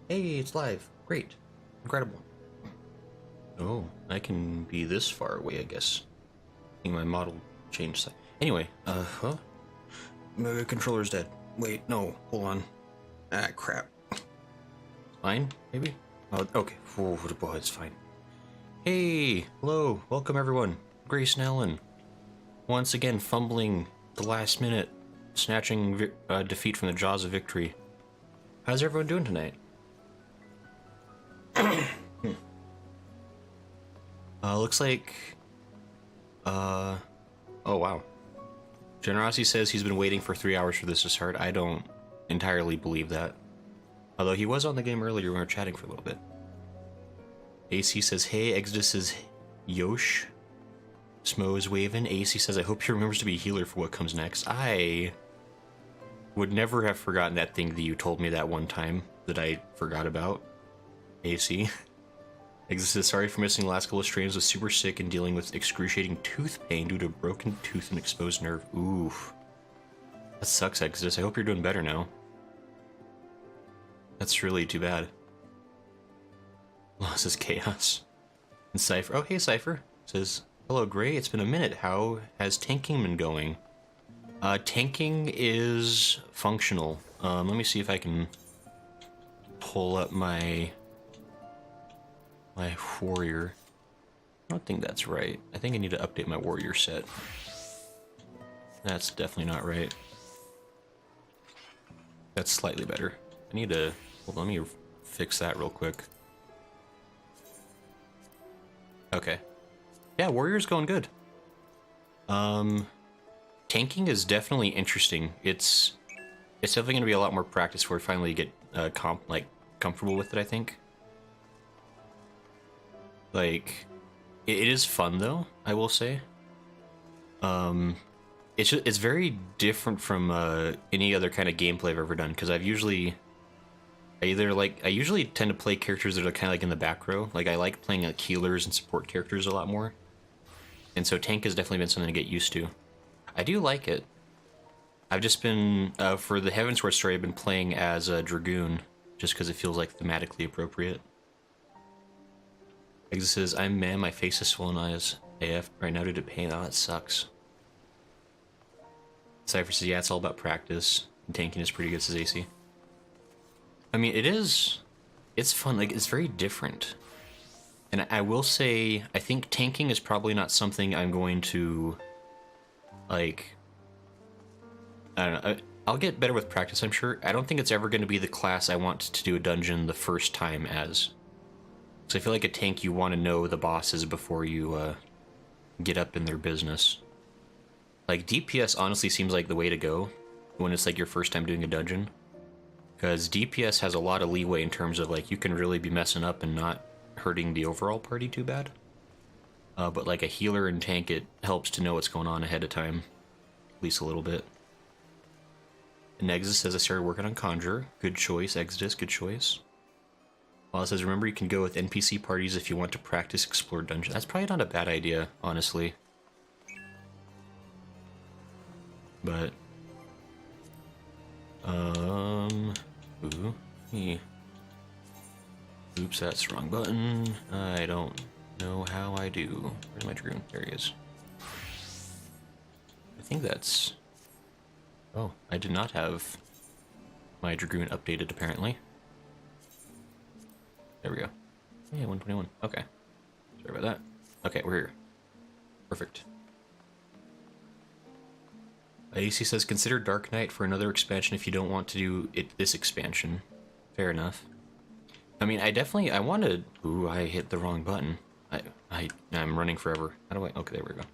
Hey, it's live. Great. Incredible. Oh, I can be this far away, I guess. I think my model changed. Anyway, my controller's dead. Wait, no, hold on. Ah, crap. Fine, maybe? Oh, okay. Oh, boy, it's fine. Hey, hello, welcome everyone. Grace and Ellen. Once again, fumbling the last minute, snatching defeat from the jaws of victory. How's everyone doing tonight? Looks like... oh, wow. Generosity says he's been waiting for 3 hours for this to start. I don't entirely believe that. Although he was on the game earlier when we were chatting for a little bit. AC says, hey, Exodus says, Yosh. Smo is waving. AC says, I hope he remembers to be a healer for what comes next. I would never have forgotten that thing that you told me that one time that I forgot about. AC. Exodus says, sorry for missing the last couple of streams. Was super sick and dealing with excruciating tooth pain due to a broken tooth and exposed nerve. Oof. That sucks, Exodus. I hope you're doing better now. That's really too bad. Loss is chaos. And Cypher. Oh, hey, Cypher. Says, hello, Gray. It's been a minute. How has tanking been going? Tanking is functional. Let me see if I can pull up my warrior. I don't think that's right. I think I need to update my warrior set. That's definitely not right. That's slightly better. I need to... Hold on, let me fix that real quick. Okay. Yeah, warrior's going good. Tanking is definitely interesting. It's definitely going to be a lot more practice before we finally get comfortable with it, I think. Like, it is fun though, I will say. It's very different from any other kind of gameplay I've ever done, because I usually tend to play characters that are kind of like in the back row. Like, I like playing like healers and support characters a lot more, and so tank has definitely been something to get used to. I do like it. I've just been for the Heavensward story, I've been playing as a dragoon just because it feels like thematically appropriate. Exit says, I'm man, my face is swollen as AF right now due to pain. Oh, that sucks. Cypher says, yeah, it's all about practice. And tanking is pretty good, says AC. I mean, it's fun, like, it's very different. And I will say, I think tanking is probably not something I'm going to, like, I don't know, I'll get better with practice, I'm sure. I don't think it's ever going to be the class I want to do a dungeon the first time as. So I feel like a tank, you want to know the bosses before you get up in their business. Like, DPS honestly seems like the way to go when it's like your first time doing a dungeon. Because DPS has a lot of leeway in terms of, like, you can really be messing up and not hurting the overall party too bad. But like a healer and tank, it helps to know what's going on ahead of time. At least a little bit. And Exodus says, I started working on Conjure. Good choice, Exodus, good choice. Well, it says, remember you can go with NPC parties if you want to practice explore dungeons. That's probably not a bad idea, honestly. But... Oops, that's the wrong button. I don't know how I do. Where's my dragoon? There he is. I think that's... Oh, I did not have my dragoon updated, apparently. There we go. Yeah, 121. Okay. Sorry about that. Okay, we're here. Perfect. AC says, consider Dark Knight for another expansion if you don't want to do this expansion. Fair enough. I mean, I wanted... Ooh, I hit the wrong button. I'm running forever. How do I... Okay, there we go.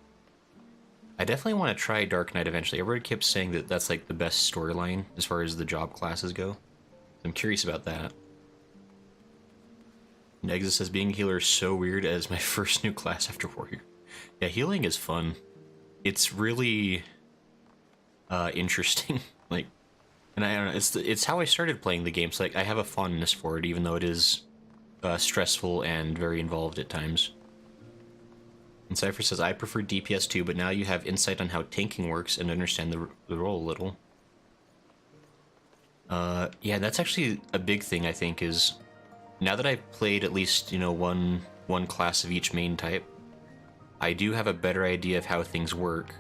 I definitely want to try Dark Knight eventually. Everybody kept saying that that's like the best storyline as far as the job classes go. I'm curious about that. Nexus says, being a healer is so weird as my first new class after warrior. Yeah, healing is fun. It's really... interesting. Like, and I don't know, it's how I started playing the game, so like I have a fondness for it, even though it is stressful and very involved at times. And Cypher says, I prefer DPS too, but now you have insight on how tanking works and understand the role a little. Yeah, that's actually a big thing, I think, is now that I've played at least, you know, one class of each main type, I do have a better idea of how things work.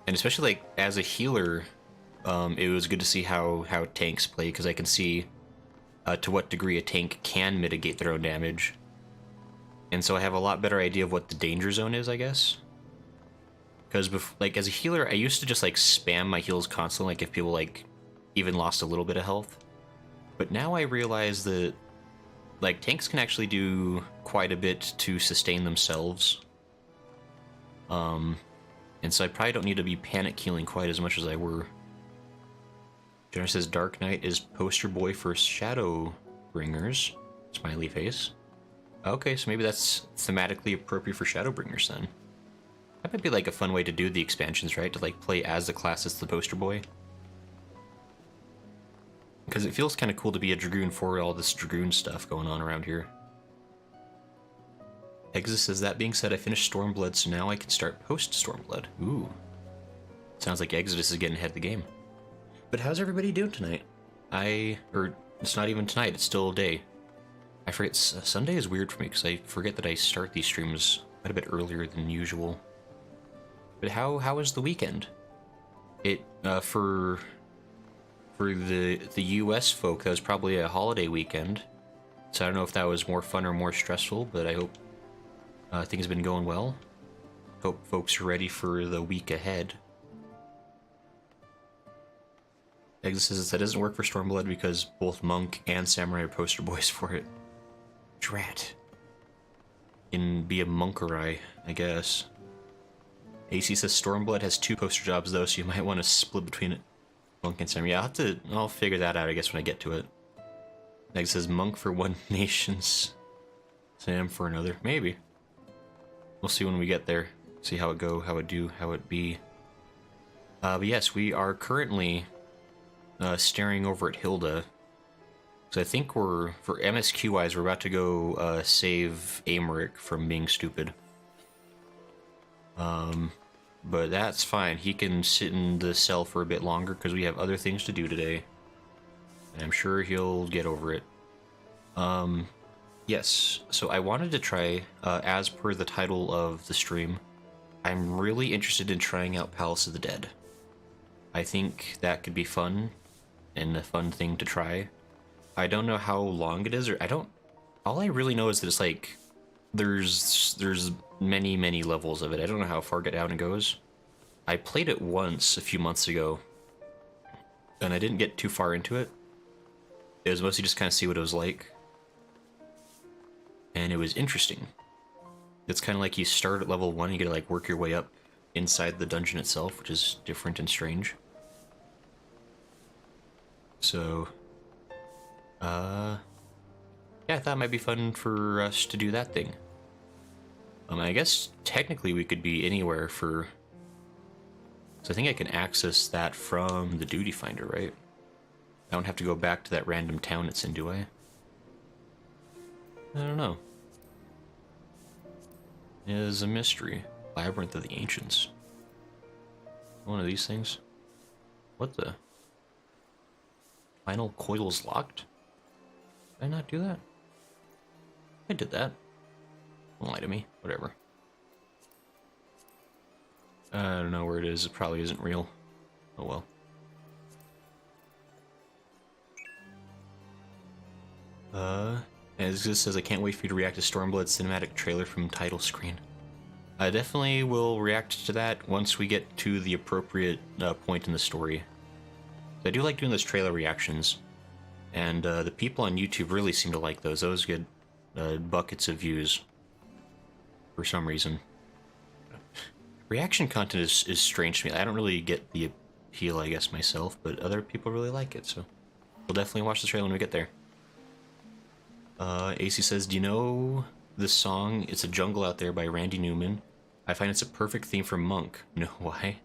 And especially, like, as a healer, it was good to see how tanks play, because I can see to what degree a tank can mitigate their own damage. And so I have a lot better idea of what the danger zone is, I guess. Because, like, as a healer, I used to just, like, spam my heals constantly, like, if people, like, even lost a little bit of health. But now I realize that, like, tanks can actually do quite a bit to sustain themselves. And so I probably don't need to be panic healing quite as much as I were. Jenner says Dark Knight is poster boy for Shadowbringers. Smiley face. Okay, so maybe that's thematically appropriate for Shadowbringers then. That might be like a fun way to do the expansions, right? To like play as the class as the poster boy. Because it feels kind of cool to be a Dragoon for all this Dragoon stuff going on around here. Exus says, that being said, I finished Stormblood, so now I can start post-Stormblood. Ooh. Sounds like Exodus is getting ahead of the game. But how's everybody doing tonight? Or it's not even tonight, it's still day. I forget, Sunday is weird for me because I forget that I start these streams quite a bit earlier than usual. But how was the weekend? For the US folk, that was probably a holiday weekend. So I don't know if that was more fun or more stressful, but I hope things have been going well. Hope folks are ready for the week ahead. Exit says that doesn't work for Stormblood because both Monk and Samurai are poster boys for it. Drat. Can be a Monkerai, I guess. AC says Stormblood has 2 poster jobs though, so you might want to split between it. Monk and Samurai. Yeah, I'll figure that out, I guess, when I get to it. Exit says Monk for one nation's, Sam for another. Maybe. We'll see when we get there. See how it go, how it do, how it be. But yes, we are currently staring over at Hilda. So I think for MSQ wise, we're about to go save Amaric from being stupid. But that's fine. He can sit in the cell for a bit longer because we have other things to do today. And I'm sure he'll get over it. Yes, so I wanted to try, as per the title of the stream, I'm really interested in trying out Palace of the Dead. I think that could be fun, and a fun thing to try. I don't know how long it is, or all I really know is that it's like, there's many levels of it. I don't know how far down it goes. I played it once a few months ago, and I didn't get too far into it. It was mostly just kind of see what it was like. And it was interesting. It's kind of like you start at level 1, you gotta like work your way up inside the dungeon itself, which is different and strange. So, yeah, I thought it might be fun for us to do that thing. I guess technically we could be anywhere for... So I think I can access that from the duty finder, right? I don't have to go back to that random town it's in, do I? I don't know. It is a mystery. Labyrinth of the Ancients. One of these things. What the? Final coil's locked? Did I not do that? I did that. Don't lie to me. Whatever. I don't know where it is. It probably isn't real. Oh well. As this says, I can't wait for you to react to Stormblood cinematic trailer from title screen. I definitely will react to that once we get to the appropriate point in the story. I do like doing those trailer reactions, and the people on YouTube really seem to like those. Those get buckets of views for some reason. Reaction content is strange to me. I don't really get the appeal, I guess, myself, but other people really like it, so we'll definitely watch the trailer when we get there. AC says, do you know the song It's a Jungle Out There by Randy Newman? I find it's a perfect theme for Monk. No, why?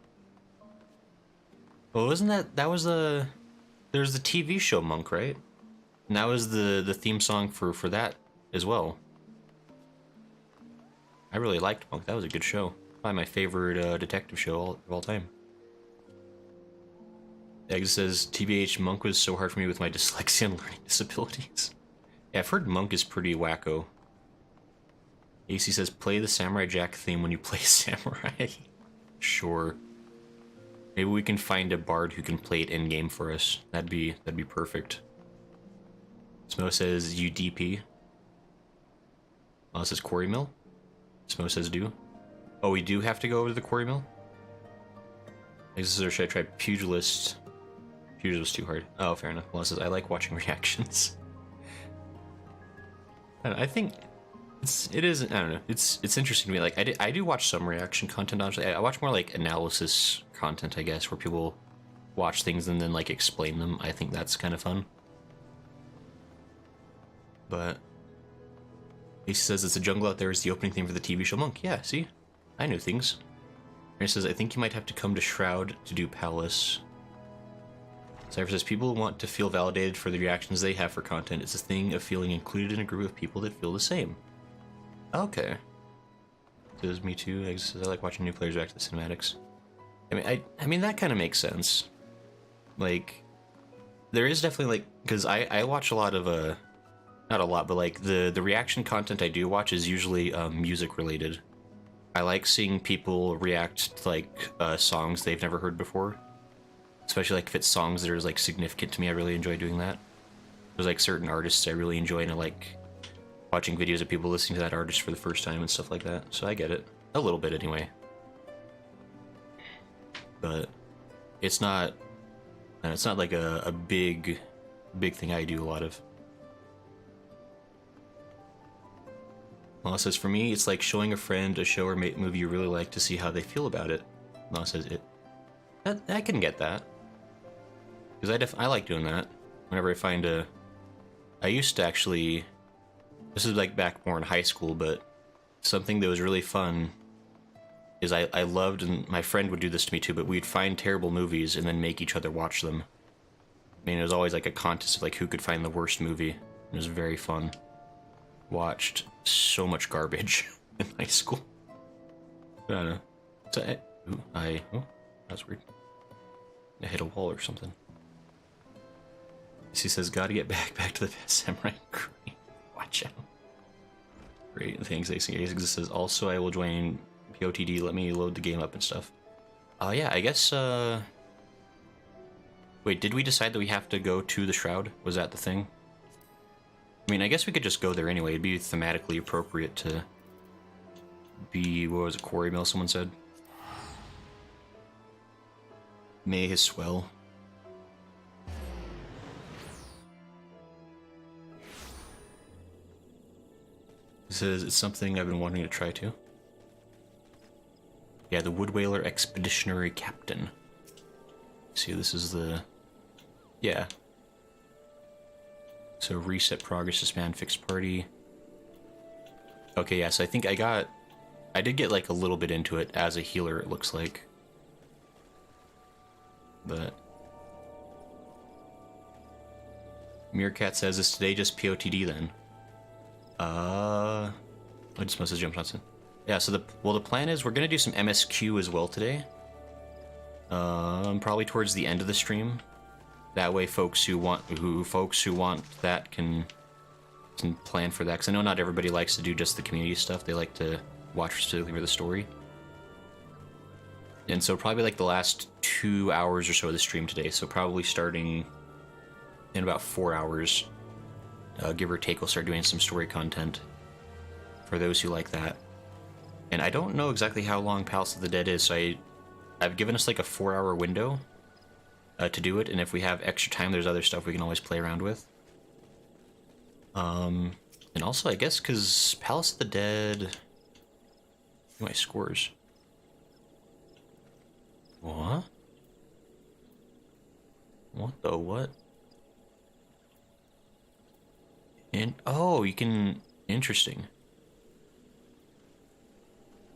Well, wasn't there's the TV show Monk, right? And that was the theme song for that as well. I really liked Monk. That was a good show. Probably my favorite detective show of all time. Egg says, TBH, Monk was so hard for me with my dyslexia and learning disabilities. Yeah, I've heard Monk is pretty wacko. AC says, play the Samurai Jack theme when you play Samurai. Sure. Maybe we can find a bard who can play it in-game for us. That'd be perfect. Smo says, UDP. Oh, it says Quarry Mill? Smo says do. Oh, we do have to go over to the Quarry Mill? Or should I try Pugilist? Pugilist too hard. Oh, fair enough. Well, it says, I like watching reactions. I think it is. I don't know. It's interesting to me. Like I do watch some reaction content. Honestly, I watch more like analysis content, I guess, where people watch things and then like explain them. I think that's kind of fun. But he says it's a jungle out there is the opening theme for the TV show Monk. Yeah, see, I knew things. And he says I think you might have to come to Shroud to do Palace. Cypher says people want to feel validated for the reactions they have for content. It's a thing of feeling included in a group of people that feel the same. Okay. Says me too. I like watching new players react to the cinematics. I mean that kind of makes sense. Like, there is definitely like, because I watch a lot of not a lot, but like the reaction content I do watch is usually music related. I like seeing people react to like songs they've never heard before. Especially like if it's songs that are like significant to me, I really enjoy doing that. There's like certain artists I really enjoy, and I like watching videos of people listening to that artist for the first time and stuff like that. So I get it. A little bit anyway. But it's not like a big thing I do a lot of. Law says, for me, it's like showing a friend a show or movie you really like to see how they feel about it. Law says, I can get that. Because I like doing that. Whenever I find I used to actually, this is like back more in high school, but something that was really fun is I loved, and my friend would do this to me too, but we'd find terrible movies and then make each other watch them. I mean, it was always like a contest of like who could find the worst movie. It was very fun. Watched so much garbage in high school. I don't know. So oh, that's weird. I hit a wall or something. He says, gotta get back to the Samurai. Great. Watch out. Great, thanks, AC. Says, also, I will join POTD, let me load the game up and stuff. Yeah, I guess, wait, did we decide that we have to go to the Shroud? Was that the thing? I mean, I guess we could just go there anyway. It'd be thematically appropriate to be, what was it, Quarry Mill, someone said? May his swell. It says it's something I've been wanting to try too. Yeah, the Wood Whaler Expeditionary Captain. See, this is the... Yeah. So reset progress, disband fixed party. Okay, yeah, so I think I did get like a little bit into it as a healer, it looks like. But... Meerkat says, is today just POTD then? I just must have jumped on some. Yeah, so the plan is we're gonna do some MSQ as well today. Probably towards the end of the stream. That way folks who want that can plan for that, because I know not everybody likes to do just the community stuff. They like to watch specifically for the story. And so probably like the last 2 hours or so of the stream today, so probably starting in about 4 hours, give or take, we'll start doing some story content for those who like that. And I don't know exactly how long Palace of the Dead is, so I've given us like a 4-hour window to do it, and if we have extra time, there's other stuff we can always play around with. And also, I guess, because Palace of the Dead... My scores. What? What the what? And oh, you can... Interesting.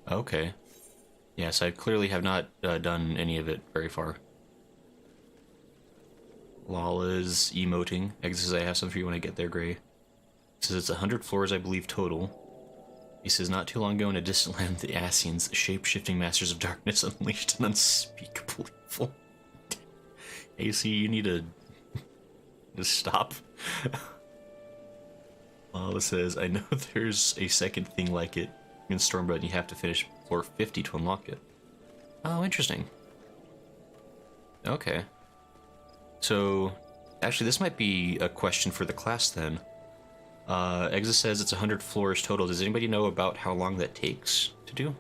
Okay. Yes, I clearly have not done any of it very far. Lala's emoting. Egg says I have some for you when I get there, Gray. He says it's 100 floors, I believe, total. He says not too long ago in a distant land, the Asians, the shape-shifting masters of darkness, unleashed an unspeakable evil. AC, you need to just stop. Well, it says, I know there's a second thing like it in Stormblood, and you have to finish floor 50 to unlock it. Oh, interesting. Okay. So, actually, this might be a question for the class then. Exa says it's 100 floors total. Does anybody know about how long that takes to do?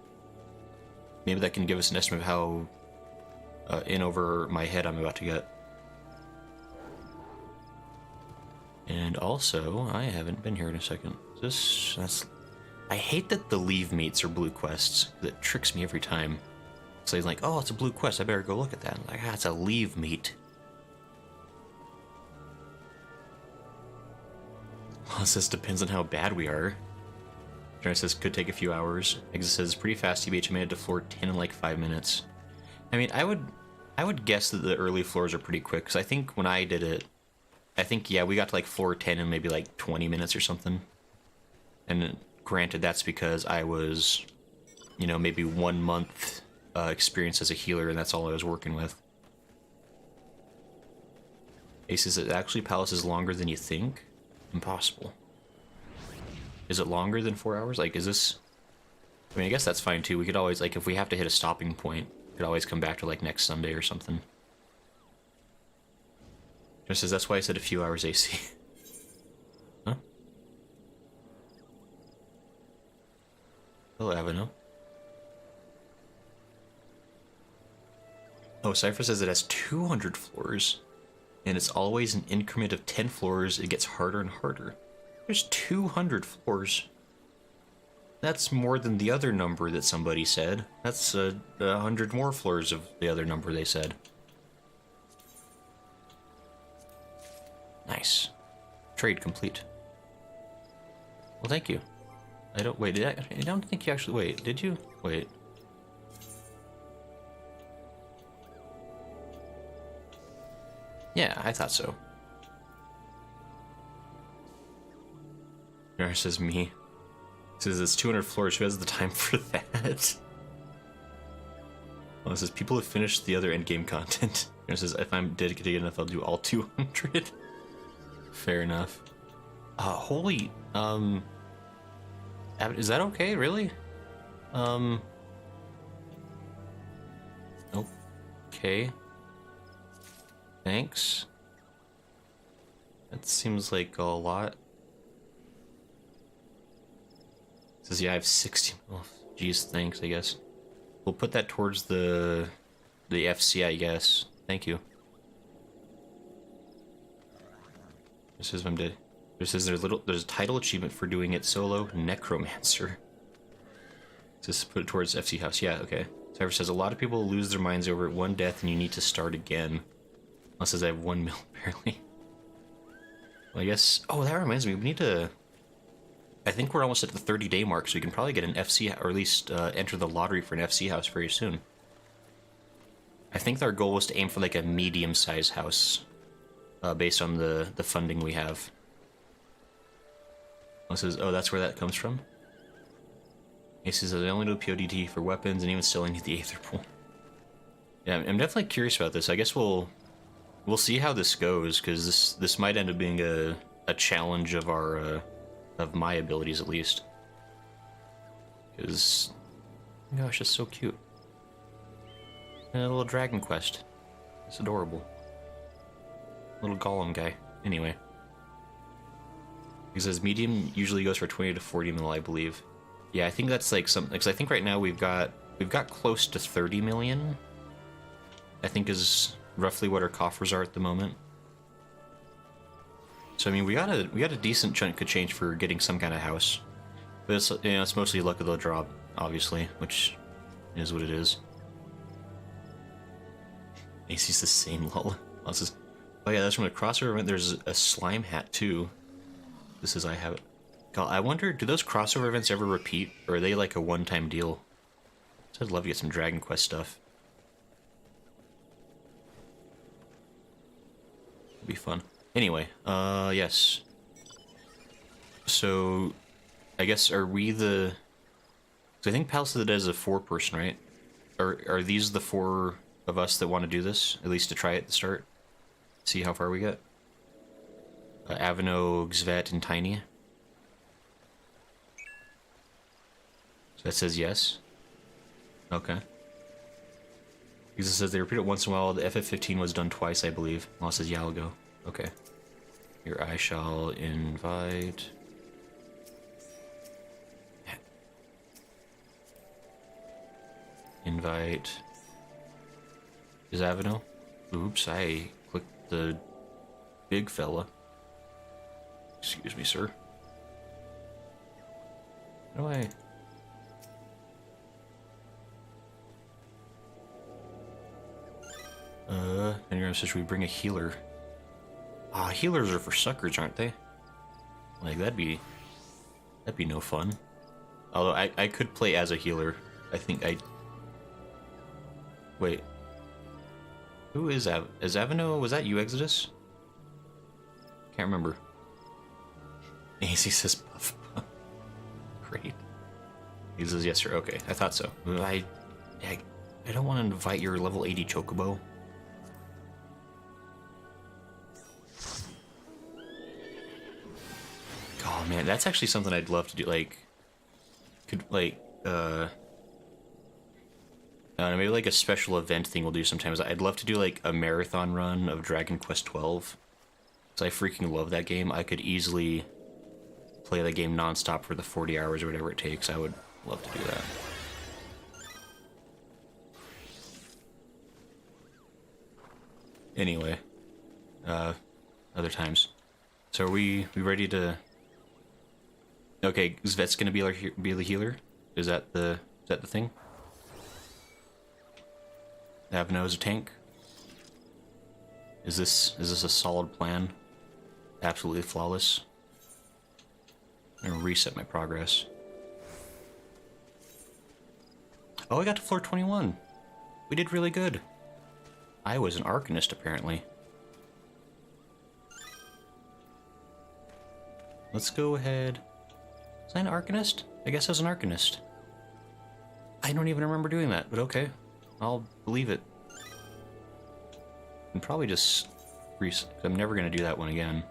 Maybe that can give us an estimate of how in over my head I'm about to get. And also, I haven't been here in a second. I hate that the leave meets are blue quests. That tricks me every time. So he's like, oh, it's a blue quest, I better go look at that. I'm like, ah, it's a leave meet. Well, it says depends on how bad we are. It says could take a few hours. Exit says pretty fast. TBH made it to floor 10 in like 5 minutes. I mean, I would guess that the early floors are pretty quick, because I think when I did it, I think, yeah, we got to like floor 10 in maybe like 20 minutes or something. And granted, that's because I was, you know, maybe 1 month experience as a healer, and that's all I was working with. Ace says, actually Palace is longer than you think? Impossible. Is it longer than 4 hours? Like, is this... I mean, I guess that's fine too. We could always, like, if we have to hit a stopping point, we could always come back to, like, next Sunday or something. Just says, that's why I said a few hours AC. Huh? Hello, Avino. Oh, Cypher says it has 200 floors, and it's always an increment of 10 floors. It gets harder and harder. There's 200 floors. That's more than the other number that somebody said. That's 100 more floors of the other number they said. Nice. Trade complete. Well, thank you. I don't... Wait, I don't think you actually... Wait, did you? Wait. Yeah, I thought so. There says me. It says it's 200 floors. Who has the time for that? Well, it says people have finished the other endgame content. It says if I'm dedicated enough, I'll do all 200. Fair enough. Holy, is that okay, really? Okay. Thanks. That seems like a lot. It says, yeah, I have 60. Oh, geez, thanks, I guess. We'll put that towards the FC, I guess. Thank you. This is what I'm dead. It says there's a title achievement for doing it solo, Necromancer. Just put it towards FC House. Yeah, okay. Cypher says a lot of people lose their minds over it. One death and you need to start again. Unless says I have 1 mil barely. Well, I guess. Oh, that reminds me. We need to. I think we're almost at the 30-day mark, so we can probably get an FC, or at least enter the lottery for an FC house very soon. I think our goal was to aim for like a medium-sized house, based on the funding we have. It says, oh, that's where that comes from. It says they only do PODT for weapons, and even still, I need the Aether Pool. Yeah, I'm definitely curious about this. I guess we'll see how this goes, because this might end up being a challenge of our of my abilities at least. Because, gosh, it's so cute. And a little Dragon Quest. It's adorable. Little Golem guy. Anyway. He says medium usually goes for 20 to 40 mil, I believe. Yeah, I think that's like something, because I think right now we've got close to 30 million. I think is roughly what our coffers are at the moment. So I mean, we got a decent chunk of change for getting some kind of house, but it's, you know, it's mostly luck of the draw, obviously, which is what it is. AC's the same lol. Oh yeah, that's from a crossover event. There's a slime hat too. This is I have it. God, I wonder, do those crossover events ever repeat, or are they like a one-time deal? So I'd love to get some Dragon Quest stuff. It'd be fun. Anyway, yes. So, I guess, are we the... So I think Palace of the Dead is a 4-person, right? Are these the 4 of us that want to do this? At least to try it at the start? See how far we get. Alphinaud, Xvet, and Tiny. So that says yes. Okay. Because it says they repeat it once in a while. The FF15 was done twice, I believe. Well, it says yeah, I'll go. Okay. Here I shall invite... Invite... Is Alphinaud? Oops, I clicked the big fella. Excuse me, sir. How do I... Engram says, should we bring a healer? Ah, healers are for suckers, aren't they? Like, that'd be no fun. Although, I could play as a healer. I think I... Wait. Who is Is Alphinaud? Was that you, Exodus? Can't remember. AC says buff. Great. He says yes, sir. Okay, I thought so. I don't want to invite your level 80 Chocobo. Oh man, that's actually something I'd love to do. Like, maybe like a special event thing we'll do sometimes. I'd love to do like a marathon run of Dragon Quest XII. Because I freaking love that game. I could easily play the game non-stop for the 40 hours or whatever it takes. I would love to do that. Anyway, other times. So are we ready to... Okay, Xvet's gonna be the healer? Is that the thing? Alphinaud is a tank? Is this a solid plan? Absolutely flawless. I'm gonna reset my progress. Oh, I got to floor 21. We did really good. I was an Arcanist, apparently. Let's go ahead. Was I an Arcanist? I guess I was an Arcanist. I don't even remember doing that, but okay. I'll believe it. And probably just reset. I'm never going to do that one again.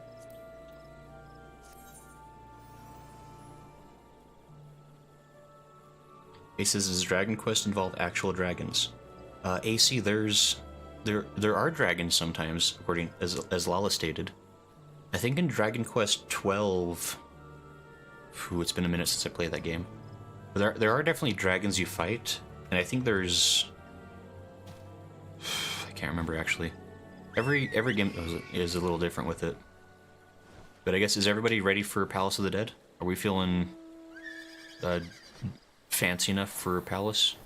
Aces, does Dragon Quest involve actual dragons? AC, there are dragons sometimes, according as Lala stated. I think in Dragon Quest XII, it's been a minute since I played that game. But there are definitely dragons you fight, and I think there's... I can't remember actually. Every game is a little different with it. But I guess, is everybody ready for Palace of the Dead? Are we feeling fancy enough for Palace?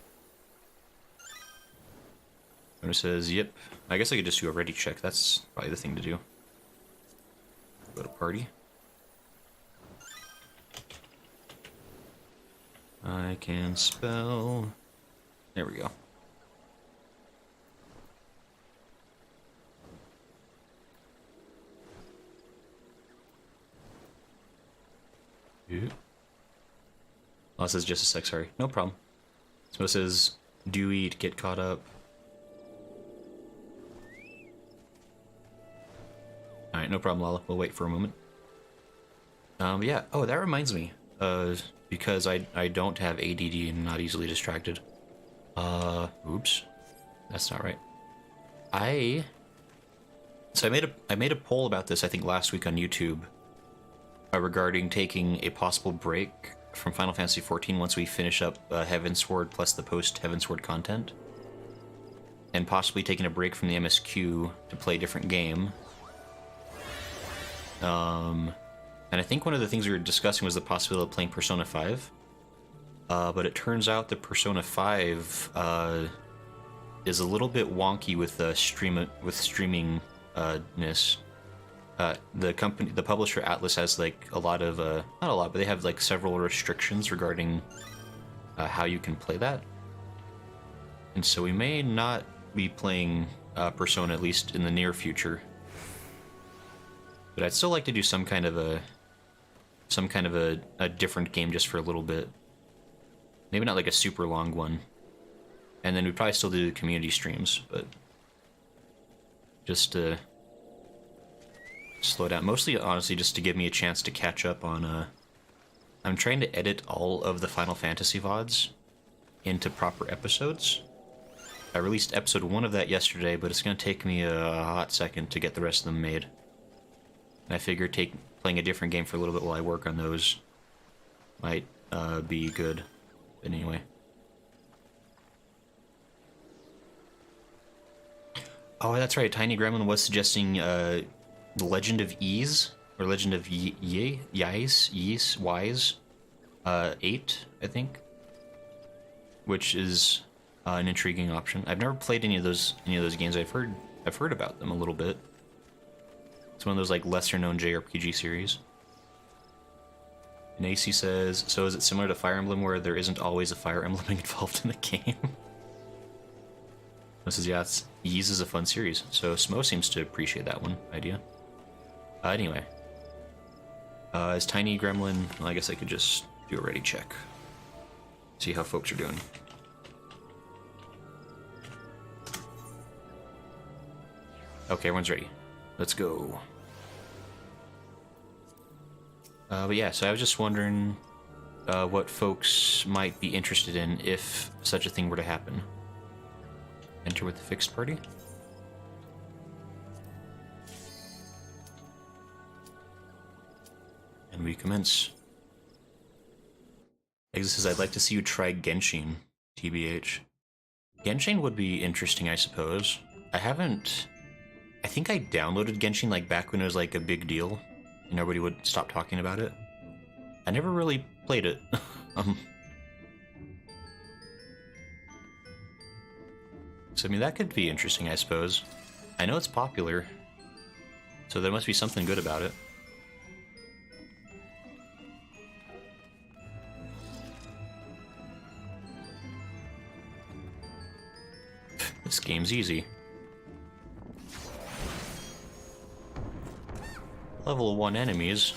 And it says, yep. I guess I could just do a ready check. That's probably the thing to do. Go to party. I can spell... There we go. Yep. Oh, it says just a sec, sorry. No problem. So it says, do eat, get caught up. Alright, no problem, Lala. We'll wait for a moment. Yeah. Oh, that reminds me. Because I don't have ADD and not easily distracted. Oops. That's not right. So I made a poll about this, I think, last week on YouTube. Regarding taking a possible break from Final Fantasy XIV once we finish up Heavensward plus the post-Heavensward content. And possibly taking a break from the MSQ to play a different game. And I think one of the things we were discussing was the possibility of playing Persona 5. But it turns out that Persona 5 is a little bit wonky with streamingness. The publisher Atlas has like a lot of not a lot, but they have like several restrictions regarding how you can play that. And so we may not be playing Persona, at least in the near future. But I'd still like to do some kind of a different game just for a little bit. Maybe not like a super long one. And then we'd probably still do the community streams, but just slow down. Mostly, honestly, just to give me a chance to catch up on, I'm trying to edit all of the Final Fantasy VODs into proper episodes. I released episode 1 of that yesterday, but it's going to take me a hot second to get the rest of them made. And I figure playing a different game for a little bit while I work on those might be good. But anyway. Oh, that's right. Tiny Gremlin was suggesting The Legend of Ys, or Legend of Wise 8, I think, which is an intriguing option. I've never played any of those games. I've heard about them a little bit. It's one of those like lesser known JRPG series. And AC says, so is it similar to Fire Emblem where there isn't always a Fire Emblem involved in the game? This is, yeah, Ys is a fun series, so Smo seems to appreciate that one idea. Anyway. Is Tiny Gremlin, well, I guess I could just do a ready check. See how folks are doing. Okay, everyone's ready. Let's go. But yeah, so I was just wondering what folks might be interested in if such a thing were to happen. Enter with the fixed party. And we commence. Exit says, I'd like to see you try Genshin, TBH. Genshin would be interesting, I suppose. I think I downloaded Genshin like back when it was like a big deal. And nobody would stop talking about it. I never really played it. So, I mean, that could be interesting, I suppose. I know it's popular, so there must be something good about it. This game's easy. Level 1 enemies.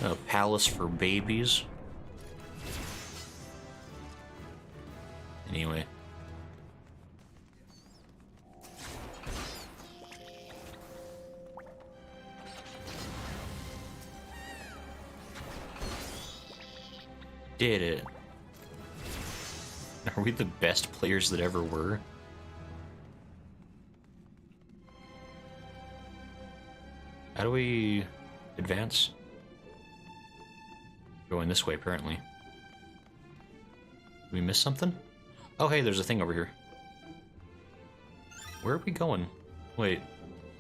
A palace for babies. Anyway. Did it. Are we the best players that ever were? How do we advance? Going this way, apparently. Did we miss something? Oh, hey, there's a thing over here. Where are we going? Wait,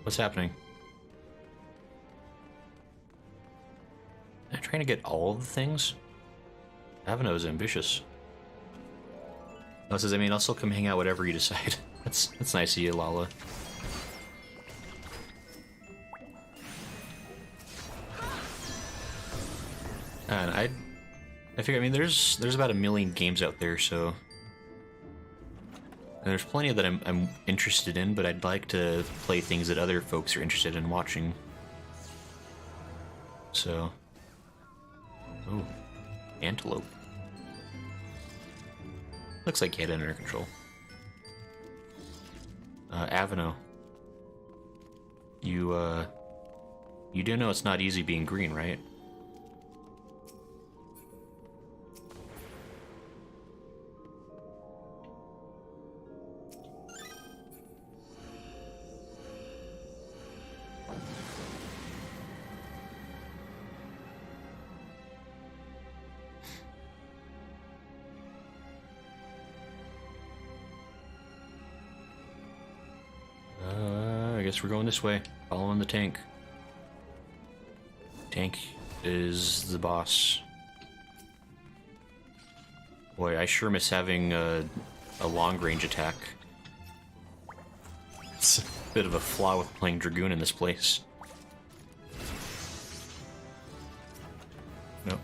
what's happening? Am I trying to get all of the things? Alphinaud is ambitious. No, it says, I mean, I'll still come hang out whatever you decide. That's nice of you, Lala. And I figure, I mean, there's about 1 million games out there, so... And there's plenty that I'm interested in, but I'd like to play things that other folks are interested in watching. So... Oh. Antelope. Looks like he had it under control. Alphinaud. You do know it's not easy being green, right? I guess we're going this way, following the tank. Tank is the boss. Boy, I sure miss having a long-range attack. It's a bit of a flaw with playing Dragoon in this place. No.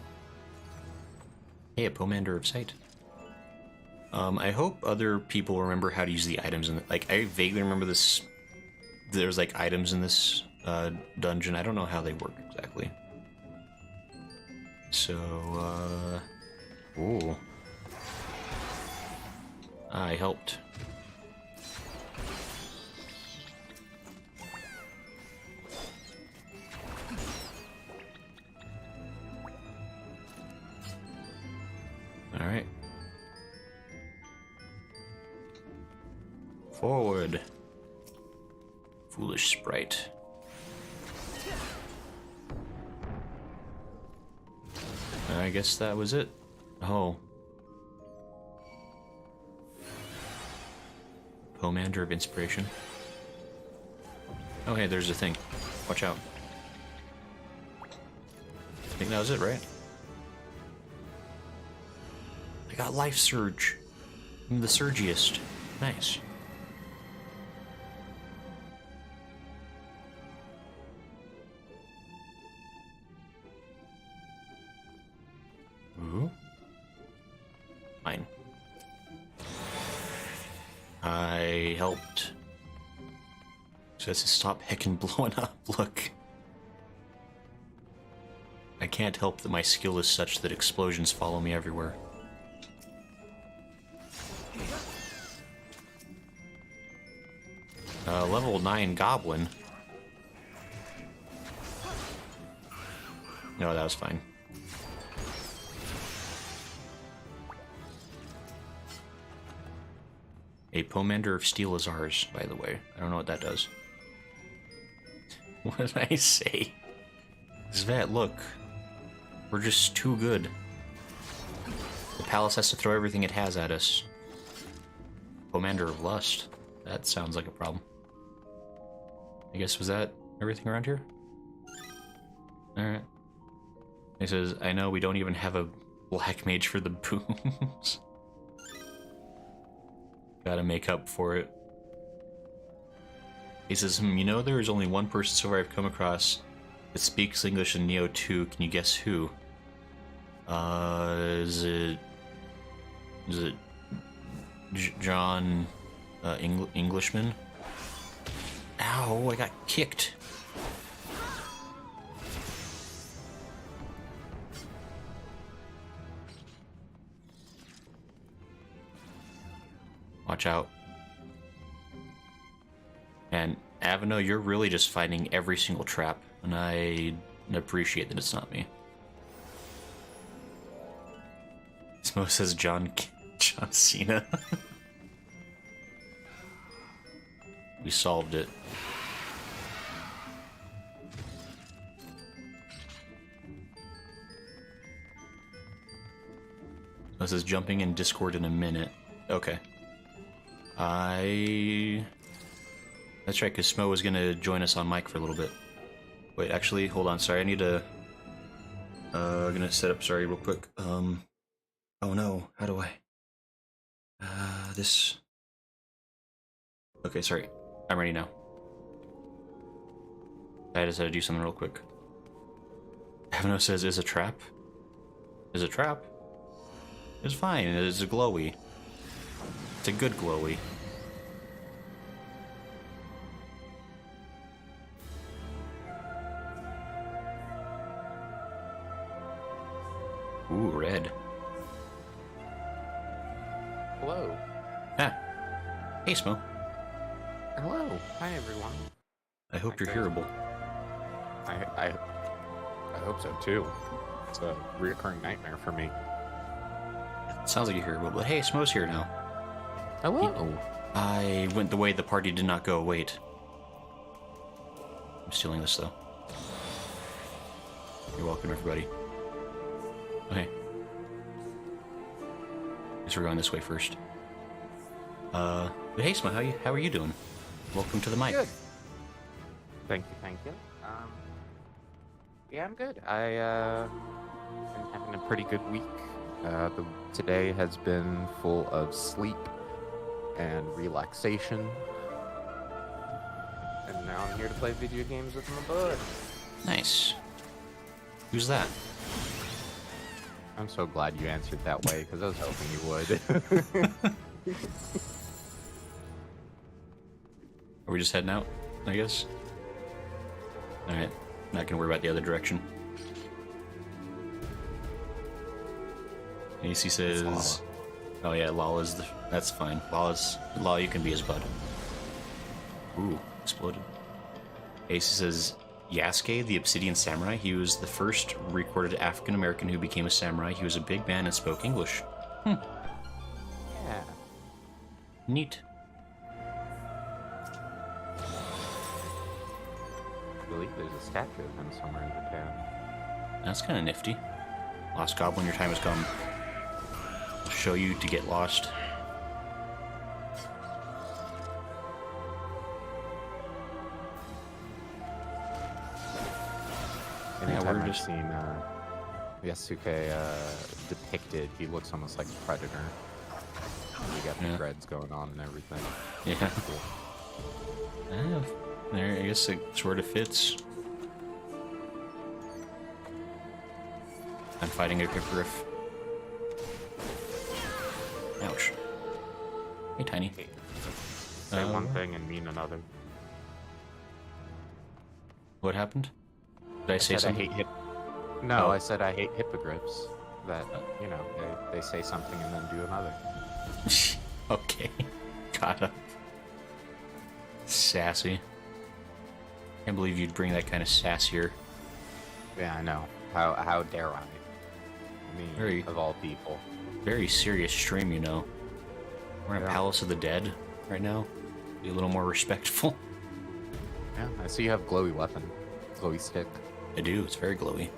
Hey, a Pomander of Sight. I hope other people remember how to use the items in the, like, I vaguely remember this. There's like items in this dungeon. I don't know how they work exactly. So, ooh. I helped. Alright. Forward. Foolish sprite. I guess that was it. Oh. Pomander of Inspiration. Oh, hey, there's a thing. Watch out. I think that was it, right? I got Life Surge. I'm the surgiest. Nice. Ooh. Fine. I helped. Says to stop heckin' blowing up. Look. I can't help that my skill is such that explosions follow me everywhere. Level 9 Goblin. No, that was fine. A Pomander of Steel is ours, by the way. I don't know what that does. What did I say? Zvet, look. We're just too good. The palace has to throw everything it has at us. Pomander of Lust. That sounds like a problem. I guess, was that everything around here? Alright. He says, I know we don't even have a black mage for the booms. Gotta make up for it. He says, you know, there is only one person so far I've come across that speaks English in Neo 2. Can you guess who? Is it John Englishman? Ow, I got kicked. Watch out. And Alphinaud, you're really just finding every single trap, and I appreciate that it's not me. Smo says John Cena. We solved it. This is jumping in Discord in a minute. Okay. That's right, because Smo was gonna join us on mic for a little bit. Wait, actually, hold on, sorry, I need to... gonna set up, sorry, real quick. Oh no, how do I... this... Okay, sorry, I'm ready now. I just had to do something real quick. Heavensward says, is a trap? Is a trap? It's fine, it's a glowy. It's a good glowy. Ooh, red. Hello. Ah. Hey, Smo. Hello. Hi, everyone. I hope you're hearable. I hope so, too. It's a reoccurring nightmare for me. Sounds like you're hearable, but hey, Smo's here now. Hello. I went the way the party did not go. Wait. I'm stealing this, though. You're welcome, everybody. Okay. Guess we're going this way first. But hey, Smo, how are you doing? Welcome to the mic. Good. Thank you. Yeah, I'm good. Been having a pretty good week. Today has been full of sleep and relaxation. And now I'm here to play video games with my bud. Nice. Who's that? I'm so glad you answered that way, because I was hoping you would. Are we just heading out, I guess? Alright. Not gonna worry about the other direction. AC says... Oh yeah, Lala's the... That's fine. Lala, you can be his bud. Ooh, exploded. AC says... Yasuke, the Obsidian Samurai, he was the first recorded African-American who became a samurai. He was a big man and spoke English. Yeah. Neat. I believe there's a statue of him somewhere in Japan. That's kind of nifty. Lost Goblin, your time has come. I'll show you to get lost. Anytime we're I've just- seen Yasuke depicted, he looks almost like a predator. You got the Yeah. dreads going on and everything. Yeah. Cool. There, I guess it sort of fits. I'm fighting a Hippogriff. Ouch. Hey, Tiny. Say one thing and mean another. What happened? Did I say Said something? I hate No, Oh. I said I hate hippogriffs. That, you know, they say something and then do another. Okay. Got up. Sassy. Can't believe you'd bring that kind of sass here. Yeah, I know. How dare I? Me, Very- of all people. Very serious stream, you know. We're in Yeah. Palace of the Dead right now. Be a little more respectful. Yeah, I see you have glowy weapon. Glowy stick. I do, it's very glowy.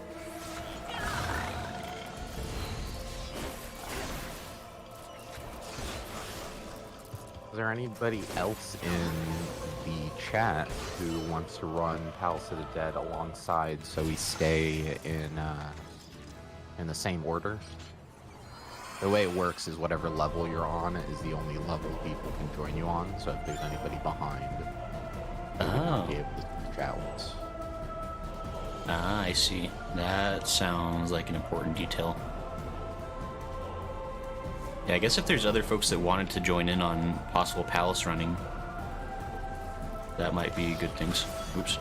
Is there anybody else in the chat who wants to run Palace of the Dead alongside so we stay in the same order? The way it works is whatever level you're on is the only level people can join you on, so if there's anybody behind, they would not be able to switch out. Ah, I see. That sounds like an important detail. Yeah, I guess if there's other folks that wanted to join in on possible palace running, that might be good things. Oops.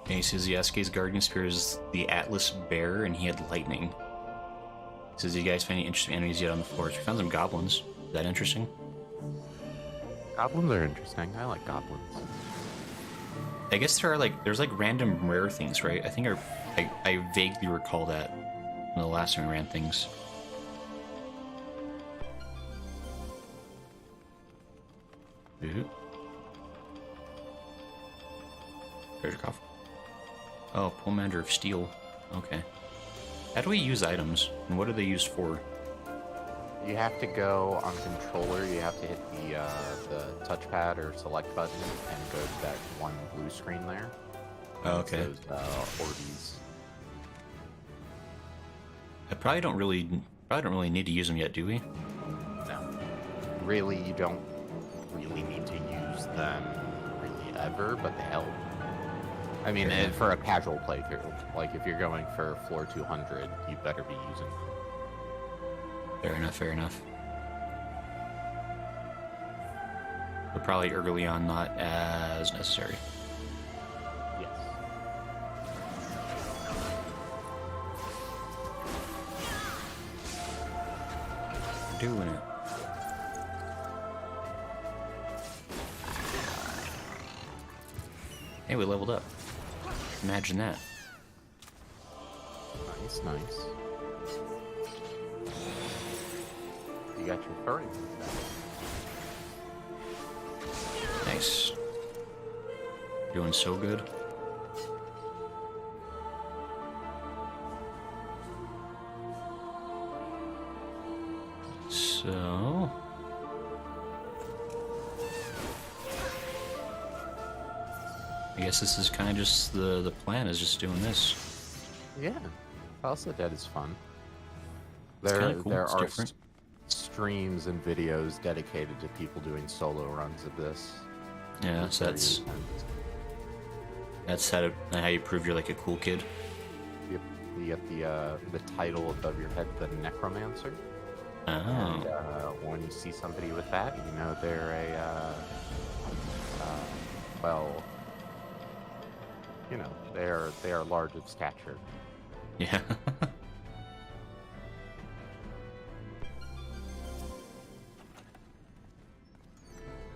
And he says Yasuke's guardian spirit is the Atlas Bear, and he had lightning. He says, "Do you guys find any interesting enemies yet on the forest? We found some goblins. Is that interesting?" Goblins are interesting. I like goblins. I guess there's like random rare things, right? I think I vaguely recall that in the last time we ran things. Ooh. Treasure coffer. Oh, Pomander of Steel. Okay. How do we use items, and what are they used for? You have to go on controller, you have to hit the touchpad or select button and go to that one blue screen there. Oh, It's okay. Those orbies. I probably don't really need to use them yet, do we? No. Really, you don't really need to use them really ever, but they help. I mean, Yeah. for a casual playthrough, like if you're going for floor 200, you better be using them. Fair enough, fair enough. But probably early on not as necessary. Yes. We're doing it. Hey, we leveled up. Imagine that. Nice, nice. You got your furry back. Nice. Doing so good. So... I guess this is kind of just the plan is just doing this. Yeah. Palace of the Dead is fun. It's There, kinda cool, there it's are different. streams and videos dedicated to people doing solo runs of this. Yeah, It's so very that's intense. how you prove you're like a cool kid. You get the title above your head, the Necromancer. Oh. And when you see somebody with that, you know they're a, well, you know, they are large of stature. Yeah.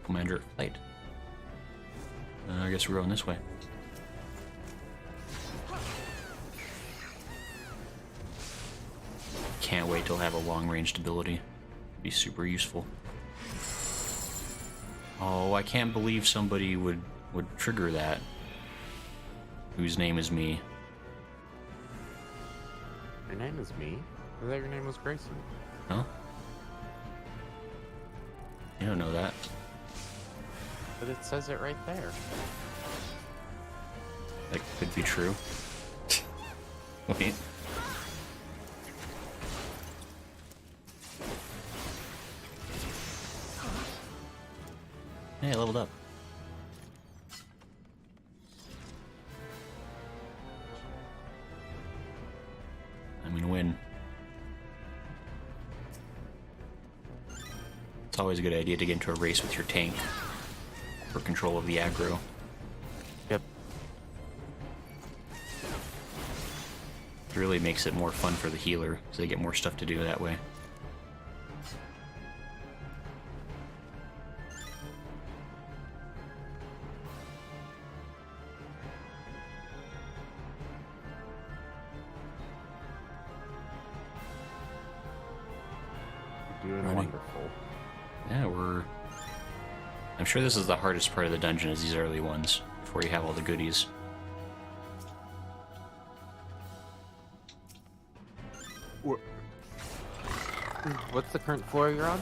Commander of Light. I guess we're going this way. to have a long-ranged ability. Be super useful. Oh, I can't believe somebody would trigger that. Whose name is me. Your name is me? I thought your name was Grayson. Huh? You don't know that. But it says it right there. That could be true. Wait. Hey, I leveled up. I'm gonna win. It's always a good idea to get into a race with your tank for control of the aggro. Yep. It really makes it more fun for the healer, because they get more stuff to do that way. Doing Running. wonderful. Yeah, I'm sure this is the hardest part of the dungeon, is these early ones, before you have all the goodies. What's the current floor you're on?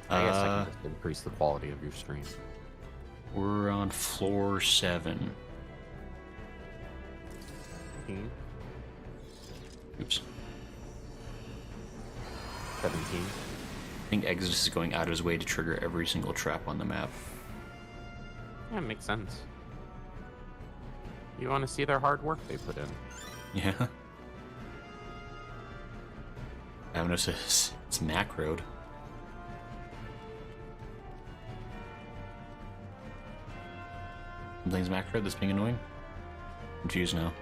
I guess I can just increase the quality of your stream. We're on floor 7. 15? Oops. 17? I think Exodus is going out of his way to trigger every single trap on the map. Yeah, it makes sense. You want to see their hard work they put in. Yeah. I haven't noticed it's macroed. Something's macroed that's being annoying? I'm confused now.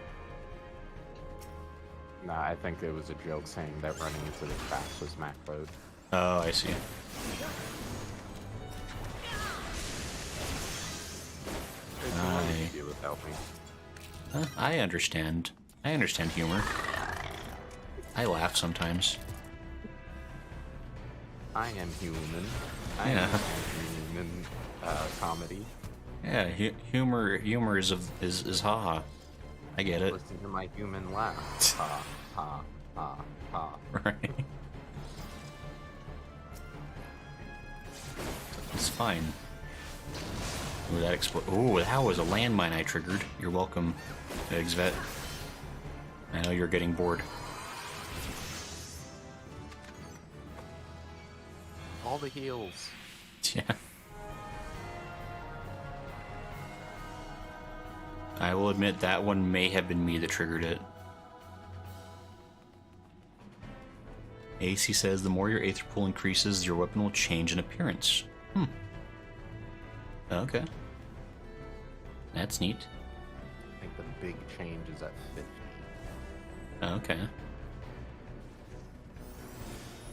Nah, I think it was a joke saying that running into the traps was macroed. Oh, I see. I do without me. I understand. I understand humor. I laugh sometimes. I am human. I Yeah. am human comedy. Yeah, humor is haha. I get it. Listen to my human laugh. Ha ha ha ha. Right. It's fine. Ooh, that Ooh, that was a landmine I triggered. You're welcome, Exvet. I know you're getting bored. All the heals. Yeah. I will admit that one may have been me that triggered it. AC says the more your Aether Pool increases, your weapon will change in appearance. Okay. That's neat. I think the big change is at 50. Okay.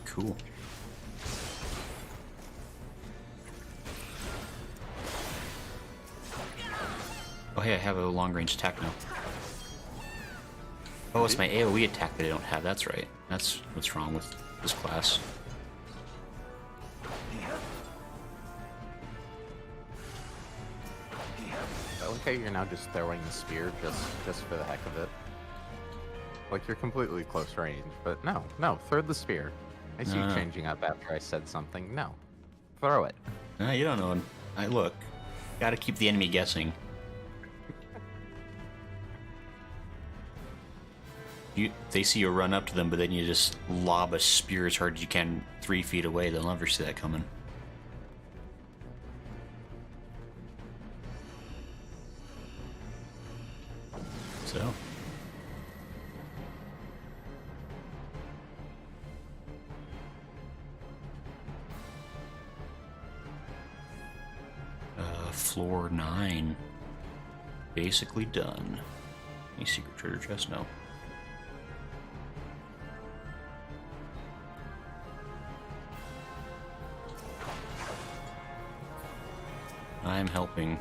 Cool. Oh hey, I have a long-range attack now. Oh, it's my AoE attack that I don't have. That's right. That's what's wrong with this class. Okay, you're now just throwing the spear just for the heck of it. Like you're completely close range, but no, throw the spear. I see you changing up after I said something. No, throw it. You don't know. Look. Gotta keep the enemy guessing. They see you run up to them, but then you just lob a spear as hard as you can 3 feet away. They'll never see that coming. So. Floor 9. Basically done. Any secret treasure chest? No. I'm helping.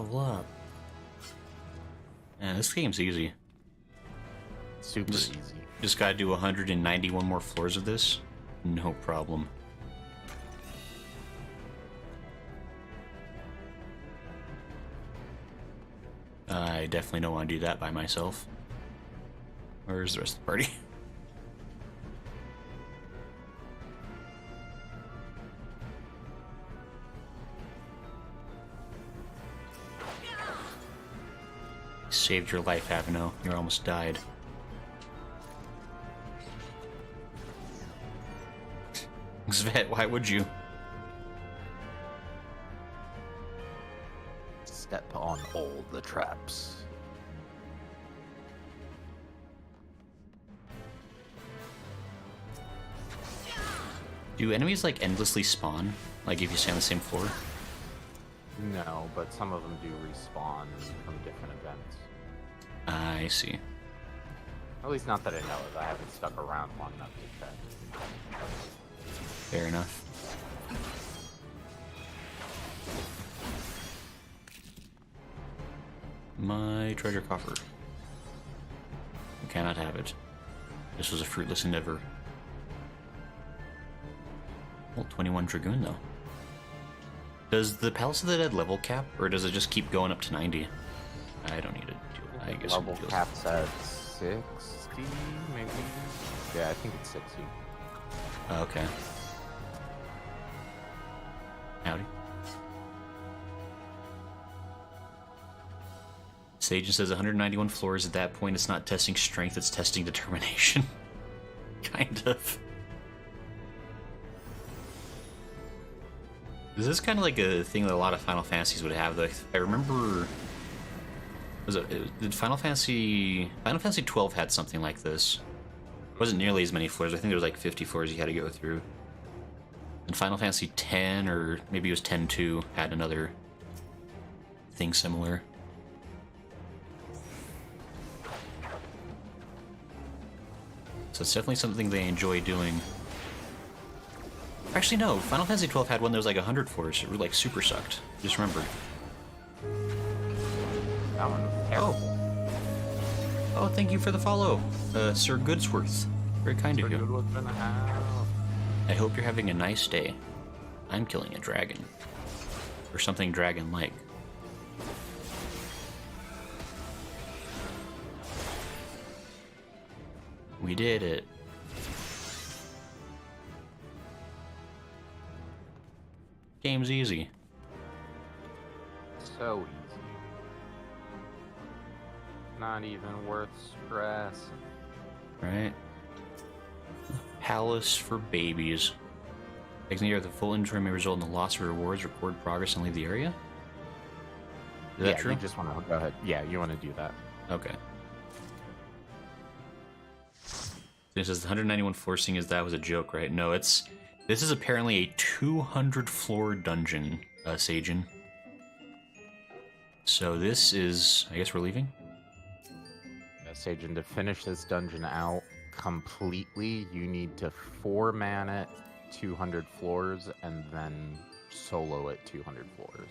level up. Man, this game's easy. Super easy. Just gotta do 191 more floors of this. No problem. I definitely don't want to do that by myself. Where's the rest of the party? Saved your life, Heavensward. You almost died. Svet, why would you? Step on all the traps. Do enemies like endlessly spawn? Like if you stay on the same floor? No, but some of them do respawn from different events. I see. At least not that I know of. I haven't stuck around long enough to check. Fair enough. My treasure coffer. You cannot have it. This was a fruitless endeavor. Well, 21 Dragoon, though. Does the Palace of the Dead level cap, or does it just keep going up to 90? I don't need it. I guess level cap's at 60, maybe? Yeah, I think it's 60. Oh, okay. Howdy. Sage says 191 floors. At that point, it's not testing strength, it's testing determination. Kind of. This is kind of like a thing that a lot of Final Fantasies would have. Though I remember, did Final Fantasy XII had something like this? It wasn't nearly as many floors. I think there was like 50 floors you had to go through. And Final Fantasy X, or maybe it was X-2, had another thing similar. So it's definitely something they enjoy doing. Actually, no. Final Fantasy XII had one that was like 100 floors. It like super sucked. Just remembered. That one was terrible. Oh, thank you for the follow, Sir Goodsworth. Very kind of you. I hope you're having a nice day. I'm killing a dragon. Or something dragon-like. We did it. Game's easy. So easy. Not even worth stress. Right? Palace for babies. Exiting the full inventory may result in the loss of rewards, record progress, and leave the area? Is that true? You just want to go ahead. Yeah, you want to do that. Okay. It says the 191 forcing is that was a joke, right? No, this is apparently a 200 floor dungeon, Sajin. So this is, I guess we're leaving? Yeah, Sajin, to finish this dungeon out completely, you need to 4-man it 200 floors and then solo it 200 floors.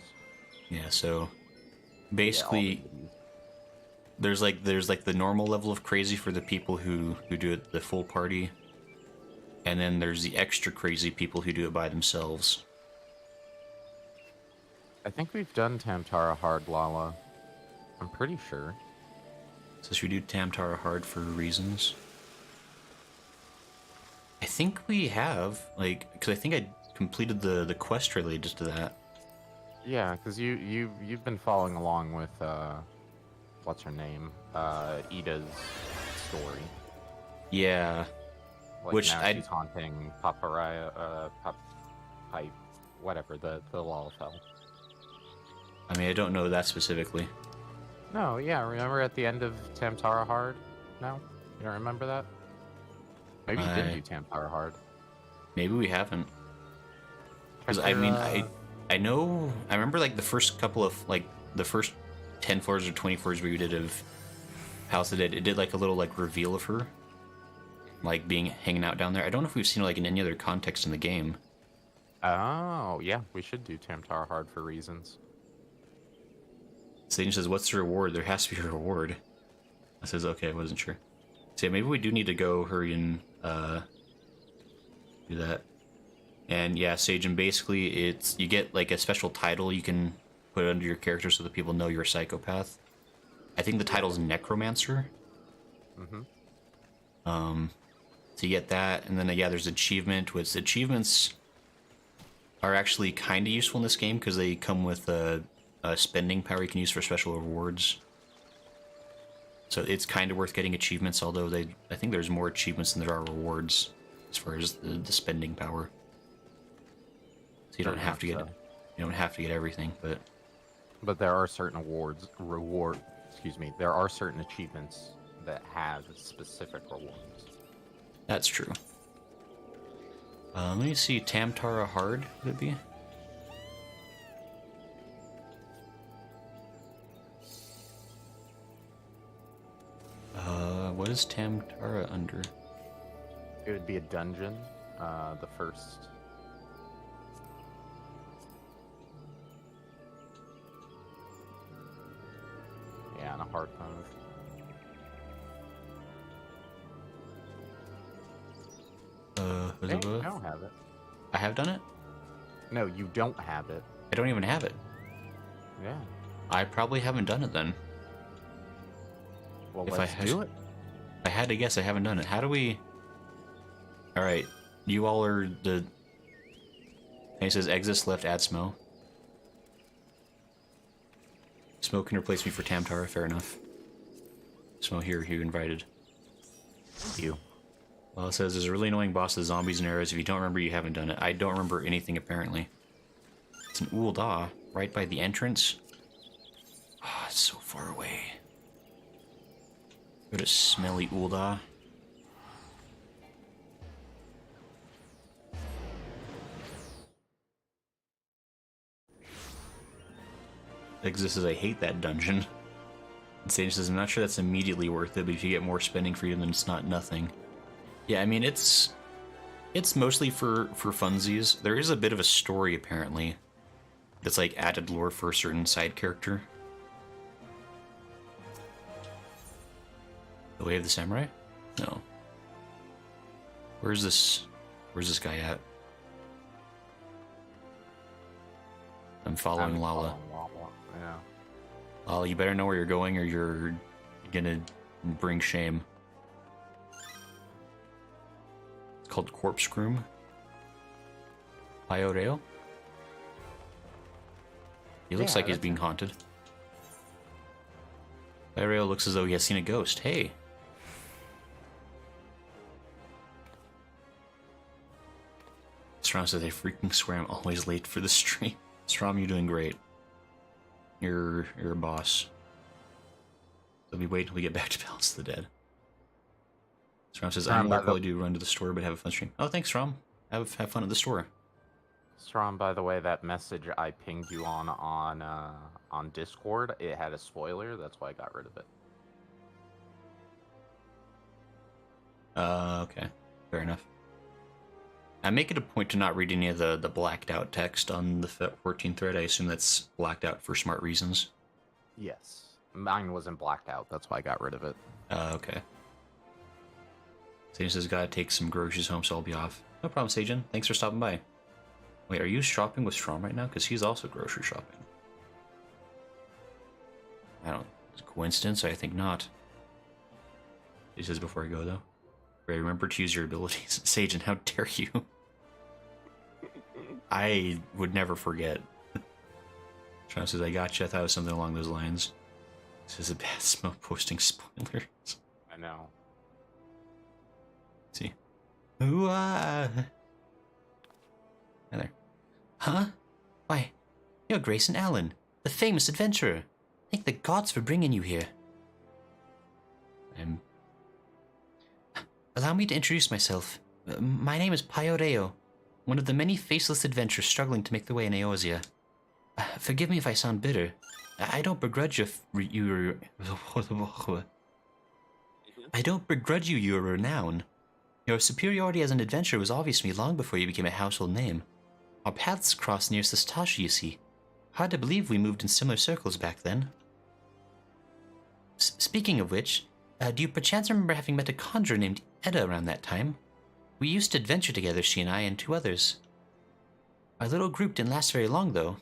Yeah, so basically there's like the normal level of crazy for the people who do it the full party, and then there's the extra crazy people who do it by themselves. I think we've done Tamtara hard, Lala. I'm pretty sure. So should we do Tamtara hard for reasons? I think we have, like, because I think I completed the quest related to that. Yeah, because you've been following along with what's her name? Ida's story. Yeah. Like which now she's haunting Paparaya, Pipe, whatever, the Lalafell. I mean, I don't know that specifically. No, yeah, remember at the end of Tamtara Hard? No? You don't remember that? Maybe you didn't do Tamtara Hard. Maybe we haven't. Because, I mean, I know, I remember, like, the first couple of, like, the first 10 floors or 20 floors we did of House of the Dead, it did, like, a little, like, reveal of her. Like, hanging out down there. I don't know if we've seen her, like, in any other context in the game. Oh, yeah, we should do Tamtara Hard for reasons. Satan says, what's the reward? There has to be a reward. I says, okay, I wasn't sure. So yeah, maybe we do need to go hurry and do that. And yeah, Sagen, basically it's, you get like a special title you can put under your character so that people know you're a psychopath. I think the title's Necromancer. So you get that, and then yeah, there's achievement, which achievements are actually kind of useful in this game because they come with a spending power you can use for special rewards. So it's kind of worth getting achievements, although I think there's more achievements than there are rewards as far as the spending power. So you don't have to get everything, but there are certain there are certain achievements that have specific rewards. That's true. Let me see, Tamtara hard, would it be? What is Tamtara under? It would be a dungeon, the first. Yeah, and a hard mode. Is Hey, it I don't have it. I have done it? No, you don't have it. I don't even have it. Yeah. I probably haven't done it then. Well, If let's do it. I had to guess I haven't done it. How do we... Alright, you all are the... And he says, exits left, add Smo. Smo can replace me for Tamtara, fair enough. Smo here, you invited. Thank you. Well, it says, there's a really annoying boss of zombies and arrows. If you don't remember, you haven't done it. I don't remember anything, apparently. It's an Ul'dah, right by the entrance. Ah, it's so far away. What a smelly Ul'dah. Exis says, I hate that dungeon. And Sage says, I'm not sure that's immediately worth it, but if you get more spending freedom, then it's not nothing. Yeah, I mean, it's mostly for funsies. There is a bit of a story, apparently, that's like added lore for a certain side character. The Way of the Samurai? No. Where's this guy at? I'm following Lala. Yeah. Lala, you better know where you're going or you're gonna bring shame. It's called Corpse Groom. Pyoreo? He looks like he's being haunted. Pyoreo looks as though he has seen a ghost. Hey. Strom says, I freaking swear I'm always late for the stream. Strom, you're doing great. You're a boss. Let me wait until we get back to Balance of the Dead. Strom says, I'm more likely to run to the store, but have a fun stream. Oh, thanks, Strom. Have fun at the store. Strom, by the way, that message I pinged you on Discord, it had a spoiler. That's why I got rid of it. Okay. Fair enough. I make it a point to not read any of the blacked out text on the 14 thread. I assume that's blacked out for smart reasons. Yes. Mine wasn't blacked out. That's why I got rid of it. Okay. Sagen says, gotta take some groceries home, so I'll be off. No problem, Sagen. Thanks for stopping by. Wait, are you shopping with Strom right now? Because he's also grocery shopping. I don't... It's a coincidence? I think not. He says before I go, though. Ray, remember to use your abilities. Sagen, how dare you? I would never forget. Strom says, I gotcha. I thought it was something along those lines. This is a bad smoke posting spoilers. I know. Let's see. Ooh, Hi there. Huh? Why, you're Grayson Allen, the famous adventurer. Thank the gods for bringing you here. Allow me to introduce myself. My name is Pyoreo, one of the many faceless adventurers struggling to make their way in Eorzea. Forgive me if I sound bitter. I don't begrudge your renown. Your superiority as an adventurer was obvious to me long before you became a household name. Our paths crossed near Sistashi, you see. Hard to believe we moved in similar circles back then. Speaking of which, do you perchance remember having met a conjurer named Edda around that time? We used to adventure together, she and I, and 2 others. Our little group didn't last very long, though.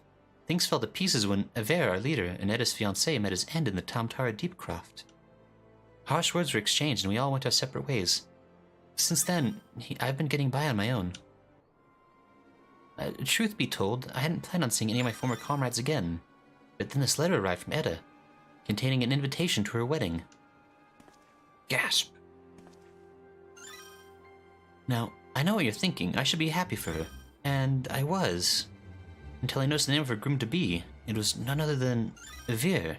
Things fell to pieces when Aver, our leader, and Edda's fiancé met his end in the Tamtara Deepcroft. Harsh words were exchanged, and we all went our separate ways. Since then, I've been getting by on my own. Truth be told, I hadn't planned on seeing any of my former comrades again, but then this letter arrived from Edda, containing an invitation to her wedding. Gasp. Now, I know what you're thinking. I should be happy for her. And I was. Until I noticed the name of her groom-to-be. It was none other than Vir.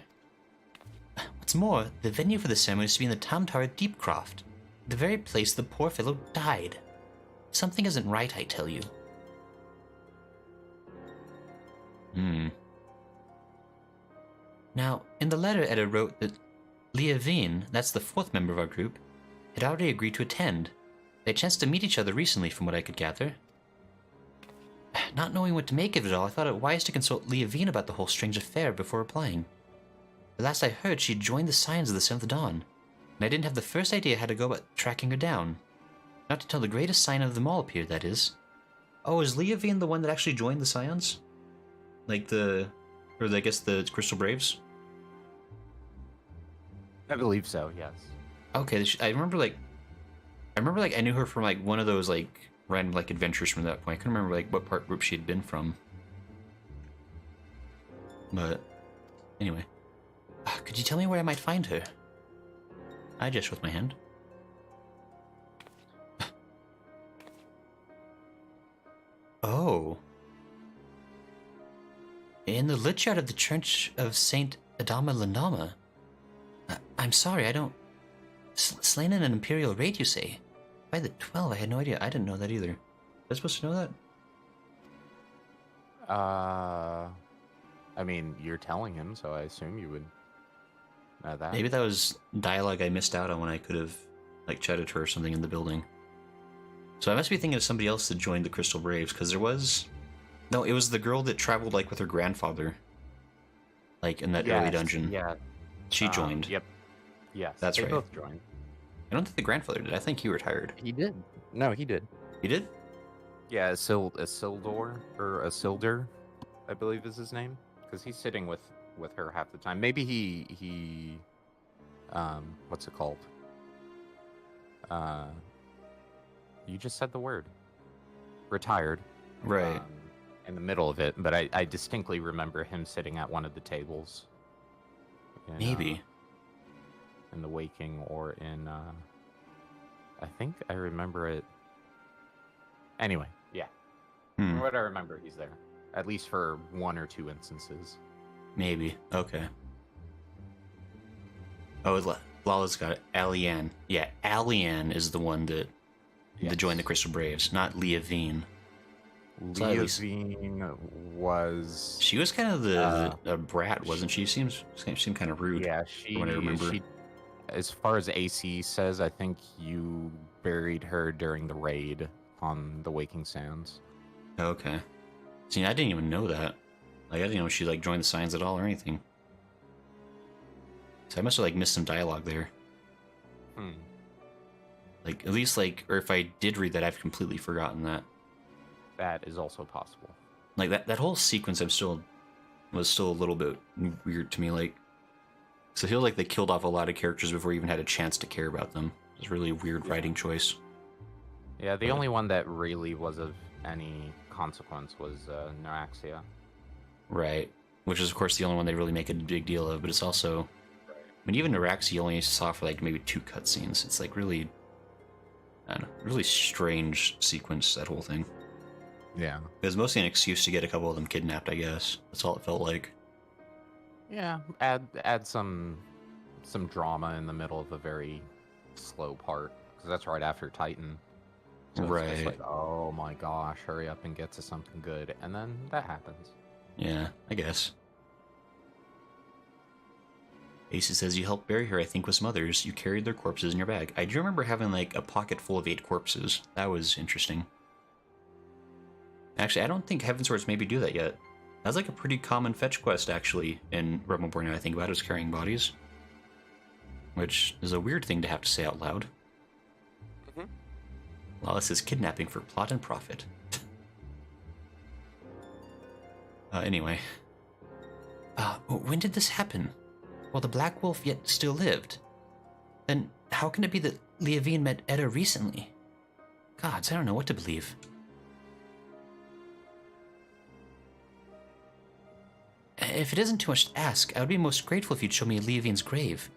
What's more, the venue for the ceremony is to be in the Tamtara Deepcroft, the very place the poor fellow died. Something isn't right, I tell you. Now, in the letter Edda wrote that Liavine, that's the 4th member of our group, had already agreed to attend. They chanced to meet each other recently, from what I could gather. Not knowing what to make of it all, I thought it wise to consult Liavine about the whole strange affair before replying. The last I heard, she had joined the Scions of the 7th Dawn, and I didn't have the first idea how to go about tracking her down. Not until the greatest Scion of them all appeared, that is. Oh, is Liavine the one that actually joined the Scions? Like I guess the Crystal Braves? I believe so, yes. Okay, I remember I knew her from like one of those like random like adventures from that point. I couldn't remember like what part group she had been from. But anyway, could you tell me where I might find her? I gesture with my hand. Oh. In the lit yard of the Church of Saint Adama Landama. I'm sorry, I don't... Slain in an Imperial raid, you say? By the 12, I had no idea. I didn't know that either. Was I supposed to know that? I mean, you're telling him, so I assume you would know that. Maybe that was dialogue I missed out on when I could have, like, chatted to her or something in the building. So I must be thinking of somebody else that joined the Crystal Braves, because there was... No, it was the girl that traveled, like, with her grandfather. Like, in that early dungeon. Yeah. She joined. Yep. Yes. That's right. They both joined. I don't think the grandfather did. I think he retired. He did. No, he did. He did? Yeah, Isildur, or Isildur, I believe is his name. Because he's sitting with her half the time. Maybe he what's it called? You just said the word. Retired. Right. In the middle of it, but I distinctly remember him sitting at one of the tables. Maybe. In the Waking or in, I think I remember it. Anyway, yeah. From what I remember, he's there. At least for 1 or 2 instances. Maybe. Okay. Oh, Lala's got it. Alian. Yeah, Alian is the one that joined the Crystal Braves, not Liavine. Liavine was... She was kind of the brat, wasn't she? She seemed kind of rude. Yeah, from what I remember. She, as far as AC says, I think you buried her during the raid on the Waking Sands. Okay. See, I didn't even know that. Like, I didn't know she like joined the Signs at all or anything. So I must have like missed some dialogue there. Like, at least like, or if I did read that, I've completely forgotten that. That is also possible. Like that whole sequence, was still a little bit weird to me. Like, so I feel like they killed off a lot of characters before we even had a chance to care about them. It was a really weird writing choice. Yeah, the only one that really was of any consequence was Neuraxia. Right. Which is, of course, the only one they really make a big deal of, but it's also... I mean, even Neuraxia you only saw for, like, maybe 2 cutscenes. It's, like, really... I don't know. Really strange sequence, that whole thing. Yeah. It was mostly an excuse to get a couple of them kidnapped, I guess. That's all it felt like. Yeah, add some drama in the middle of a very slow part, because that's right after Titan. So right. It's just like, oh my gosh, hurry up and get to something good, and then that happens. Yeah, I guess. Ace says you helped bury her, I think, with some others. You carried their corpses in your bag. I do remember having, like, a pocket full of 8 corpses. That was interesting. Actually, I don't think Heavensward maybe do that yet. That's like a pretty common fetch quest, actually, in Realm of Borneo, I think about it, is carrying bodies. which is a weird thing to have to say out loud. Lawless is kidnapping for plot and profit. Anyway. When did this happen? Well, the Black Wolf yet still lived. Then how can it be that Leovian met Edda recently? Gods, I don't know what to believe. If it isn't too much to ask, I would be most grateful if you'd show me Leovian's grave.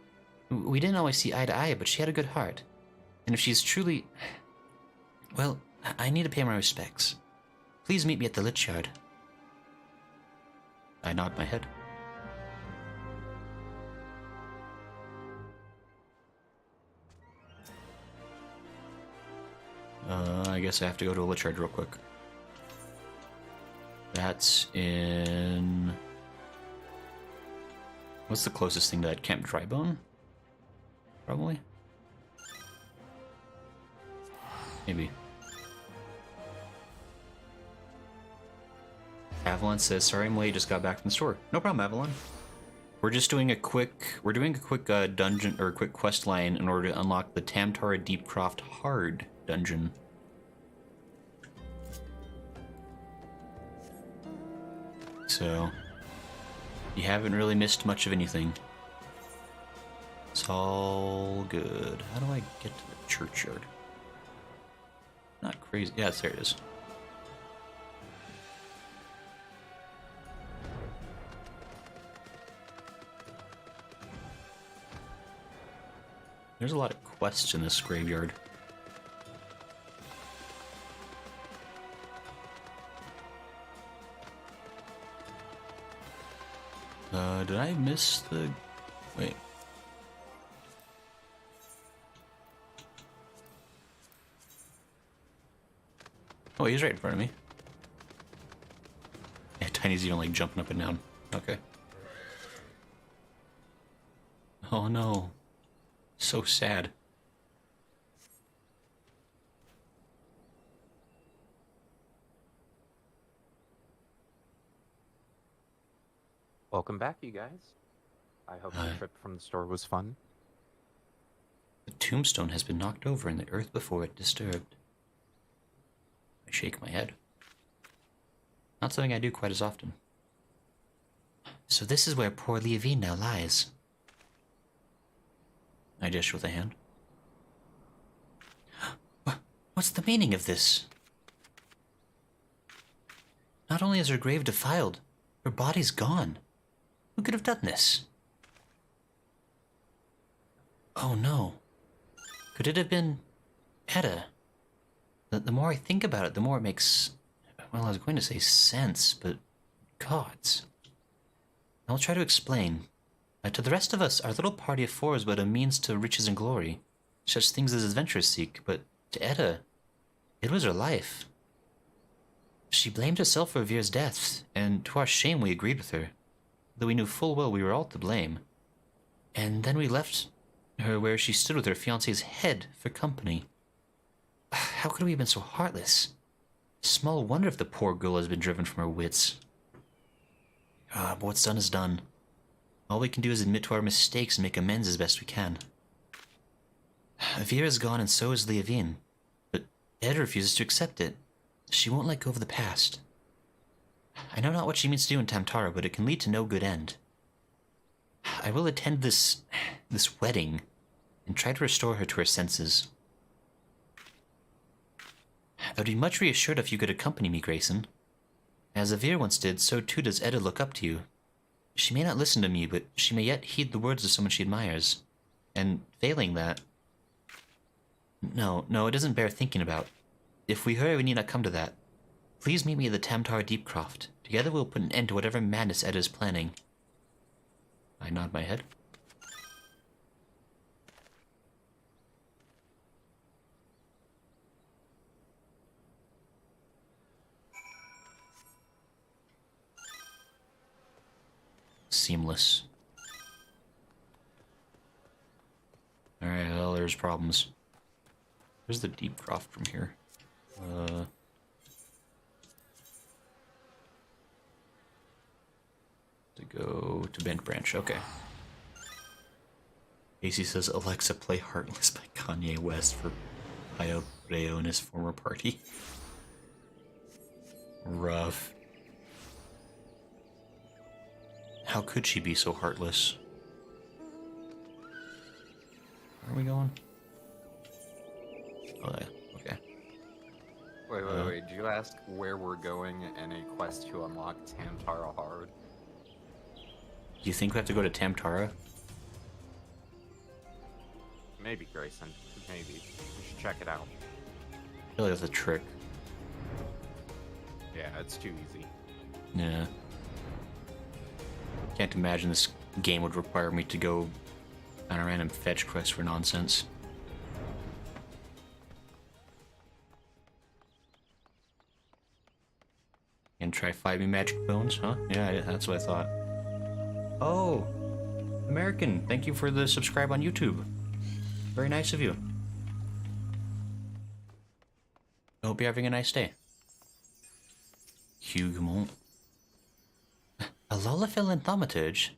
We didn't always see eye to eye, but she had a good heart. And if she's truly... Well, I need to pay my respects. Please meet me at the Lich Yard. I nod my head. I guess I have to go to a Lich Yard real quick. That's in... What's the closest thing to that? Camp Drybone? Probably? Maybe. Avalon says, sorry I'm late, just got back from the store. No problem, Avalon. We're just doing a quick dungeon, or quick quest line in order to unlock the Tamtara Deepcroft Hard dungeon. So, you haven't really missed much of anything. It's all good. How do I get to the churchyard? Not crazy. Yes, there it is. There's a lot of quests in this graveyard. Did I miss the... Wait. Oh, he's right in front of me. Yeah, Tiny's even like jumping up and down. Okay. Oh no. So sad. Welcome back, you guys. I hope the trip from the store was fun. The tombstone has been knocked over and the earth before it disturbed. I shake my head. Not something I do quite as often. So this is where poor Leovian now lies. I gesture with a hand. What's the meaning of this? Not only is her grave defiled, her body's gone. Who could have done this? Oh no. Could it have been Edda? The more I think about it, the more it makes... Well, I was going to say sense, but... Gods. I'll try to explain. To the rest of us, our little party of four is but a means to riches and glory. Such things as adventurers seek, but to Edda, it was her life. She blamed herself for Veer's death, and to our shame we agreed with her, though we knew full well we were all to blame. And then we left her where she stood with her fiancé's head for company. How could we have been so heartless? Small wonder if the poor girl has been driven from her wits. But what's done is done. All we can do is admit to our mistakes and make amends as best we can. Veer is gone and so is Leovian, but Edda refuses to accept it. She won't let go of the past. I know not what she means to do in Tamtara, but it can lead to no good end. I will attend this wedding and try to restore her to her senses. I would be much reassured if you could accompany me, Grayson. As Veer once did, so too does Edda look up to you. She may not listen to me, but she may yet heed the words of someone she admires. And failing that... No, it doesn't bear thinking about. If we hurry, we need not come to that. Please meet me at the Tamtara Deepcroft. Together we'll put an end to whatever madness Edda is planning. I nod my head. Seamless. Alright, well, there's problems. Where's the Deepcroft from here? To go to Bent Branch, okay. AC says, Alexa, play Heartless by Kanye West for Pio Reo and his former party. Rough. How could she be so heartless? Where are we going? Oh, yeah. Okay. Wait. Did you ask where we're going in a quest to unlock Tamtara Hard? Do you think we have to go to Tamtara? Maybe, Grayson. Maybe. We should check it out. I feel like that's a trick. Yeah, it's too easy. Yeah. Can't imagine this game would require me to go on a random fetch quest for nonsense. And try 5e magic bones, huh? Yeah, that's what I thought. Oh! American, thank you for the subscribe on YouTube. Very nice of you. I hope you're having a nice day. Huguemont. A Lullafell and Thaumaturge?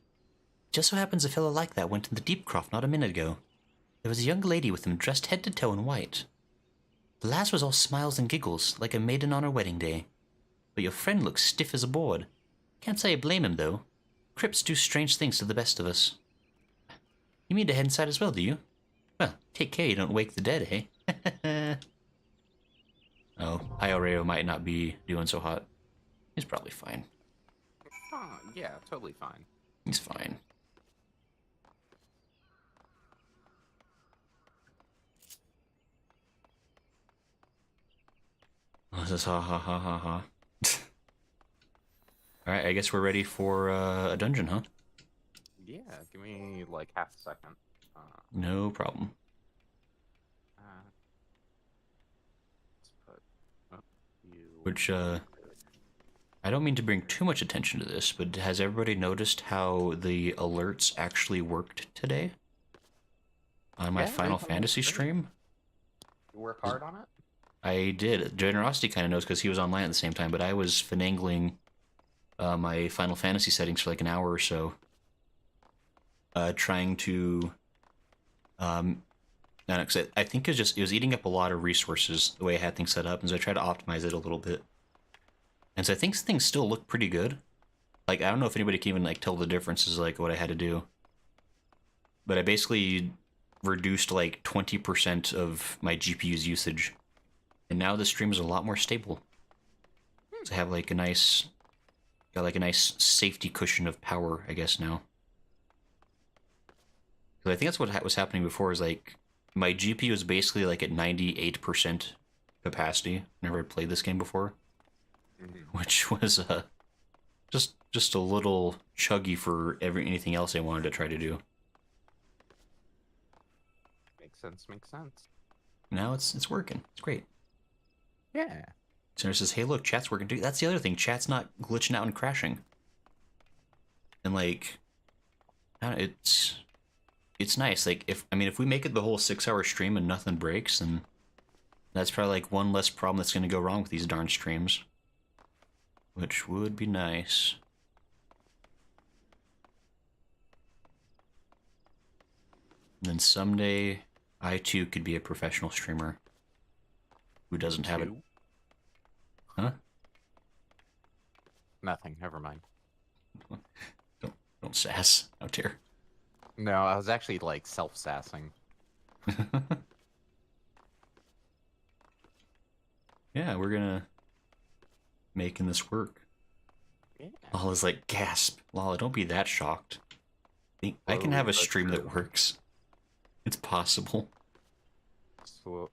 Just so happens a fellow like that went in the Deepcroft not a minute ago. There was a young lady with him dressed head to toe in white. The lass was all smiles and giggles, like a maiden on her wedding day. But your friend looks stiff as a board. Can't say I blame him, though. Crypts do strange things to the best of us. You mean to head inside as well, do you? Well, take care you don't wake the dead, eh? Oh, Ioreo might not be doing so hot. He's probably fine. Oh, yeah, totally fine. He's fine. Oh, this is ha ha ha ha ha. Alright, I guess we're ready for a dungeon, huh? Yeah, give me like half a second. No problem. Let's put up you. Which, I don't mean to bring too much attention to this, but has everybody noticed how the alerts actually worked today? On my Final Fantasy stream? You work hard on it? I did. Generosity kind of knows because he was online at the same time, but I was finagling my Final Fantasy settings for like an hour or so. Trying to... I think it was eating up a lot of resources the way I had things set up, and so I tried to optimize it a little bit. And so I think things still look pretty good. Like, I don't know if anybody can even like tell the differences, like what I had to do. But I basically reduced like 20% of my GPU's usage. And now the stream is a lot more stable. So I have like a nice, got like a nice safety cushion of power, I guess, now. Because I think that's what was happening before, is like, my GPU is basically like at 98% capacity whenever I played this game before. Which was just a little chuggy for anything else I wanted to try to do. Makes sense, makes sense. Now it's working. It's great. Yeah. Center says, hey look, chat's working too. That's the other thing, chat's not glitching out and crashing. And like, I don't know, it's nice. Like, if we make it the whole 6-hour stream and nothing breaks, then that's probably like one less problem that's gonna go wrong with these darn streams. Which would be nice. And then someday, I too could be a professional streamer. Who doesn't have it? Huh? Nothing, never mind. Don't sass out here. No, I was actually like self-sassing. Yeah, we're gonna making this work. Yeah. Lala's like, gasp. Lala, don't be that shocked. I can have a stream that works. It's possible.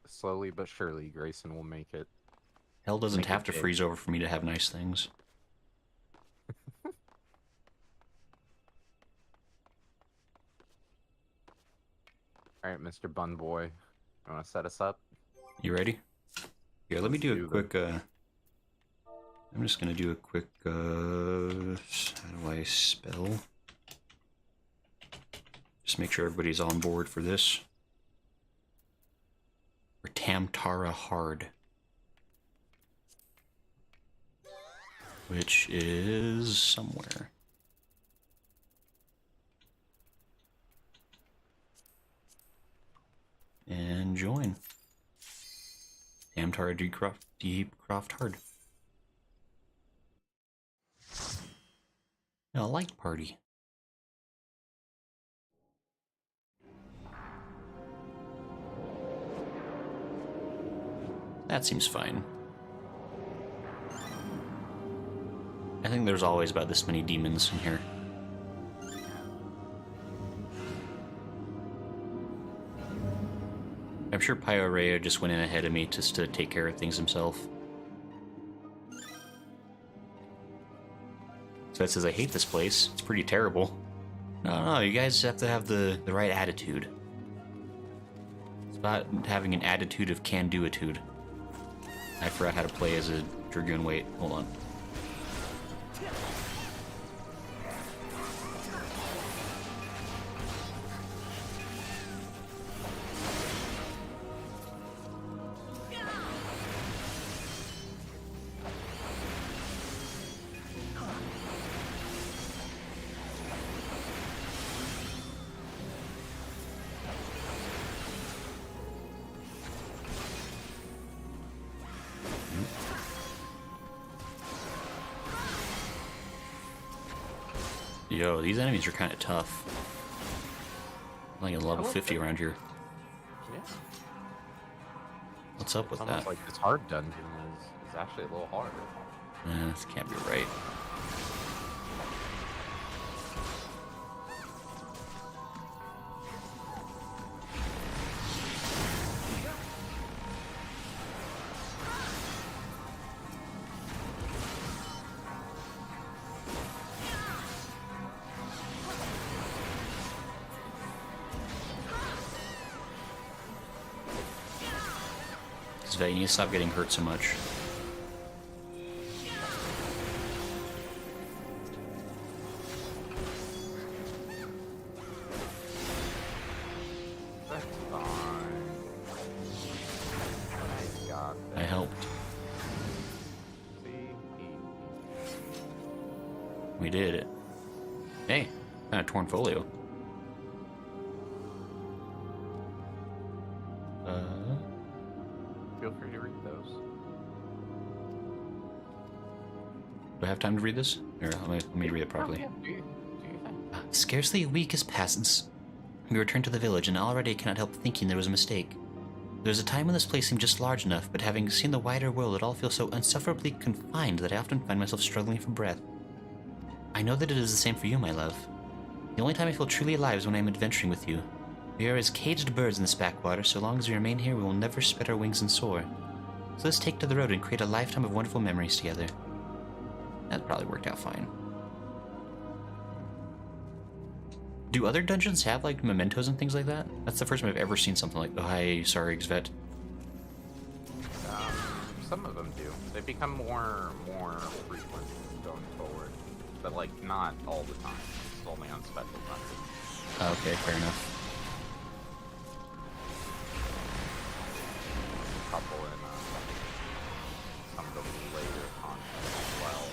Slowly but surely, Grayson will make it. Hell doesn't have to freeze over for me to have nice things. Alright, Mr. Bun Boy. You want to set us up? You ready? Here, let me do a quick, I'm just gonna do a quick, how do I spell? Just make sure everybody's on board for this. Or Tamtara Hard. Which is somewhere. And join. Damn Tara Deepcroft hard. A light party. That seems fine. I think there's always about this many demons in here. I'm sure Pyorea just went in ahead of me just to take care of things himself. So that says, I hate this place. It's pretty terrible. No, you guys have to have the right attitude. It's about having an attitude of can-do-itude. I forgot how to play as a Dragoon. Wait, hold on. Yo, these enemies are kind of tough. Like a level 50 around here. Yeah. What's up with It's almost that? like this hard dungeon is actually a little harder. This can't be right. You need to stop getting hurt so much. That's fine. I got that. I helped. See? We did it. Hey, kind of torn folio. Feel free to read those. Do I have time to read this? Here, let me read it properly. Oh, yeah. Do you think? Scarcely a week has passed since we returned to the village, and already I cannot help thinking there was a mistake. There was a time when this place seemed just large enough, but having seen the wider world, it all feels so insufferably confined that I often find myself struggling for breath. I know that it is the same for you, my love. The only time I feel truly alive is when I am adventuring with you. We are as caged birds in this backwater. So long as we remain here, we will never spread our wings and soar. So let's take to the road and create a lifetime of wonderful memories together. That probably worked out fine. Do other dungeons have, like, mementos and things like that? That's the first time I've ever seen something like, oh, hi, sorry, Xvet. Some of them do. They become more frequent going forward. But, like, not all the time. It's only on special dungeons. Oh, okay, fair enough. Couple in some of the later content as well.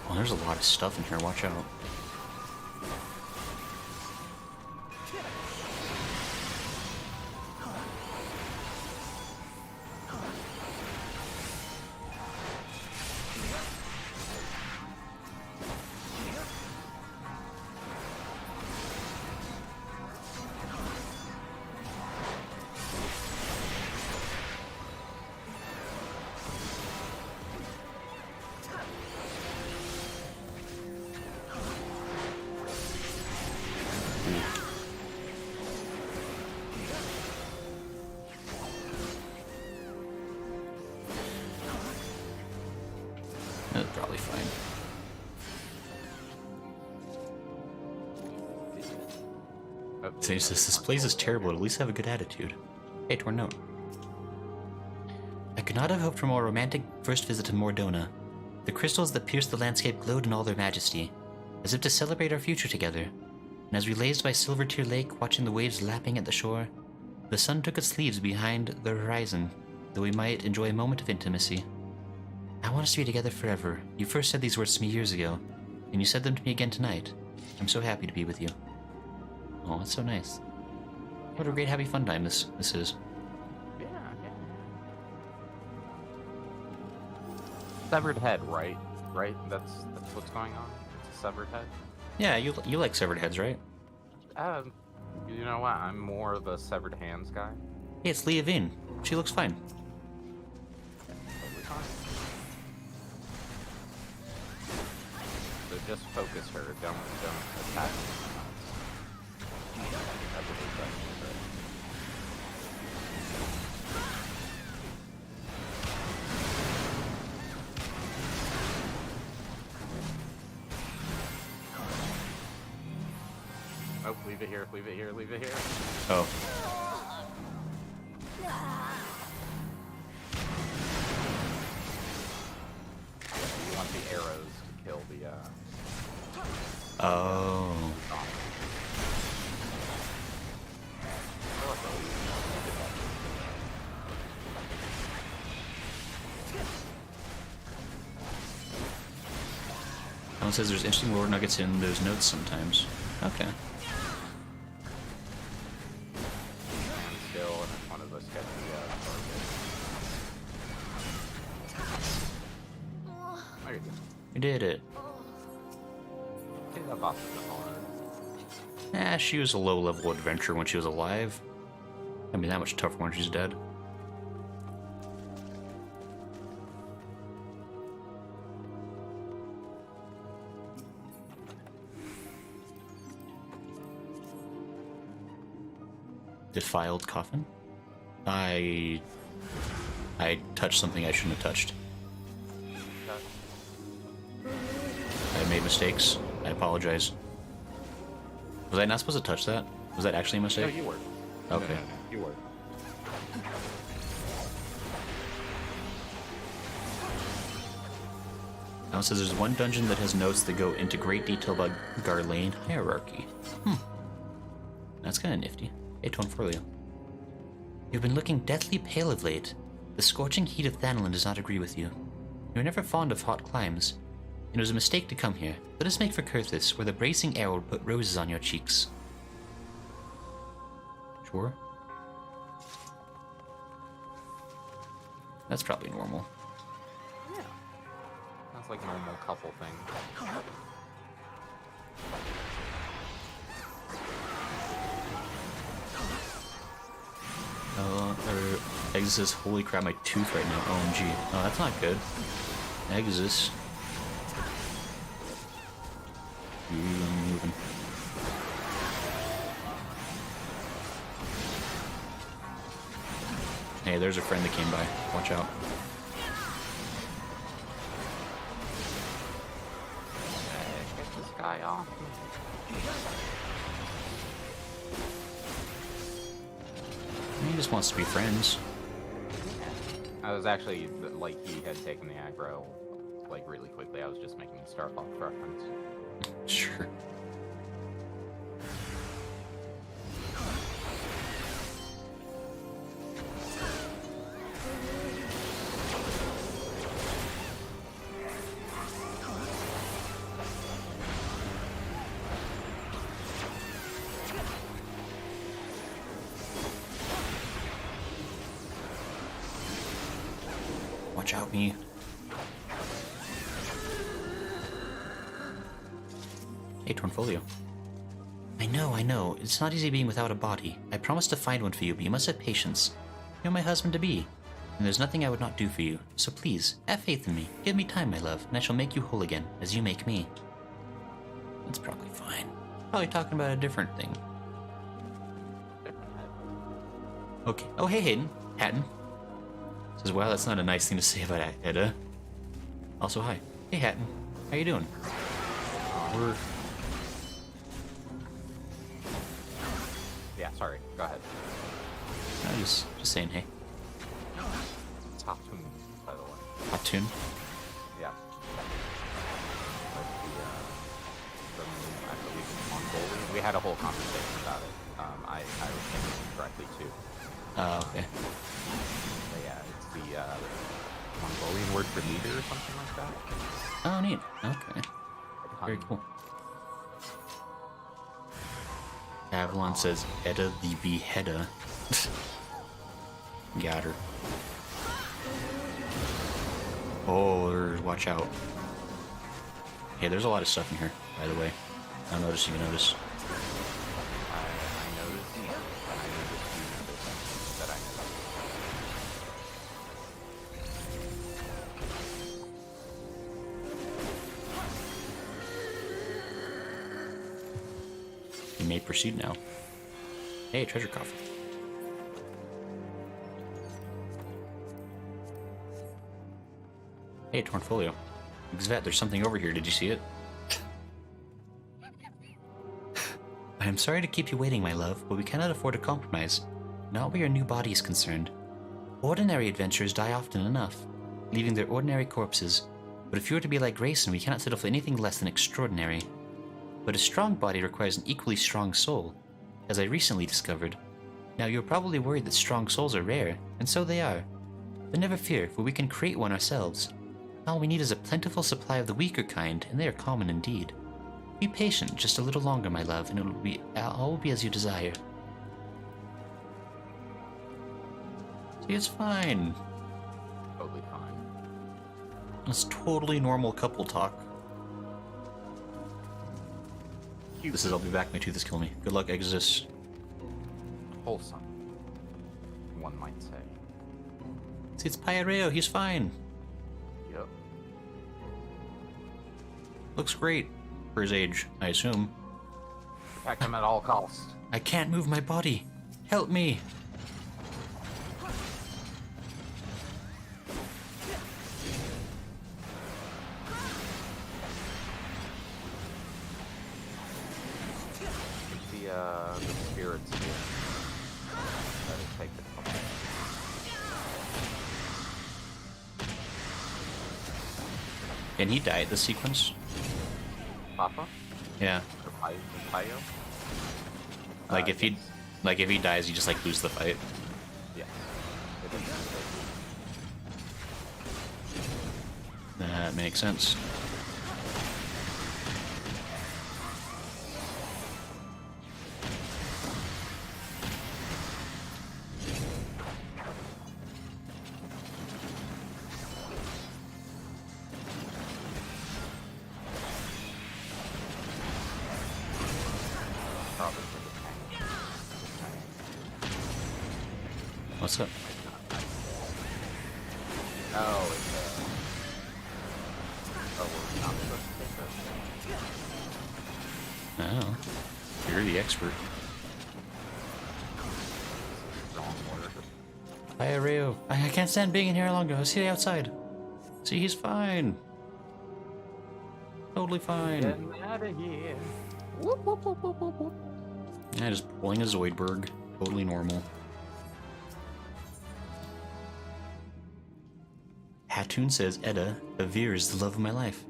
Oh, there's a lot of stuff in here, watch out. That's probably fine. So he says, this place is terrible, at least have a good attitude. Hey, torn note. I could not have hoped for a more romantic first visit to Mordona. The crystals that pierced the landscape glowed in all their majesty, as if to celebrate our future together. And as we lazed by Silvertear Lake, watching the waves lapping at the shore, the sun took its leaves behind the horizon, that we might enjoy a moment of intimacy. I want us to be together forever. You first said these words to me years ago, and you said them to me again tonight. I'm so happy to be with you. Oh, that's so nice. What a great happy fun time this is. Yeah. Severed head, right? Right? That's what's going on. It's a severed head. Yeah, you like severed heads, right? You know what? I'm more of a severed hands guy. Yeah, it's Leah Vane. She looks fine. Totally fine. So just focus her. Don't attack her. That's a big question, right? Oh, leave it here, leave it here, leave it here. Oh. You want the arrows to kill the, Oh. Someone says there's interesting lore nuggets in those notes sometimes. Okay. Stand still, and if one of us gets the target. There you go. We did it. I think that boss isn't hard. She was a low-level adventurer when she was alive. I mean, that much tougher when she's dead. Defiled coffin? I touched something I shouldn't have touched. I made mistakes. I apologize. Was I not supposed to touch that? Was that actually a No, mistake? you were. Okay. No, you were. Now it says there's one dungeon that has notes that go into great detail about Garlane hierarchy. That's kind of nifty. Hey, Tonfolio. You've been looking deathly pale of late. The scorching heat of Thanalan does not agree with you. You're never fond of hot climes. It was a mistake to come here. Let us make for Kurthis, where the bracing air will put roses on your cheeks. Sure. That's probably normal. Yeah. Sounds like normal couple thing. Exus says, holy crap, my tooth right now. OMG. Oh, that's not good. Exus. Moving. Hey, there's a friend that came by. Watch out. Get this guy off. He just wants to be friends. I was actually, like, he had taken the aggro, like, really quickly. I was just making a Star Fox reference. Sure. Watch out, me. Hey, Tonfolio. I know. It's not easy being without a body. I promised to find one for you, but you must have patience. You're my husband-to-be, and there's nothing I would not do for you. So please, have faith in me. Give me time, my love, and I shall make you whole again, as you make me. That's probably fine. Probably talking about a different thing. Okay. Oh, hey, Hayden. Hatton. Says, wow, that's not a nice thing to say about Edda. Also, hi. Hey, Hatton. How you doing? We're... Yeah, sorry. Go ahead. No, just saying hey. Top tune, by the way. Hot tune? Yeah. Like the I believe it's Mongolian. We had a whole conversation about it. I was thinking correctly too. Okay. But yeah, it's the Mongolian word for leader or something like that. Oh, neat. Okay. Very cool. Avalon says Edda the Beheader. Got her. Oh, watch out. Hey, there's a lot of stuff in here, by the way. I don't know if you notice. I noticed, and I noticed you noticed that I noticed. You may proceed now. Hey, treasure coffer. Hey, torn folio. Xvet, there's something over here. Did you see it? I am sorry to keep you waiting, my love, but we cannot afford a compromise. Not where your new body is concerned. Ordinary adventurers die often enough, leaving their ordinary corpses. But if you were to be like Grayson, we cannot settle for anything less than extraordinary. But a strong body requires an equally strong soul, as I recently discovered. Now, you're probably worried that strong souls are rare, and so they are. But never fear, for we can create one ourselves. All we need is a plentiful supply of the weaker kind, and they are common indeed. Be patient just a little longer, my love, and all will be as you desire. See, it's fine. Totally fine. It's totally normal couple talk. This is I'll be back, my tooth is killing me. Good luck, Exodus. Wholesome, one might say. See, it's Pyareo, he's fine. Yep. Looks great for his age, I assume. Protect him at all costs. I can't move my body. Help me. The spirits here. Better take the couple. Can he die at this sequence? Papa? Yeah. Or Payo? Like if he, like if he dies, you just like lose the fight. Yes. That makes sense. What's up? Oh, it's oh, we're not supposed to take this. Oh, you're the expert. Wrong order. Hi, Ryu. I can't stand being in here longer. I'll see you outside. See, he's fine. Totally fine. Getting out of here. Whoop, whoop, whoop, whoop, whoop, whoop. Yeah, just pulling a Zoidberg. Totally normal. Hattoon says, Edda, Avir is the love of my life.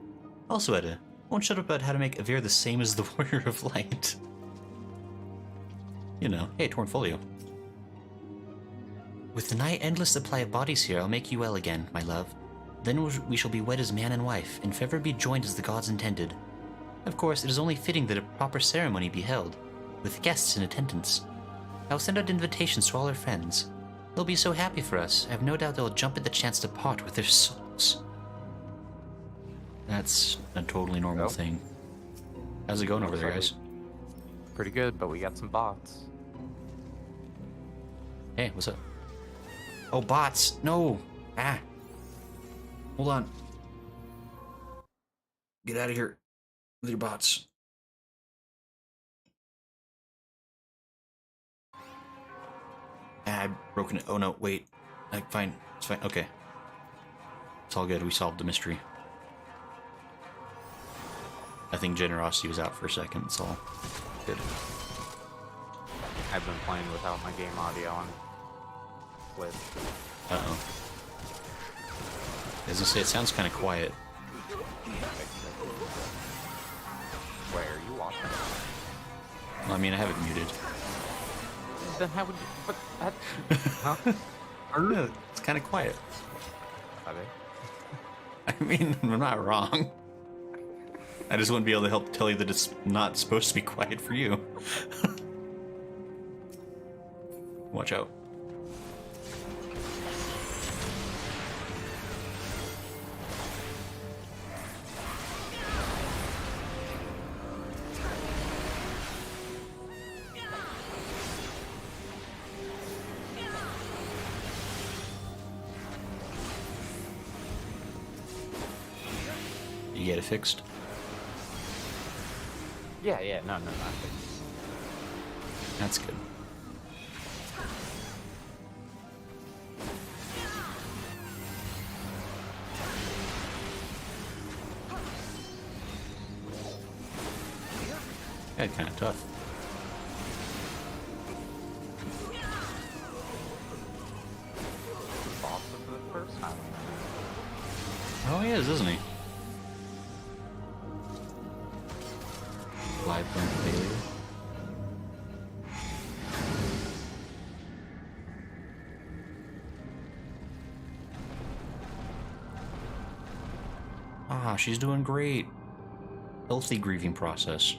Also, Edda, won't shut up about how to make Avir the same as the Warrior of Light. You know, hey, torn folio. With the nigh endless supply of bodies here, I'll make you well again, my love. Then we shall be wed as man and wife, and forever be joined as the gods intended. Of course, it is only fitting that a proper ceremony be held, with guests in attendance. I will send out invitations to all our friends. They'll be so happy for us. I have no doubt they'll jump at the chance to part with their souls. That's a totally normal thing. How's it going over there, guys? Pretty good, but we got some bots. Hey, what's up? Oh, bots! No! Ah! Hold on. Get out of here with your bots. Ah, I've broken it. Oh no, wait. Fine. It's fine. Okay. It's all good. We solved the mystery. I think Generosity was out for a second. It's all good. I've been playing without my game audio on Twitch. Uh-oh. As I say, it sounds kind of quiet. Where are you watching? Well, I mean, I have it muted. Then how would you... But that... Huh? I don't know. It's kind of quiet. Are they? I mean, I'm not wrong. I just wouldn't be able to help tell you that it's not supposed to be quiet for you. Watch out. You get it fixed? Yeah, no, nothing. That's good. Yeah, kind of tough. Boss for the first time. Oh, he is, isn't he? Live burn failure. Ah, she's doing great. Healthy grieving process.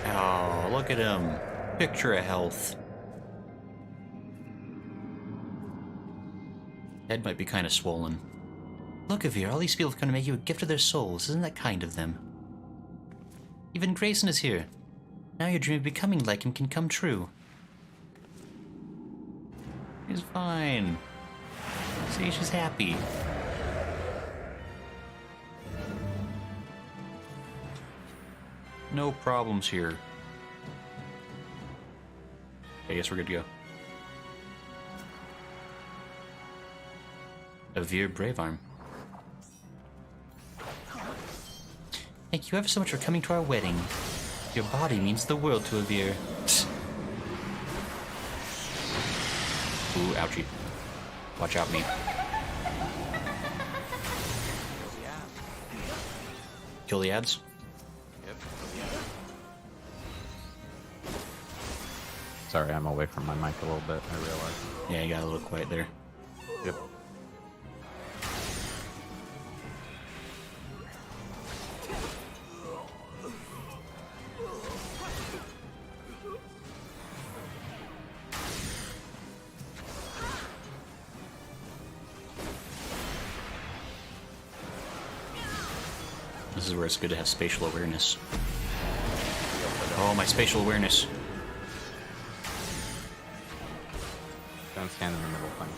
Oh, look at him. Picture of health. Head might be kind of swollen. Look, Avir, all these people have come to make you a gift of their souls. Isn't that kind of them? Even Grayson is here. Now your dream of becoming like him can come true. He's fine. See, she's happy. No problems here. I guess we're good to go. Avir Bravearm. Thank you ever so much for coming to our wedding. Your body means the world to Avir. Ooh, ouchie. Watch out, me. Kill the ads? Yep. Sorry, I'm away from my mic a little bit, I realize. Yeah, you got a little quiet there. Yep. This is where it's good to have spatial awareness. Oh, my spatial awareness. Don't stand in the middle thing.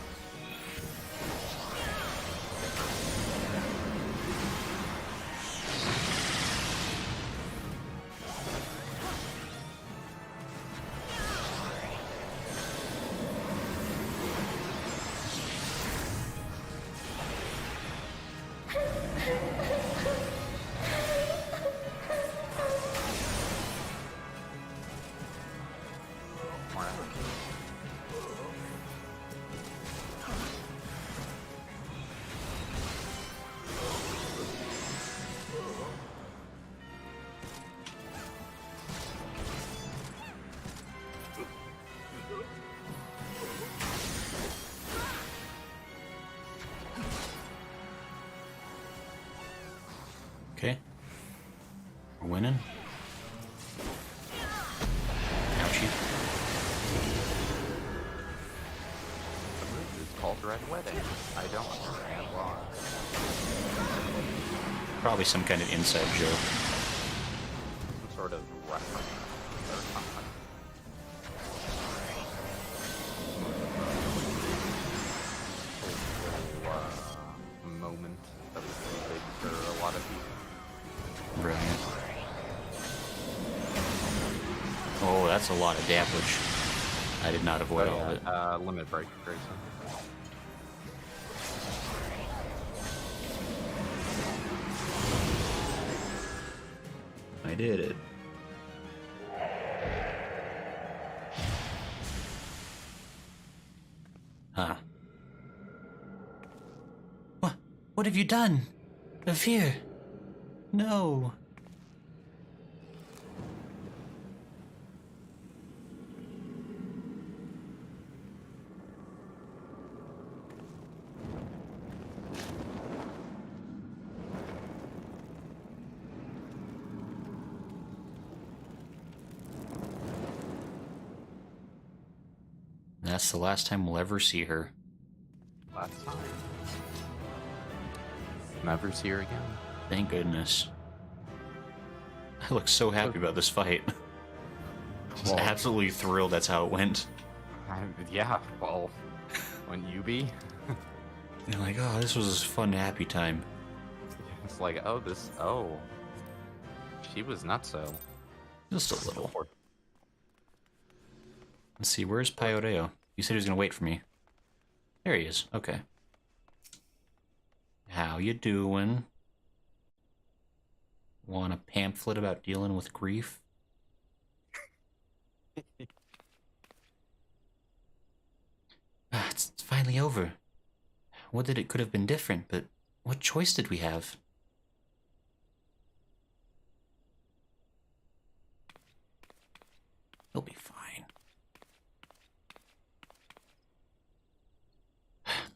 Okay. We're winning. Ouchie. It's called Red Wedding. I don't understand why. Probably some kind of inside joke. Some sort of reference or something. Moment that was really big for a lot of people. Brilliant. Oh, that's a lot of damage. I did not avoid all of it. Limit break, Grayson. I did it. Huh. What have you done? Avir. No. that's the last time we'll ever see her. Last time. Never see her again. Thank goodness. I look so happy about this fight. Just Well, absolutely thrilled that's how it went. yeah, well, wouldn't you be? And like, oh, this was a fun, happy time. It's like, oh, she was nutso. Just a little. Let's see, where's Pyoreo? You said he was gonna wait for me. There he is, okay. How you doing? Want a pamphlet about dealing with grief? It's finally over. Would that it could have been different, but what choice did we have? He'll be fine.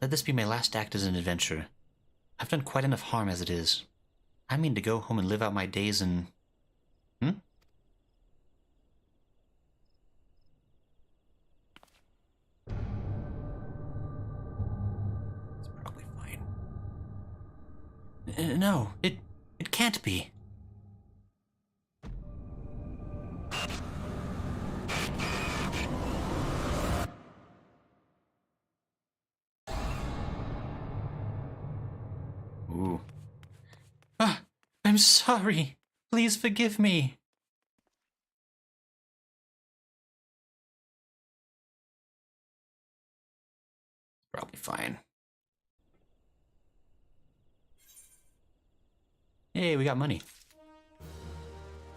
Let this be my last act as an adventurer. I've done quite enough harm as it is. I mean to go home and live out my days in... It's probably fine. No, it can't be. Ooh. I'm sorry. Please forgive me. Probably fine. Hey, we got money.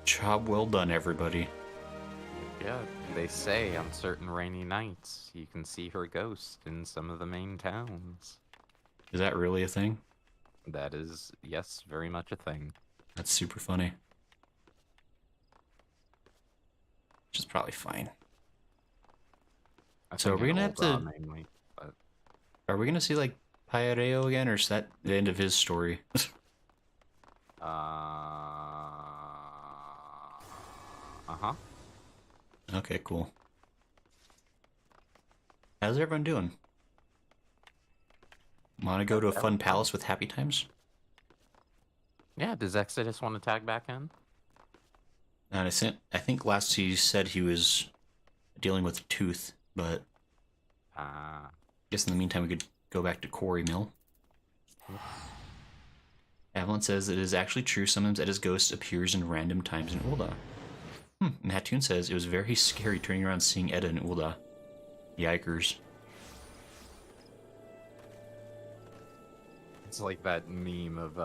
Job well done, everybody. Yeah, they say on certain rainy nights you can see her ghost in some of the main towns. Is that really a thing? That is, yes, very much a thing. That's super funny. Which is probably fine. So are we gonna have to... Mainly, but... Are we gonna see, like, Pyoreo again, or is that the end of his story? Uh-huh. Okay, cool. How's everyone doing? Want to go to a fun palace with happy times? Yeah, does Exodus want to tag back in? And I think last he said he was dealing with a tooth, but I guess in the meantime we could go back to Quarry Mill. Avalon says it is actually true. Sometimes Edda's ghost appears in random times in Ul'dah. And Hattoon says it was very scary turning around seeing Edda in Ul'dah. Yikers. It's like that meme of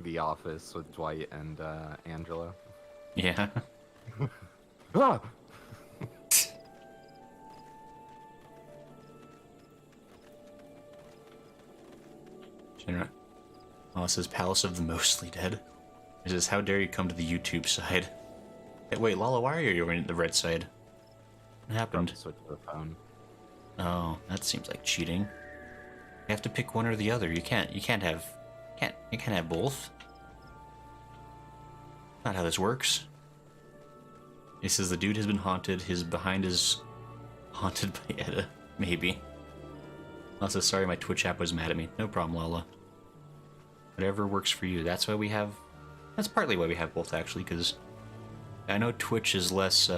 The Office with Dwight and Angela. Yeah. Ah! Oh, it says Palace of the Mostly Dead. It says, how dare you come to the YouTube side? Hey, wait, Lala, why are you over at the red side? What happened? Switch to the phone. Oh, that seems like cheating. You have to pick one or the other. You can't have both. Not how this works. He says the dude has been haunted. His behind is haunted by Edda. Maybe. Also, sorry my Twitch app was mad at me. No problem, Lala. Whatever works for you. That's partly why we have both, actually, because I know Twitch is less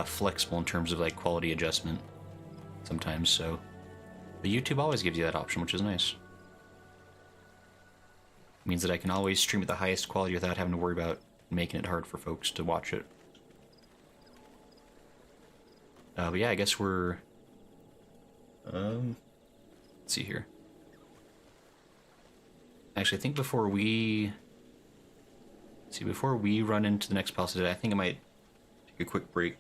flexible in terms of like quality adjustment sometimes, so the YouTube always gives you that option, which is nice. It means that I can always stream at the highest quality without having to worry about making it hard for folks to watch it. But yeah, I guess we're... let's see here. Actually, I think before we run into the next palace today, I think I might take a quick break.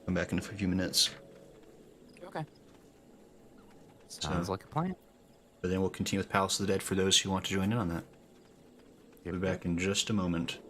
Come back in a few minutes. Okay. Sounds like a plan. But then we'll continue with Palace of the Dead for those who want to join in on that. We'll be back in just a moment.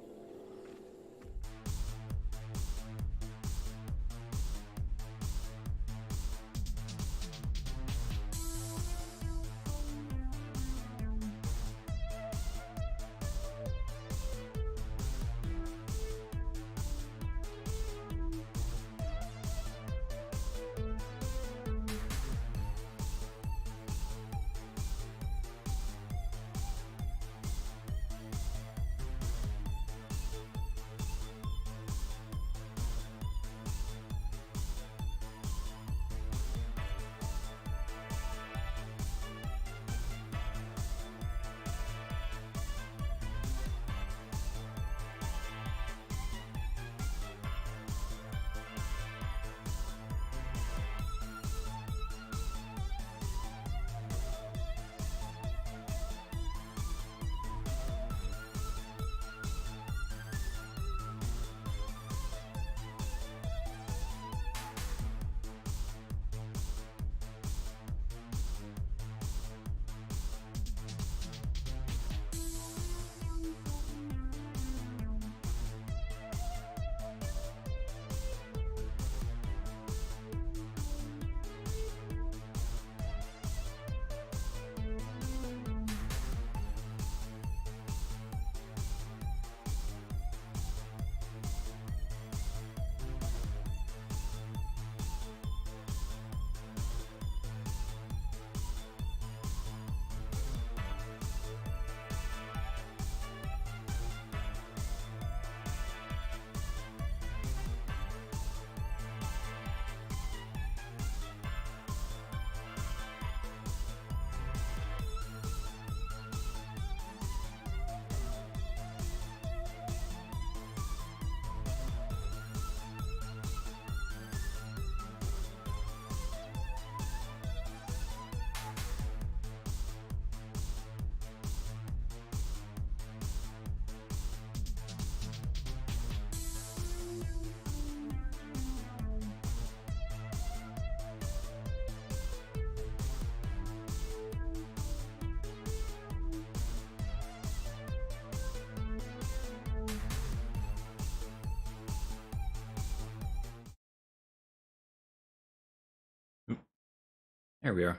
There we are.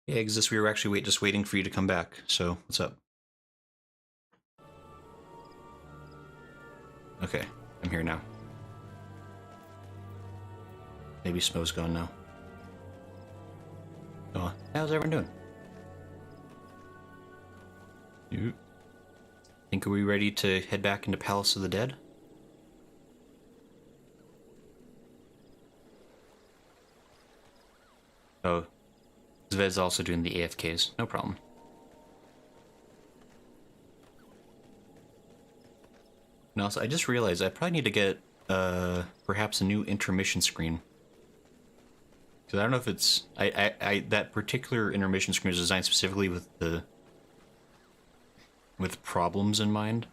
Yeah, Exis, we were actually just waiting for you to come back, so what's up? Okay, I'm here now. Maybe Smo's gone now. Oh, how's everyone doing? You think, are we ready to head back into Palace of the Dead? Oh, Zved's also doing the AFKs. No problem. And also, I just realized I probably need to get, perhaps a new intermission screen. Because I don't know if it's... that particular intermission screen is designed specifically with problems in mind.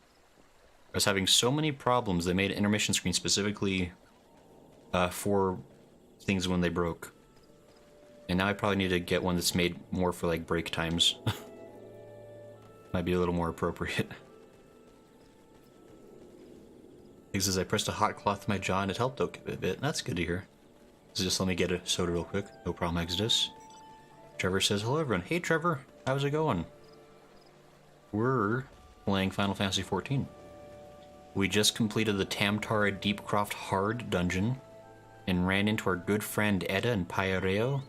I was having so many problems, they made an intermission screen specifically for things when they broke. And now I probably need to get one that's made more for, like, break times. Might be a little more appropriate. Because as I pressed a hot cloth to my jaw and it helped a bit. That's good to hear. So just let me get a soda real quick. No problem, Exodus. Trevor says, hello everyone. Hey Trevor, how's it going? We're playing Final Fantasy XIV. We just completed the Tamtara Deepcroft Hard dungeon and ran into our good friend Edda and Pyareo.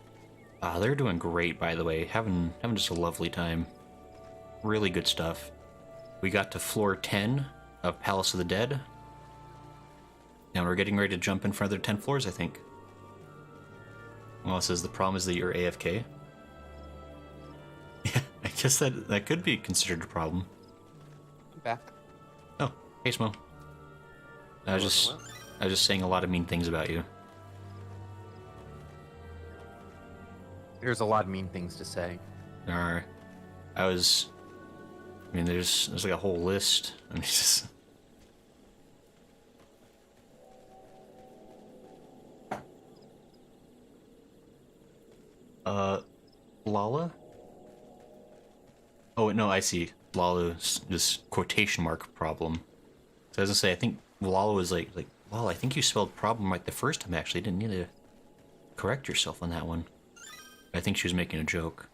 They're doing great, by the way. Having just a lovely time. Really good stuff. We got to floor 10 of Palace of the Dead. Now we're getting ready to jump in for another 10 floors, I think. Well, it says the problem is that you're AFK. Yeah, I guess that could be considered a problem. I'm back. Oh, hey Smo. I was just saying a lot of mean things about you. There's a lot of mean things to say. There are. I mean, there's like a whole list. I mean, just... Lala? Oh, no, I see. Lala's this quotation mark problem. So I was gonna say, I think Lala was like, well, I think you spelled problem right the first time, actually. Didn't need to correct yourself on that one. I think she was making a joke.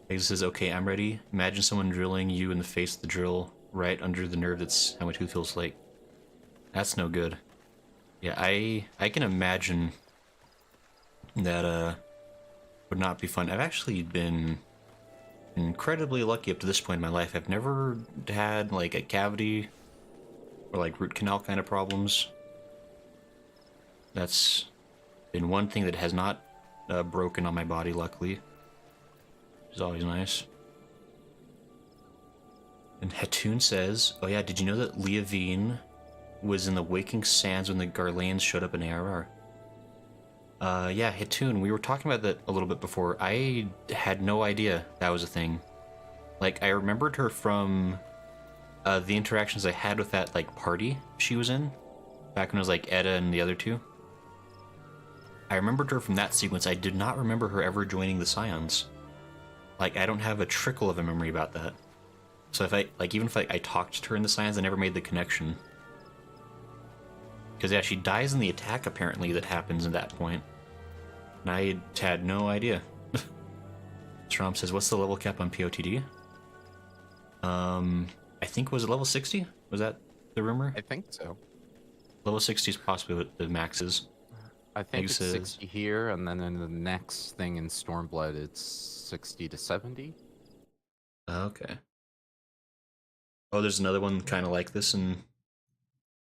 Exit says, okay, I'm ready. Imagine someone drilling you in the face with the drill right under the nerve that's how my tooth feels like. That's no good. Yeah, I can imagine that would not be fun. I've actually been incredibly lucky up to this point in my life. I've never had like a cavity or like root canal kind of problems. That's been one thing that has not broken on my body, luckily. Which is always nice. And Hatun says, oh yeah, did you know that Leavine was in the Waking Sands when the Garleans showed up in ARR? Yeah, Hatun, we were talking about that a little bit before. I had no idea that was a thing. Like, I remembered her from the interactions I had with that, like, party she was in. Back when it was, like, Edda and the other two. I remembered her from that sequence. I did not remember her ever joining the Scions. Like, I don't have a trickle of a memory about that. So if even if I talked to her in the Scions, I never made the connection. Because, yeah, she dies in the attack, apparently, that happens at that point. And I had no idea. Strom says, what's the level cap on POTD? I think, was it level 60? Was that the rumor? I think so. Level 60 is possibly what the max is. I think it's 60 here, and then in the next thing in Stormblood, it's 60 to 70. Okay. Oh, there's another one kind of like this, and...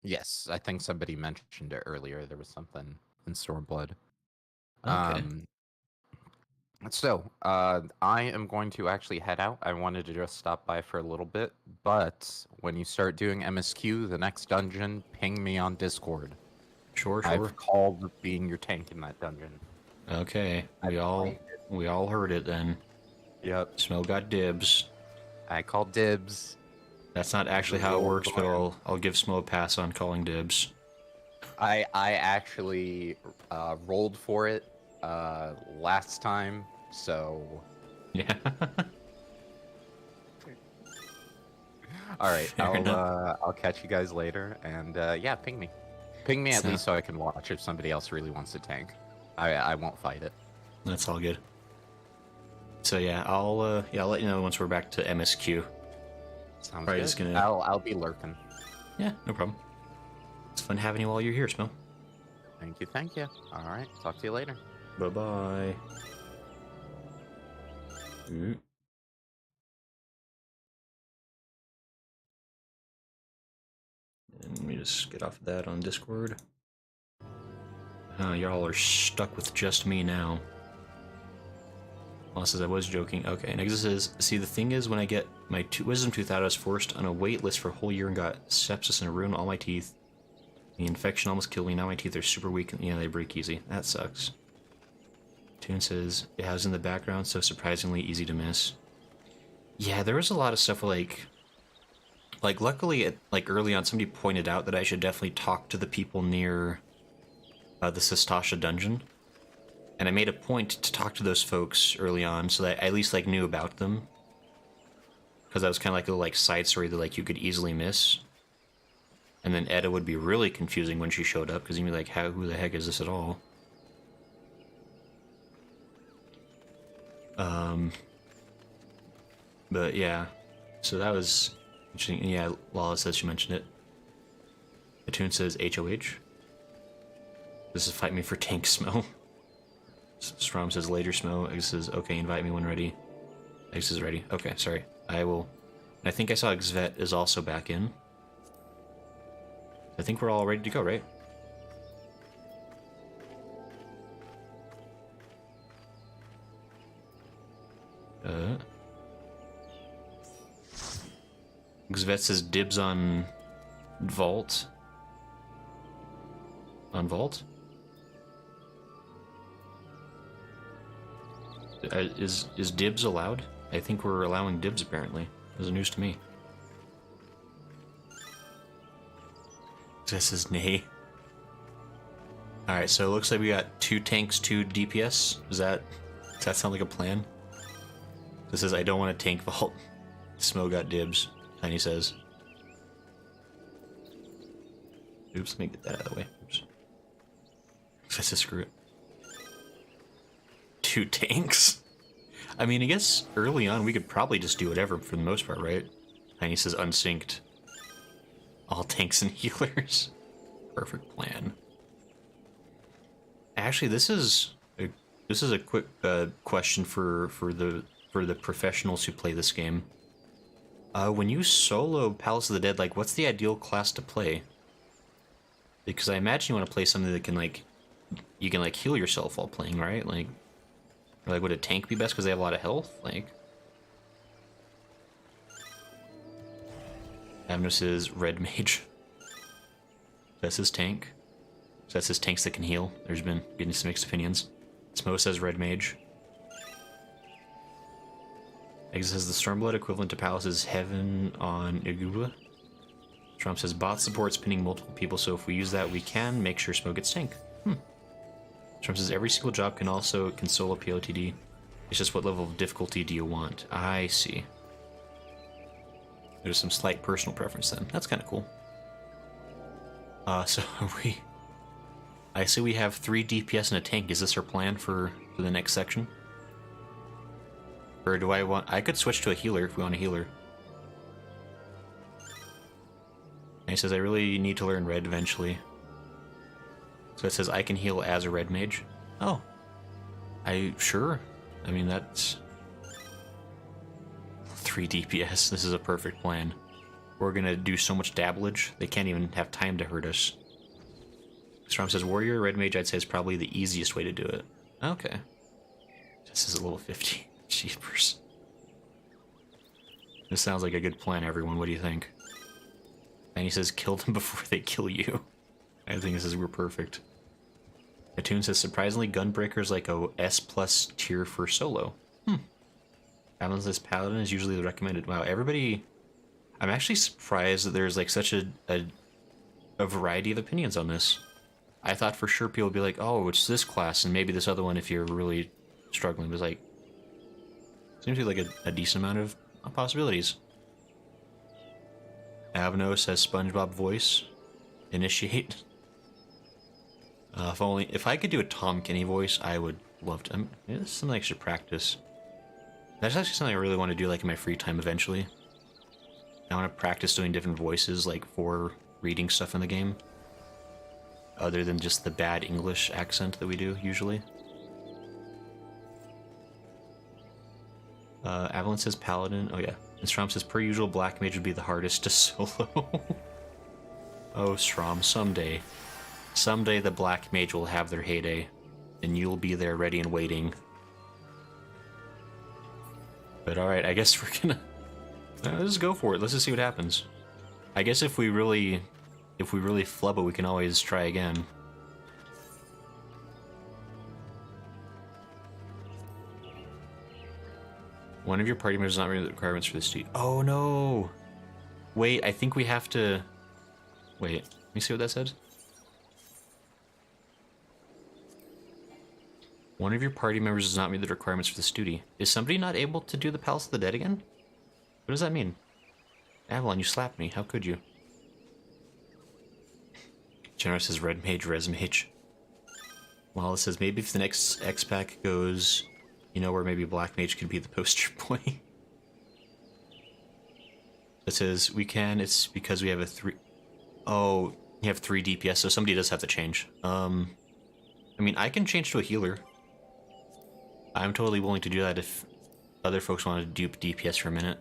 Yes, I think somebody mentioned it earlier. There was something in Stormblood. Okay. So, I am going to actually head out. I wanted to just stop by for a little bit, but when you start doing MSQ, the next dungeon, ping me on Discord. Sure. I've called being your tank in that dungeon. Okay. We all heard it then. Yep. Smo got dibs. I called dibs. That's not actually how it works, but I'll give Smo a pass on calling dibs. I actually rolled for it last time, so yeah. All right, I'll catch you guys later, and yeah, ping me at least so I can watch if somebody else really wants to tank. I won't fight it. That's all good. So yeah, I'll let you know once we're back to MSQ. Sounds Probably good. just gonna- I'll be lurking. Yeah, no problem. It's fun having you while you're here, Smo. Thank you, thank you. All right, talk to you later. Bye-bye. And let me just get off of that on Discord. Y'all are stuck with just me now. Well, says I was joking. Okay, next says, see, the thing is, when I get my wisdom tooth out, I was forced on a wait list for a whole year and got sepsis and ruined all my teeth. The infection almost killed me. Now my teeth are super weak and they break easy. That sucks. Toon says, it has in the background, so surprisingly easy to miss. Yeah, there was a lot of stuff like luckily, early on, somebody pointed out that I should definitely talk to the people near the Sistasha dungeon. And I made a point to talk to those folks early on so that I at least knew about them. Because that was kind of a little side story that you could easily miss. And then Edda would be really confusing when she showed up because you'd be like, who the heck is this at all? But yeah, so that was interesting. Yeah, Lala says she mentioned it. Atune says HOH. This is fight me for tank Smo. Strom says later Smo. Egg says okay, invite me when ready. Egg says ready. Okay, sorry. I will. And I think I saw Xvet is also back in. I think we're all ready to go, right? Xvet says dibs on Vault. On Vault? Is dibs allowed? I think we're allowing dibs apparently. This is news to me. This is nay. Alright, so it looks like we got 2 tanks, 2 DPS. Does that sound like a plan? This says I don't want a tank vault. Smo got dibs, Tiny says. Oops, let me get that out of the way. Oops. This says screw it. 2 tanks? I mean, I guess early on we could probably just do whatever for the most part, right? Tiny says unsynced. All tanks and healers. Perfect plan. Actually, this is a quick question for the professionals who play this game. When you solo Palace of the Dead, what's the ideal class to play? Because I imagine you want to play something that can you can heal yourself while playing, right? Or would a tank be best because they have a lot of health? Avnos is red mage. That's his tank. So that's his tanks that can heal. There's been getting some mixed opinions. Smo says red mage. Egg says the Stormblood equivalent to Palace is Heaven on Igula. Trump says bot supports pinning multiple people, so if we use that, we can make sure Smo gets tank. Trump says every single job can solo POTD. It's just what level of difficulty do you want? I see. There's some slight personal preference then. That's kind of cool. So I see we have 3 DPS and a tank. Is this our plan for the next section? Or do I could switch to a healer if we want a healer. And he says I really need to learn red eventually. So it says I can heal as a red mage. Oh. Sure. I mean, that's 3 DPS. This is a perfect plan. We're gonna do so much dabblage, they can't even have time to hurt us. Storm says warrior, red mage I'd say is probably the easiest way to do it. Okay. This is a level 50. Jeepers. This sounds like a good plan, everyone. What do you think? And he says kill them before they kill you. I think this is we're perfect. Atune says surprisingly Gunbreaker's like a S+ tier for solo. Paladin's Paladin is usually the recommended. Wow, everybody... I'm actually surprised that there's such a variety of opinions on this. I thought for sure people would be like, oh, it's this class and maybe this other one if you're really struggling. But it's seems to be a decent amount of possibilities. Avno says SpongeBob voice. Initiate. If I could do a Tom Kenny voice, I would love to. It's something I should practice. That's actually something I really want to do, like in my free time eventually. I want to practice doing different voices, like for reading stuff in the game, other than just the bad English accent that we do usually. Avalon says Paladin. Oh yeah. And Strom says, per usual, Black Mage would be the hardest to solo. Oh, Strom, someday. Someday the Black Mage will have their heyday, and you'll be there ready and waiting. But alright, I guess we're gonna... let's just go for it. Let's just see what happens. I guess if we really flub it, we can always try again. One of your party members does not meet the requirements for this deed. Oh no! Wait, I think we have to... Wait, let me see what that said. One of your party members does not meet the requirements for this duty. Is somebody not able to do the Palace of the Dead again? What does that mean? Avalon, you slapped me. How could you? Generous says Red Mage, Res Mage. Well, it says maybe if the next X-Pack goes, you know, where maybe Black Mage could be the poster boy. It says we can, it's because we have a 3... Oh, you have 3 DPS, so somebody does have to change. I mean, I can change to a healer. I'm totally willing to do that if other folks want to dupe DPS for a minute.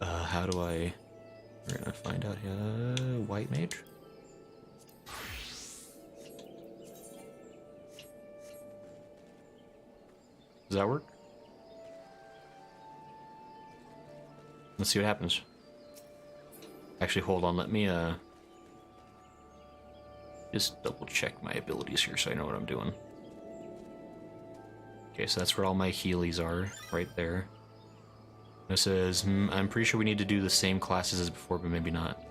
How do I... We're gonna find out here. White Mage? Does that work? Let's see what happens. Actually, hold on, let me, just double check my abilities here so I know what I'm doing. Okay, so that's where all my Healies are, right there. It says, I'm pretty sure we need to do the same classes as before, but maybe not.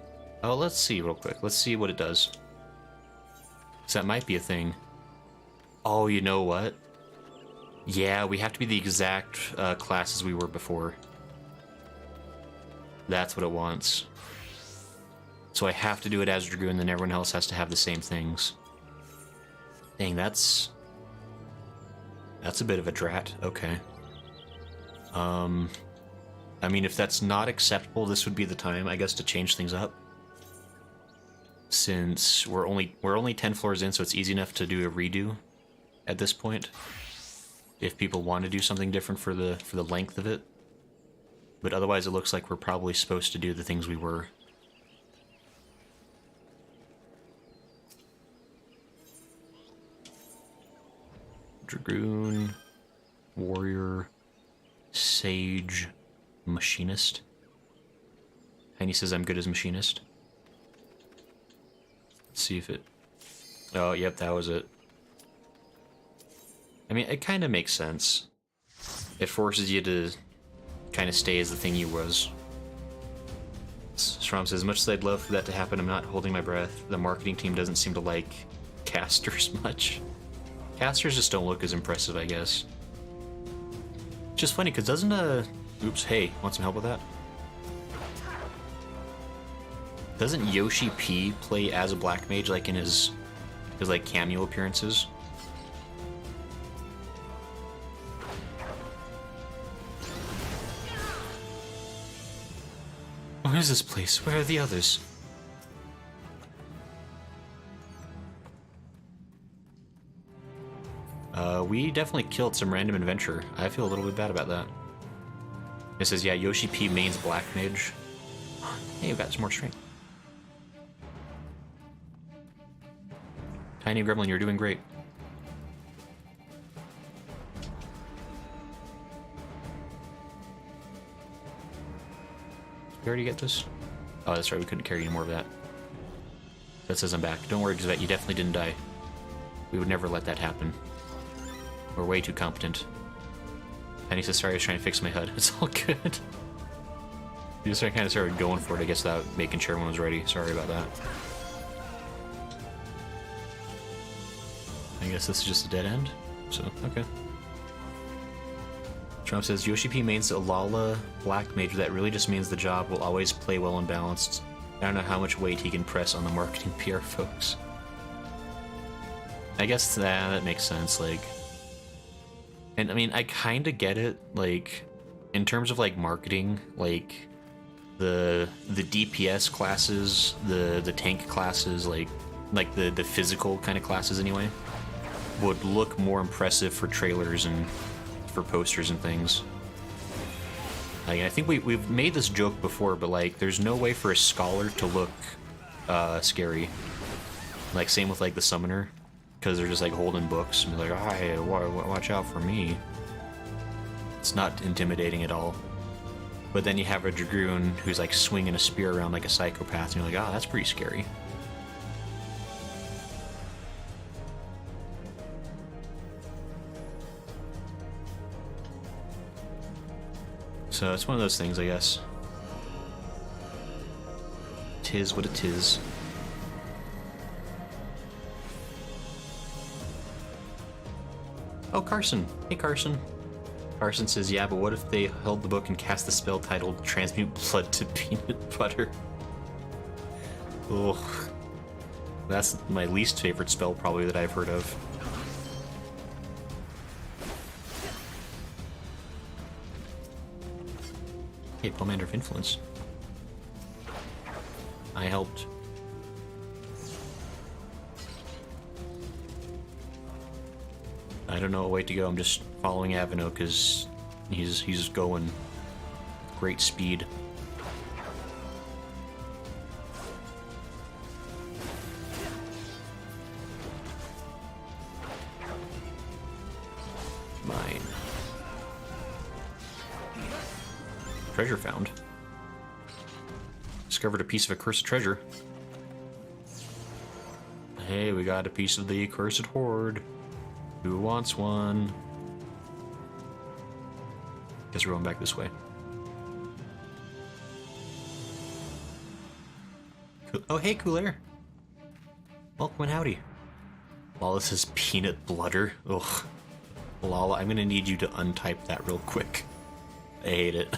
Oh, let's see real quick. Let's see what it does. So that might be a thing. Oh, you know what? Yeah, we have to be the exact classes we were before. That's what it wants. So I have to do it as Dragoon, then everyone else has to have the same things. Dang, that's a bit of a drat. Okay. I mean, if that's not acceptable, this would be the time, I guess, to change things up. Since we're only 10 floors in, so it's easy enough to do a redo at this point. If people want to do something different for the length of it. But otherwise, it looks like we're probably supposed to do the things we were. Dragoon, Warrior, Sage, Machinist. And he says I'm good as Machinist. Let's see if it... Oh, yep, that was it. I mean, it kind of makes sense. It forces you to kind of stay as the thing you was. Strom says, as much as I'd love for that to happen, I'm not holding my breath. The marketing team doesn't seem to like casters much. Casters just don't look as impressive, I guess. Just funny, because doesn't Oops, hey, want some help with that? Doesn't Yoshi P play as a Black Mage, like in his like cameo appearances? Where is this place? Where are the others? We definitely killed some random adventurer. I feel a little bit bad about that. It says, yeah, Yoshi P mains Black Mage. Hey, you got some more strength. Tiny Gremlin, you're doing great. Did we already get this? Oh, that's right, we couldn't carry any more of that. That says I'm back. Don't worry, Gazette, you definitely didn't die. We would never let that happen. We're way too competent. And he says, sorry, I was trying to fix my HUD. It's all good. You just kind of started going for it, I guess, without making sure everyone was ready. Sorry about that. I guess this is just a dead end. So, okay. Trump says, Yoshi P mains Alala Black Mage. That really just means the job will always play well and balanced. I don't know how much weight he can press on the marketing PR folks. I guess that makes sense. Like, And I mean, I kind of get it, like, in terms of like marketing, like the DPS classes, the tank classes, like the physical kind of classes anyway, would look more impressive for trailers and for posters and things. Like, I think we've made this joke before, but like, there's no way for a scholar to look scary. Like, same with like the summoner, because they're just like holding books and be like, oh, hey, watch out for me. It's not intimidating at all. But then you have a dragoon who's like swinging a spear around like a psychopath, and you're like, oh, that's pretty scary. So it's one of those things, I guess. Tis what it is. Oh, Carson. Hey, Carson. Carson says, yeah, but what if they held the book and cast the spell titled Transmute Blood to Peanut Butter? Ugh. That's my least favorite spell, probably, that I've heard of. Hey, Pomander of Influence. I helped. I don't know a way to go. I'm just following Alphinaud because he's going great speed. Mine. Treasure found. Discovered a piece of accursed treasure. Hey, we got a piece of the accursed hoard. Who wants one? Guess we're going back this way. Oh, hey, Cooler. Welcome and howdy. Lawless is peanut blooder. Ugh. Lala, I'm gonna need you to untype that real quick. I hate it.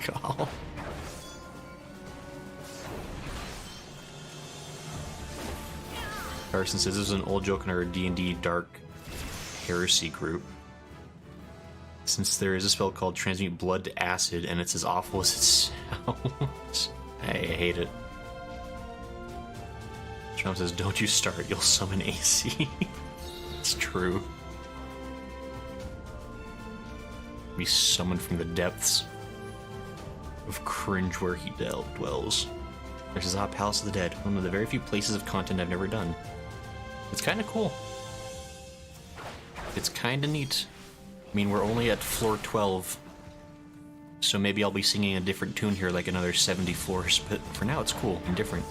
God. Carson says this is an old joke in our D&D Dark Heresy group. Since there is a spell called Transmute Blood to Acid, and it's as awful as it sounds. I hate it. Trump says, don't you start, you'll summon AC. It's true. Be summoned from the depths of cringe where he dwells. There's a Palace of the Dead, one of the very few places of content I've never done. It's kind of cool. It's kind of neat. I mean, we're only at floor 12, so maybe I'll be singing a different tune here, like another 70 floors, but for now it's cool and different.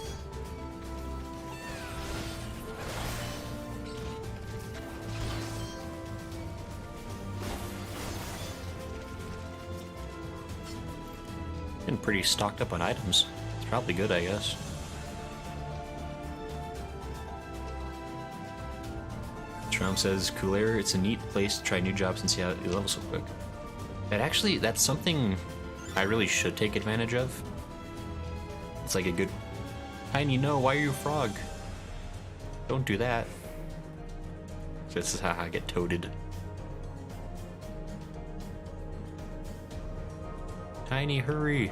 Been pretty stocked up on items. It's probably good, I guess. Trump says, Cooler, it's a neat place to try new jobs and see how you level so quick. That's something I really should take advantage of. It's like a good... Tiny, no, why are you a frog? Don't do that. This is how I get toaded. Tiny, hurry.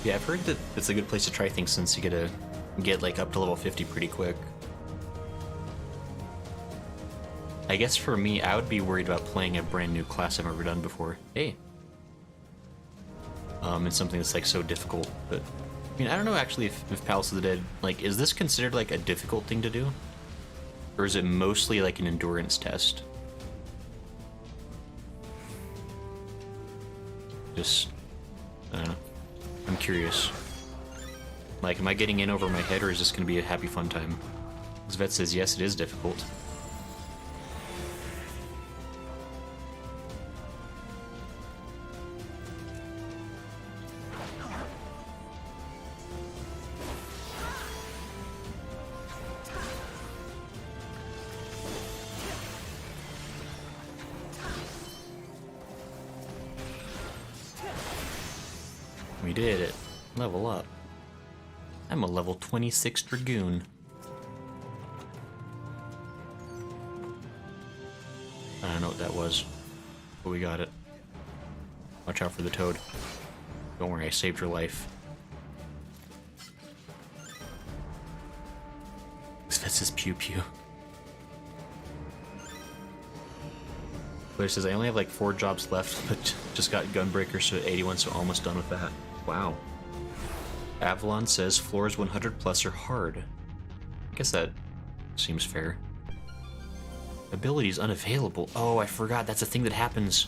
Yeah, I've heard that it's a good place to try things since you get like up to level 50 pretty quick. I guess for me, I would be worried about playing a brand new class I've never done before. Hey. It's something that's like so difficult, but I mean, I don't know actually if Palace of the Dead, like, is this considered like a difficult thing to do? Or is it mostly like an endurance test? Just, I don't know. I'm curious. Like, am I getting in over my head, or is this going to be a happy fun time? Zvet says, yes, it is difficult. We did it. Level up. I'm a level 26 Dragoon. I don't know what that was, but we got it. Watch out for the toad. Don't worry, I saved your life. That's his pew pew. Claire says, I only have like 4 jobs left, but just got Gunbreaker so 81, so almost done with that. Wow. Avalon says, floors 100 plus are hard. I guess that seems fair. Abilities unavailable. Oh, I forgot, that's a thing that happens.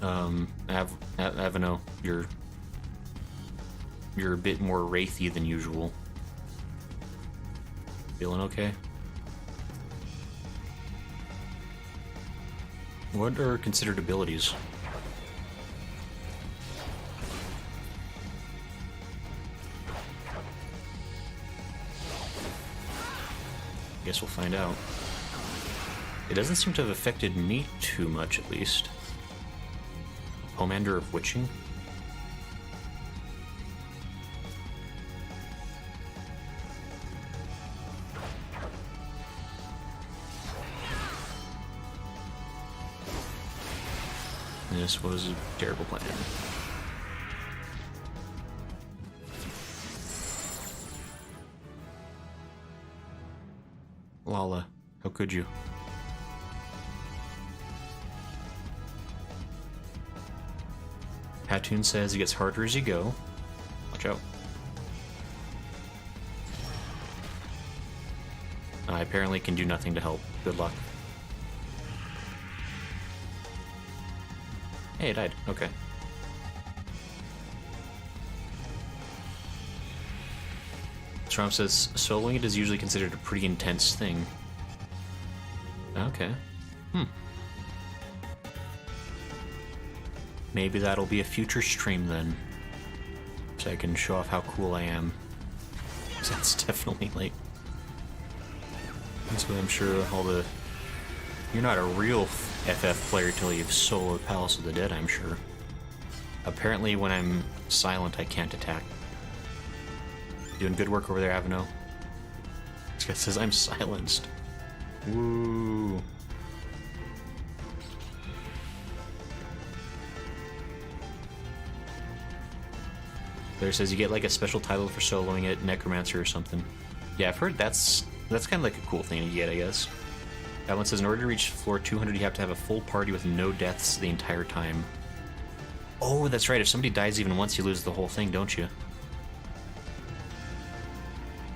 Avano, you're a bit more wraithy than usual. Feeling okay? What are considered abilities? Guess we'll find out. It doesn't seem to have affected me too much, at least. Pomander of Witching? This was a terrible plan. Lala, how could you? Hattoon says it gets harder as you go. Watch out. I apparently can do nothing to help. Good luck. Hey, it died. Okay. Trump says, soloing it is usually considered a pretty intense thing. Okay. Maybe that'll be a future stream then. So I can show off how cool I am. 'Cause that's definitely like... That's what I'm sure all the... You're not a real FF player till you've soloed Palace of the Dead, I'm sure. Apparently when I'm silent, I can't attack. Doing good work over there, Avano. This guy says I'm silenced. Woo. There says you get like a special title for soloing it, Necromancer or something. Yeah, I've heard that's kind of like a cool thing to get, I guess. That one says in order to reach floor 200, you have to have a full party with no deaths the entire time. Oh, that's right. If somebody dies even once, you lose the whole thing, don't you?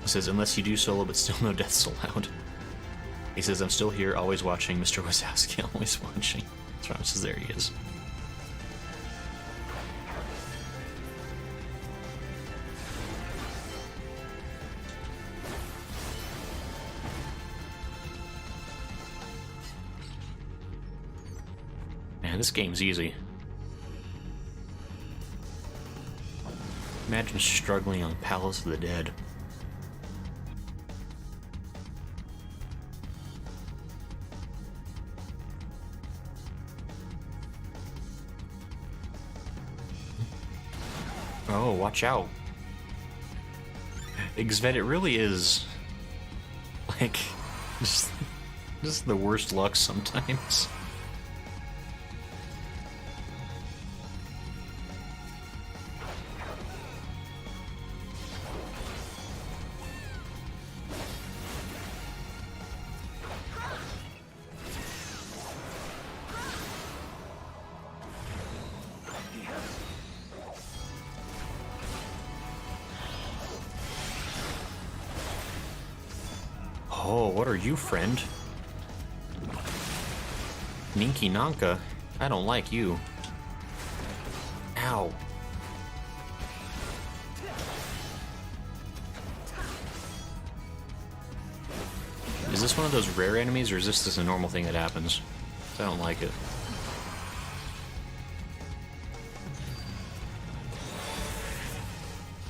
It says, unless you do solo, but still no deaths allowed. He says, I'm still here, always watching. Mr. Wazowski, always watching. Travis says, there he is. Man, this game's easy. Imagine struggling on Palace of the Dead. Oh, watch out. Xvet, it really is like just the worst luck sometimes. Oh, what are you, friend? Ninky Nanka? I don't like you. Ow. Is this one of those rare enemies, or is this just a normal thing that happens? I don't like it.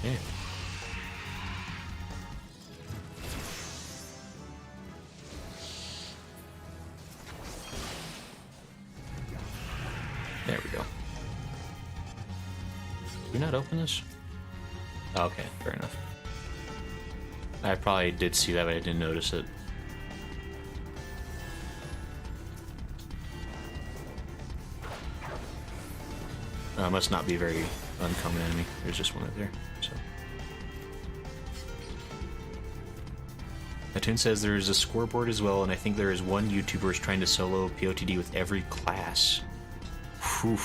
Yeah. There we go. Did we not open this? Oh, okay, fair enough. I probably did see that, but I didn't notice it. Must not be a very uncommon enemy. There's just one right there. So. Atune says there's a scoreboard as well, and I think there is one YouTuber who's trying to solo POTD with every class. Whew.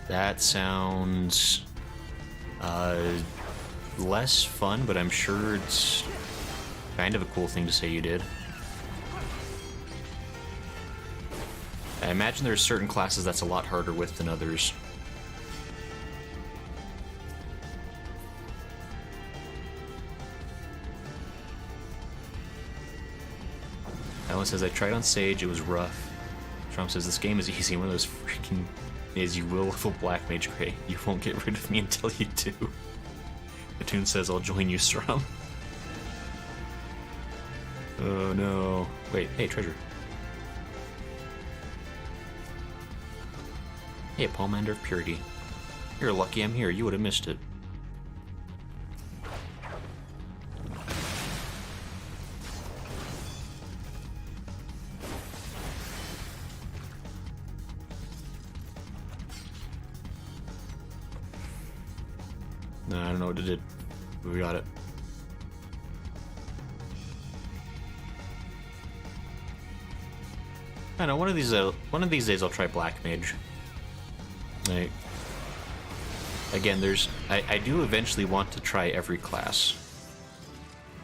That sounds less fun, but I'm sure it's kind of a cool thing to say you did. I imagine there's certain classes that's a lot harder with than others. Alan says, I tried on Sage, it was rough. Trump says, this game is easy, one of those freaking is you will level Black Mage Grey. You won't get rid of me until you do. Atune says, I'll join you, Strom. Oh no. Wait, hey, treasure. Hey, Palmander of Purity. You're lucky I'm here, you would have missed it. No, I don't know what it did. But we got it. I know, one of these days I'll try Black Mage. Like, again, I do eventually want to try every class.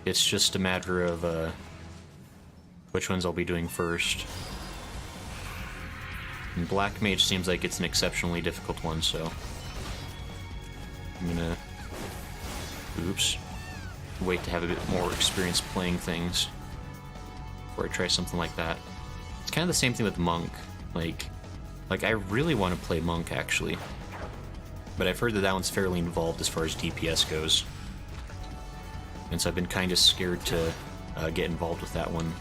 It's just a matter of which ones I'll be doing first. And Black Mage seems like it's an exceptionally difficult one, so I'm gonna wait to have a bit more experience playing things before I try something like that. It's kind of the same thing with Monk. Like I really want to play Monk, actually. But I've heard that that one's fairly involved as far as DPS goes. And so I've been kind of scared to get involved with that one.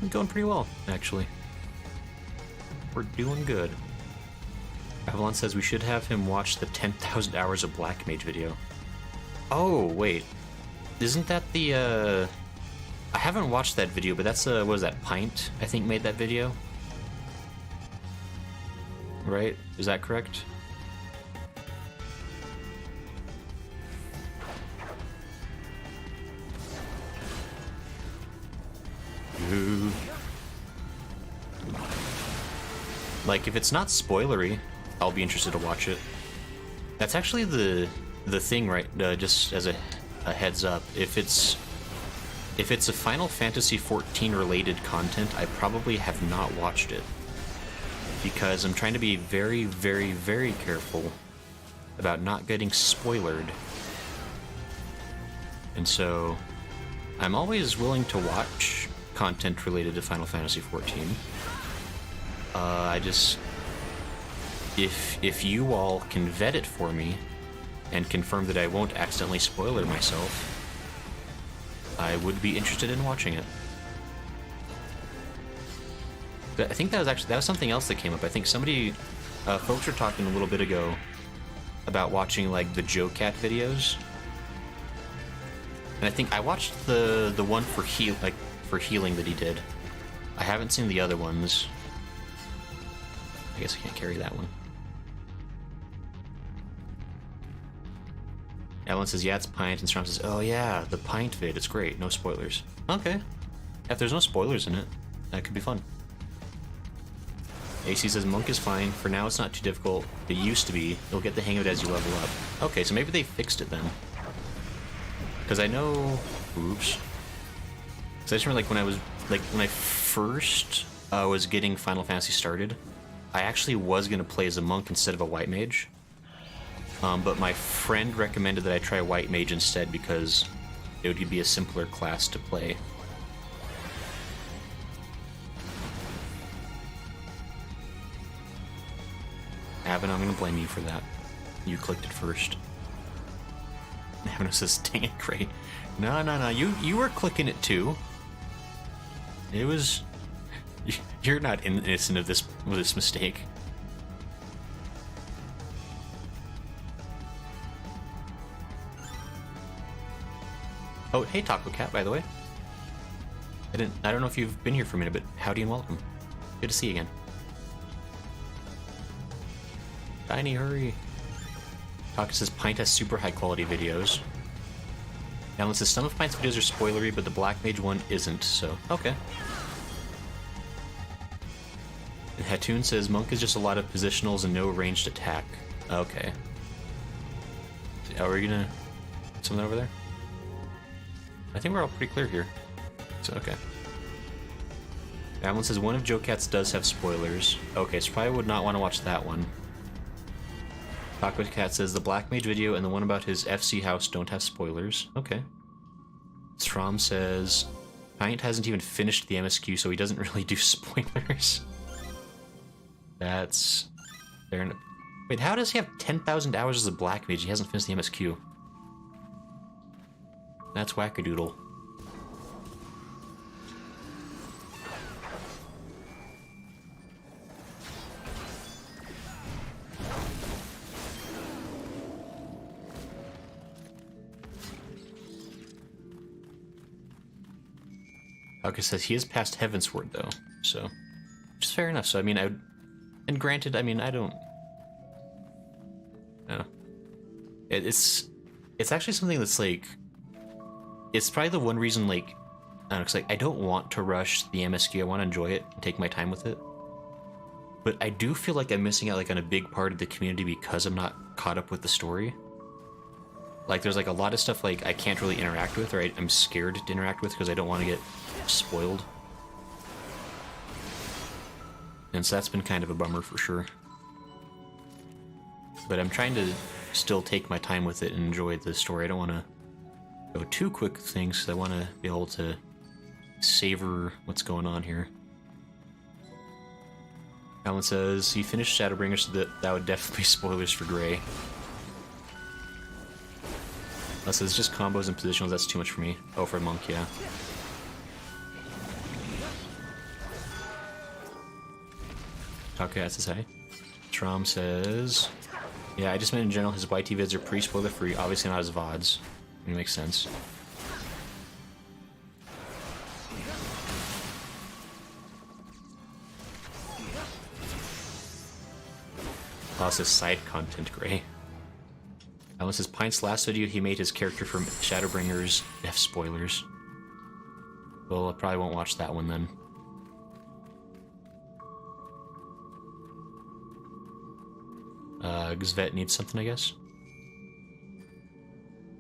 I'm going pretty well, actually. We're doing good. Avalon says we should have him watch the 10,000 hours of Black Mage video. Oh, wait. Isn't that the, I haven't watched that video, but that's, what was that, Pint, I think, made that video? Right? Is that correct? Ooh. Like, if it's not spoilery, I'll be interested to watch it. That's actually the thing, right? Just as a heads up, if it's a Final Fantasy XIV related content, I probably have not watched it because I'm trying to be very, very, very careful about not getting spoilered. And so I'm always willing to watch content related to Final Fantasy XIV. I just, if you all can vet it for me and confirm that I won't accidentally spoiler myself, I would be interested in watching it. But I think that was something else that came up. I think somebody, folks were talking a little bit ago about watching like the Joe Cat videos, and I think I watched the one for healing that he did. I haven't seen the other ones. I guess I can't carry that one. Ellen says, yeah, it's Pint, and Strom says, oh yeah, the Pint vid, it's great, no spoilers. Okay. If there's no spoilers in it, that could be fun. AC says, Monk is fine, for now it's not too difficult. It used to be, you'll get the hang of it as you level up. Okay, so maybe they fixed it then. Because I know... Oops. Because I just remember, when I first was getting Final Fantasy started, I actually was going to play as a monk instead of a white mage. But my friend recommended that I try white mage instead because it would be a simpler class to play. Avon, I'm going to blame you for that. You clicked it first. Avon says, dang it, great. No, you were clicking it too. It was... You're not innocent of this mistake. Oh, hey Taco Cat, by the way. I don't know if you've been here for a minute, but howdy and welcome. Good to see you again. Tiny, hurry. Taco says Pint has super high quality videos. Alan says some of Pint's videos are spoilery, but the Black Mage one isn't, so okay. And Hattoon says Monk is just a lot of positionals and no ranged attack. Okay. Are we gonna... something over there? I think we're all pretty clear here. So, okay. Alan says one of Joe Cat's does have spoilers. Okay, so probably would not want to watch that one. Taco Cat says the Black Mage video and the one about his FC house don't have spoilers. Okay. Strom says Pint hasn't even finished the MSQ, so he doesn't really do spoilers. That's fair enough. Wait, how does he have 10,000 hours as a Black Mage? He hasn't finished the MSQ. That's wackadoodle. Alka says he is past Heavensward though, so which is fair enough. So I mean, and granted, I mean, I don't know. It's actually something that's like, it's probably the one reason, like, I don't know, 'cause like I don't want to rush the MSQ. I want to enjoy it and take my time with it. But I do feel like I'm missing out like on a big part of the community because I'm not caught up with the story. Like there's like a lot of stuff like I can't really interact with, or I'm scared to interact with because I don't want to get spoiled. And so that's been kind of a bummer for sure. But I'm trying to still take my time with it and enjoy the story. I don't want to go too quick with things because I want to be able to savor what's going on here. Alan says he finished Shadowbringer, so that would definitely be spoilers for Gray. That says just combos and positionals, that's too much for me. Oh, for Monk, yeah. Takuya says hi. Trom says, yeah, I just meant in general his YT vids are pre-spoiler free, obviously not his VODs. It makes sense. Lots of side content, Gray. Alan says Pint's last video he made his character from Shadowbringers F spoilers. Well, I probably won't watch that one then. Gzvet needs something, I guess.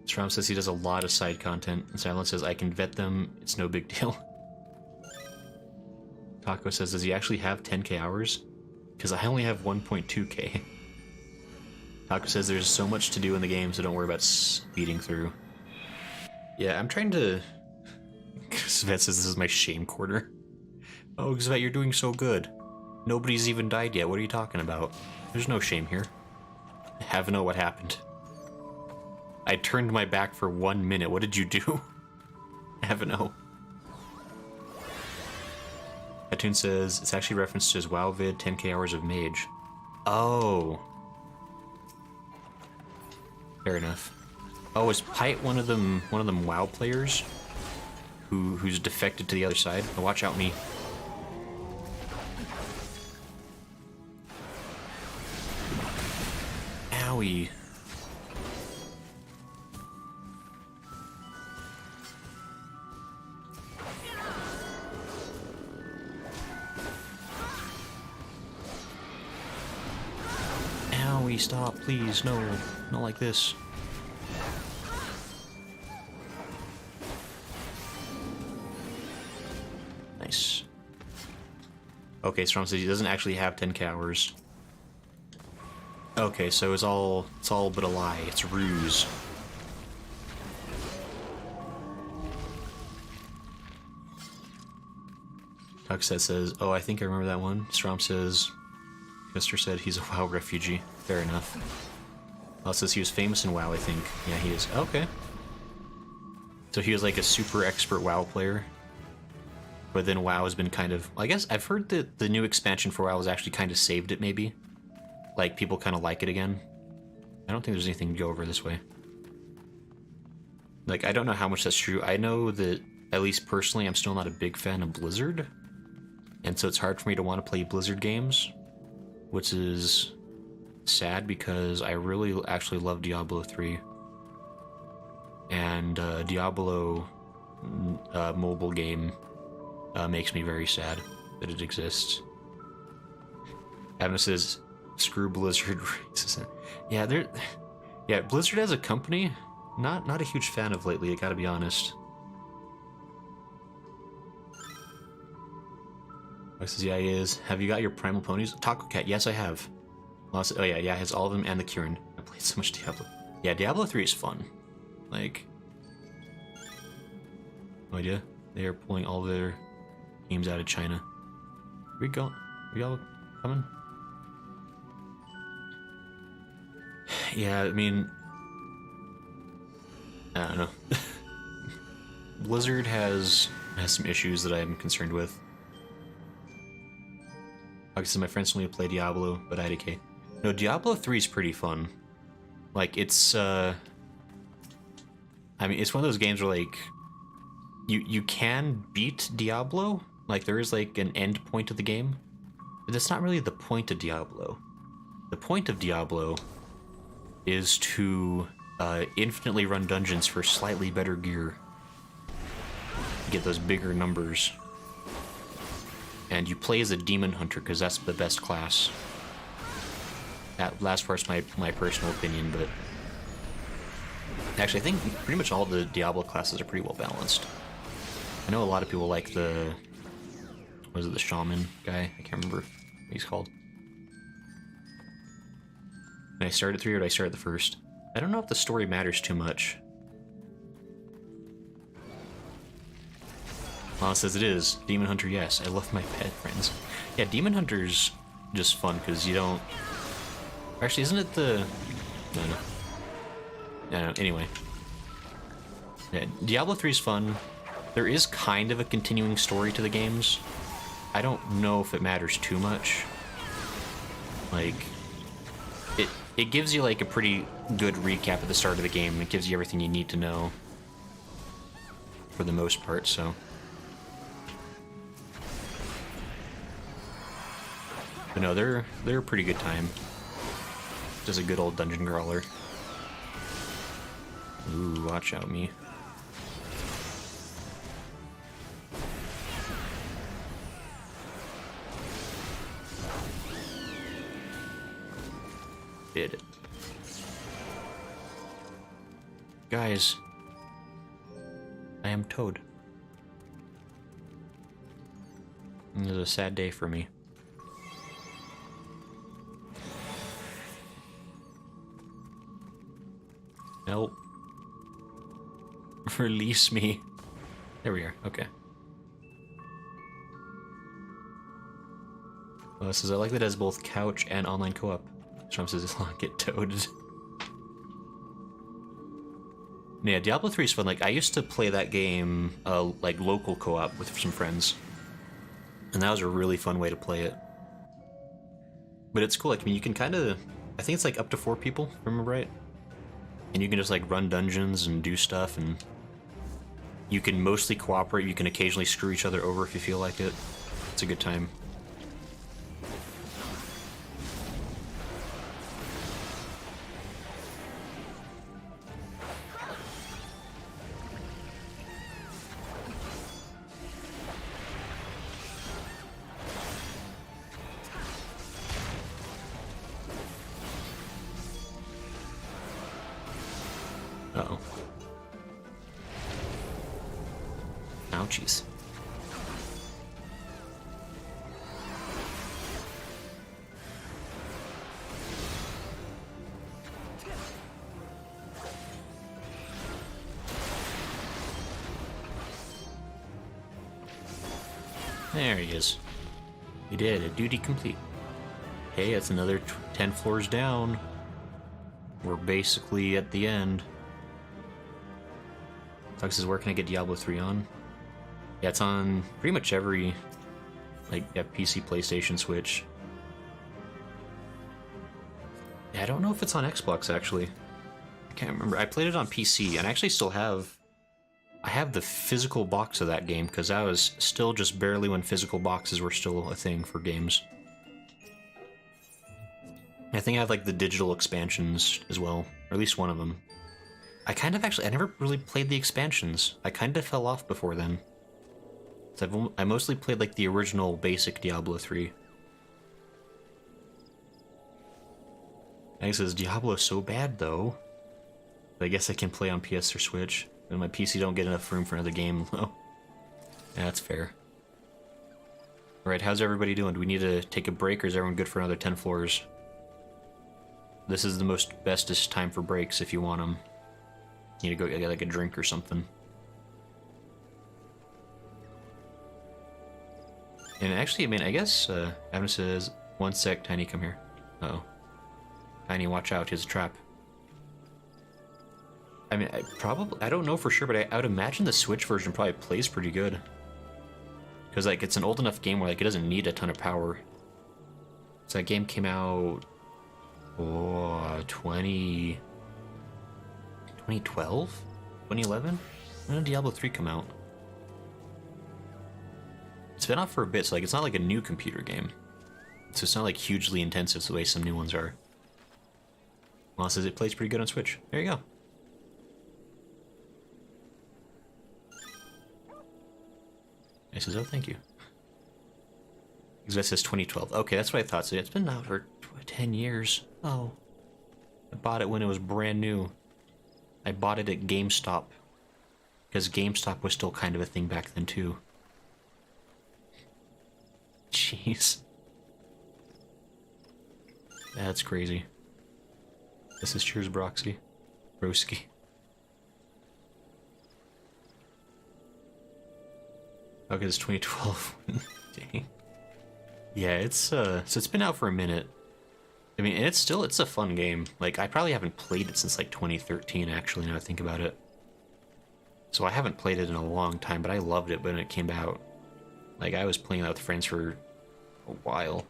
Strom says he does a lot of side content, and Silence says I can vet them, it's no big deal. Taco says, does he actually have 10k hours? Because I only have 1.2k. Taco says there's so much to do in the game, so don't worry about speeding through. Yeah, I'm trying to... Gzvet says this is my shame quarter. Oh, Gzvet, you're doing so good. Nobody's even died yet, what are you talking about? There's no shame here. I have no what happened. I turned my back for 1 minute. What did you do? I have no. Hattoon says it's actually referenced to his WoW vid, 10k hours of mage. Oh. Fair enough. Oh, is Pite one of them WoW players? Who's defected to the other side? Oh, watch out me. Owie. Owie, stop, please, no, not like this. Nice. Okay, Strom says he doesn't actually have 10k hours. Okay, so it's all but a lie. It's a ruse. Tuxet says, oh, I think I remember that one. Strom says, Mister said he's a WoW refugee. Fair enough. Says he was famous in WoW, I think. Yeah, he is. Okay. So he was like a super expert WoW player. But then WoW has been kind of... I guess I've heard that the new expansion for WoW has actually kind of saved it, maybe. Like, people kind of like it again. I don't think there's anything to go over this way. Like, I don't know how much that's true. I know that, at least personally, I'm still not a big fan of Blizzard. And so it's hard for me to want to play Blizzard games, which is sad because I really actually love Diablo 3. And Diablo mobile game makes me very sad that it exists. Adam says, screw Blizzard. Yeah, Blizzard as a company, not a huge fan of lately, I gotta be honest. Alex says, yeah, he is. Have you got your Primal Ponies? Taco Cat, yes, I have. Oh, yeah, it has all of them and the Kieran. I played so much Diablo. Yeah, Diablo 3 is fun. Like, no idea. They are pulling all their games out of China. We all coming? Yeah, I mean, I don't know. Blizzard has some issues that I'm concerned with. Obviously, my friends told me to play Diablo, but IDK. No, Diablo 3 is pretty fun. Like, it's, I mean, it's one of those games where, like, you can beat Diablo. Like, there is, like, an end point of the game. But that's not really the point of Diablo. The point of Diablo is to infinitely run dungeons for slightly better gear. Get those bigger numbers. And you play as a demon hunter, because that's the best class. That last part's my personal opinion, but actually I think pretty much all the Diablo classes are pretty well balanced. I know a lot of people like the, what is it, the shaman guy? I can't remember what he's called. Did I start at 3 or did I start at the first? I don't know if the story matters too much. Lana says it is. Demon Hunter, yes. I love my pet friends. Yeah, Demon Hunter's just fun because you don't... Actually, isn't it the... No. Anyway. Yeah, Diablo 3 is fun. There is kind of a continuing story to the games. I don't know if it matters too much. Like... It gives you, like, a pretty good recap at the start of the game. It gives you everything you need to know. For the most part, so... But no, they're a pretty good time. Just a good old dungeon crawler. Ooh, watch out, me. Did it. Guys, I am Toad. This is a sad day for me. Nope. Release me. There we are. Okay. Well, it says I like that it has both couch and online co-op. Trump says it's long get toaded. Yeah, Diablo 3 is fun. Like, I used to play that game, like, local co-op with some friends. And that was a really fun way to play it. But it's cool, like, I mean, you can kind of... I think it's, like, up to 4 people, if I remember right. And you can just, like, run dungeons and do stuff, and... You can mostly cooperate, you can occasionally screw each other over if you feel like it. It's a good time. Uh-oh. Ouchies. There he is. We did a duty complete. Hey, that's another 10 floors down. We're basically at the end. Tux says, where can I get Diablo 3 on? Yeah, it's on pretty much every, like, yeah, PC, PlayStation, Switch. Yeah, I don't know if it's on Xbox, actually. I can't remember. I played it on PC, and I actually still have I have the physical box of that game because that was still just barely when physical boxes were still a thing for games. I think I have like the digital expansions as well, or at least one of them. I never really played the expansions. I kind of fell off before then. So I mostly played like the original basic Diablo 3. I guess is Diablo so bad though? But I guess I can play on PS or Switch. And my PC don't get enough room for another game though. Yeah, that's fair. Alright, how's everybody doing? Do we need to take a break or is everyone good for another 10 floors? This is the bestest time for breaks if you want them. You need to go get like a drink or something. And actually, I mean, I guess, Evan says, 1 sec, Tiny, come here. Uh-oh. Tiny, watch out, here's a trap. I mean, I don't know for sure, but I would imagine the Switch version probably plays pretty good. Because, like, it's an old enough game where, like, it doesn't need a ton of power. So that game came out... Oh, 2012? 2011? When did Diablo 3 come out? It's been out for a bit, so like it's not like a new computer game. So it's not like hugely intensive the way some new ones are. Well, it says it plays pretty good on Switch. There you go. It says, oh, thank you. Because that says 2012. Okay, that's what I thought. So it's been out for 10 years. Oh. I bought it when it was brand new. I bought it at GameStop. Because GameStop was still kind of a thing back then, too. Jeez. That's crazy. This is cheers, Broxy. Broski. Okay, it's 2012. Dang. Yeah, so it's been out for a minute. I mean, and it's a fun game. Like, I probably haven't played it since like 2013, actually, now I think about it. So I haven't played it in a long time, but I loved it when it came out. Like, I was playing that with friends for a while.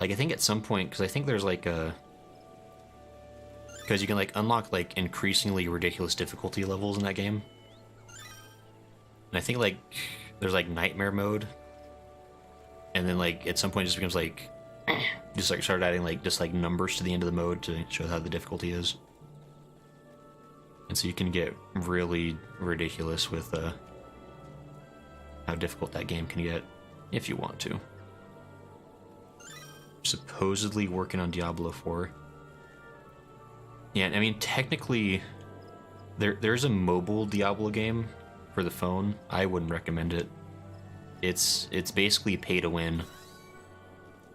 Like, I think at some point, because I think there's like a... Because you can like unlock like increasingly ridiculous difficulty levels in that game. And I think like there's like nightmare mode. And then like at some point it just becomes like... just like start adding like just like numbers to the end of the mode to show how the difficulty is. And so you can get really ridiculous with how difficult that game can get if you want to. Supposedly working on Diablo 4. Yeah, I mean technically there's a mobile Diablo game for the phone. I wouldn't recommend it. It's basically pay to win,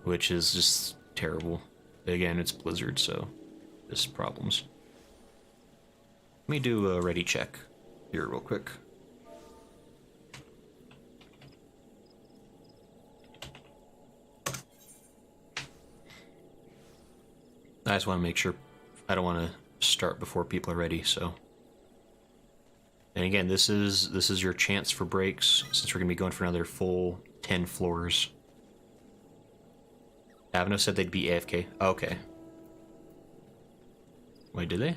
which is just terrible. Again, it's Blizzard, so there's problems. Let me do a ready check here real quick. I just want to make sure I don't want to start before people are ready, so. And again, this is your chance for breaks, since we're going to be going for another full 10 floors. Avno said they'd be AFK. Oh, okay. Wait, did they?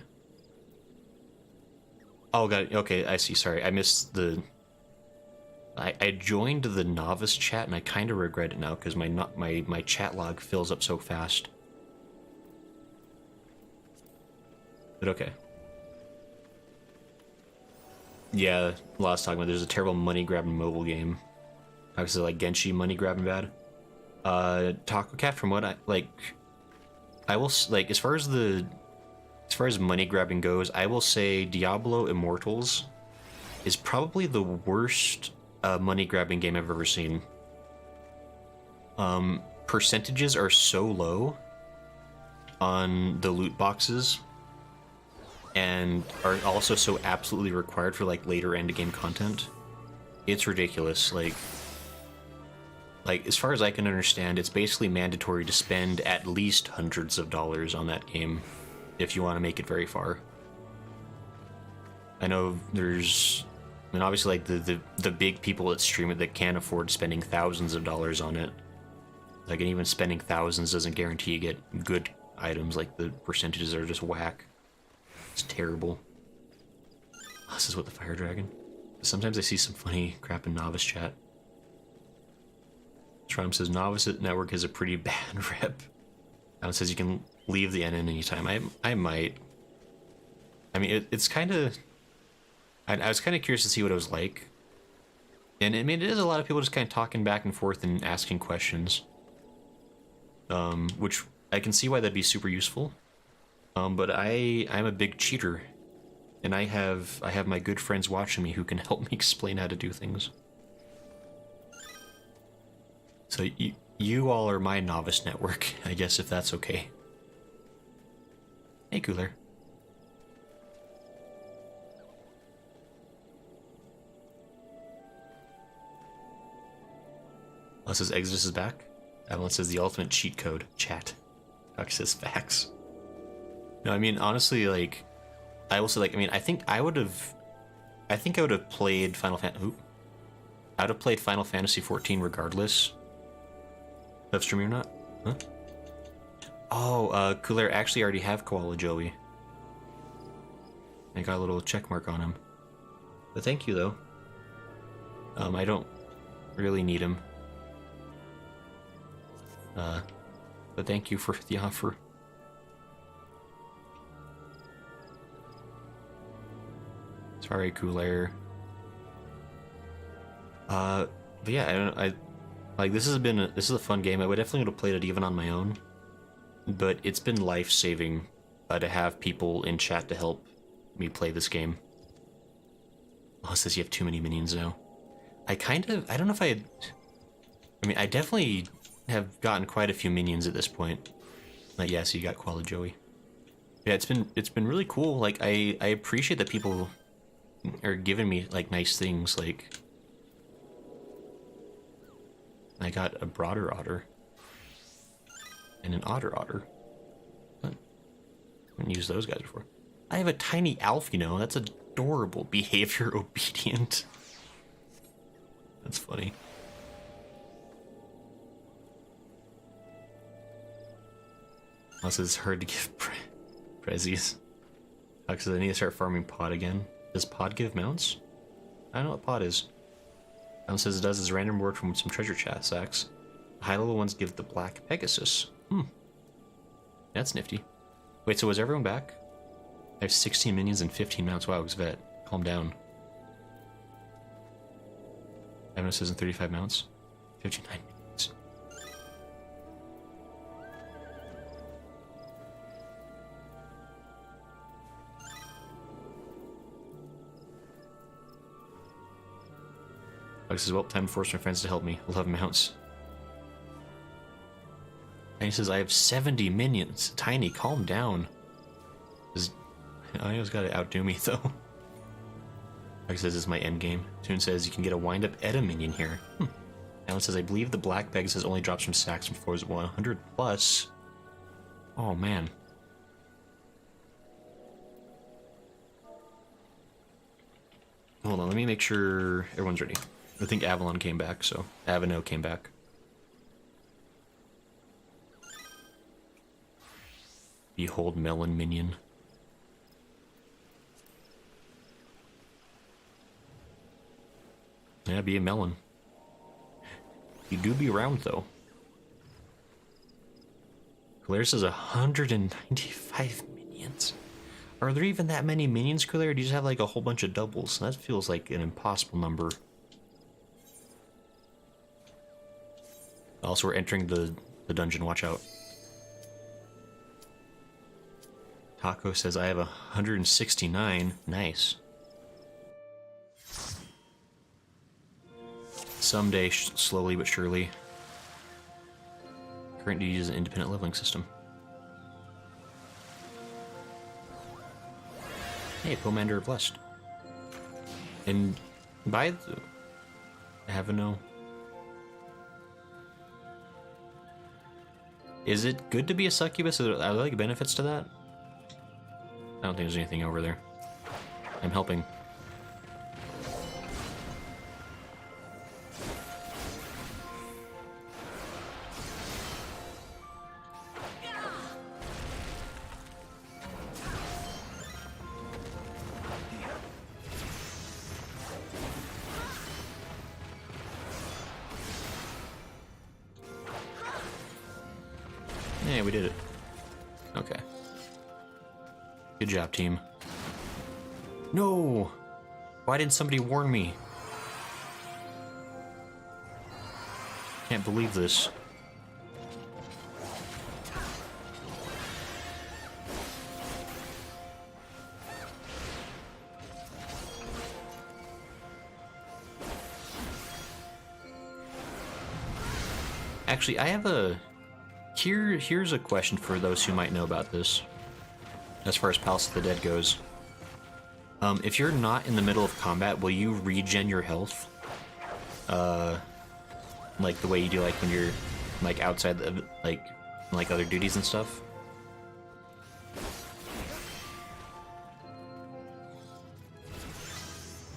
Oh, got it. Okay, I see. Sorry, I missed the... I joined the novice chat, and I kind of regret it now, because my chat log fills up so fast. But okay. Yeah, last talking about there's a terrible money-grabbing mobile game. Obviously, like Genshi money-grabbing bad. Taco Cat, from what I will, like, as far as money-grabbing goes, I will say Diablo Immortals is probably the worst money-grabbing game I've ever seen. Percentages are so low on the loot boxes, and are also so absolutely required for like later end game content. It's ridiculous. Like as far as I can understand, it's basically mandatory to spend at least hundreds of dollars on that game if you want to make it very far. I know there's, I mean, obviously like the big people that stream it that can't afford spending thousands of dollars on it. Like, and even spending thousands doesn't guarantee you get good items. Like, the percentages are just whack. It's terrible. This is what the fire dragon. Sometimes I see some funny crap in novice chat. Trump says novice network is a pretty bad rep. Alan says you can leave the NN anytime. I might. I mean, it's kind of. I was kind of curious to see what it was like. And I mean, it is a lot of people just kind of talking back and forth and asking questions. Which I can see why that'd be super useful. But I'm a big cheater. And I have my good friends watching me who can help me explain how to do things. So you all are my novice network, I guess, if that's okay. Hey, Cooler. Alan says Exodus is back. Avalon says the ultimate cheat code. Chat. Doc says facts. No, I mean, honestly, like, I will say, like, I mean, I think I would have played Final Fantasy. I would have played Final Fantasy 14 regardless of streaming or not. Huh? Oh, Cooler actually already have Koala Joey. I got a little check mark on him. But thank you, though. I don't really need him. But thank you for the offer. Sorry, Cooler. But yeah, I like this is a fun game. I would definitely would have played it even on my own, but it's been life-saving to have people in chat to help me play this game. Oh, it says you have too many minions now. I don't know if I mean, I definitely have gotten quite a few minions at this point. Yeah, so you got Koala Joey. Yeah, it's been really cool. Like, I appreciate that people are giving me, like, nice things, like... I got a broader otter. And an otter. But I haven't used those guys before. I have a tiny Alphinaud. That's adorable. Behavior obedient. That's funny. Also, it's hard to give prezzies. Because I need to start farming pod again. Does pod give mounts? I don't know what pod is. Alan says it does is random word from some treasure sacks. The high level ones give the black Pegasus. That's nifty. Wait, so was everyone back? I have 16 minions and 15 mounts. Wow, Xvet. Calm down. Evan says 35 mounts. 59 minions. Alex says, well, time to force my friends to help me. 11 mounts. And he says, I have 70 minions. Tiny, calm down. I always gotta outdo me, though. Alex says, this is my endgame. Toon says, you can get a wind-up Edda minion here. Alan says, I believe the black Pegasus only drops from sacks from floors 100 plus. Oh, man. Hold on, let me make sure everyone's ready. I think Avalon came back, so Avino came back. Behold melon minion. Yeah, be a melon. You do be round, though. Claire says 195 minions. Are there even that many minions, Claire? Or do you just have like a whole bunch of doubles? That feels like an impossible number. Also, we're entering the dungeon. Watch out. Taco says I have 169. Nice. Someday, slowly but surely. Current duty is an independent leveling system. Hey, Pomander Blessed. And by the... Heavensward. Is it good to be a succubus? Are there like benefits to that? I don't think there's anything over there. I'm helping. Yeah, we did it. Okay. Good job, team. No! Why didn't somebody warn me? Can't believe this. Actually, I have a... Here's a question for those who might know about this, as far as Palace of the Dead goes. If you're not in the middle of combat, will you regen your health? Like the way you do like when you're like outside the, like other duties and stuff?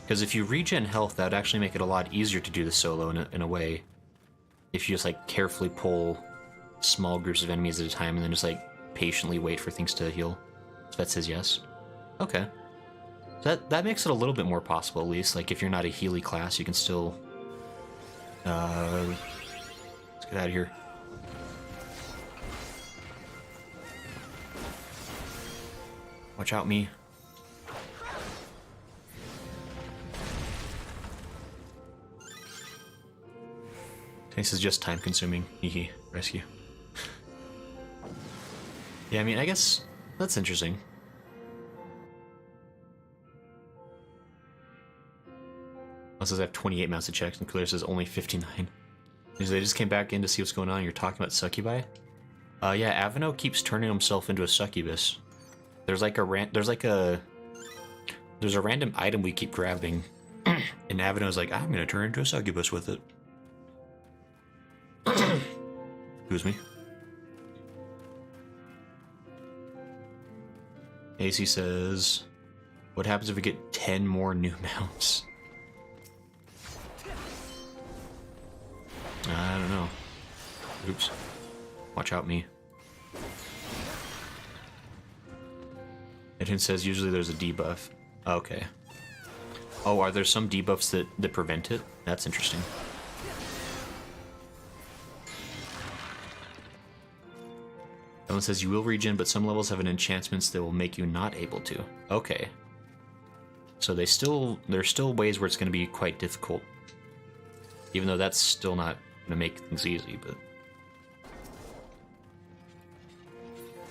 Because if you regen health, that would actually make it a lot easier to do the solo in a way. If you just like carefully pull small groups of enemies at a time and then just like patiently wait for things to heal. So that says yes. Okay. That makes it a little bit more possible, at least. Like if you're not a Healy class, you can still let's get out of here. Watch out, me. This is just time consuming. Hehe. Rescue. Yeah, I mean, I guess that's interesting. Also, I have 28 mounted checks, and Clear says only 59. They just came back in to see what's going on. You're talking about succubi? Yeah, Alphinaud keeps turning himself into a succubus. There's like a random item we keep grabbing, and Alphinaud's like, I'm gonna turn into a succubus with it. Excuse me. AC says, what happens if we get 10 more new mounts? I don't know. Oops. Watch out, me. Edwin says usually there's a debuff. Okay. Oh, are there some debuffs that prevent it? That's interesting. Someone says you will regen, but some levels have an enchantments that will make you not able to. Okay. So there's still ways where it's going to be quite difficult. Even though that's still not going to make things easy, but...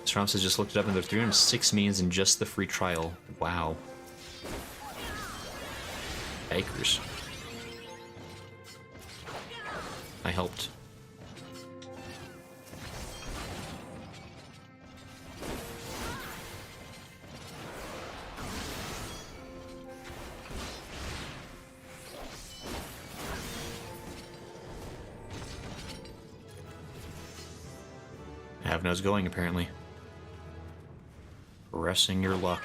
Strom says just looked it up and there's 306 minions in just the free trial. Wow. Acres. I helped. Avnow's going, apparently. Pressing your luck.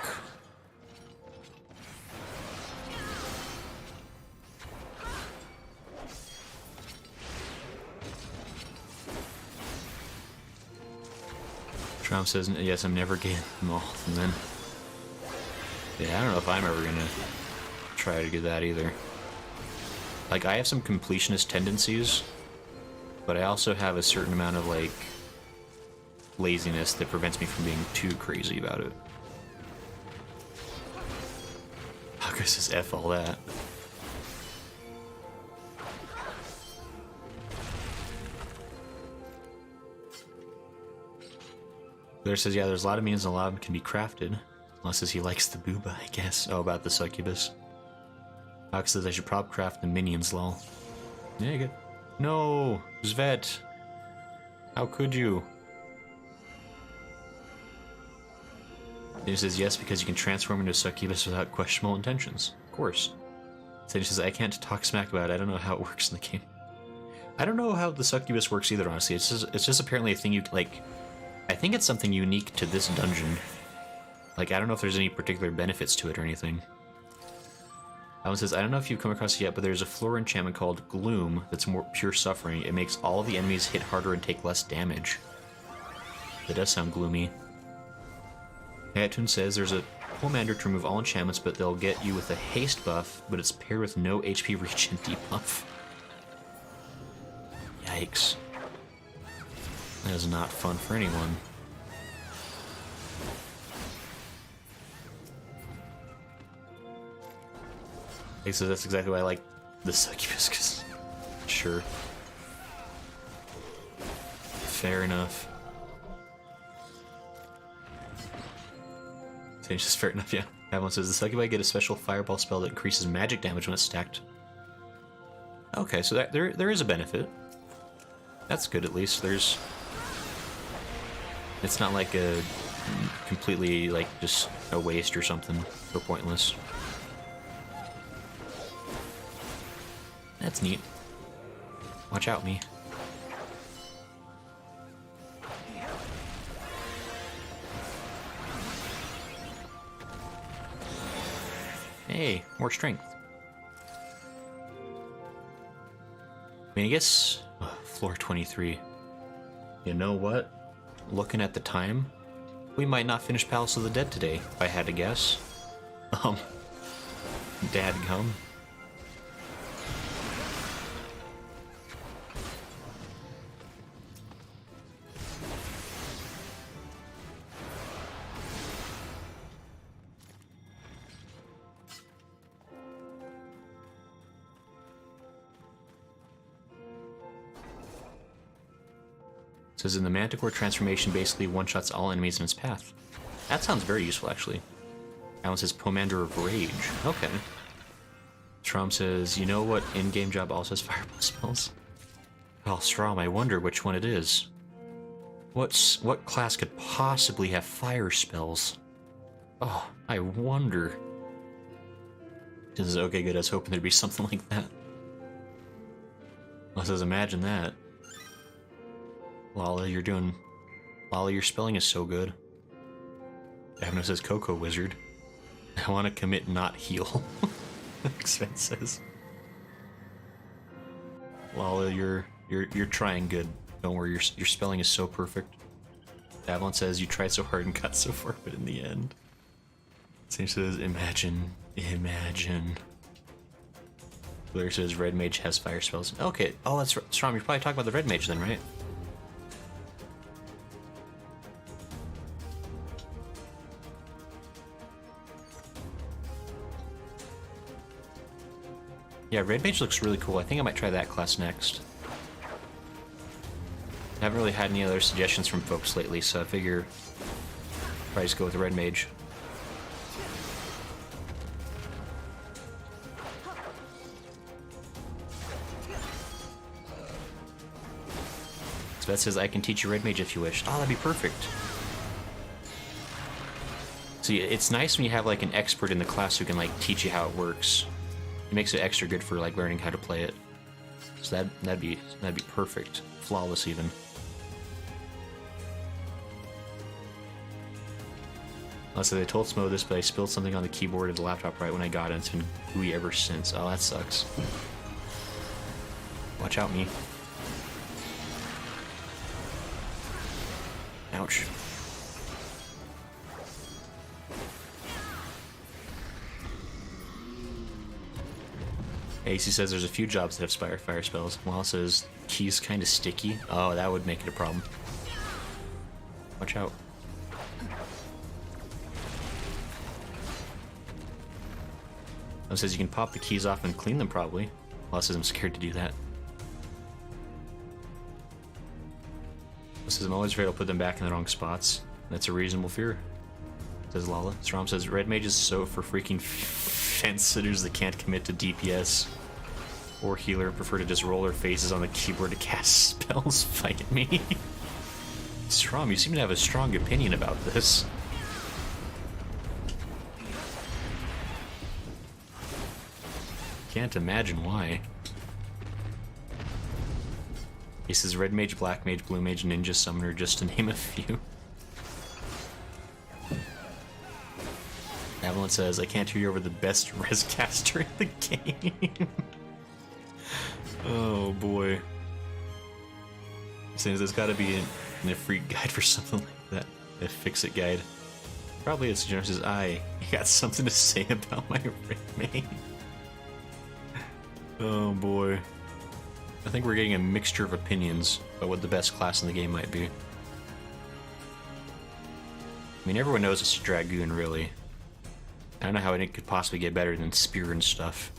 Trump says, yes, I'm never getting them all. And then... Yeah, I don't know if I'm ever gonna try to do that either. Like, I have some completionist tendencies, but I also have a certain amount of, like, laziness that prevents me from being too crazy about it. Hucker says F all that. There says, yeah, there's a lot of minions and a lot of them can be crafted. Unless as he likes the booba, I guess. Oh, about the succubus. Hucker says I should prop craft the minions, lol. Yeah, you good. No! Zvet! How could you? He says yes because you can transform into a succubus without questionable intentions. Of course. So he says I can't talk smack about it. I don't know how it works in the game. I don't know how the succubus works either, honestly. It's just apparently a thing you like. I think it's something unique to this dungeon. Like, I don't know if there's any particular benefits to it or anything. Alan says, I don't know if you've come across it yet, but there's a floor enchantment called Gloom that's more pure suffering. It makes all of the enemies hit harder and take less damage. That does sound gloomy. Hatun says there's a Pomander to remove all enchantments, but they'll get you with a haste buff, but it's paired with no HP regen debuff. Yikes. That is not fun for anyone. Okay, so that's exactly why I like the succubus, 'cause sure. Fair enough. It's just fair enough, yeah. Everyone says the succubi get a special fireball spell that increases magic damage when it's stacked. Okay, so that there is a benefit. That's good, at least. There's... It's not like a completely, like, just a waste or something, or pointless. That's neat. Watch out, me. Hey, more strength. I mean, I guess... floor 23. You know what? Looking at the time, we might not finish Palace of the Dead today, if I had to guess. Dadgum. Says in the Manticore transformation basically one-shots all enemies in its path. That sounds very useful, actually. Alan says Pomander of Rage. Okay. Strom says, you know what in-game job also has fireball spells? Well, Strom, I wonder which one it is. What class could possibly have fire spells? Oh, I wonder. He says, okay, good, I was hoping there'd be something like that. Well, says, imagine that. Lala, your spelling is so good. Avno says Coco Wizard. I want to commit not heal. Expense says. Lala, you're trying good. Don't worry, your spelling is so perfect. Avalon says you tried so hard and got so far, but in the end. Same says imagine. Blair says Red Mage has fire spells. Okay, oh that's Strom, you're probably talking about the Red Mage then, right? Yeah, Red Mage looks really cool. I think I might try that class next. I haven't really had any other suggestions from folks lately, so I figure probably just go with the Red Mage. So that says I can teach you Red Mage if you wish. Oh, that'd be perfect. See, it's nice when you have like an expert in the class who can like teach you how it works. It makes it extra good for like learning how to play it. So that'd be perfect. Flawless even. Also, they told Smo this, but I spilled something on the keyboard of the laptop right when I got it, and it's been gooey ever since. Oh, that sucks. Watch out, me. Ouch. AC says there's a few jobs that have fire spells. Well, it says key's kind of sticky. Oh, that would make it a problem. Watch out. It says you can pop the keys off and clean them probably. Well, it says I'm scared to do that. It says I'm always afraid I'll put them back in the wrong spots. That's a reasonable fear. Says Lala. Strom says Red Mage is so for freaking fence sitters that can't commit to DPS or healer and prefer to just roll their faces on the keyboard to cast spells. Fight me. Strom, you seem to have a strong opinion about this. Can't imagine why. He says Red Mage, Black Mage, Blue Mage, Ninja Summoner, just to name a few. Avalon says, I can't hear you over the best rescaster in the game. Oh boy. He says there's gotta be a freak guide for something like that. A fix-it guide. Probably it's Jonas says, I got something to say about my Red Mage. Oh boy. I think we're getting a mixture of opinions about what the best class in the game might be. I mean, everyone knows it's a Dragoon, really. I don't know how it could possibly get better than Spear and stuff.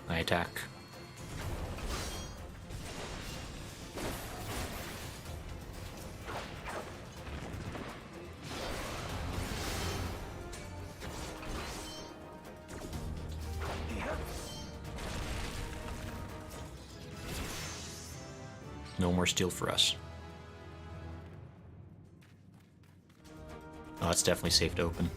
I attack. No more steel for us. Oh, it's definitely safe to open.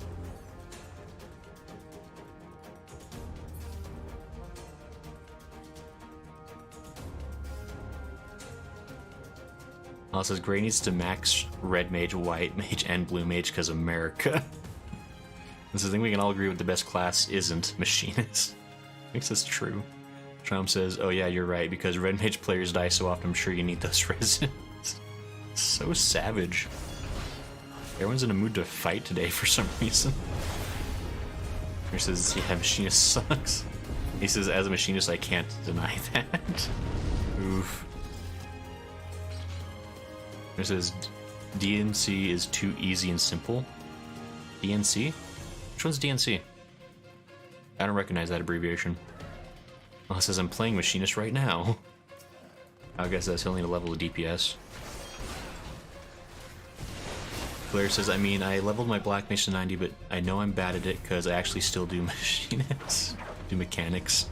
Oh, it says Gray needs to max red mage, white mage, and blue mage because America. This is the thing we can all agree with, the best class isn't machinist. I think that's true. Trump says, oh yeah, you're right, because red mage players die so often, I'm sure you need those residents. So savage. Everyone's in a mood to fight today for some reason. He says, yeah, machinist sucks. He says, as a machinist, I can't deny that. Oof. He says, DNC is too easy and simple. DNC? Which one's DNC? I don't recognize that abbreviation. Oh, it says I'm playing machinist right now. I guess that's only a level of DPS. Claire says, I mean, I leveled my black mage to 90, but I know I'm bad at it because I actually still do machinists. Do mechanics.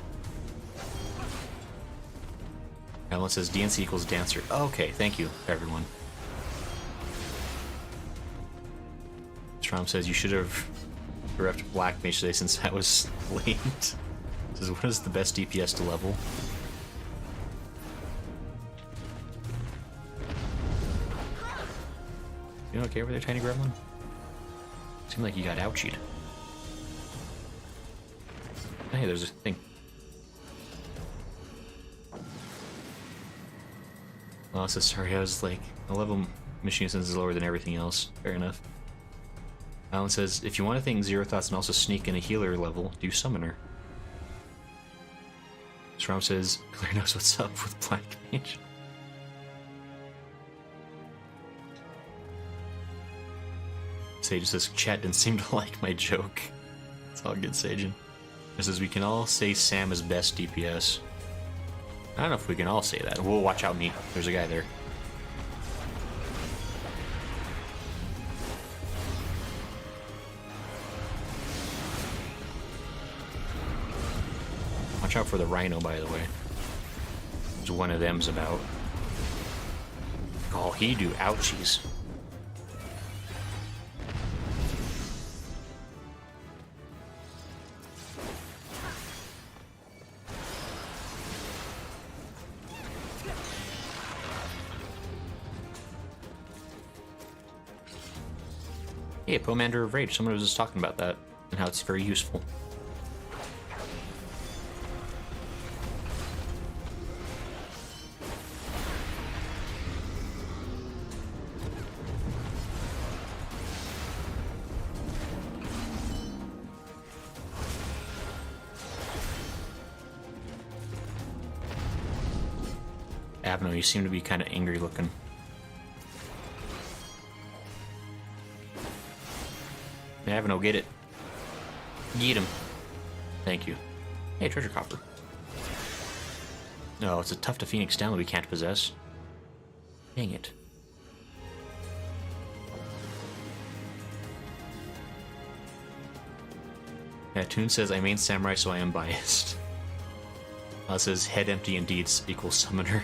Alan says DNC equals dancer. Okay, thank you, everyone. Strom says you should have repped black mage today since I was late. Says, what is the best DPS to level? You okay over there, tiny gremlin? Seemed like you got ouchied. Hey, there's a thing. Oh, so sorry, I was like, a level machine sense is lower than everything else. Fair enough. Alan says, if you want to think Zero Thoughts and also sneak in a healer level, do Summoner. Strom says, Claire knows what's up with Black Mage. Sage says, chat didn't seem to like my joke. It's all good, Sajin. It says, we can all say Sam is best DPS. I don't know if we can all say that. Whoa, watch out, me. There's a guy there. Watch out for the rhino, by the way. There's one of them's about. Oh, he do ouchies. Hey, Pomander of Rage. Someone was just talking about that and how it's very useful. Abno, you seem to be kind of angry looking. Abno, get it. Get him. Thank you. Hey, treasure copper. No, it's a tough to Phoenix down that we can't possess. Dang it. Yeah, Toon says, I main samurai, so I am biased. Says, head empty indeed equals summoner.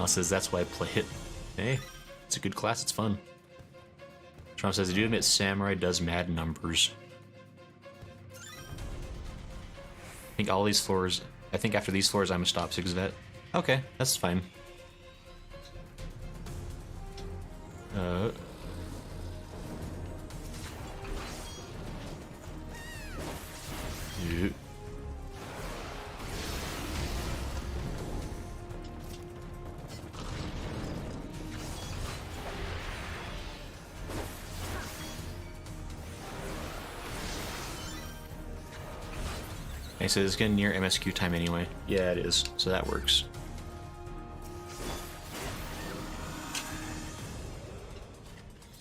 Says, that's why I play it. Hey, it's a good class, it's fun. Trump says, I do admit samurai does mad numbers. I think all these floors, I think after these floors I'm gonna stop 6 vet. Okay, that's fine. Yeah. Okay, so it's getting near MSQ time anyway. Yeah, it is. So that works.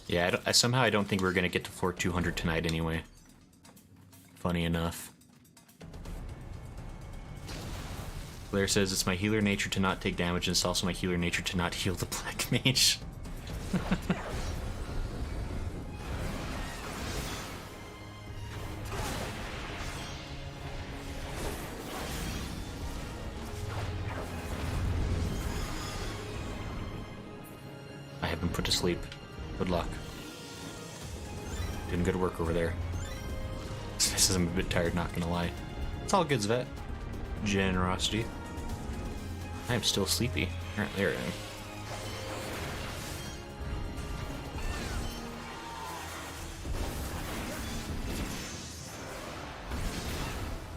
Yeah, somehow I don't think we're gonna get to floor 200 tonight anyway. Funny enough. Blair says it's my healer nature to not take damage, and it's also my healer nature to not heal the Black Mage. I have been put to sleep. Good luck. Doing good work over there. Says I'm a bit tired, not gonna lie. It's all good, Zvet. Generosity. I am still sleepy. There I am.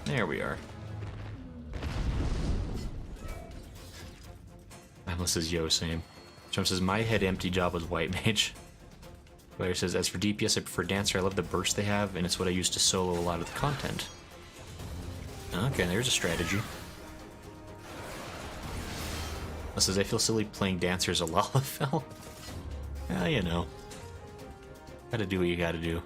There we are. Alice says, yo, same. Trump says, my head empty job was White Mage. Blair says, as for DPS, I prefer Dancer. I love the burst they have, and it's what I use to solo a lot of the content. Okay, there's a strategy. Alice says, I feel silly playing Dancer as a Lalafell. Well, you know. Gotta do what you gotta do.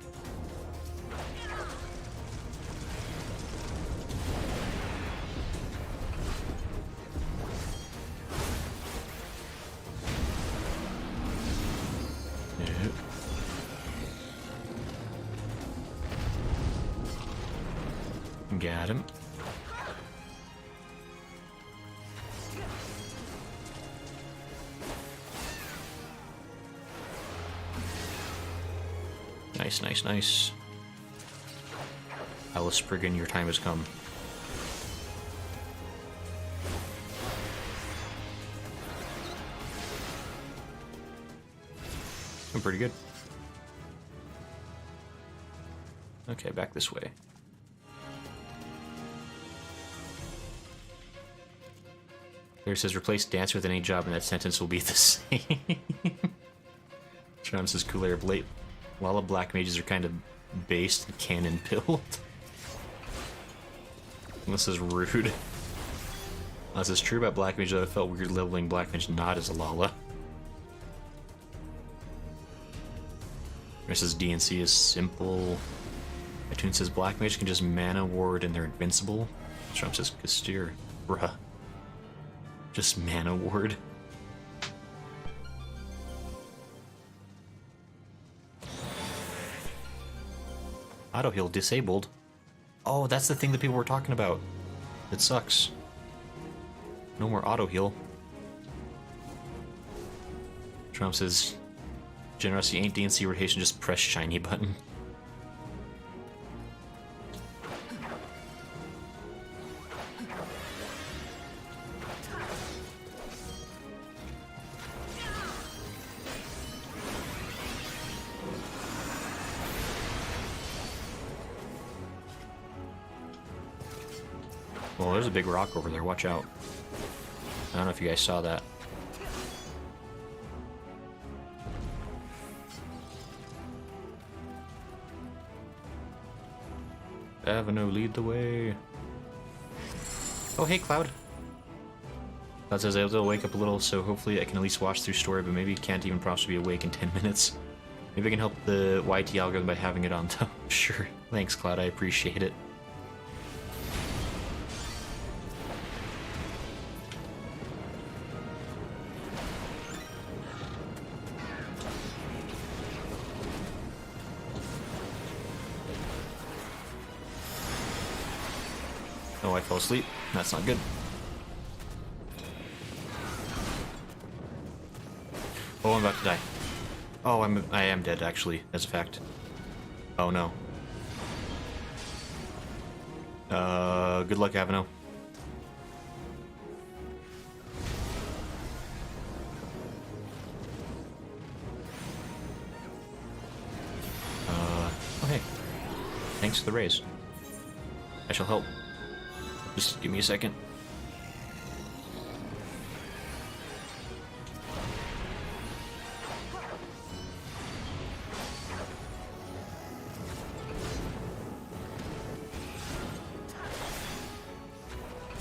Got him. Nice, nice, nice. Alice Spriggan, your time has come. I'm pretty good. Okay, back this way. There says, replace Dancer with any job, and that sentence will be the same. Sean says, cooler late. Lala Black Mages are kind of based and cannon build. This is rude. This is true about Black Mage, though I felt weird leveling Black Mage not as a Lala. This is DNC is simple. iTunes says Black Mage can just mana ward and they're invincible. Trump says Kastir. Bruh. Just mana ward. Auto heal disabled. Oh, that's the thing that people were talking about. It sucks. No more auto heal. Trump says, generosity ain't DNC rotation, just press shiny button. Well, there's a big rock over there, watch out. I don't know if you guys saw that. Avenue, lead the way. Oh, hey, Cloud. Cloud says I will wake up a little, so hopefully I can at least watch through story, but maybe can't even possibly be awake in 10 minutes. Maybe I can help the YT algorithm by having it on top. Sure. Thanks, Cloud, I appreciate it. Oh, I fell asleep. That's not good. Oh, I'm about to die. Oh, I am dead, actually, as a fact. Oh, no. Good luck, Avenue. Oh, hey. Thanks for the raise. I shall help. Just give me a second.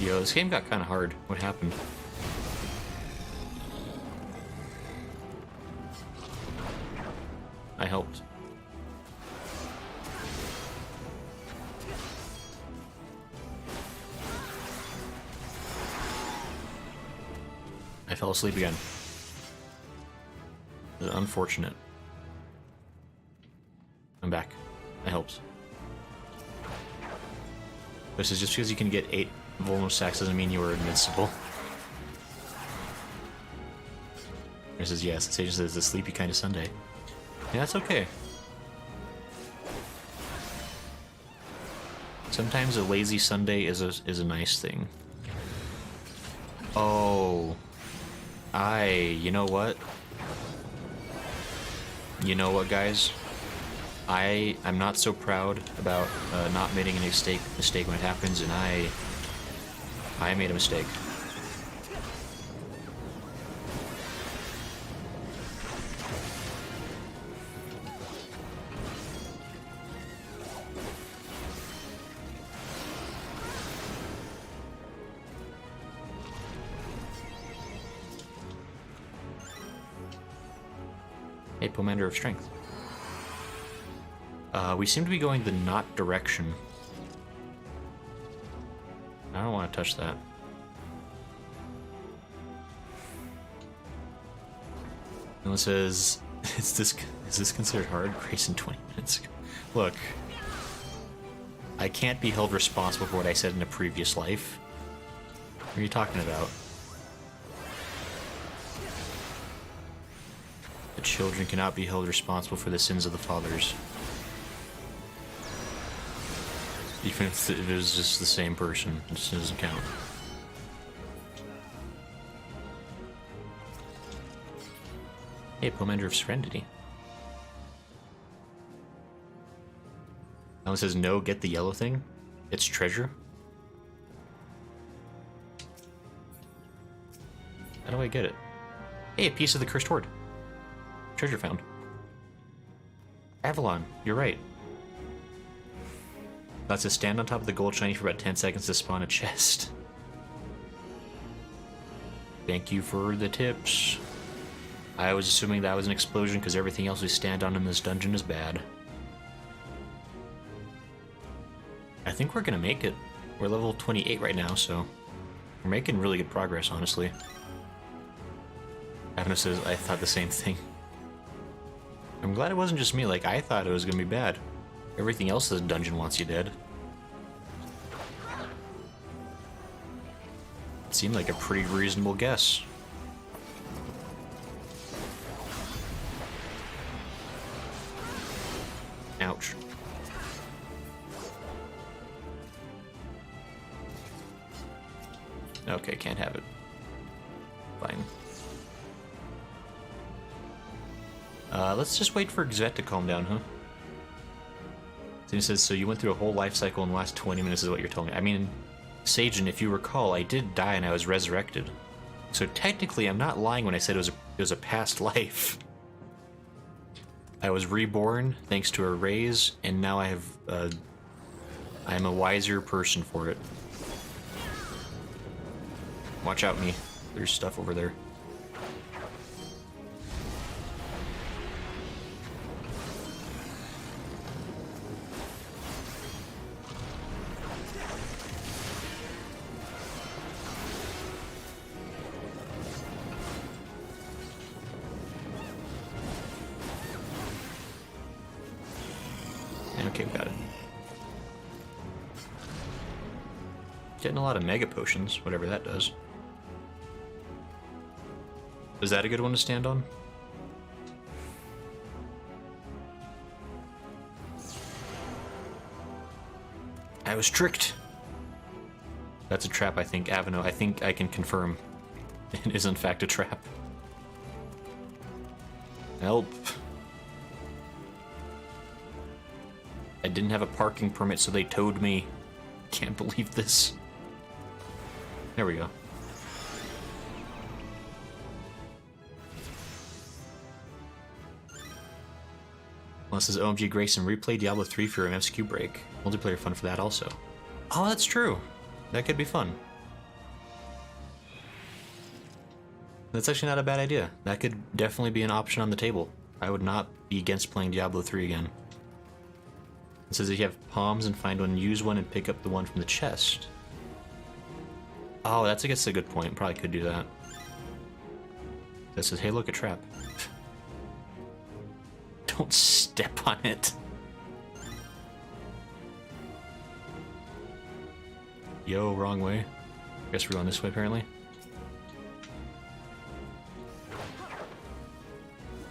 Yo, this game got kind of hard. What happened? I helped. I fell asleep again. Unfortunate. I'm back. I helped. This is just because you can get 8 vulnerable stacks doesn't mean you are invincible. This is yes. Sage says it's a sleepy kind of Sunday. Yeah, that's okay. Sometimes a lazy Sunday is a nice thing. Oh, you know what? You know what, guys? I'm not so proud about not making a mistake when it happens, and I made a mistake. A Pomander of Strength. We seem to be going the not direction. I don't want to touch that. And it says, is this considered hard? Grace in 20 minutes. Look, I can't be held responsible for what I said in a previous life. What are you talking about? The children cannot be held responsible for the sins of the fathers. Even if it was just the same person, it just doesn't count. Hey, Pomander of Serenity. Now it says no, get the yellow thing. It's treasure. How do I get it? Hey, a piece of the Cursed Hoard. Treasure found. Avalon, you're right. That's to stand on top of the gold shiny for about 10 seconds to spawn a chest. Thank you for the tips. I was assuming that was an explosion because everything else we stand on in this dungeon is bad. I think we're gonna make it. We're level 28 right now, so we're making really good progress, honestly. Avno says, I thought the same thing. I'm glad it wasn't just me, like I thought it was gonna be bad. Everything else in the dungeon wants you dead. It seemed like a pretty reasonable guess. Ouch. Okay, can't have it. Fine. Let's just wait for Xvet to calm down, huh? So he says, so you went through a whole life cycle in the last 20 minutes is what you're telling me. I mean, Sagen, if you recall, I did die and I was resurrected. So technically, I'm not lying when I said it was a past life. I was reborn thanks to a raise, and now I am a wiser person for it. Watch out, me. There's stuff over there. Okay, we got it. Getting a lot of mega potions, whatever that does. Is that a good one to stand on? I was tricked. That's a trap, I think. Avano, I think I can confirm. It is in fact a trap. Help. I didn't have a parking permit, so they towed me. Can't believe this. There we go. Well, this is OMG Grayson. Replay Diablo 3 for your MSQ break. Multiplayer fun for that also. Oh, that's true. That could be fun. That's actually not a bad idea. That could definitely be an option on the table. I would not be against playing Diablo 3 again. It says if you have palms and find one, use one and pick up the one from the chest. Oh, that's I guess a good point. Probably could do that. That says, hey, look, a trap. Don't step on it. Yo, wrong way. Guess we're going this way, apparently.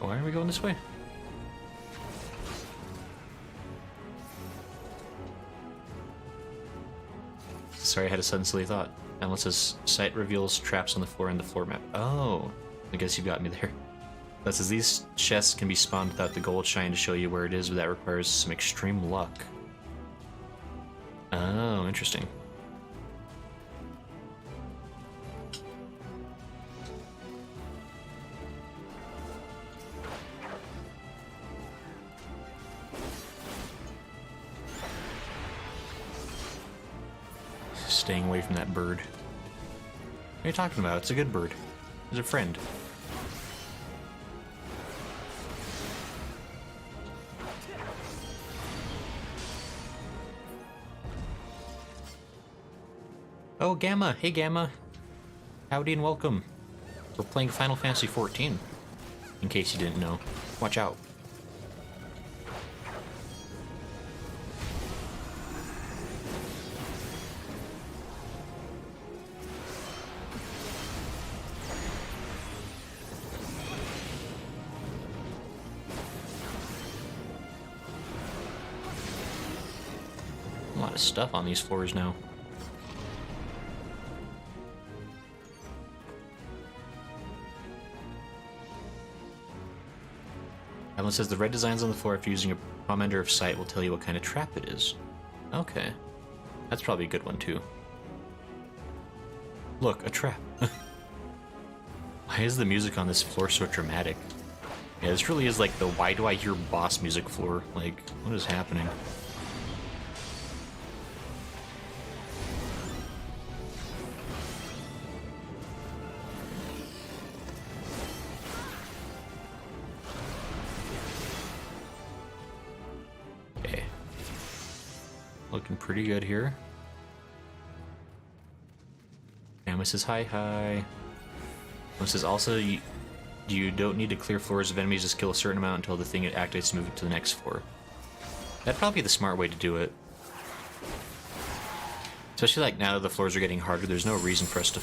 Oh, why are we going this way? Sorry, I had a sudden silly thought. And it says, sight reveals traps on the floor and the floor map. Oh, I guess you got me there. That says, these chests can be spawned without the gold shine to show you where it is, but that requires some extreme luck. Oh, interesting. Staying away from that bird. What are you talking about? It's a good bird. It's a friend. Oh, Gamma! Hey, Gamma! Howdy and welcome. We're playing Final Fantasy XIV. In case you didn't know. Watch out. A lot of stuff on these floors now. Evelyn says the red designs on the floor after using a commander of sight will tell you what kind of trap it is. Okay. That's probably a good one too. Look, a trap. Why is the music on this floor so dramatic? Yeah, this really is like the why do I hear boss music floor? Like, what is happening? Looking pretty good here. Gamma says hi. Gamma says also you don't need to clear floors of enemies, just kill a certain amount until the thing it activates to move it to the next floor. That'd probably be the smart way to do it. Especially like now that the floors are getting harder, there's no reason for us to...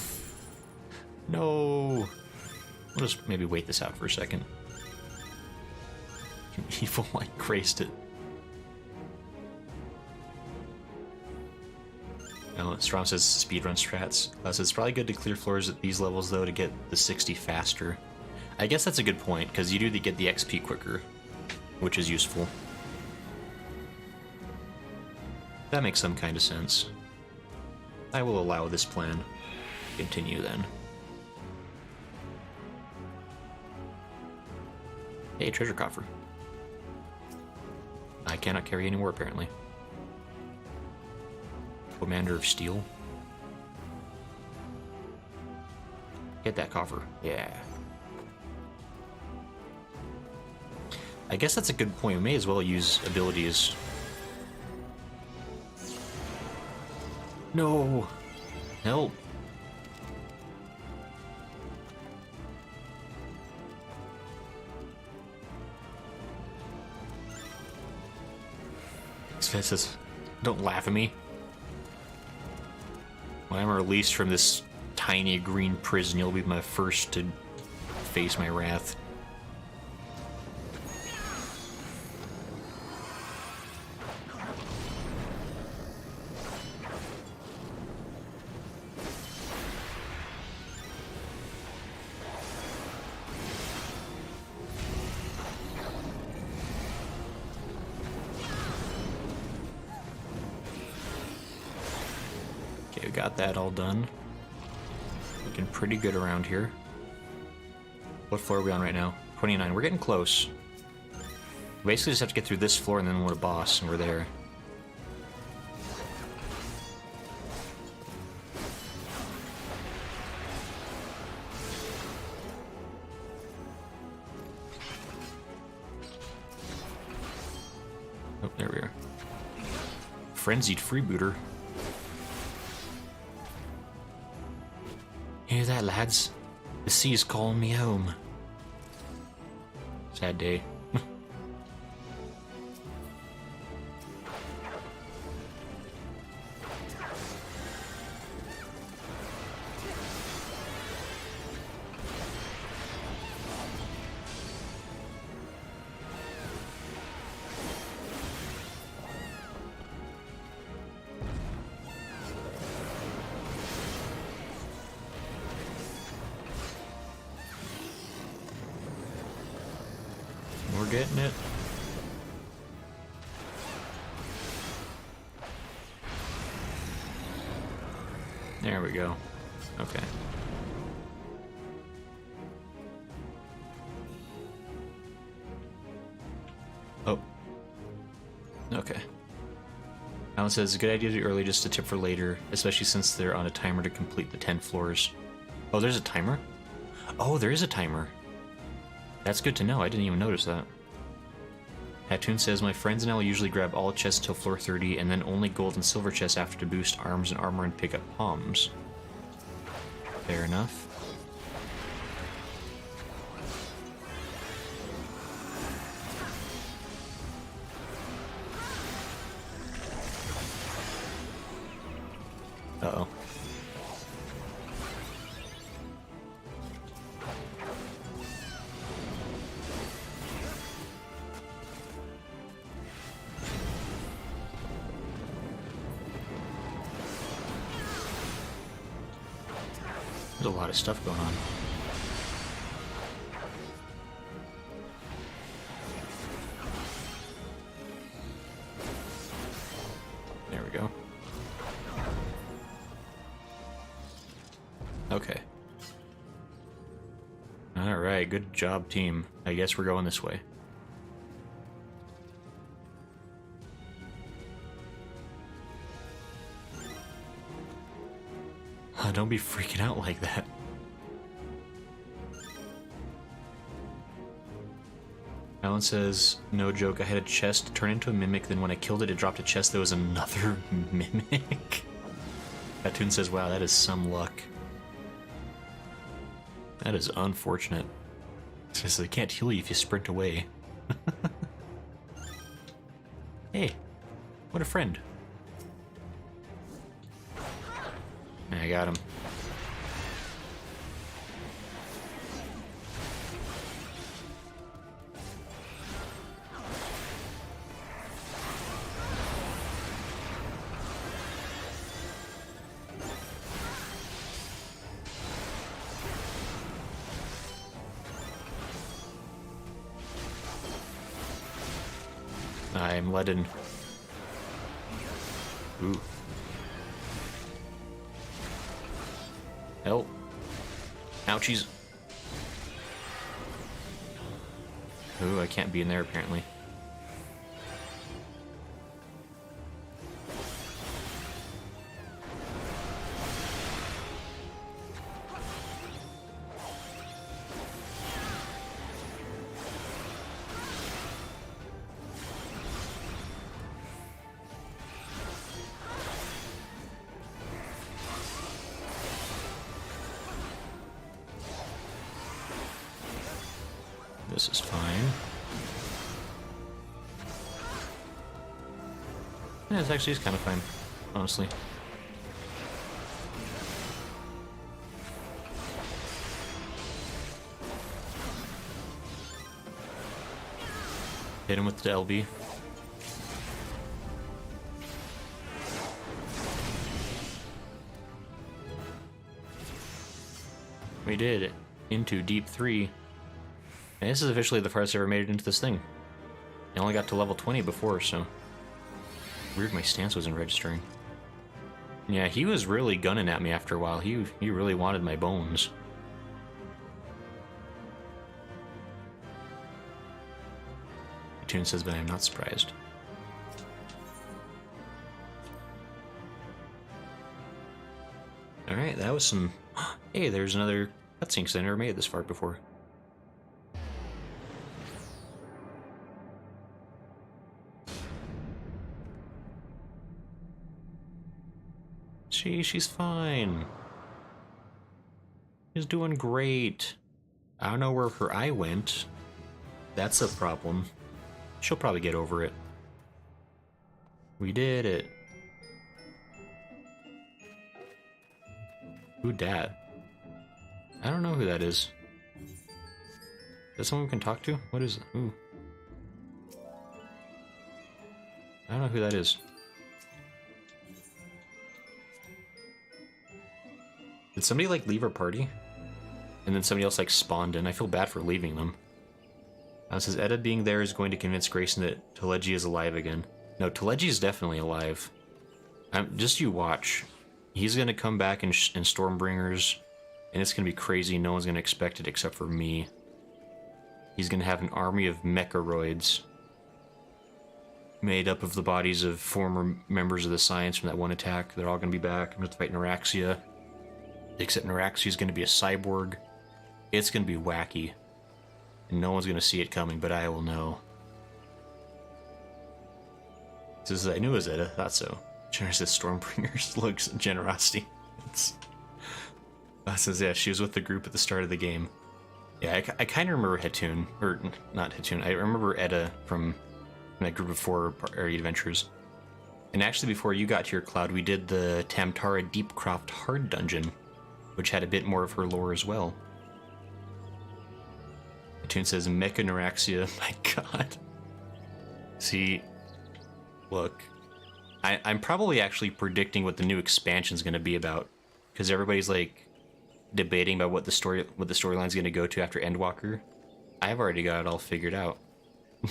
No! We'll just maybe wait this out for a second. Evil light graced it. No, Strom says speedrun strats. So it's probably good to clear floors at these levels, though, to get the 60 faster. I guess that's a good point, because you do get the XP quicker, which is useful. That makes some kind of sense. I will allow this plan to continue, then. Hey, treasure coffer. I cannot carry any more, apparently. Commander of Steel. Get that coffer. Yeah. I guess that's a good point. We may as well use abilities. No! Help! This says, don't laugh at me. When I'm released from this tiny green prison, you'll be my first to face my wrath. Okay, we got that all done. Looking pretty good around here. What floor are we on right now? 29. We're getting close. We basically just have to get through this floor and then we're a boss, and we're there. Oh, there we are. Frenzied freebooter. Hear that, lads? The sea's calling me home. Sad day. We're getting it. There we go. Okay. Oh. Okay. Alan says, good idea to do early, just a tip for later, especially since they're on a timer to complete the 10 floors. Oh, there's a timer? Oh, there is a timer. That's good to know. I didn't even notice that. Hattoon says, my friends and I will usually grab all chests till floor 30, and then only gold and silver chests after to boost arms and armor and pick up palms. Fair enough. Uh-oh. There's a lot of stuff going on. There we go. Okay. Alright, good job, team. I guess we're going this way. Don't be freaking out like that. Alan says, no joke, I had a chest turn into a mimic, then when I killed it, it dropped a chest that was another mimic. Hattoon says, wow, that is some luck. That is unfortunate. It says they can't heal you if you sprint away. Hey, what a friend. I got him. I'm leaden. Ooh. Help. Ouchies. Ooh, I can't be in there apparently. This is fine. Yeah, this actually is kind of fine, honestly. Hit him with the LB. We did it. Into Deep 3. And this is officially the farthest I ever made it into this thing. I only got to level 20 before, so... Weird my stance wasn't registering. Yeah, he was really gunning at me after a while. He really wanted my bones. Tune says, but I'm not surprised. Alright, that was some... Hey, there's another cutscene because I never made it this far before. She's fine. She's doing great. I don't know where her eye went. That's a problem. She'll probably get over it. We did it. Who dat? I don't know who that is. Is that someone we can talk to? What is it? Ooh. I don't know who that is. Did somebody like leave our party? And then somebody else like spawned in. I feel bad for leaving them. It says Edda being there is going to convince Grayson that Teleji is alive again. No, Teleji is definitely alive. Just you watch. He's gonna come back in Stormbringers, and it's gonna be crazy. No one's gonna expect it except for me. He's gonna have an army of mecharoids made up of the bodies of former members of the Science from that one attack. They're all gonna be back. I'm gonna have to fight Neuraxia. Except Neuraxia is gonna be a cyborg. It's gonna be wacky. And no one's gonna see it coming, but I will know. Says I knew it was Edda, thought so. Generous as Stormbringers looks generosity. Says yeah, she was with the group at the start of the game. Yeah, I kind of remember Hatun, or not Hatun. I remember Edda from that group of 4 Area Adventures. And actually, before you got here, Cloud, we did the Tamtara Deepcroft Hard Dungeon, which had a bit more of her lore as well. Hatun says Mecha Neuraxia. My God. See, look. I'm probably actually predicting what the new expansion is going to be about, because everybody's like debating about what the storyline's going to go to after Endwalker. I've already got it all figured out.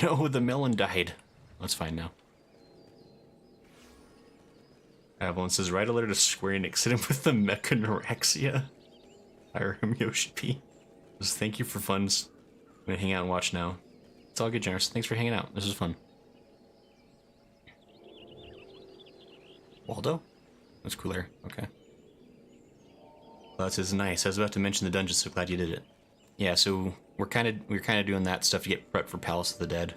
No, the melon died. That's fine now. Avalon says, write a letter to Square Enix, hit him with the Mecha Neuraxia. Hire him, Yoshi P. Just thank you for funds. I'm gonna hang out and watch now. It's all good, Generous. Thanks for hanging out. This is fun. Waldo? That's cooler. Okay. Well, that says nice. I was about to mention the dungeon, so glad you did it. Yeah, so we're kind of doing that stuff to get prepped for Palace of the Dead.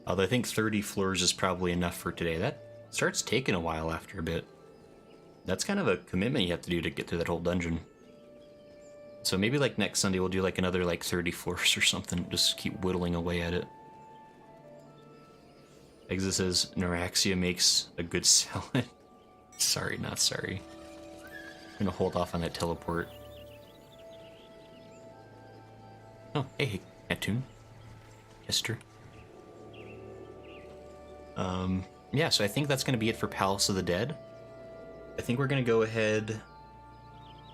Although I think 30 floors is probably enough for today. That starts taking a while after a bit. That's kind of a commitment you have to do to get through that whole dungeon. So maybe like next Sunday we'll do like another like 30 floors or something. Just keep whittling away at it. Exit says Neuraxia makes a good salad. Sorry, not sorry. I'm gonna hold off on that teleport. Oh, hey, Neptune. Esther. Yeah, so I think that's gonna be it for Palace of the Dead. I think we're gonna go ahead.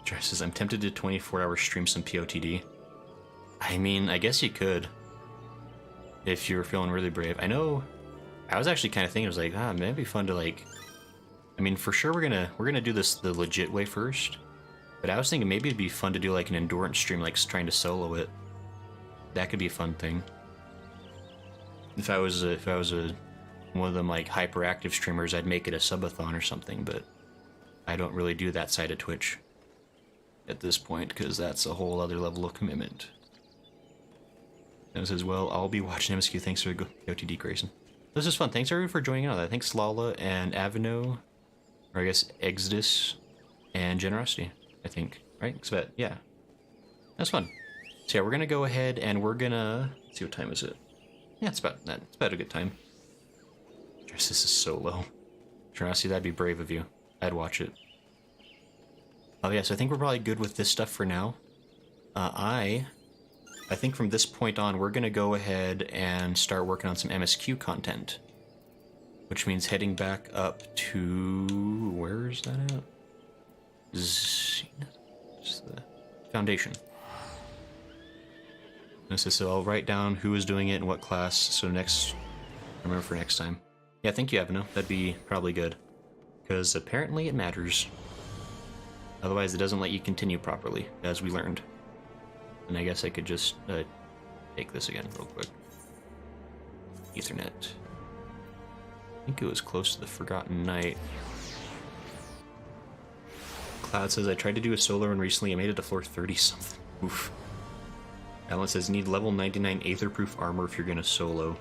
Jess says, I'm tempted to 24-hour stream some POTD. I mean, I guess you could. If you were feeling really brave. I know, I was actually kind of thinking, I was like, man, it'd be fun to like, I mean, for sure we're gonna do this the legit way first. But I was thinking maybe it'd be fun to do like an endurance stream, like trying to solo it. That could be a fun thing. If I was one of them like hyperactive streamers, I'd make it a subathon or something, but I don't really do that side of Twitch at this point, because that's a whole other level of commitment. And it says, well, I'll be watching MSQ. Thanks for the OTD, Grayson. This is fun. Thanks everyone for joining on that. Thanks Lala and Avino, or I guess Exodus and Generosity, I think, right? Yeah, that's fun. So yeah, we're gonna go ahead and we're gonna see what time is it. Yeah, it's about that. It's about a good time. This is solo. Generosity, that'd be brave of you. I'd watch it. Oh yeah, so I think we're probably good with this stuff for now. I think from this point on, we're gonna go ahead and start working on some MSQ content. Which means heading back up to... where is that at? Just the Foundation. So I'll write down who is doing it and what class, so remember for next time. Yeah, thank you, Avino. That'd be probably good. Because apparently it matters. Otherwise it doesn't let you continue properly, as we learned. And I guess I could just take this again real quick. Ethernet. I think it was close to the Forgotten Night. Cloud says, I tried to do a solo run recently, I made it to floor 30 something. Oof. Alan says, need level 99 Aetherproof armor if you're gonna solo.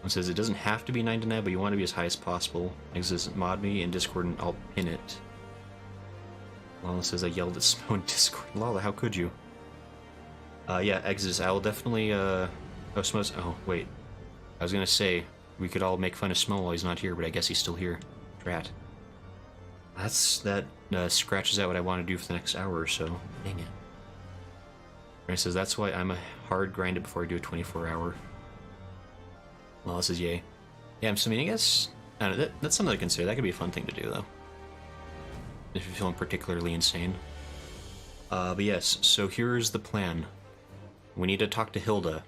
It says it doesn't have to be 99, but you want to be as high as possible. Exist mod me in Discord and I'll pin it. Lala says I yelled at Smo in Discord. Lala, how could you? Yeah, Exodus, I will definitely, oh, Smo's, oh, wait. I was gonna say, we could all make fun of Smo while he's not here, but I guess he's still here. Drat. That scratches out what I want to do for the next hour or so. Dang it. Ryan says, that's why I'm a hard grind it before I do a 24-hour. Lala says, yay. Yeah, so I mean, I guess, I don't know, that's something to consider. That could be a fun thing to do, though. If you're feeling particularly insane. But yes, so here's the plan. We need to talk to Hilda.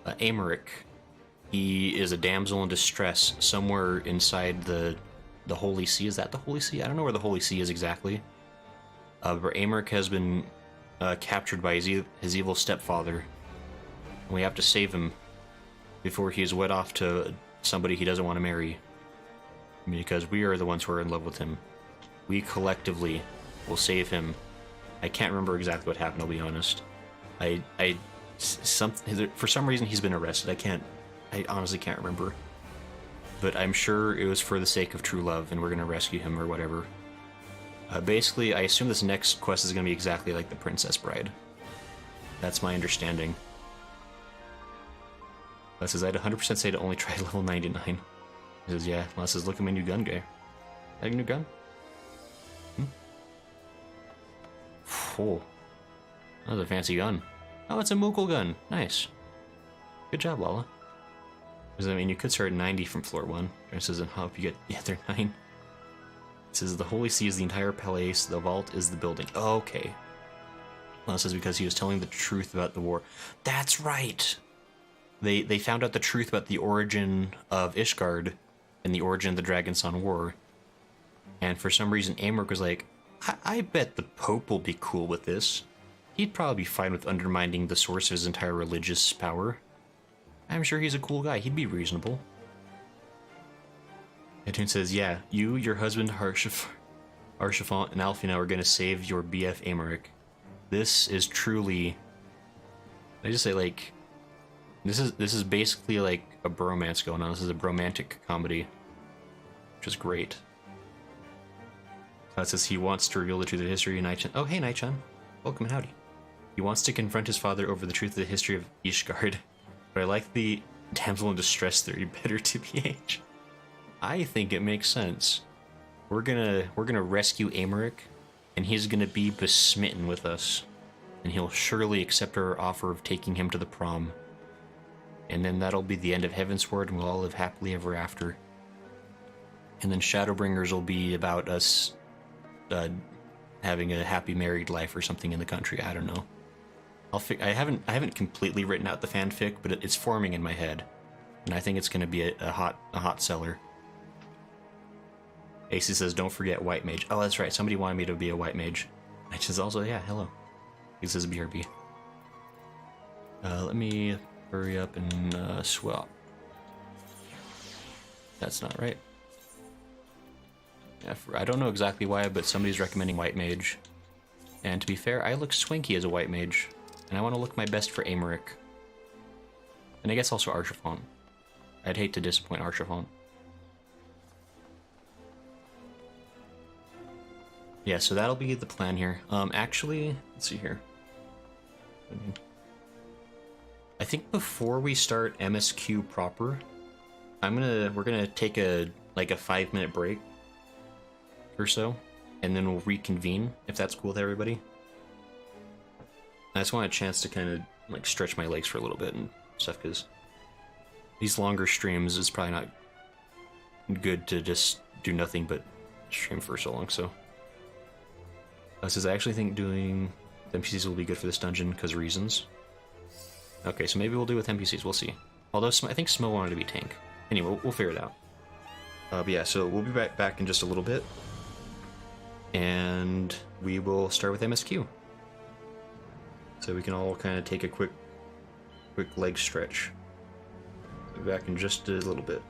Amaric. He is a damsel in distress somewhere inside the Holy See. Is that the Holy See? I don't know where the Holy See is exactly. But Amaric has been captured by his evil stepfather. And we have to save him before he is wed off to somebody he doesn't want to marry. Because we are the ones who are in love with him. We collectively will save him. I can't remember exactly what happened, I'll be honest. For some reason he's been arrested. I honestly can't remember. But I'm sure it was for the sake of true love and we're gonna rescue him or whatever. Basically, I assume this next quest is gonna be exactly like the Princess Bride. That's my understanding. That says I'd 100% say to only try level 99. He says, yeah. Well, says, look at my new gun guy. That a new gun? Oh, that was a fancy gun. Oh, it's a Moogle gun. Nice. Good job, Lala. Because, I mean, you could start at 90 from floor 1. It says, and how if you get... Yeah, they're 9. It says, the Holy See is the entire palace. The vault is the building. Oh, okay. Well, it says, because he was telling the truth about the war. That's right! They found out the truth about the origin of Ishgard and the origin of the Dragonson War. And for some reason, Amaric was like, I bet the Pope will be cool with this. He'd probably be fine with undermining the source of his entire religious power. I'm sure he's a cool guy. He'd be reasonable. Etune says, yeah, you, your husband, Archifant, and Alphinaud are going to save your BF Amaric. This is truly... I just say, like... This is basically like a bromance going on. This is a bromantic comedy. Which is great. It says he wants to reveal the truth of history. Nai-chan. Oh, hey, Nai-chan. Welcome and howdy. He wants to confront his father over the truth of the history of Ishgard. But I like the damsel in distress theory better, TBH. I think it makes sense. We're gonna rescue Amaric, and he's gonna be besmitten with us. And he'll surely accept our offer of taking him to the prom. And then that'll be the end of Heavensward, and we'll all live happily ever after. And then Shadowbringers will be about us having a happy married life or something in the country. I don't know. I haven't completely written out the fanfic, but it's forming in my head, and I think it's going to be a hot seller. AC says, "Don't forget White Mage." Oh, that's right. Somebody wanted me to be a White Mage. I just also, yeah, hello. He says BRB. Let me hurry up and swap. That's not right. Yeah, I don't know exactly why, but somebody's recommending White Mage. And to be fair, I look swanky as a White Mage. And I want to look my best for Amaric. And I guess also Archifant. I'd hate to disappoint Archifant. Yeah, so that'll be the plan here. Actually, let's see here. I think before we start MSQ proper, we're gonna take a 5-minute break or so, and then we'll reconvene if that's cool with everybody. I just want a chance to kind of like stretch my legs for a little bit and stuff, because these longer streams is probably not good to just do nothing but stream for so long. So says I actually think doing the NPCs will be good for this dungeon because of reasons. Okay, so maybe we'll do with NPCs. We'll see. Although I think Smo wanted to be tank. Anyway, we'll figure it out. But yeah, so we'll be back in just a little bit, and we will start with MSQ. So we can all kind of take a quick leg stretch. Be back in just a little bit.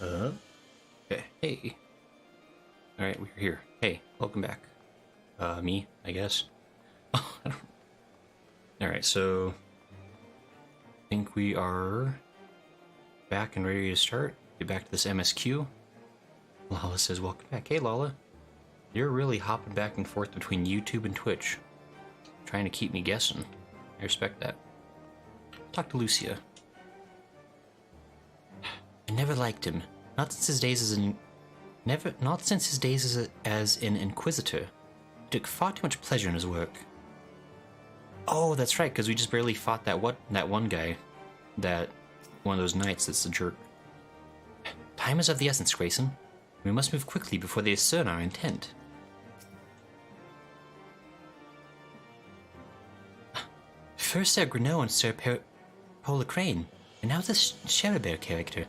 Okay. Hey. Alright, we're here. Hey, welcome back. Me, I guess. Oh, I don't... Alright, so... I think we are... back and ready to start. Get back to this MSQ. Lala says, welcome back. Hey, Lala. You're really hopping back and forth between YouTube and Twitch. Trying to keep me guessing. I respect that. Talk to Lucia. I never liked him. Not since his days as an Inquisitor. He took far too much pleasure in his work. Oh, that's right, because we just barely fought that one guy. That one of those knights that's a jerk. Time is of the essence, Grayson. We must move quickly before they discern our intent. First Sir Greneau and Sir Polacrane, and now this Sheribear character.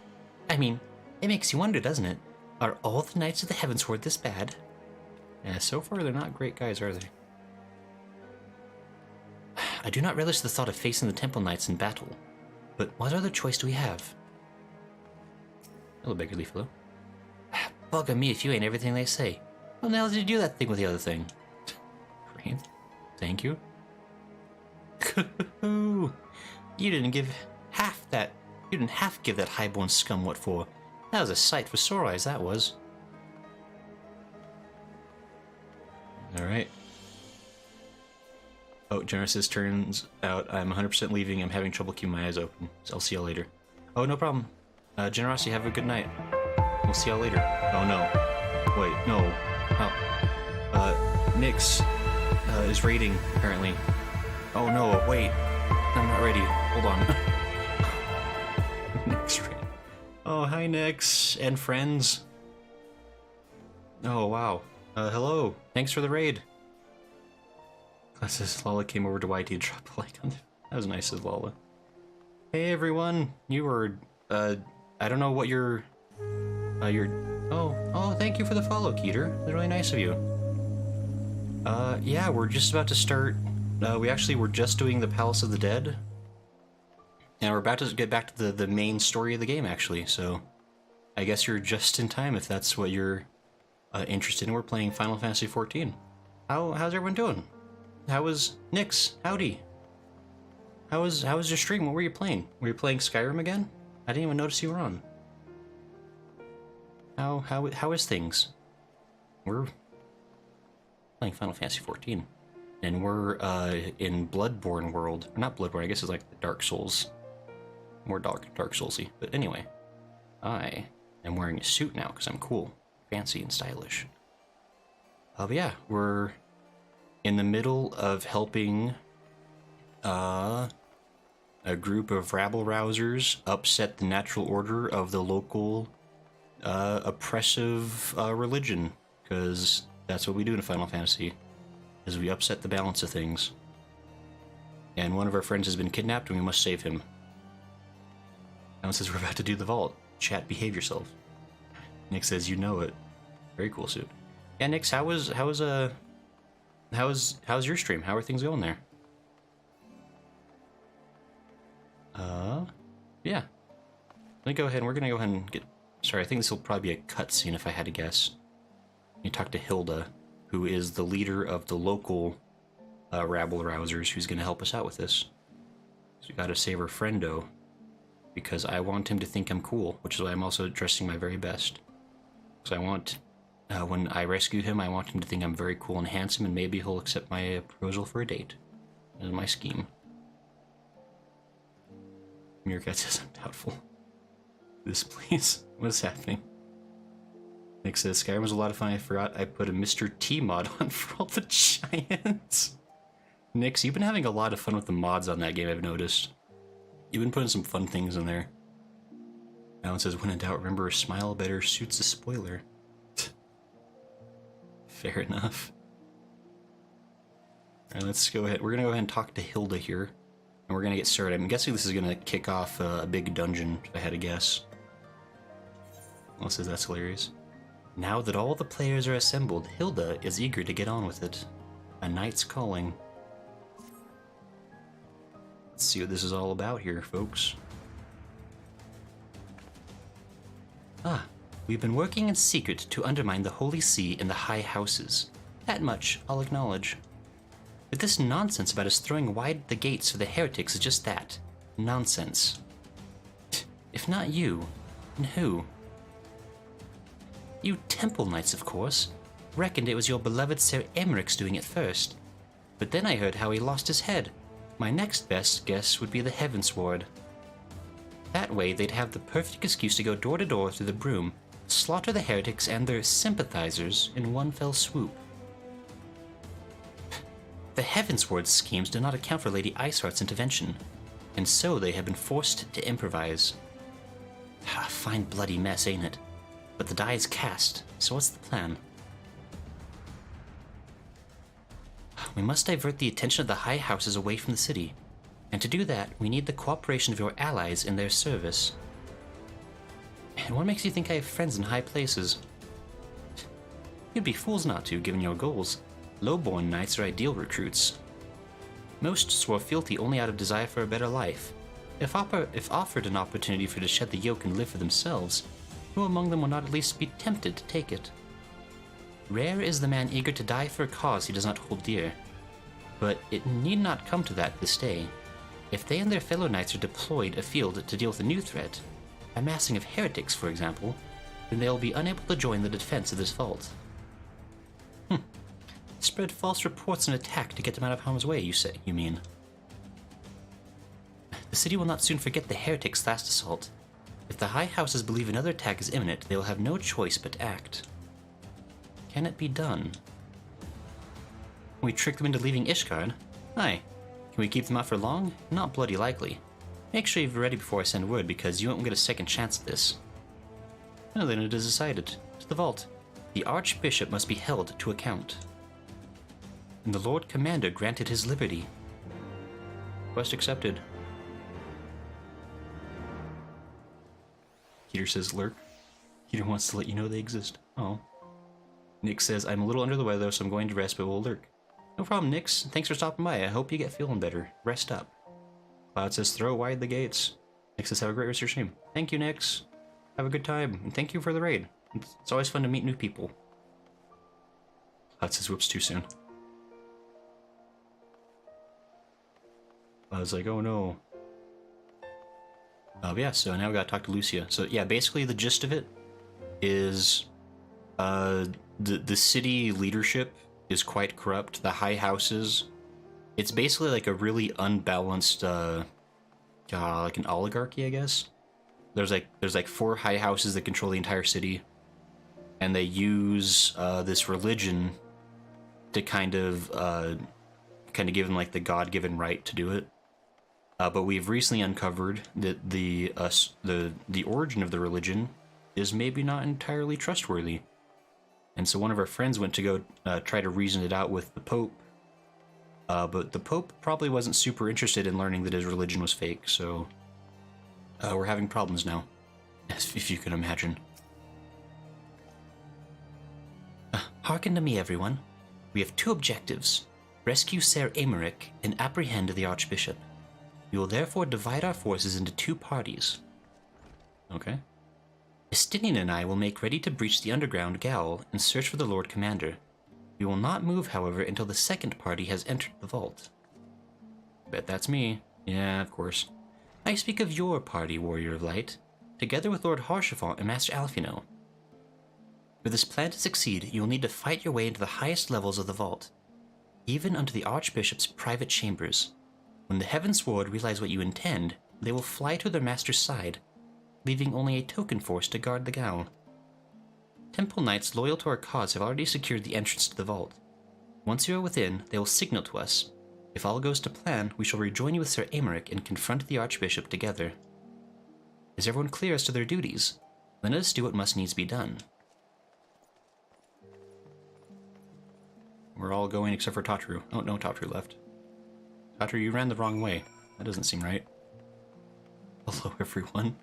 I mean, it makes you wonder, doesn't it? Are all the Knights of the Heavensward this bad? Yeah, so far they're not great guys, are they? I do not relish the thought of facing the Temple Knights in battle, but what other choice do we have? Hello, beggarly fellow. Bugger me if you ain't everything they say. How the hell did you do that thing with the other thing? Great. Thank you. You didn't give half that. You didn't half give that highborn scum what for. That was a sight for sore eyes, that was. Alright. Oh, Genesis turns out I'm 100% leaving. I'm having trouble keeping my eyes open. So I'll see y'all later. Oh, no problem. Generosity, have a good night. We'll see y'all later. Oh, no. Wait, no. Oh. Nyx is raiding, apparently. Oh, no, wait. I'm not ready. Hold on. Nyx raid. Oh, hi, Nyx and friends. Oh, wow. Hello. Thanks for the raid. Says Lala came over to YT to drop a like on it. That was nice of Lala. Hey everyone, you were, I don't know what you're, oh, thank you for the follow, Keeter. That's really nice of you. Yeah, we're just about to start, we actually were just doing the Palace of the Dead. And we're about to get back to the main story of the game, actually, so I guess you're just in time if that's what you're interested in. We're playing Final Fantasy XIV. How's everyone doing? How was Nyx? Howdy. How was your stream? What were you playing? Were you playing Skyrim again? I didn't even notice you were on. How is things? We're playing Final Fantasy XIV. And we're in Bloodborne world. Or not Bloodborne, I guess it's like the Dark Souls. More Dark Soulsy. But anyway. I am wearing a suit now because I'm cool. Fancy and stylish. But yeah, we're in the middle of helping a group of rabble-rousers upset the natural order of the local oppressive religion, because that's what we do in Final Fantasy, is we upset the balance of things. And one of our friends has been kidnapped and we must save him. Now it says we're about to do the vault. Chat, behave yourself. Nick says you know it. Very cool suit. Yeah, Nyx, how's your stream? How are things going there? Yeah. Let me go ahead and we're gonna go ahead and get... Sorry, I think this will probably be a cutscene if I had to guess. You talk to Hilda, who is the leader of the local rabble-rousers, who's gonna help us out with this. So we gotta save our friendo, because I want him to think I'm cool, which is why I'm also dressing my very best. So I want... when I rescue him, I want him to think I'm very cool and handsome, and maybe he'll accept my proposal for a date. That is my scheme. Meerkat says I'm doubtful. This, please. What is happening? Nick says, Skyrim was a lot of fun. I forgot I put a Mr. T mod on for all the giants. Nix, you've been having a lot of fun with the mods on that game, I've noticed. You've been putting some fun things in there. Alan says, when in doubt, remember, a smile better suits a spoiler. Fair enough. Alright, let's go ahead. We're gonna go ahead and talk to Hilda here. And we're gonna get started. I'm guessing this is gonna kick off a big dungeon, if I had to guess. Well, says that's hilarious. Now that all the players are assembled, Hilda is eager to get on with it. A knight's calling. Let's see what this is all about here, folks. Ah, we've been working in secret to undermine the Holy See and the High Houses. That much I'll acknowledge. But this nonsense about us throwing wide the gates for the heretics is just that. Nonsense. If not you, then who? You Temple Knights, of course. Reckoned it was your beloved Sir Emeric's doing it first. But then I heard how he lost his head. My next best guess would be the Heavensward. That way they'd have the perfect excuse to go door to door through the broom, slaughter the heretics and their sympathizers in one fell swoop. The Heavensward schemes do not account for Lady Iceheart's intervention, and so they have been forced to improvise. Fine bloody mess, ain't it? But the die is cast, so what's the plan? We must divert the attention of the High Houses away from the city, and to do that, we need the cooperation of your allies in their service. And what makes you think I have friends in high places? You'd be fools not to, given your goals. Low-born knights are ideal recruits. Most swore fealty only out of desire for a better life. If offered an opportunity for to shed the yoke and live for themselves, who among them will not at least be tempted to take it? Rare is the man eager to die for a cause he does not hold dear. But it need not come to that this day. If they and their fellow knights are deployed afield to deal with a new threat, a massing of heretics, for example, then they will be unable to join the defense of this vault. Spread false reports and attack to get them out of harm's way, you mean? The city will not soon forget the heretics' last assault. If the High Houses believe another attack is imminent, they will have no choice but to act. Can it be done? Can we trick them into leaving Ishgard? Aye. Can we keep them out for long? Not bloody likely. Make sure you're ready before I send word, because you won't get a second chance at this. Well, then it is decided. To the vault. The Archbishop must be held to account. And the Lord Commander granted his liberty. Quest accepted. Peter says lurk. Peter wants to let you know they exist. Oh. Nick says, I'm a little under the weather, so I'm going to rest, but we'll lurk. No problem, Nix. Thanks for stopping by. I hope you get feeling better. Rest up. Cloud says, throw wide the gates. Nix says, have a great rest of your stream. Thank you, Nix. Have a good time, and thank you for the raid. It's always fun to meet new people. Cloud says, whoops, too soon. I was like, oh no. Yeah, so now we gotta talk to Lucia. So yeah, basically the gist of it is the city leadership is quite corrupt. The High Houses, it's basically like a really unbalanced like an oligarchy, I guess. There's like 4 High Houses that control the entire city, and they use this religion to kind of give them like the God-given right to do it. But we've recently uncovered that the origin of the religion is maybe not entirely trustworthy. And so one of our friends went to go try to reason it out with the Pope. But the Pope probably wasn't super interested in learning that his religion was fake, so we're having problems now, if you can imagine. Hearken to me, everyone. We have 2 objectives. Rescue Ser Emeric and apprehend the Archbishop. We will therefore divide our forces into 2 parties. Okay. Estinian and I will make ready to breach the underground Gaol and search for the Lord Commander. We will not move, however, until the second party has entered the vault. Bet that's me. Yeah, of course. I speak of your party, Warrior of Light, together with Lord Haurchefant and Master Alphinaud. For this plan to succeed, you will need to fight your way into the highest levels of the vault, even unto the Archbishop's private chambers. When the Heavensward realize what you intend, they will fly to their master's side, leaving only a token force to guard the Gaol. Temple Knights loyal to our cause have already secured the entrance to the vault. Once you are within, they will signal to us. If all goes to plan, we shall rejoin you with Sir Emeric and confront the Archbishop together. Is everyone clear as to their duties? Then let us do what must needs be done. We're all going except for Tataru. Oh, no, Tataru left. Tataru, you ran the wrong way. That doesn't seem right. Hello, everyone.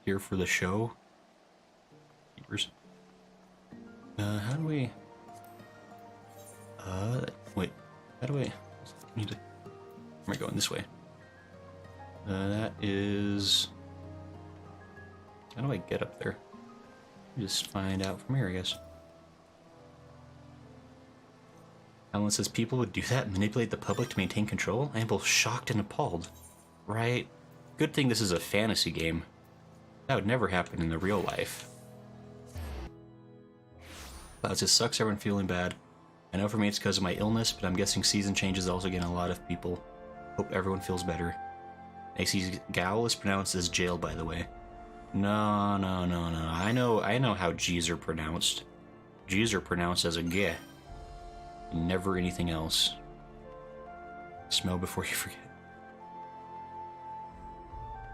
Here for the show. Keepers. How do we... wait. How do I... need to... Am I going this way? That is... How do I get up there? Just find out from here, I guess. Alan says people would do that, manipulate the public to maintain control? I am both shocked and appalled. Right? Good thing this is a fantasy game. That would never happen in the real life. It just sucks everyone feeling bad. I know for me it's because of my illness, but I'm guessing season changes also getting a lot of people. Hope everyone feels better. AC Gal is pronounced as jail, by the way. No. I know how G's are pronounced. G's are pronounced as a G. Never anything else. Smell before you forget.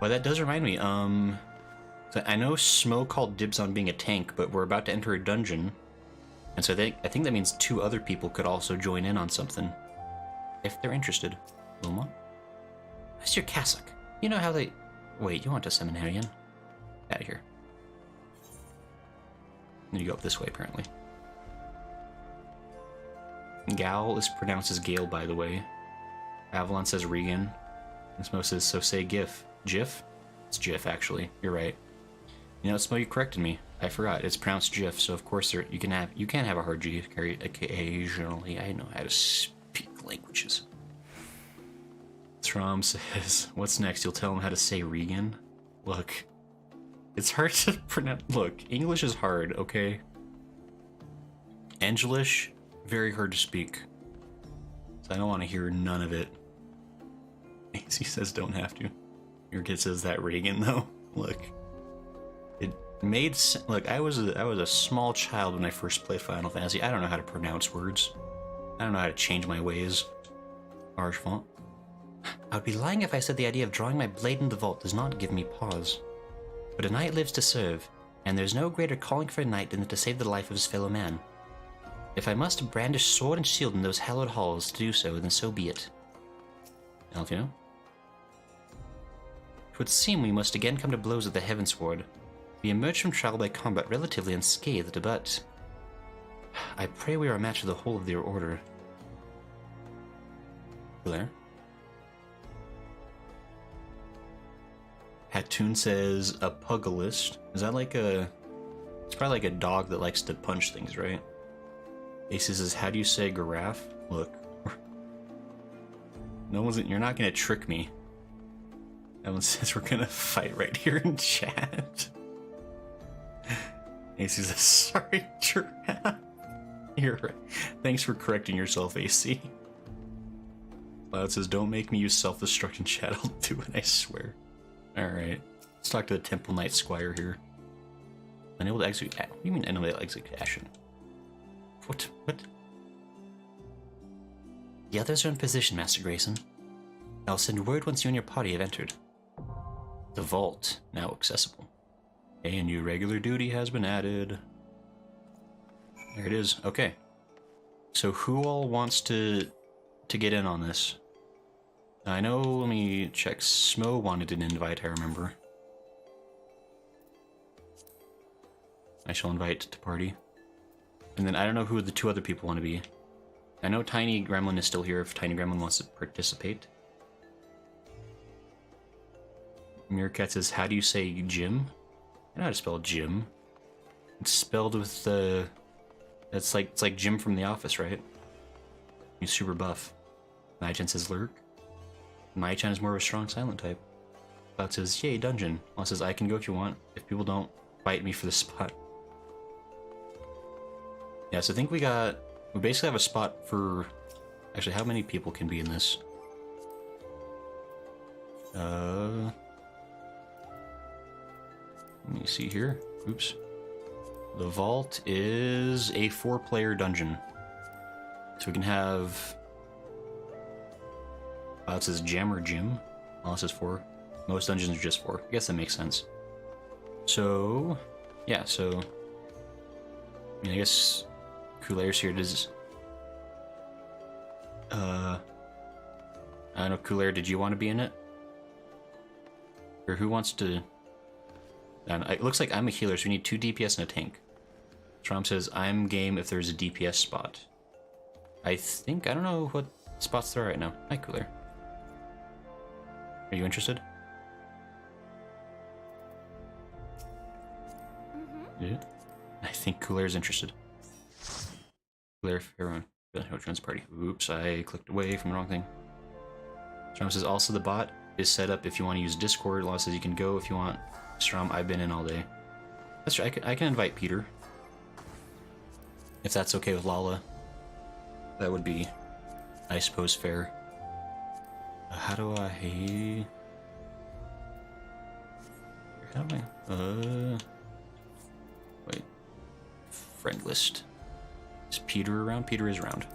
Well, that does remind me, I know Smo called dibs on being a tank, but we're about to enter a dungeon. And so I think that means 2 other people could also join in on something. If they're interested. Wilma? That's your cassock. You know how they... Wait, you aren't a seminarian? Out of here. Then you go up this way, apparently. Gal is pronounced as Gale, by the way. Avalon says Regan. And Smo says, so say GIF. GIF? It's GIF, actually. You're right. You know, Smo, you corrected me. I forgot. It's pronounced GIF, so of course you can have a hard G carry occasionally. I know how to speak languages. Trom says, what's next? You'll tell him how to say Regan? Look, it's hard to pronounce. Look, English is hard, okay? Angelish, very hard to speak. So I don't want to hear none of it. He says don't have to. Your kid says that Regan, though. Look. It made sense. Look, I was a small child when I first played Final Fantasy. I don't know how to pronounce words. I don't know how to change my ways. Harsh font. I would be lying if I said the idea of drawing my blade in the vault does not give me pause. But a knight lives to serve, and there's no greater calling for a knight than to save the life of his fellow man. If I must brandish sword and shield in those hallowed halls to do so, then so be it. Alphinaud? It would seem we must again come to blows at the Heavensward. We emerged from trial by combat relatively unscathed, but... I pray we are a match for the whole of their order. Blair? Hattoon says a pugilist. Is that like a... It's probably like a dog that likes to punch things, right? Ace says, how do you say giraffe? Look. No one's... You're not gonna trick me. That one says we're gonna fight right here in chat. AC says, sorry, giraffe. You're right. Thanks for correcting yourself, AC. Cloud says, don't make me use self-destruction chat. I'll do it, I swear. Alright. Let's talk to the Temple Knight Squire here. Unable to execute... What do you mean unable to execute action? What? The others are in position, Master Grayson. I'll send word once you and your party have entered. The vault, now accessible. A new regular duty has been added. There it is. Okay. So who all wants to get in on this? I know, let me check. Smo wanted an invite, I remember. I shall invite to party. And then I don't know who the 2 other people want to be. I know Tiny Gremlin is still here if Tiny Gremlin wants to participate. Meerkat says, how do you say Jim? I know how to spell Jim. It's spelled with the... It's like Jim from The Office, right? He's super buff. Mai-chan says Lurk. Mai-chan is more of a strong silent type. Cloud says, yay, dungeon. Law says, I can go if you want, if people don't fight me for the spot. Yeah, so I think we basically have a spot for... Actually, how many people can be in this? Let me see here. Oops. The vault is a 4-player dungeon. So we can have... it says Gem or Jim. It says 4. Most dungeons are just 4. I guess that makes sense. So... Yeah, so... I mean, I guess... Coulaire's here. Does... I don't know, Coulaire, did you want to be in it? Or who wants to... It looks like I'm a healer, so we need 2 DPS and a tank. Trom says, I'm game if there's a DPS spot. I don't know what spots there are right now. Hi, Coulaire. Are you interested? Mm-hmm. Yeah. think Coulair's interested. Coulair, everyone, which runs party. Oops, I clicked away from the wrong thing. Strom says also the bot is set up if you want to use Discord. Law says you can go if you want. Strom, I've been in all day. That's true. I can invite Peter if that's okay with Lala. That would be, I suppose, fair. How do I? Wait. Friend list. Is Peter around? Peter is around.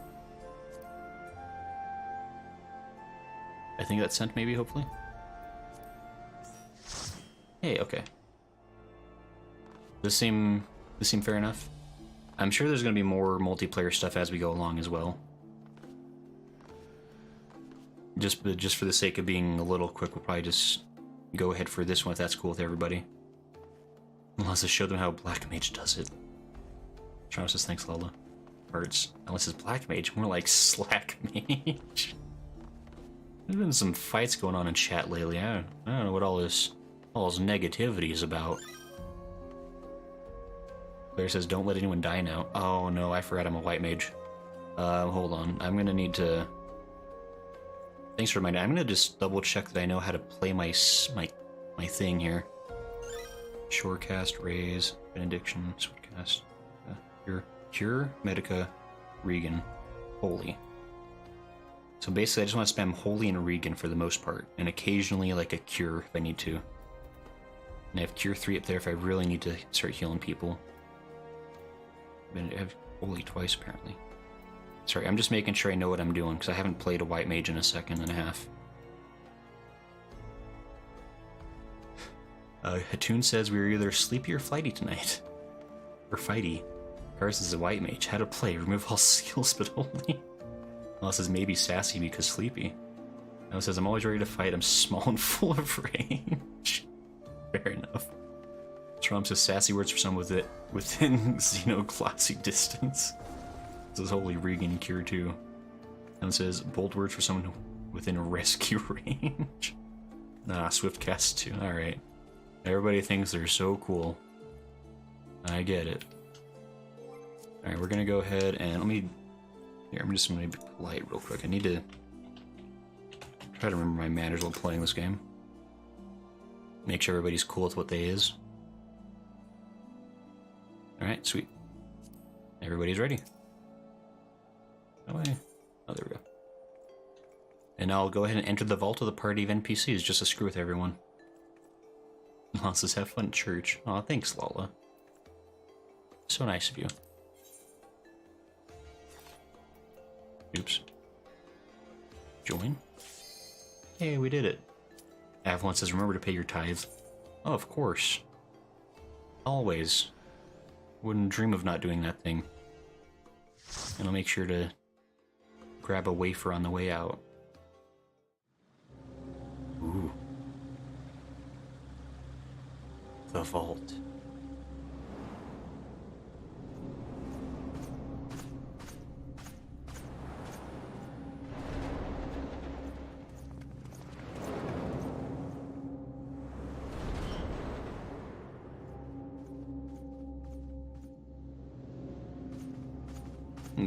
I think that's sent, maybe, hopefully. Hey, okay. This seem fair enough? I'm sure there's gonna be more multiplayer stuff as we go along as well. Just for the sake of being a little quick, we'll probably just go ahead for this one if that's cool with everybody. Unless I show them how Black Mage does it. Charles says thanks, Lola. Hurts. Unless it's Black Mage, more like Slack Mage. There's been some fights going on in chat lately. I don't know what all this negativity is about. Claire says, don't let anyone die now. Oh no, I forgot I'm a white mage. Hold on. I'm gonna need to... Thanks for reminding. I'm gonna just double check that I know how to play my thing here. Shorecast, Raise, Benediction, Sweetcast, Cure, Medica, Regan, Holy. So basically I just want to spam Holy and Regan for the most part, and occasionally like a Cure if I need to. And I have Cure 3 up there if I really need to start healing people. I have Holy twice apparently. Sorry, I'm just making sure I know what I'm doing, because I haven't played a white mage in a second and a half. Hatun says we were either sleepy or flighty tonight. Or fighty. Paris is a white mage. How to play. Remove all skills, but only. Well, says maybe sassy because sleepy. Now says I'm always ready to fight. I'm small and full of range. Fair enough. Trump says sassy words for someone within xenoglossy distance. Says holy Regan Cure 2. And says bold words for someone within rescue range. Nah, Swift Cast 2. Alright. Everybody thinks they're so cool. I get it. Alright, we're gonna go ahead and let me... Here, I'm just gonna be polite real quick. I need to try to remember my manners while playing this game. Make sure everybody's cool with what they is. Alright, sweet. Everybody's ready. Oh, there we go. And I'll go ahead and enter the vault of the party of NPCs just to screw with everyone. Lala says, have fun at church. Aw, thanks, Lala. So nice of you. Oops. Join? Hey, we did it. Avalon says, remember to pay your tithe. Oh, of course. Always. Wouldn't dream of not doing that thing. And I'll make sure to grab a wafer on the way out. Ooh. The vault.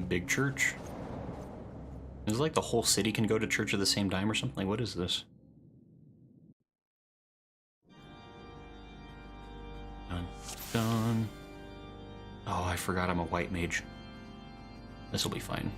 Big church. Is it like the whole city can go to church at the same time or something? Like, what is this? Dun, dun. Oh, I forgot I'm a white mage. This'll be fine.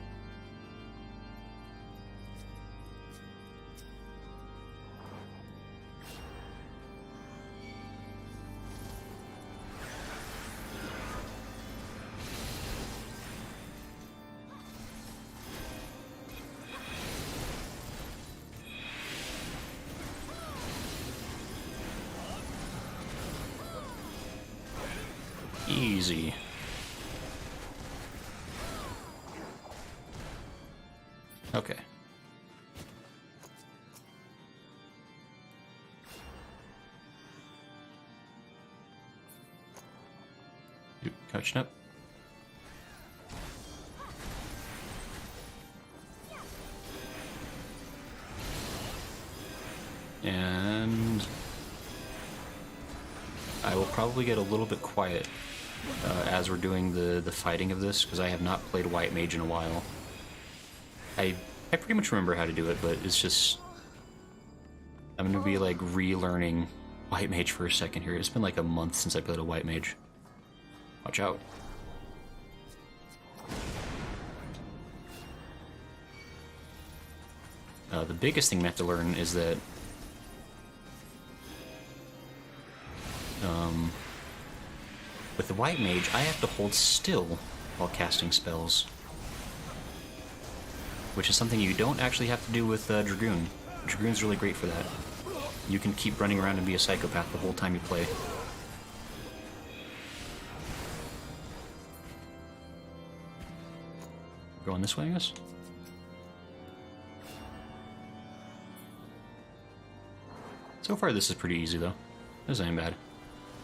Easy. Okay. Catching up. And I will probably get a little bit quiet as we're doing the fighting of this, because I have not played White Mage in a while. I pretty much remember how to do it, but it's just... I'm going to be, like, relearning White Mage for a second here. It's been like a month since I played a White Mage. Watch out. The biggest thing we have to learn is that with the White Mage, I have to hold still while casting spells, which is something you don't actually have to do with Dragoon. Dragoon's really great for that. You can keep running around and be a psychopath the whole time you play. Going this way, I guess? So far, this is pretty easy, though. This ain't bad.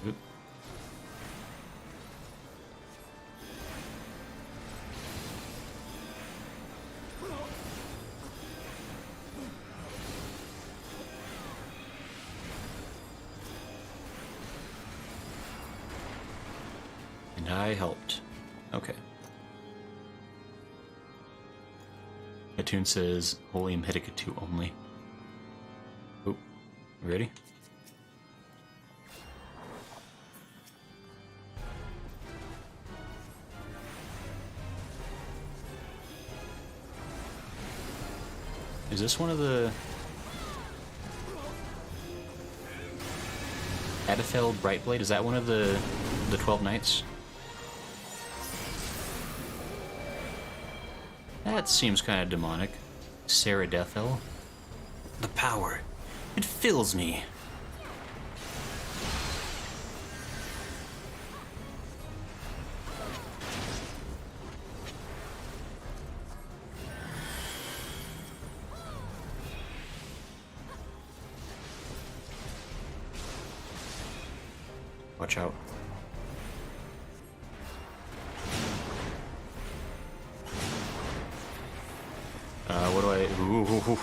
Oop. And I helped. Okay. Attune says, Holy Medica 2 only. Oop. You ready? Is this one of the... Adafel Brightblade? Is that one of the 12 Knights? That seems kind of demonic. Sarah Deathel. The power. It fills me. Watch out. What do I...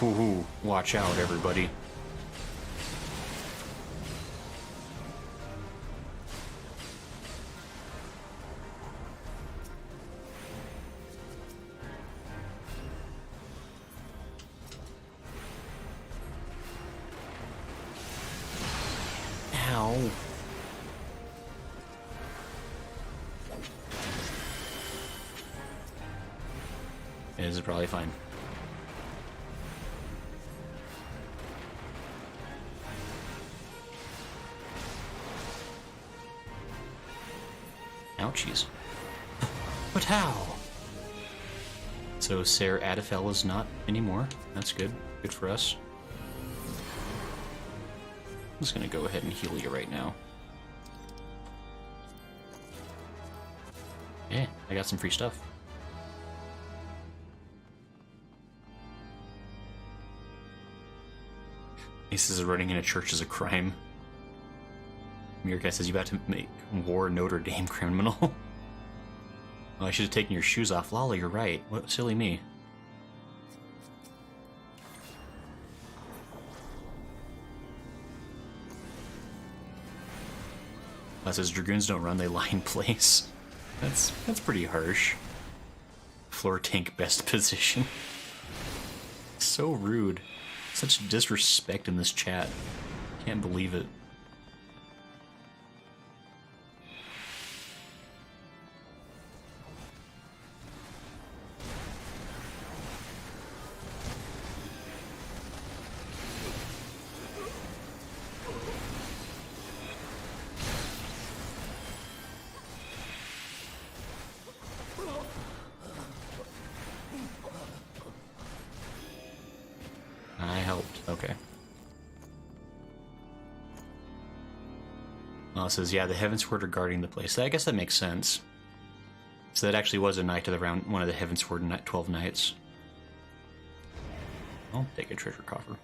Ooh. Watch out, everybody. Ow. This is probably fine. Ouchies. But how? So Sarah Adafel is not anymore. That's good. Good for us. I'm just gonna go ahead and heal you right now. Yeah, I got some free stuff. Aces running in a church is a crime. Mirka says you about to make war Notre Dame criminal. Well, I should have taken your shoes off. Lala, you're right. What silly me. That says Dragoons don't run, they lie in place. That's pretty harsh. Floor tank best position. So rude. Such disrespect in this chat. Can't believe it. I helped. Okay. Well, it says, yeah, the Heavensward are guarding the place. I guess that makes sense. So that actually was a knight of the round, one of the Heavensward 12 knights. I'll take a treasure coffer.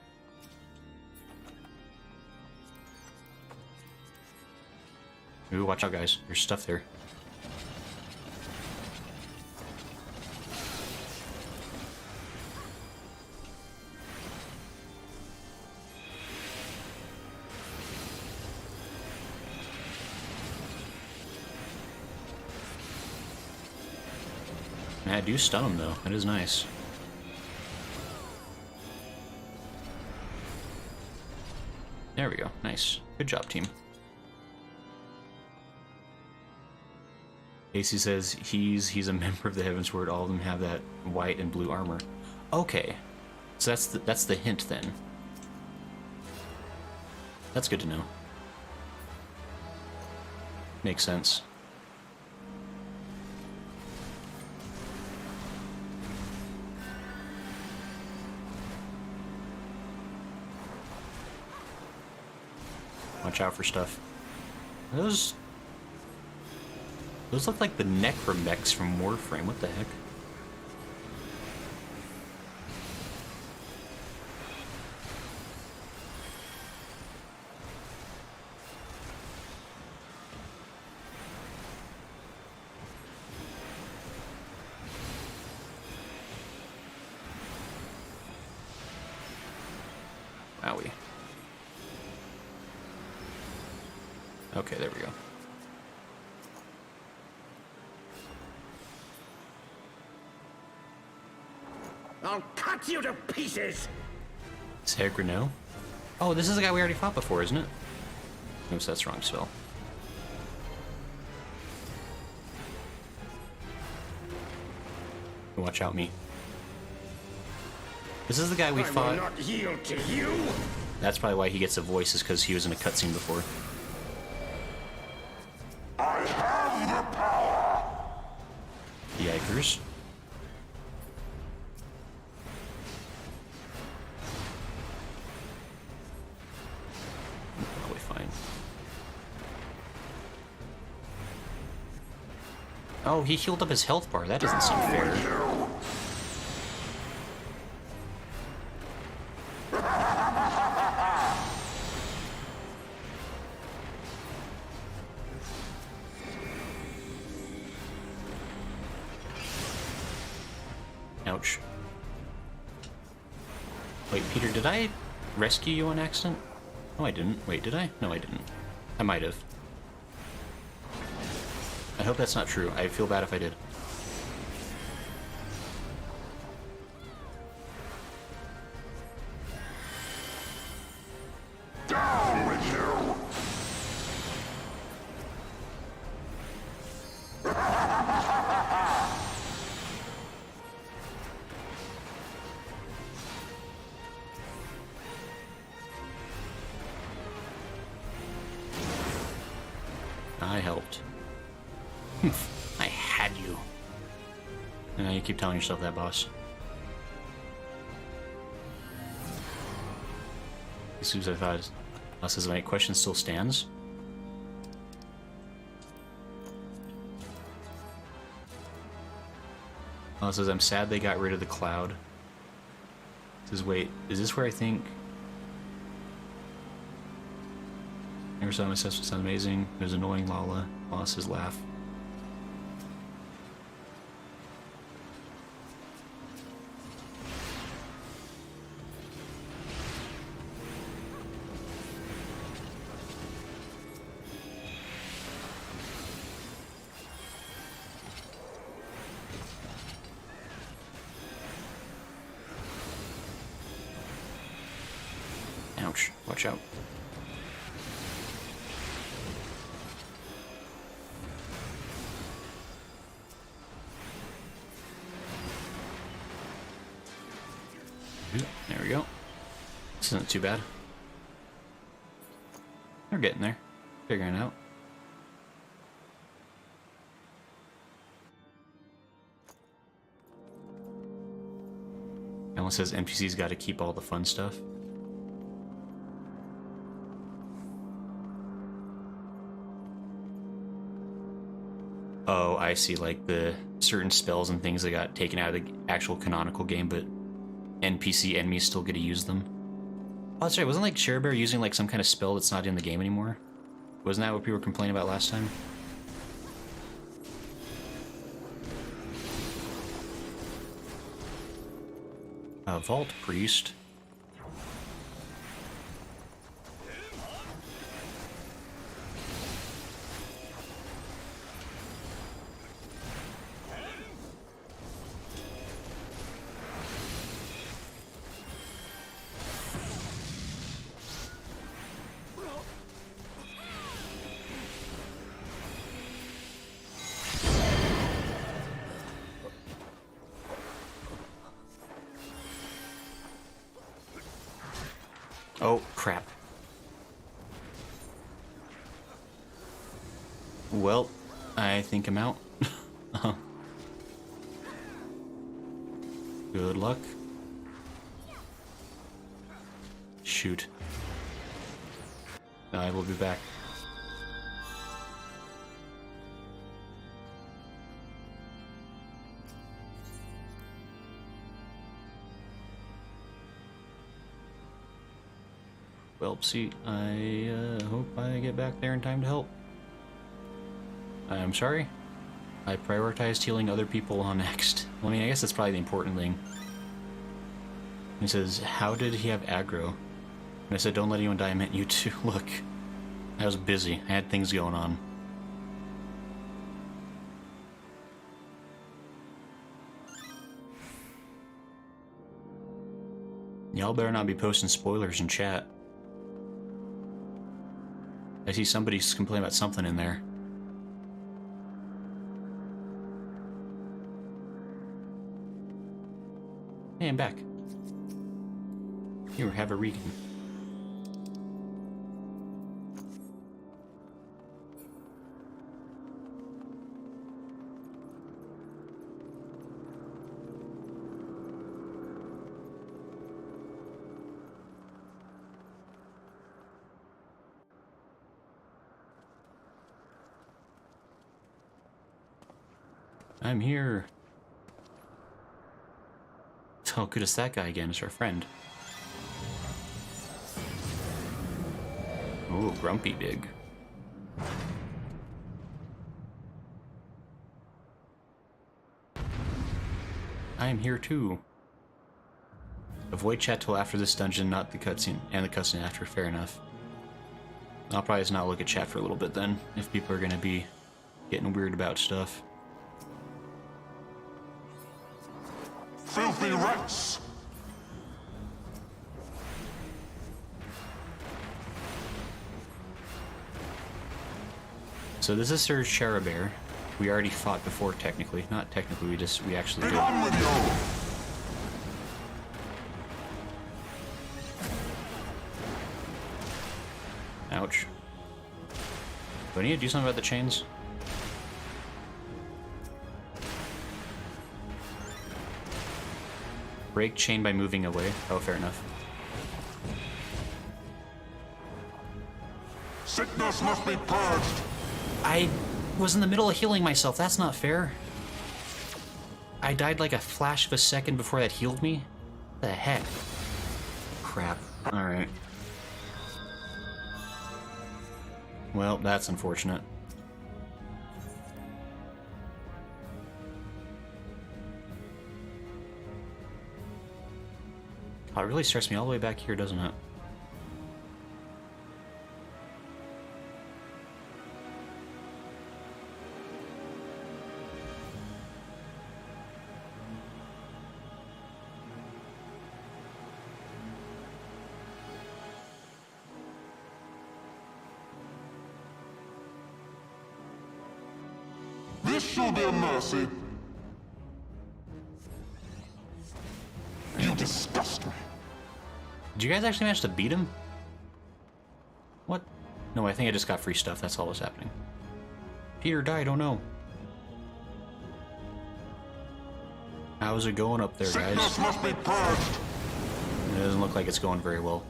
Ooh, watch out, guys. There's stuff there. I do stun him, though. That is nice. There we go. Nice. Good job, team. AC says he's a member of the Heavensward. All of them have that white and blue armor. Okay. So that's the hint, then. That's good to know. Makes sense. Watch out for stuff. Those look like the necromechs from Warframe. What the heck? Wowie. Okay, there we go. I'll cut you to pieces! Is Hegrano? Oh, this is the guy we already fought before, isn't it? Oops, that's the wrong spell. Watch out, me. This is the guy we fought. I will not yield to you! That's probably why he gets a voice, is because he was in a cutscene before. I have the power! Yikers. Probably fine. Oh, he healed up his health bar. That doesn't seem fair. Ouch. Wait, Peter, did I rescue you on accident? No, I didn't. Wait, did I? No, I didn't. I might have. I hope that's not true. I feel bad if I did. Down with you! I helped. I had you. And you keep telling yourself that, boss. As soon as I thought, says my question still stands. It says I'm sad they got rid of the cloud. It says wait, is this where I think? Never saw my assessment sound amazing. There's annoying Lala. Boss's laugh. Ouch. Watch out. There we go. This isn't too bad. We're getting there. Figuring it out. Alan says NPC's got to keep all the fun stuff. Oh, I see, like the certain spells and things that got taken out of the actual canonical game, but NPC enemies still get to use them. Oh, that's right, wasn't like Cherbear using like some kind of spell that's not in the game anymore? Wasn't that what people were complaining about last time? Vault Priest. Oh, crap. Well, I think I'm out. Good luck. Shoot. I will be back. Well, see, I hope I get back there in time to help. I'm sorry. I prioritized healing other people on next. Well, I mean, I guess that's probably the important thing. He says, how did he have aggro? And I said, don't let anyone die, I meant you too. Look, I was busy. I had things going on. Y'all better not be posting spoilers in chat. I see somebody's complaining about something in there. Hey, I'm back. Here, have a Regan. I'm here. Oh, good as that guy again is our friend. Oh, grumpy big. I'm here too. Avoid chat till after this dungeon, not the cutscene, and the cutscene after. Fair enough. I'll probably just not look at chat for a little bit then, if people are gonna be getting weird about stuff. Filthy rats! So this is Sir Cherubert. We already fought before, technically. Not technically, we actually Be did. gone with you! Ouch. Do I need to do something about the chains? Break chain by moving away. Oh, fair enough. Sickness must be purged! I was in the middle of healing myself. That's not fair. I died like a flash of a second before that healed me? What the heck? Crap. Alright. Well, that's unfortunate. Oh, it really starts me all the way back here, doesn't it? This shall be a mercy! You disgust me! Did you guys actually manage to beat him? What? No, I think I just got free stuff. That's all that's happening. Peter died, oh no. How's it going up there, guys? Sickness must be purged! It doesn't look like it's going very well.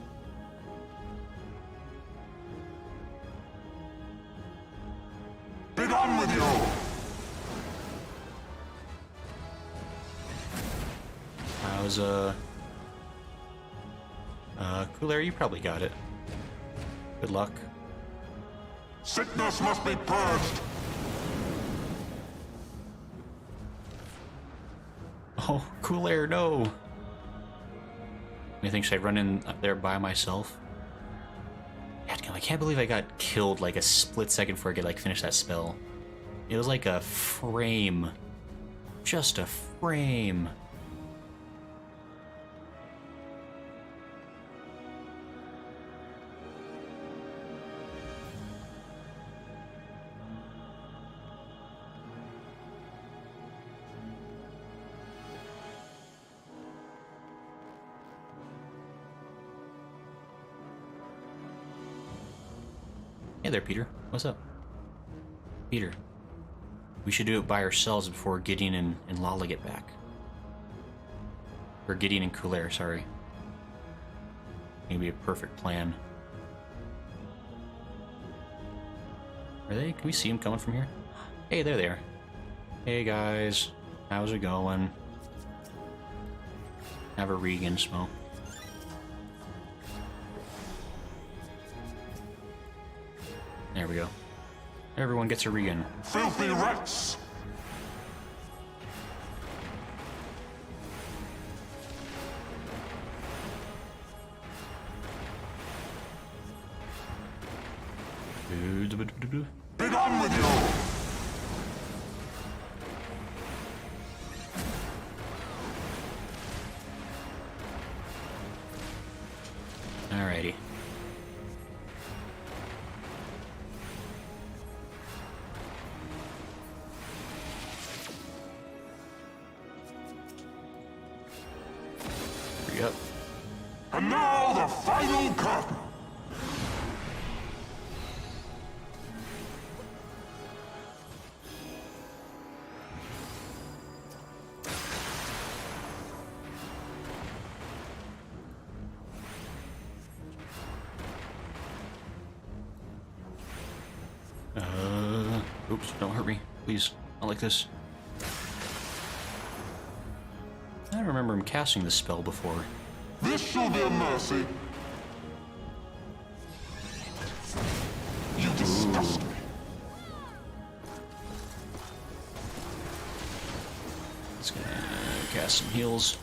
Be gone with you! How's, Cool Air, you probably got it. Good luck. Sickness must be purged! Oh, Cool Air, no! I think should I run in up there by myself? I can't believe I got killed like a split second before I could like finish that spell. It was like a frame. Just a frame. Hey there, Peter. What's up? Peter. We should do it by ourselves before Gideon and Lala get back. Or Gideon and Kulair, sorry. Maybe a perfect plan. Are they? Can we see them coming from here? Hey, there they are. Hey guys, how's it going? Have a Regan smoke. There we go. Everyone gets a Regan. Filthy rats! Be gone with you! Alrighty. Hurry up. And now the final curtain! Oops, don't hurt me. Please. Not like this. I remember him casting this spell before. This shall be a mercy. You disgust me. It's gonna cast some heals.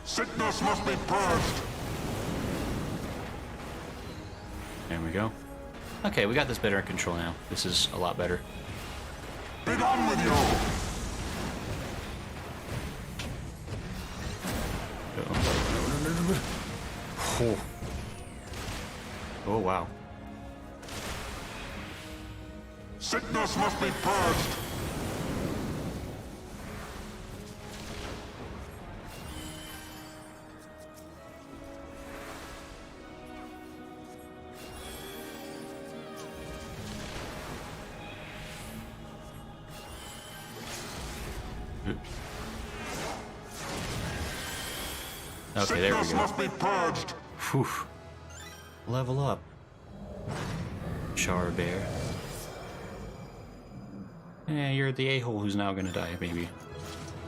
Sickness must be purged. There we go. Okay, we got this better in control now. This is a lot better. Be gone with you! Oh. Oh, wow. Sickness must be purged. Okay, there we Sickness go. must be purged. Whew. Level up. Char Bear. Yeah, you're the a-hole who's now gonna die, baby.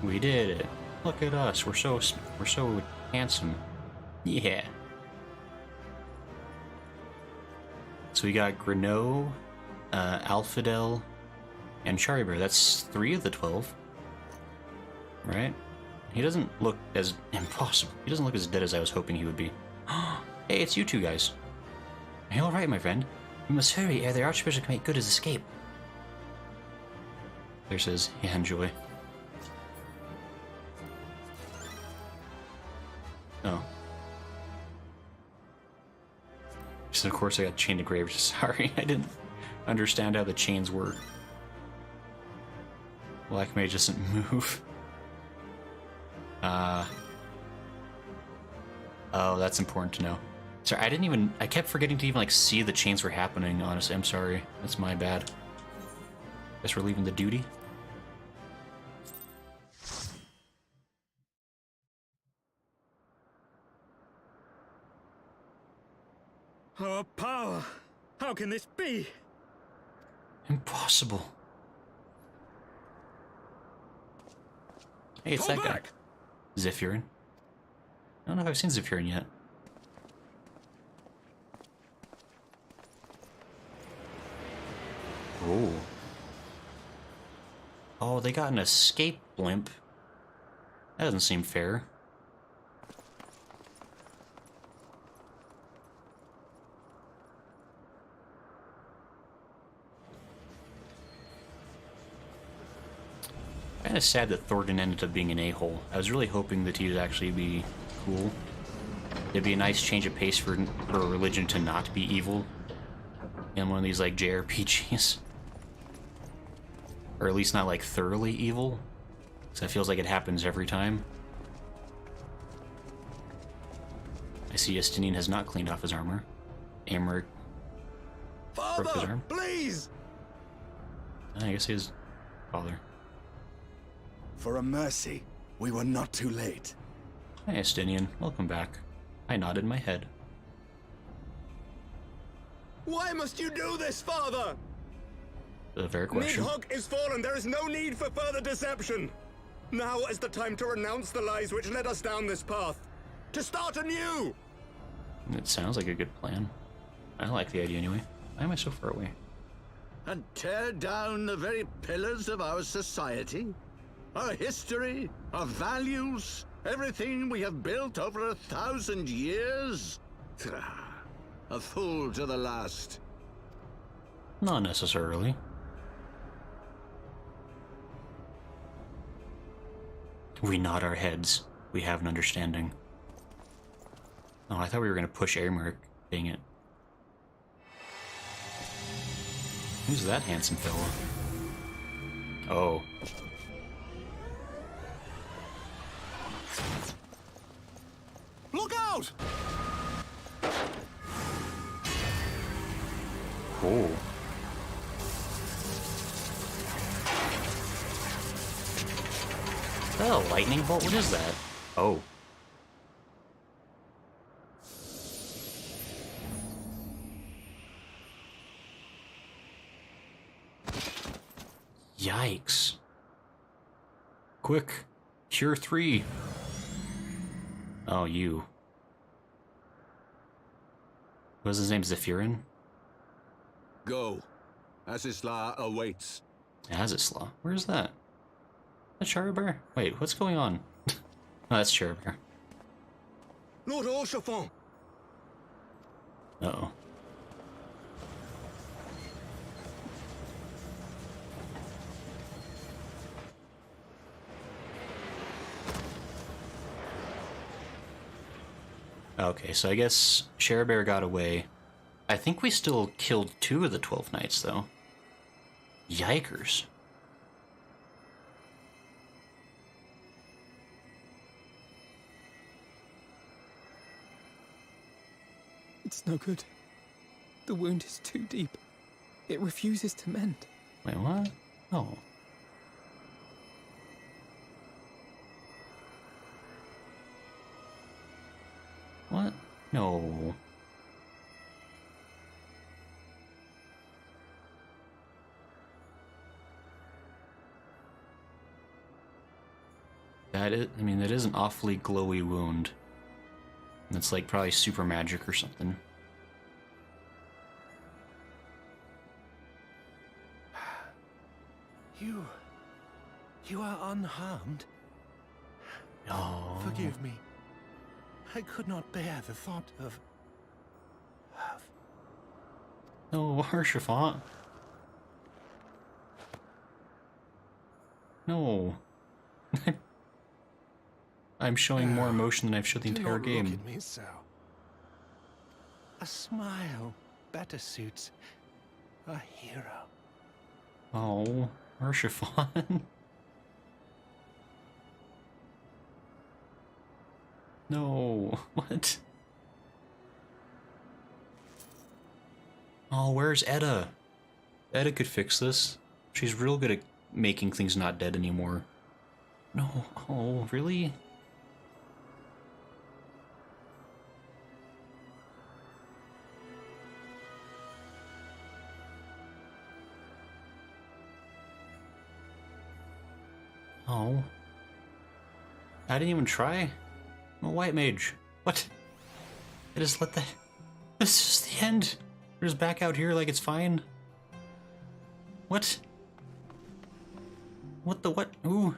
We did it. Look at us. We're so handsome. Yeah. So we got Greno, Alphinaud, and Charibear. That's 3 of the 12. Right? He doesn't look as impossible. He doesn't look as dead as I was hoping he would be. Hey, it's you two guys. Are you alright, my friend? We must hurry ere the Archbishop can make good his escape. There says, yeah, enjoy. Oh. So of course I got chained to grave. Sorry, I didn't understand how the chains work. Black Mage doesn't move. Oh, that's important to know. Sorry, I kept forgetting to even, like, see the chains were happening, honestly. I'm sorry. That's my bad. Guess we're leaving the duty. Our power! How can this be? Impossible. Hey, it's Fall that guy. back! Zephyrin. I don't know if I've seen Zephyrin yet. Oh. Oh, they got an escape blimp. That doesn't seem fair. Kinda sad that Thorgan ended up being an a-hole. I was really hoping that he'd actually be cool. It'd be a nice change of pace for a religion to not be evil in one of these, like, JRPGs. Or at least not, like, thoroughly evil. So it feels like it happens every time. I see Justinian has not cleaned off his armor. Aymeric broke his Father, arm. please! I guess he is father. For a mercy, we were not too late. Hi, Justinian. Welcome back. I nodded my head. Why must you do this, Father? A fair question. Nidhogg is fallen. There is no need for further deception. Now is the time to renounce the lies which led us down this path. To start anew! It sounds like a good plan. I like the idea anyway. Why am I so far away? And tear down the very pillars of our society? Our history, our values, everything we have built over 1,000 years? A fool to the last. Not necessarily. We nod our heads. We have an understanding. Oh, I thought we were going to push Aymeric. Dang it. Who's that handsome fella? Oh. Look out! Oh. Is that a lightning bolt? What is that? Oh. Yikes. Quick. Cure 3. Oh, you. What's his name? Zephyrin? Go. Azisla awaits. Azisla? Where's that? That's Charabear? Wait, what's going on? Oh, that's Charabear. Lord Orchefort! Uh-oh. Okay, so I guess Charabear got away. I think we still killed 2 of the 12 knights, though. Yikers. It's no good. The wound is too deep. It refuses to mend. Wait, what? Oh. What? No. That is, I mean, that is an awfully glowy wound. It's like probably super magic or something. You are unharmed. Oh. Forgive me. I could not bear the thought of... No, Archifant. No. I'm showing more emotion than I've showed the Do entire not game. look at me so. A smile better suits a hero. Oh, Archifant. No, what? Oh, where's Edda? Edda could fix this. She's real good at making things not dead anymore. No, oh, really? Oh. I didn't even try. I'm a white mage. What? I just let that... This is the end. We're just back out here like it's fine. What? What the what? Ooh.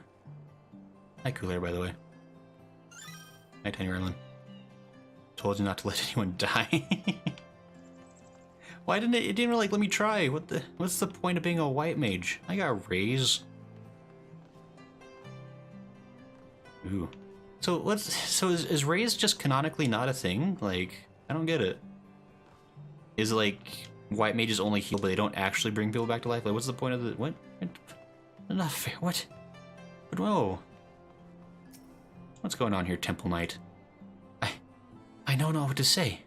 Hi, Cooler, by the way. Hi, Tiny Merlin. Told you not to let anyone die. Why didn't it didn't like let me try? What's the point of being a white mage? I got raise. Ooh. So is raise just canonically not a thing? Like, I don't get it. Is it like white mages only heal but they don't actually bring people back to life? Like, what's the point of the what? Not fair. What? But whoa. What's going on here, Temple Knight? I don't know what to say.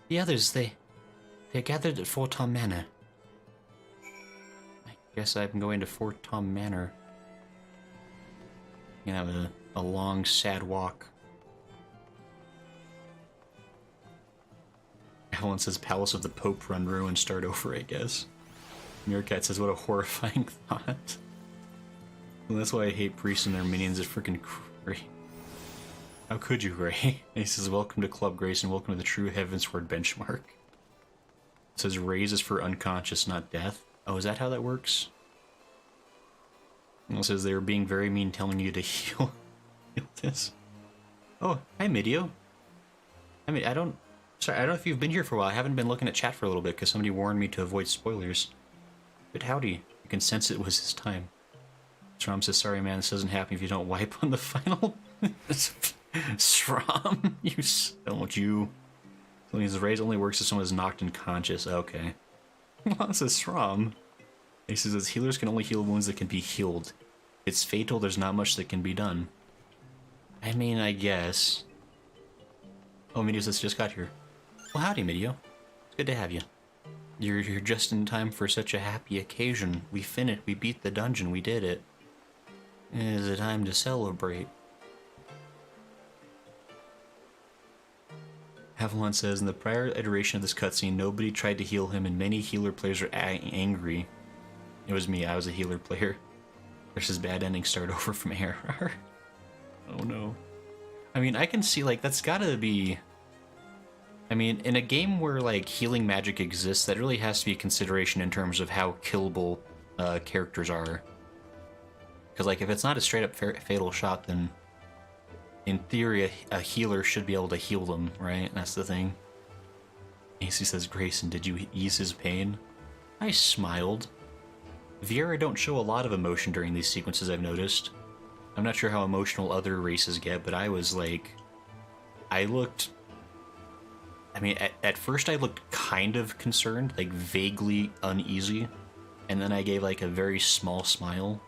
The others, they're gathered at Fort Tom Manor. I guess I'm going to Fort Tom Manor. You have a long, sad walk. Avalon says Palace of the Pope run ruin, start over, I guess. Meerkat says, what a horrifying thought. Well, that's why I hate priests and their minions. It's freaking crazy. How could you, Ray? And he says, welcome to Club Grace and welcome to the true Heavensward benchmark. It says raise is for unconscious, not death. Oh, is that how that works? And it says they were being very mean telling you to heal this. Oh, hi, Midio. I mean, I don't know if you've been here for a while. I haven't been looking at chat for a little bit because somebody warned me to avoid spoilers. But howdy, you can sense it was his time. Strom says, sorry man, this doesn't happen if you don't wipe on the final... Strom, don't you... So means the raise only works if someone is knocked unconscious. Okay. Well, this is Strom. He says, healers can only heal wounds that can be healed. It's fatal, there's not much that can be done. I mean, I guess. Oh, Midio says, just got here. Well, howdy, Midio. It's good to have you. You're here just in time for such a happy occasion. We finished, we beat the dungeon, we did it. It is a time to celebrate. Avalon says, in the prior iteration of this cutscene, nobody tried to heal him and many healer players are angry. It was me, I was a healer player. Versus bad ending, start over from error. Oh no. I mean, I can see, like, that's gotta be... I mean, in a game where, like, healing magic exists, that really has to be a consideration in terms of how killable characters are. Because, like, if it's not a straight-up fatal shot, then... in theory, a healer should be able to heal them, right? That's the thing. AC says, Grayson, did you ease his pain? I smiled. Vieira don't show a lot of emotion during these sequences, I've noticed. I'm not sure how emotional other races get, but I was like... I looked... I mean, at first I looked kind of concerned, like vaguely uneasy, and then I gave like a very small smile,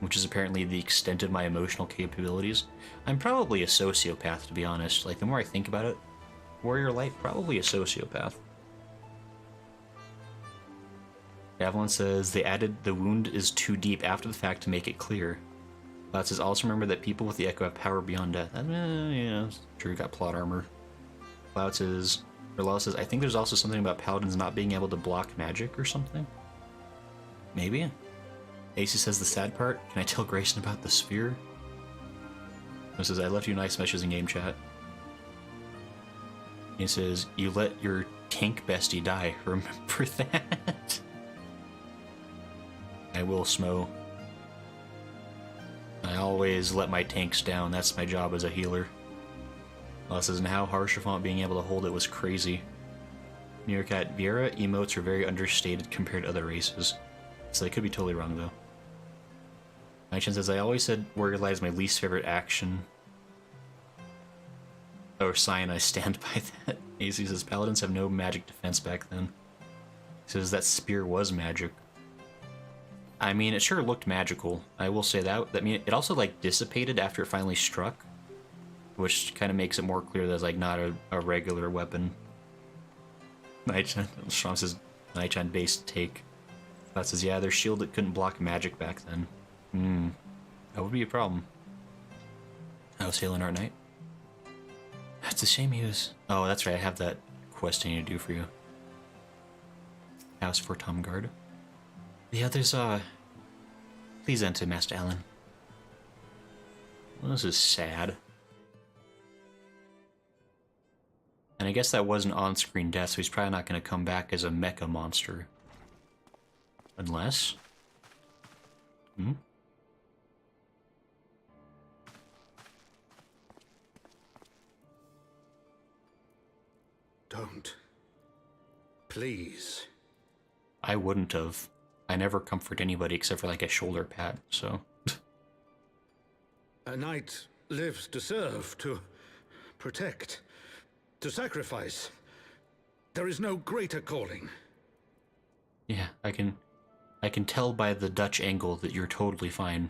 which is apparently the extent of my emotional capabilities. I'm probably a sociopath, to be honest. Like, the more I think about it, Warrior Light, probably a sociopath. Avalon says, they added the wound is too deep after the fact to make it clear. Cloud says, also remember that people with the Echo have power beyond death. Yeah, sure, got plot armor. Cloud says, or Lala says, I think there's also something about paladins not being able to block magic or something. Maybe? AC says, the sad part, can I tell Grayson about the sphere? He says, I left you nice messages in game chat. He says, you let your tank bestie die. Remember that? I will, Smo. I always let my tanks down. That's my job as a healer. Lala says, and how Harshaphant being able to hold it was crazy. Meerkat, Vieira emotes are very understated compared to other races. So they could be totally wrong, though. Nightchan says, I always said Warrior Light is my least favorite action. Or sign, I stand by that. AC says, Paladins have no magic defense back then. He says, that spear was magic. I mean, it sure looked magical. I will say that. I mean, it also, like, dissipated after it finally struck. Which kind of makes it more clear that it's, like, not a regular weapon. Nightchan, Strom says, Nightchan based take. That says, yeah, their shield that couldn't block magic back then. That would be a problem. How's Halo Art Knight? That's a shame he was... Oh, that's right, I have that quest I need to do for you. House for Tom Guard. The others, please enter, Master Allen. Well, this is sad. And I guess that was an on-screen death, so he's probably not going to come back as a mecha monster. Unless... Don't. Please. I wouldn't have. I never comfort anybody except for like a shoulder pat, so... A knight lives to serve, to protect, to sacrifice. There is no greater calling. Yeah, I can tell by the Dutch angle that you're totally fine.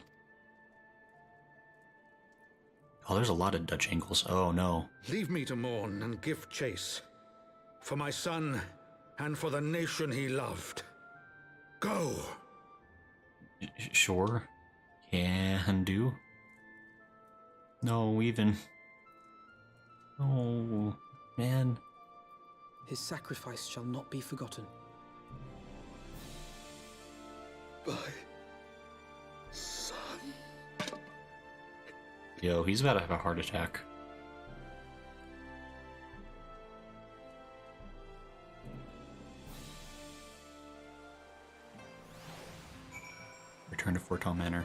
Oh, there's a lot of Dutch angles. Oh, no. Leave me to mourn and give chase. For my son, and for the nation he loved. Go! Sure. Can do. No, even... Oh, man. His sacrifice shall not be forgotten. My son. Yo, he's about to have a heart attack. Return to Fortall Manor.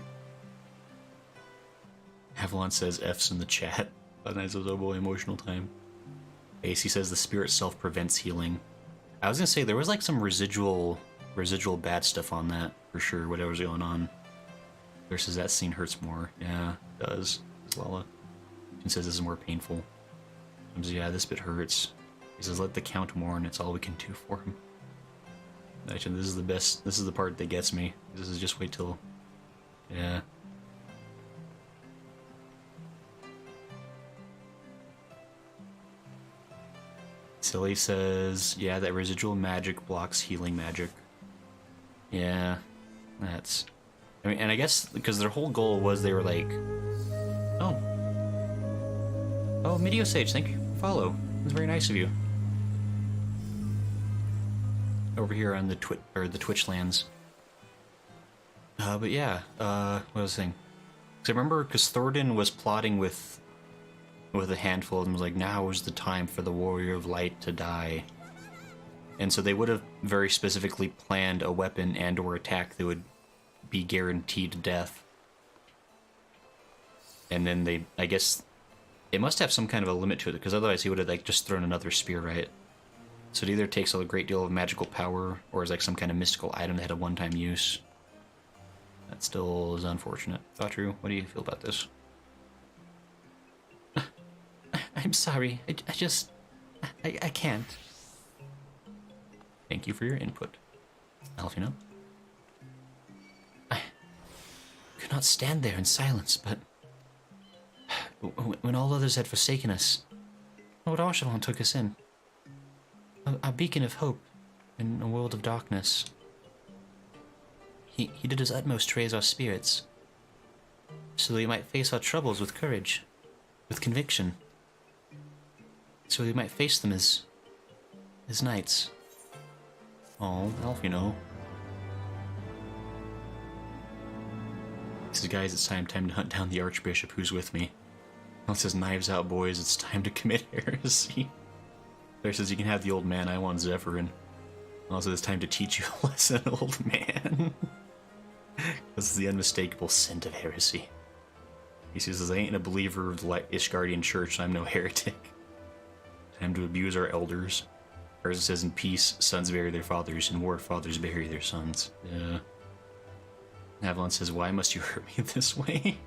Avalon says F's in the chat. A nice little boy emotional time. AC says the spirit self prevents healing. I was gonna say there was like some residual bad stuff on that for sure. Whatever's going on. Versus that scene hurts more. Yeah, it does. Lala. He says this is more painful. He says, yeah, this bit hurts. He says let the count mourn. It's all we can do for him. Actually, this is the best. This is the part that gets me. This is just wait till. Yeah. Silly says, yeah, that residual magic blocks healing magic. Yeah, that's... I mean, and I guess, because their whole goal was they were like... Oh. Oh, Medio Sage, thank you for follow. It's very nice of you. Over here on the Twitch lands. But yeah, what was I saying? Because I remember, because Thordan was plotting with a handful of them, was like, now is the time for the Warrior of Light to die. And so they would have very specifically planned a weapon and or attack that would be guaranteed death. And then they, I guess, it must have some kind of a limit to it, because otherwise he would have like just thrown another spear, right? So it either takes a great deal of magical power, or is like some kind of mystical item that had a one-time use. That still is unfortunate. Tataru, what do you feel about this? I'm sorry. I can't. Thank you for your input, Alphinaud. I could not stand there in silence, but when all others had forsaken us, Lord Archibald took us in. A beacon of hope in a world of darkness. He did his utmost to raise our spirits, so that we might face our troubles with courage, with conviction. So we might face them as knights. Oh, Alphinaud. He says, guys, it's time to hunt down the Archbishop who's with me. Well, it says, knives out, boys, it's time to commit heresy. There says, you can have the old man, I want Zephyrin. Also, it's time to teach you a lesson, old man. This is the unmistakable scent of heresy. He says, I ain't a believer of the Ishgardian church, I'm no heretic. Time to abuse our elders. Or as it says, in peace, sons bury their fathers, in war, fathers bury their sons. Yeah. Avalon says, why must you hurt me this way?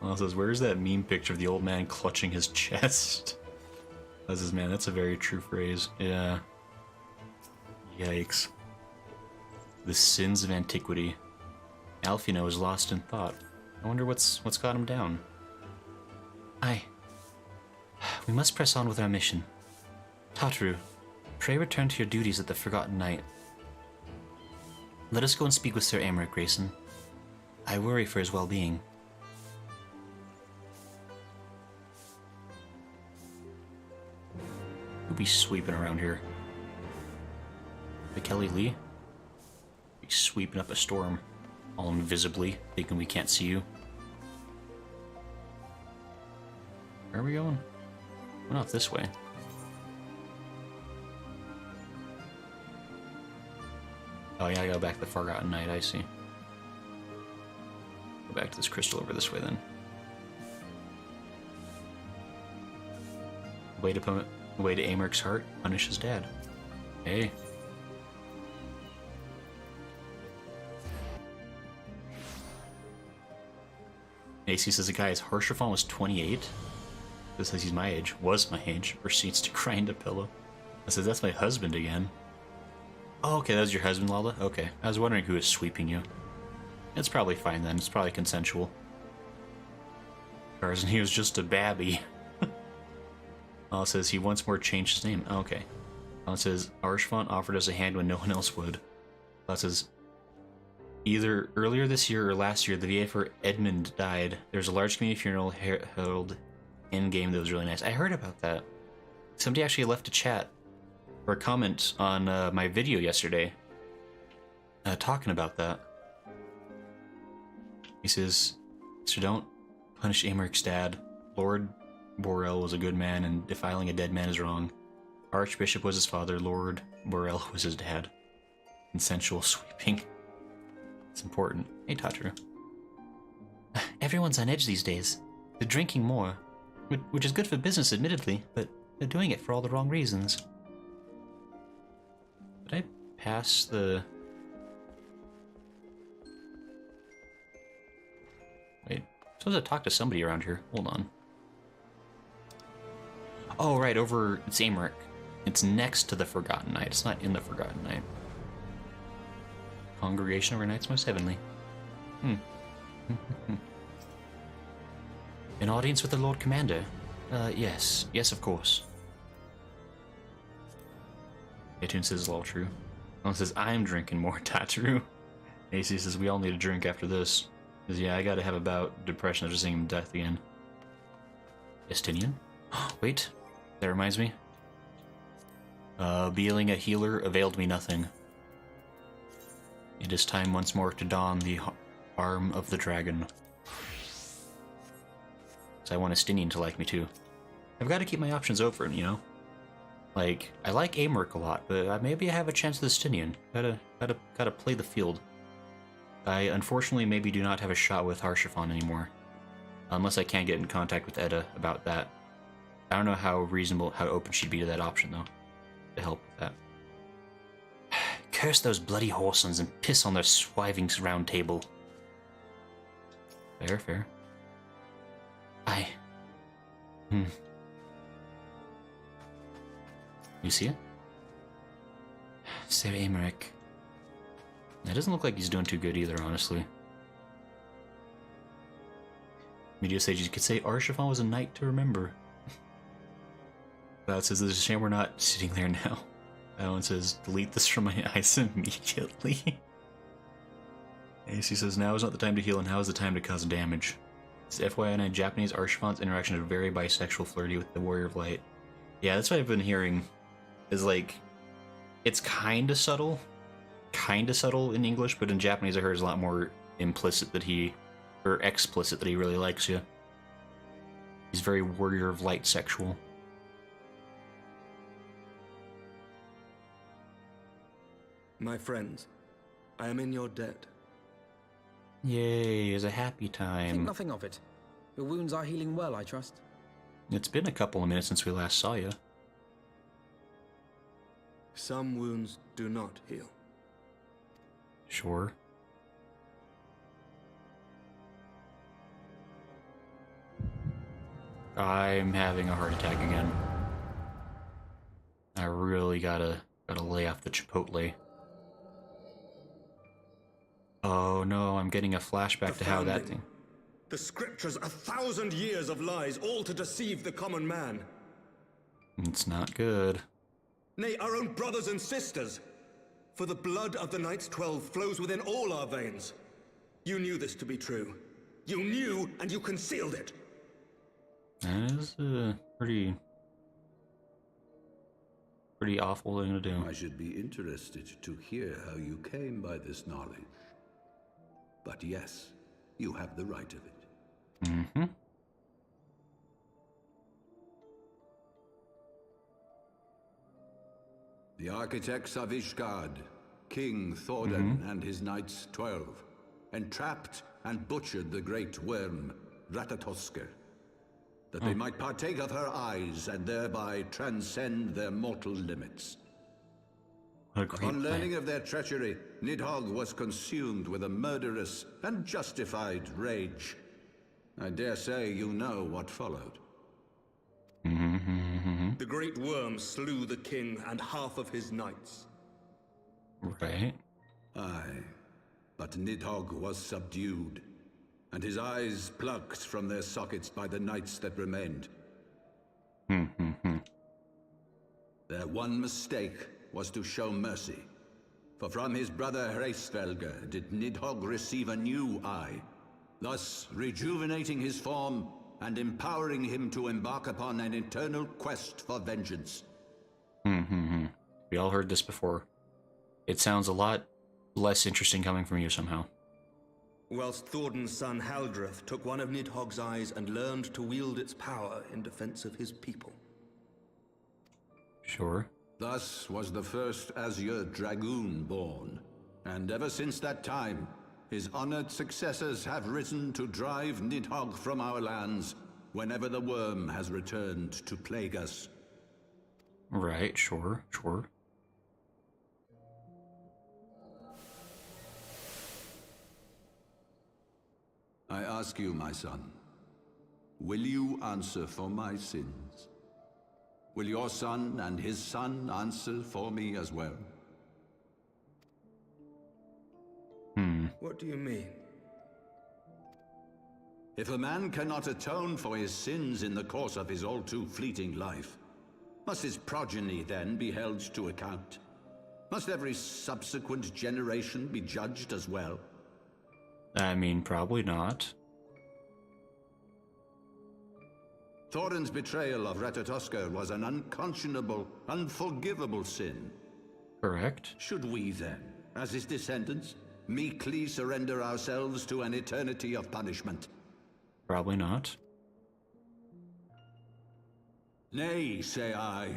Avalon says, where's that meme picture of the old man clutching his chest? That says, man, that's a very true phrase. Yeah. Yikes. The sins of antiquity. Alphinaud is lost in thought. I wonder what's got him down. We must press on with our mission. Tataru, pray return to your duties at the Forgotten Knight. Let us go and speak with Sir Aymeric Grayson. I worry for his well-being. Who'll be sweeping around here? The Kelly Lee? Be sweeping up a storm, all invisibly, thinking we can't see you. Where are we going? We're not this way. Oh yeah, I gotta go back to the Forgotten Knight, I see. Go back to this crystal over this way then. Way to Aymeric's heart, punish his dad. Hey. AC says the guy is Harsherfon was 28. This says he's my age, was my age, proceeds to grind a pillow. I said, that's my husband again. Oh, okay, that was your husband, Lala? Okay, I was wondering who was sweeping you. It's probably fine then, it's probably consensual. And he was just a babby. It says he once more changed his name. Oh, okay. It says Archfont offered us a hand when no one else would. It says either earlier this year or last year, the VA for Edmund died. There was a large community funeral held in game that was really nice. I heard about that. Somebody actually left a chat or a comment on my video yesterday talking about that. He says, "So don't punish Americ's dad. Lord Borel was a good man, and defiling a dead man is wrong. Archbishop was his father. Lord Borel was his dad. Consensual sweeping. It's important." Hey, Tataru. Everyone's on edge these days. They're drinking more, which is good for business, admittedly, but they're doing it for all the wrong reasons. Did I pass the... Wait, I'm supposed to talk to somebody around here. Hold on. Oh, right, over... It's Americ. It's next to the Forgotten Knight. It's not in the Forgotten Knight. Congregation over Knights Most Heavenly. An audience with the Lord Commander? Yes. Yes, of course. Atune says it's all true. Alan says, I'm drinking more, Tataru. AC says, we all need a drink after this. Says, yeah, I gotta have a bout. Depression after seeing him death again. Estinian? Wait, that reminds me. Being a healer availed me nothing. It is time once more to don the arm of the dragon. So I want Estinian to like me too. I've got to keep my options open, you know? Like, I like Americ a lot, but maybe I have a chance with Estinian. Gotta play the field. I unfortunately maybe do not have a shot with Harshiphon anymore. Unless I can't get in contact with Edda about that. I don't know how reasonable, how open she'd be to that option though. To help with that. Curse those bloody horsens and piss on their swiving round table. Fair, fair. You see it? Sir Americ. That doesn't look like he's doing too good either, honestly. Media Sages could say Harshiphon was a knight to remember. That says, there's a shame we're not sitting there now. That one says, delete this from my eyes immediately. AC says, now is not the time to heal and now is the time to cause damage. It's FYI, Japanese Harshiphon's interaction is very bisexual, flirty with the Warrior of Light. Yeah, that's what I've been hearing. Is like, it's kinda subtle in English, but in Japanese I heard it's a lot more implicit that he, or explicit that he really likes you. He's very Warrior of Light sexual. My friends, I am in your debt. Yay, it's a happy Think time. nothing of it. Your wounds are healing well, I trust. It's been a couple of minutes since we last saw you. Some wounds do not heal. Sure. I'm having a heart attack again. I really gotta lay off the Chipotle. Oh no, I'm getting a flashback to how that thing... The scriptures, 1,000 years of lies, all to deceive the common man. It's not good. Nay, our own brothers and sisters. For the blood of the Knights 12 flows within all our veins. You knew this to be true. You knew, and you concealed it. That is a pretty awful thing to do. I should be interested to hear how you came by this knowledge. But yes, you have the right of it. Mm-hmm. The architects of Ishgard, King Thordan and his Knights 12, entrapped and butchered the great worm, Ratatosker, that they might partake of her eyes and thereby transcend their mortal limits. What a great Upon plan. learning of their treachery, Nidhogg was consumed with a murderous and justified rage. I dare say you know what followed. The great worm slew the king and half of his knights. Right. Aye, but Nidhogg was subdued, and his eyes plucked from their sockets by the knights that remained. Their one mistake was to show mercy, for from his brother Hreisvelger did Nidhogg receive a new eye, thus rejuvenating his form and empowering him to embark upon an eternal quest for vengeance. We all heard this before. It sounds a lot less interesting coming from you somehow. Whilst Thorden's son Haldreth took one of Nidhogg's eyes and learned to wield its power in defense of his people. Sure. Thus was the first Azure Dragoon born, and ever since that time, his honored successors have risen to drive Nidhogg from our lands whenever the worm has returned to plague us. Right, sure. I ask you, my son, will you answer for my sins? Will your son and his son answer for me as well? What do you mean? If a man cannot atone for his sins in the course of his all-too fleeting life, must his progeny then be held to account? Must every subsequent generation be judged as well? I mean, probably not. Thorin's betrayal of Ratatoskr was an unconscionable, unforgivable sin. Correct. Should we then, as his descendants, meekly surrender ourselves to an eternity of punishment? Probably not. Nay, say I.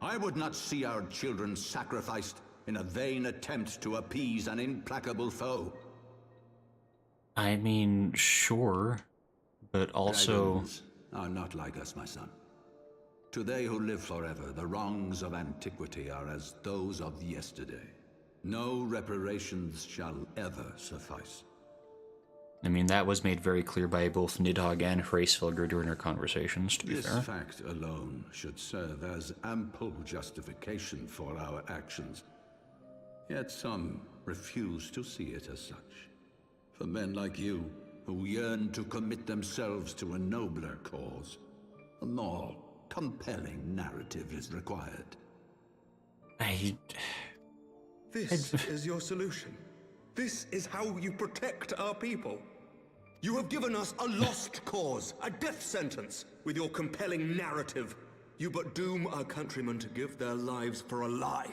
I would not see our children sacrificed in a vain attempt to appease an implacable foe. I mean, sure, but also... Dragons are not like us, my son. To they who live forever, the wrongs of antiquity are as those of yesterday. No reparations shall ever suffice. I mean, that was made very clear by both Nidhogg and Hreisvelger during our conversations, to be This fair. fact alone should serve as ample justification for our actions. Yet some refuse to see it as such. For men like you, who yearn to commit themselves to a nobler cause, a more compelling narrative is required. This is your solution. This is how you protect our people. You have given us a lost cause, a death sentence. With your compelling narrative, you but doom our countrymen to give their lives for a lie.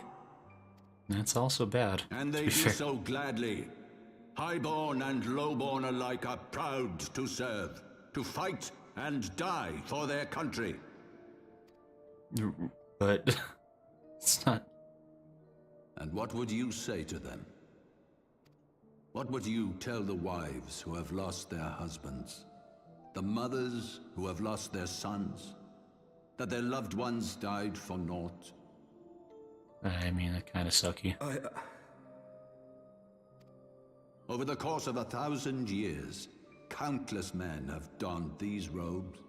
That's also bad. And they do so gladly. Highborn and lowborn alike are proud to serve, to fight and die for their country. But it's not... And what would you say to them? What would you tell the wives who have lost their husbands? The mothers who have lost their sons? That their loved ones died for naught? I mean, that kind of sucky. Over the course of 1,000 years, countless men have donned these robes,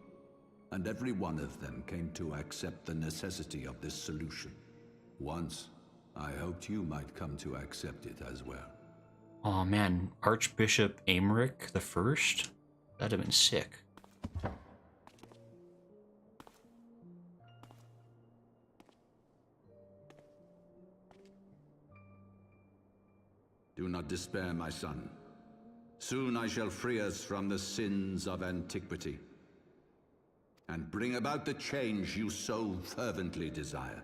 and every one of them came to accept the necessity of this solution. Once, I hoped you might come to accept it as well. Oh man, Archbishop Aemeric the First? That'd have been sick. Do not despair, my son. Soon I shall free us from the sins of antiquity, and bring about the change you so fervently desire.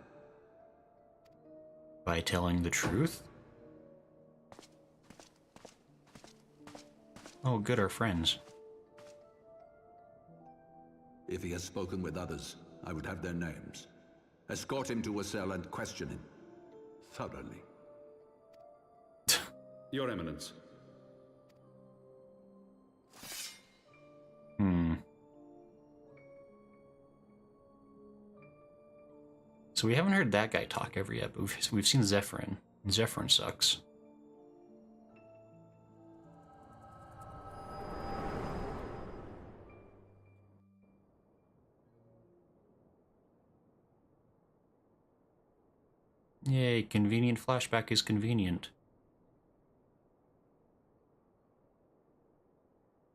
By telling the truth? Oh, good, our friends. If he has spoken with others, I would have their names. Escort him to a cell and question him thoroughly. Your Eminence. So we haven't heard that guy talk ever yet, but we've seen Zephyrin. And Zephyrin sucks. Yay, convenient flashback is convenient.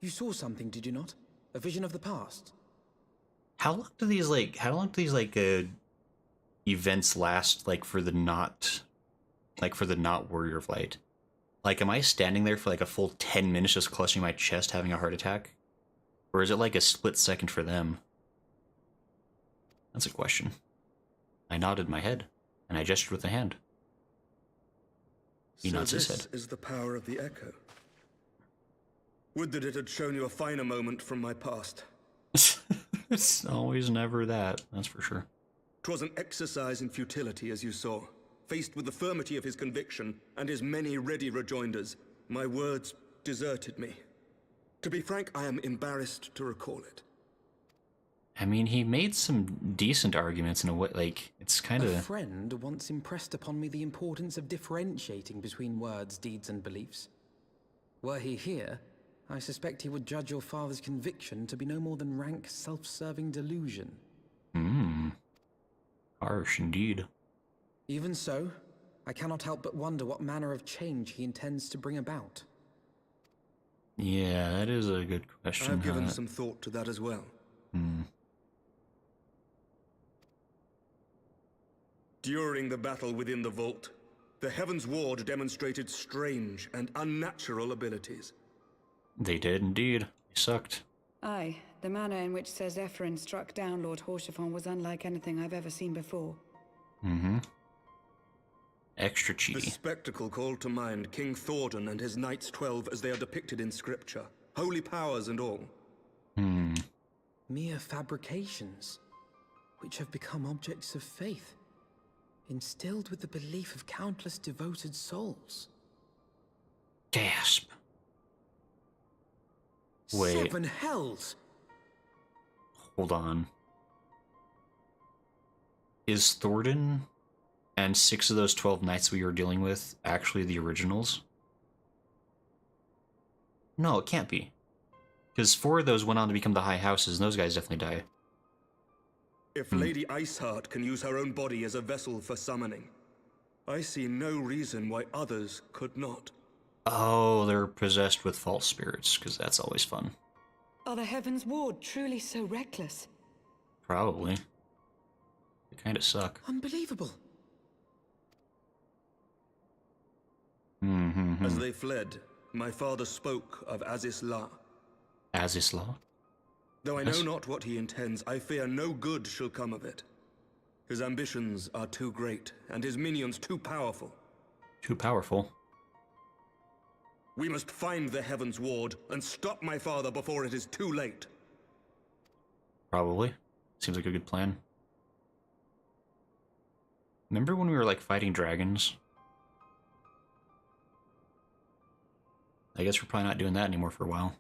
You saw something, did you not? A vision of the past? How long do these events last, like, for the not warrior flight? Like, am I standing there for like a full 10 minutes just clutching my chest having a heart attack? Or is it like a split second for them? That's a question. I nodded my head, and I gestured with a hand. He nods his head. This is the power of the echo. Would that it had shown you a finer moment from my past. It's always never that, that's for sure. 'Twas an exercise in futility, as you saw. Faced with the firmity of his conviction and his many ready rejoinders, my words deserted me. To be frank, I am embarrassed to recall it. I mean, he made some decent arguments in a way, like, it's kind of... A friend once impressed upon me the importance of differentiating between words, deeds, and beliefs. Were he here, I suspect he would judge your father's conviction to be no more than rank self-serving delusion. Harsh indeed. Even so, I cannot help but wonder what manner of change he intends to bring about. Yeah, that is a good question. I've given some thought to that as well. During the battle within the vault, the Heavensward demonstrated strange and unnatural abilities. They did indeed. They sucked. Aye, the manner in which Sir Zephyrin struck down Lord Horshafon was unlike anything I've ever seen before. Extra The cheaty. spectacle called to mind King Thordan and his Knights 12 as they are depicted in scripture. Holy powers and all. Mere fabrications, which have become objects of faith, instilled with the belief of countless devoted souls. Gasp. Wait. 7 hells! Hold on. Is Thordan and 6 of those 12 knights we were dealing with actually the originals? No, it can't be. Because 4 of those went on to become the High Houses, and those guys definitely die. If Lady Iceheart can use her own body as a vessel for summoning, I see no reason why others could not. Oh, they're possessed with false spirits, because that's always fun. Are the Heavensward truly so reckless? Probably. They kind of suck. Unbelievable. As they fled, my father spoke of Azisla. Azisla? Though I know not what he intends, I fear no good shall come of it. His ambitions are too great, and his minions too powerful. Too powerful. We must find the Heavensward and stop my father before it is too late. Probably. Seems like a good plan. Remember when we were, like, fighting dragons? I guess we're probably not doing that anymore for a while.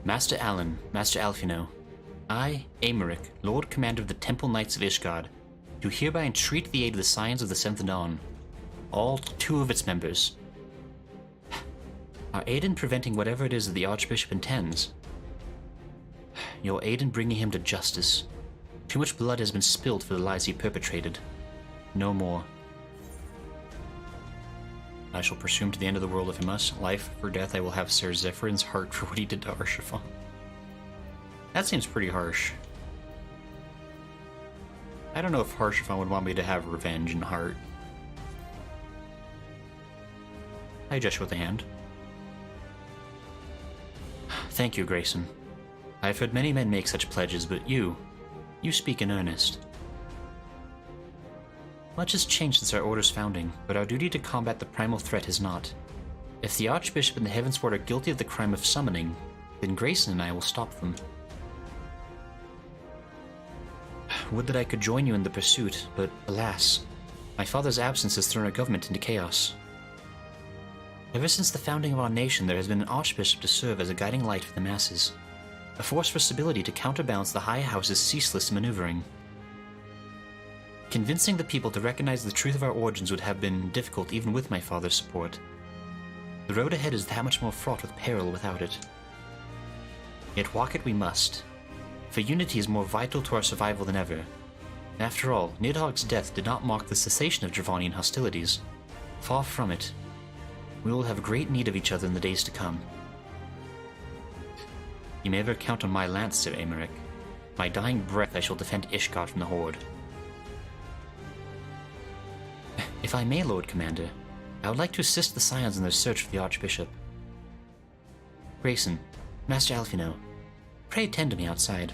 Master Alan, Master Alphinaud, I, Aymeric, Lord Commander of the Temple Knights of Ishgard, do hereby entreat the aid of the Scions of the Seventh Dawn, all 2 of its members. Our aid in preventing whatever it is that the Archbishop intends. Your aid in bringing him to justice. Too much blood has been spilled for the lies he perpetrated. No more. I shall pursue him to the end of the world if I must. Life or death, I will have Sir Zephyrin's heart for what he did to Horshafon. That seems pretty harsh. I don't know if Horshafon would want me to have revenge in heart. I gesture with a hand. Thank you, Grayson. I have heard many men make such pledges, but you speak in earnest. Much has changed since our Order's founding, but our duty to combat the primal threat has not. If the Archbishop and the Heavensward are guilty of the crime of summoning, then Grayson and I will stop them. Would that I could join you in the pursuit, but alas, my father's absence has thrown our government into chaos. Ever since the founding of our nation, there has been an Archbishop to serve as a guiding light for the masses, a force for stability to counterbalance the High House's ceaseless maneuvering. Convincing the people to recognize the truth of our origins would have been difficult even with my father's support. The road ahead is that much more fraught with peril without it. Yet walk it we must, for unity is more vital to our survival than ever, After all, Nidhogg's death did not mark the cessation of Dravanian hostilities. Far from it. We will have great need of each other in the days to come. You may ever count on my lance, Sir Aymeric. My dying breath I shall defend Ishgard from the Horde. If I may, Lord Commander, I would like to assist the Scions in their search for the Archbishop. Grayson, Master Alphinaud, pray attend to me outside.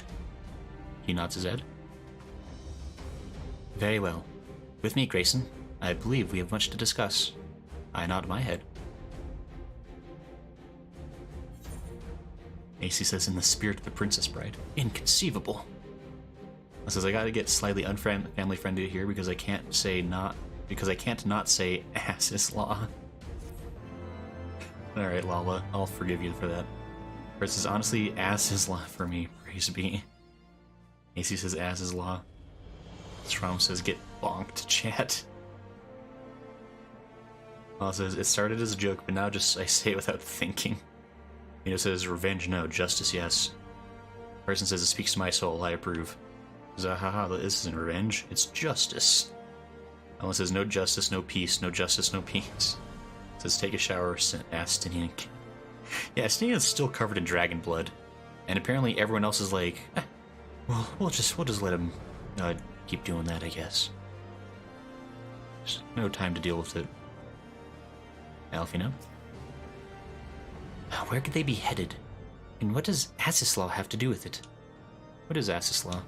He nods his head. Very well. With me, Grayson. I believe we have much to discuss. I nod my head. AC says, in the spirit of the Princess Bride. Inconceivable. It says, I gotta get slightly family friendly here because I can't not say Ass's Law. Alright, Lala, I'll forgive you for that. Chris says, honestly, Ass's Law for me, praise be. AC says, Ass's Law. Strom says, get bonked, chat. Lala says, it started as a joke, but now just I say it without thinking. Mino says, revenge no, justice yes. Person says, it speaks to my soul, I approve. Haha, this isn't revenge, it's justice. Ellen says, no justice, no peace, no justice, no peace. Says, take a shower, asked Stinian. Yeah, Stinian's still covered in dragon blood. And apparently everyone else is like, well, we'll just let him keep doing that, I guess. There's no time to deal with it. Alphinaud? Where could they be headed? And what does Assislaw have to do with it? What is Assislaw?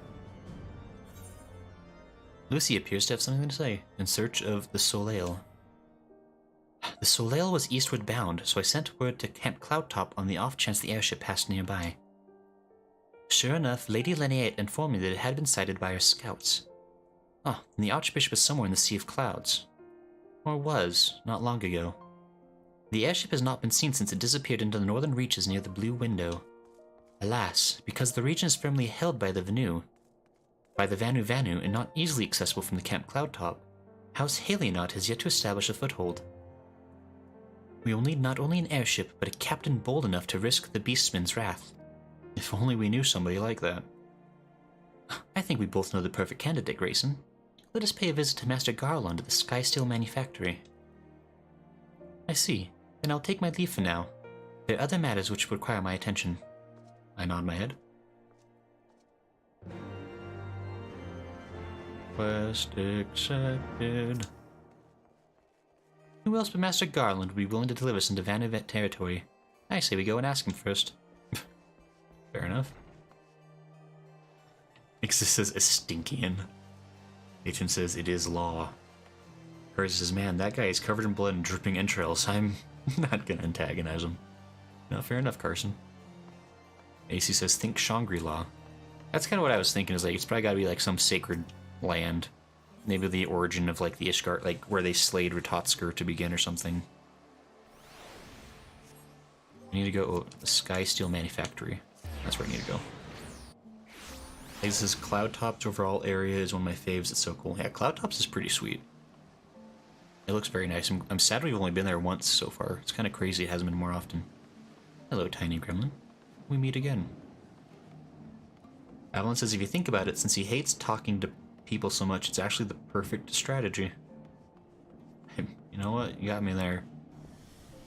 Lucy appears to have something to say, in search of the Soleil. The Soleil was eastward bound, so I sent word to Camp Cloudtop on the off chance the airship passed nearby. Sure enough, Lady Lineate informed me that it had been sighted by her scouts. Oh, and the Archbishop is somewhere in the Sea of Clouds. Or was, not long ago. The airship has not been seen since it disappeared into the northern reaches near the Blue Window. Alas, because the region is firmly held by the Vanu, and not easily accessible from the Camp Cloudtop, House Halionot has yet to establish a foothold. We will need not only an airship, but a captain bold enough to risk the Beastman's wrath. If only we knew somebody like that. I think we both know the perfect candidate, Grayson. Let us pay a visit to Master Garland at the Skysteel Manufactory. I see. Then I'll take my leave for now. There are other matters which require my attention. I nod my head. Quest accepted. Who else but Master Garland would be willing to deliver us into Vanuvet territory? I say we go and ask him first. Fair enough. Ixis says Estinkian. Agent says it is law. Hers says, man, that guy is covered in blood and dripping entrails. I'm not gonna antagonize him. No, fair enough, Carson. AC says, think Shangri-La. That's kind of what I was thinking, is like, it's probably gotta be like some sacred land. Maybe the origin of like the Ishgard, like where they slayed Ratotsker to begin or something. I need to go the Skysteel Manufactory. That's where I need to go. This is Cloudtop's overall area is one of my faves. It's so cool. Yeah, Cloudtop's is pretty sweet. It looks very nice. I'm sad we've only been there once so far. It's kind of crazy it hasn't been more often. Hello, tiny gremlin. We meet again. Avalon says if you think about it, since he hates talking to people so much, it's actually the perfect strategy. You know what? You got me there.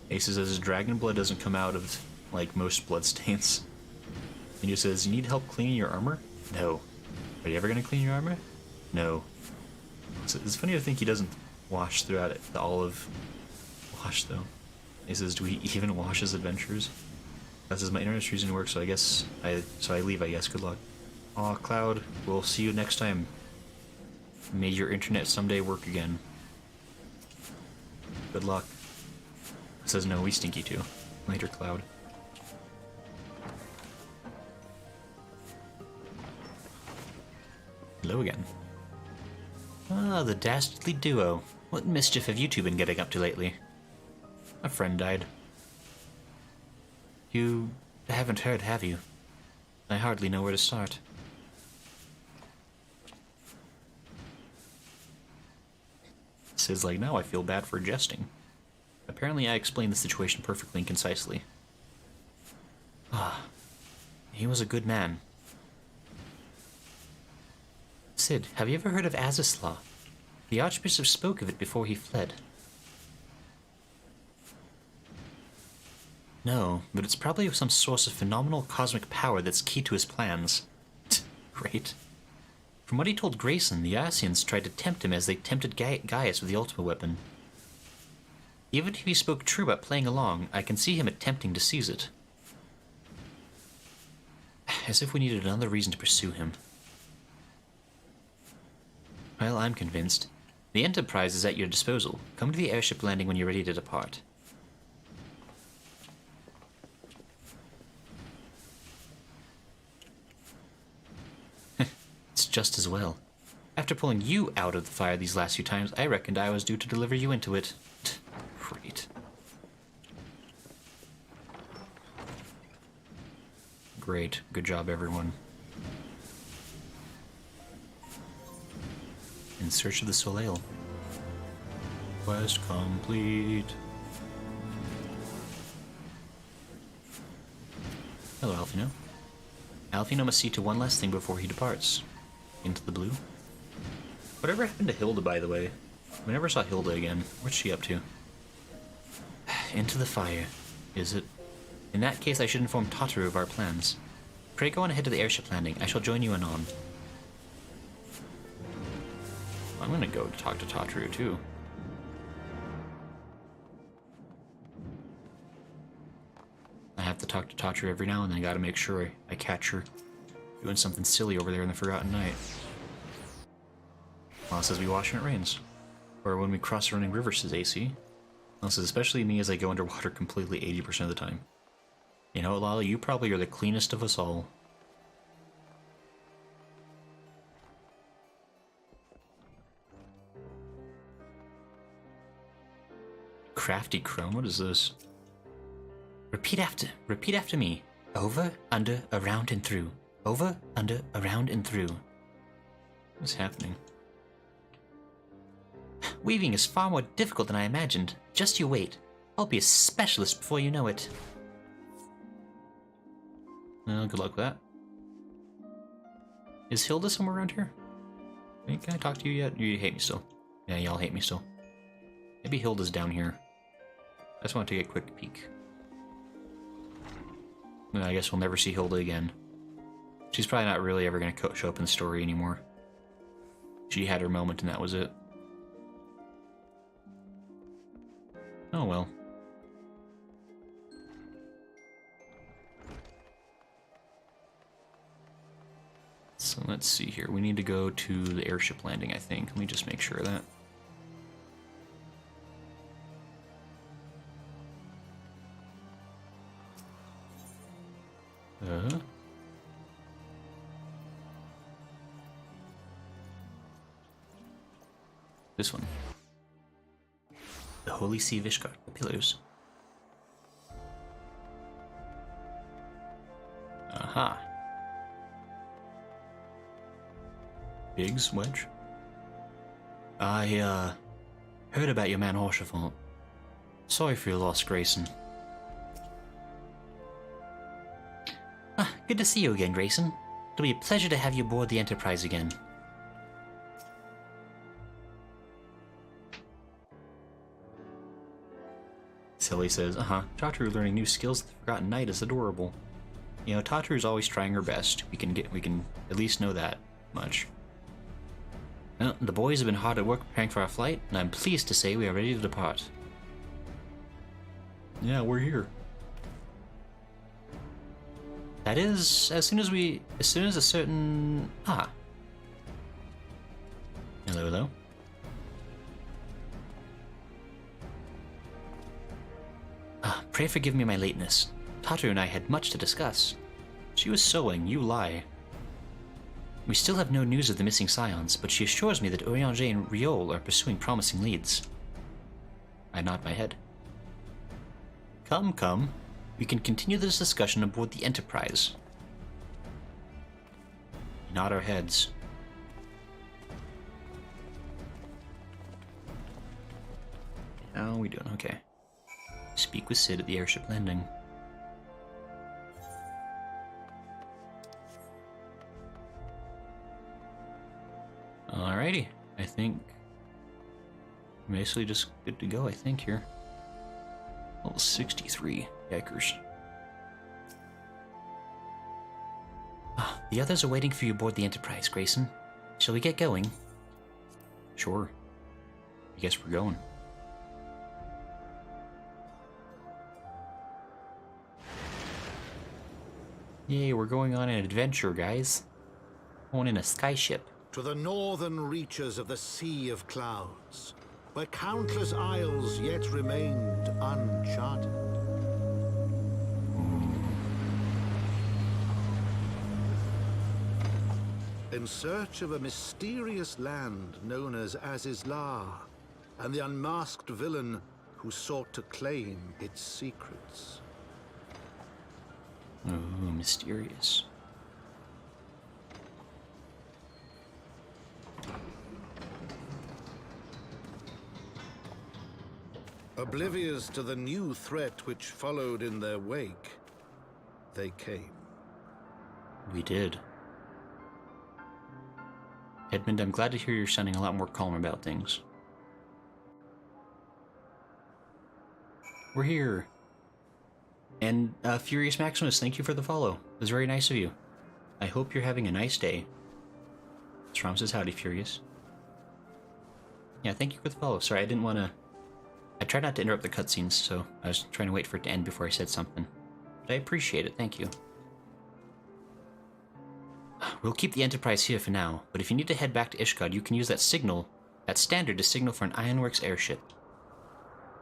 Ace says his dragon blood doesn't come out of, like, most bloodstains. And he says, you need help cleaning your armor? No. Are you ever gonna clean your armor? No. It's funny to think he doesn't wash throughout it, the olive wash, though. He says, do we even wash his adventures? That says, my internet's refusing to work, so I leave, I guess. Good luck. Aw, Cloud, we'll see you next time. May your internet someday work again. Good luck. It says, no, we stinky too. Later, Cloud. Hello again. Ah, the dastardly duo. What mischief have you two been getting up to lately? A friend died. You haven't heard, have you? I hardly know where to start. Sid's like, no, I feel bad for jesting. Apparently I explained the situation perfectly and concisely. Ah, he was a good man. Sid, have you ever heard of Azislaw? The Archbishop spoke of it before he fled. No, but it's probably some source of phenomenal cosmic power that's key to his plans. Great. From what he told Grayson, the Asians tried to tempt him as they tempted Gaius with the Ultima weapon. Even if he spoke true about playing along, I can see him attempting to seize it. As if we needed another reason to pursue him. Well, I'm convinced. The Enterprise is at your disposal. Come to the airship landing when you're ready to depart. It's just as well. After pulling you out of the fire these last few times, I reckoned I was due to deliver you into it. Great. Great. Good job, everyone. In search of the Soleil. Quest complete. Hello, Alphinaud. Alphinaud must see to one last thing before he departs. Into the blue. Whatever happened to Hilda, by the way? We never saw Hilda again. What's she up to? Into the fire, is it? In that case, I should inform Tataru of our plans. Pray go on ahead to the airship landing. I shall join you anon. I'm gonna go talk to Tataru, too. I have to talk to Tataru every now and then. I gotta make sure I catch her doing something silly over there in the Forgotten Night. Well, it says we wash when it rains. Or when we cross a running river, says AC. Well, it says especially me as I go underwater completely 80% of the time. You know, Lala, you probably are the cleanest of us all. Crafty Chrome, what is this? Repeat after me. Over, under, around, and through. Over, under, around, and through. What's happening? Weaving is far more difficult than I imagined. Just you wait. I'll be a specialist before you know it. Well, good luck with that. Is Hilda somewhere around here? Hey, can I talk to you yet? You hate me still. Yeah, y'all hate me still. Maybe Hilda's down here. I just want to take a quick peek. Well, I guess we'll never see Hilda again. She's probably not really ever going to show up in the story anymore. She had her moment and that was it. Oh well. So let's see here. We need to go to the airship landing, I think. Let me just make sure of that. This one. The Holy Sea of Ishgard, the pillars. Aha. Biggs, Wedge? I, heard about your man Horsefont. Sorry for your loss, Grayson. Good to see you again, Grayson. It'll be a pleasure to have you aboard the Enterprise again. Silly says, Tataru learning new skills at the Forgotten Night is adorable. You know, Tataru's always trying her best. We can at least know that much. Well, the boys have been hard at work preparing for our flight, and I'm pleased to say we are ready to depart. Yeah, we're here. That is, as soon as a certain... Hello, hello. Pray forgive me my lateness. Tataru and I had much to discuss. She was sewing, you lie. We still have no news of the missing scions, but she assures me that Urianger and Riol are pursuing promising leads. I nod my head. Come, come. We can continue this discussion aboard the Enterprise. We nod our heads. How are we doing? Okay. Speak with Sid at the airship landing. think I'm basically just good to go, I think, here. Level 63. Yikers. Ah, the others are waiting for you aboard the Enterprise, Grayson. Shall we get going? Sure. I guess we're going. Yay, we're going on an adventure, guys. Going in a skyship. To the northern reaches of the Sea of Clouds, where countless isles yet remained uncharted. In search of a mysterious land known as Azizlar, and the unmasked villain who sought to claim its secrets. Ooh, mysterious. Oblivious to the new threat which followed in their wake, they came. We did. Edmund, I'm glad to hear you're sounding a lot more calm about things. We're here. And Furious Maximus, thank you for the follow. It was very nice of you. I hope you're having a nice day. Strom says howdy, Furious. Yeah, thank you for the follow. Sorry, I didn't want to... I tried not to interrupt the cutscenes, so I was trying to wait for it to end before I said something. But I appreciate it, thank you. We'll keep the Enterprise here for now, but if you need to head back to Ishgard, you can use that signal, that standard to signal for an Ironworks airship.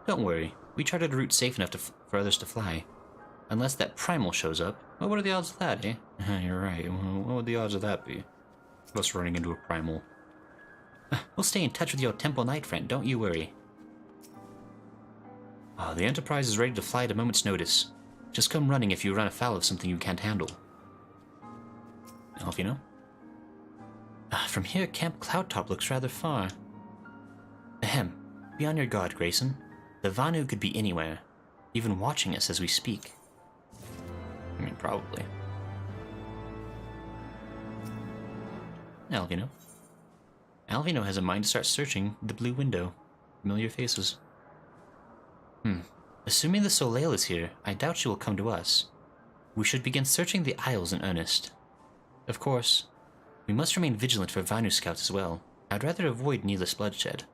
Don't worry, we charted a route safe enough for others to fly. Unless that primal shows up. Well, what are the odds of that, eh? You're right, what would the odds of that be? Us running into a primal. We'll stay in touch with your Temple Knight friend, don't you worry. The Enterprise is ready to fly at a moment's notice. Just come running if you run afoul of something you can't handle. Alphinaud? From here, Camp Cloudtop looks rather far. Ahem. Be on your guard, Grayson. The Vanu could be anywhere, even watching us as we speak. I mean, probably. Alphinaud. Alphinaud has a mind to start searching the blue window. Familiar faces. Assuming the Soleil is here, I doubt she will come to us. We should begin searching the Isles in earnest. Of course, we must remain vigilant for Vanu scouts as well. I'd rather avoid needless bloodshed.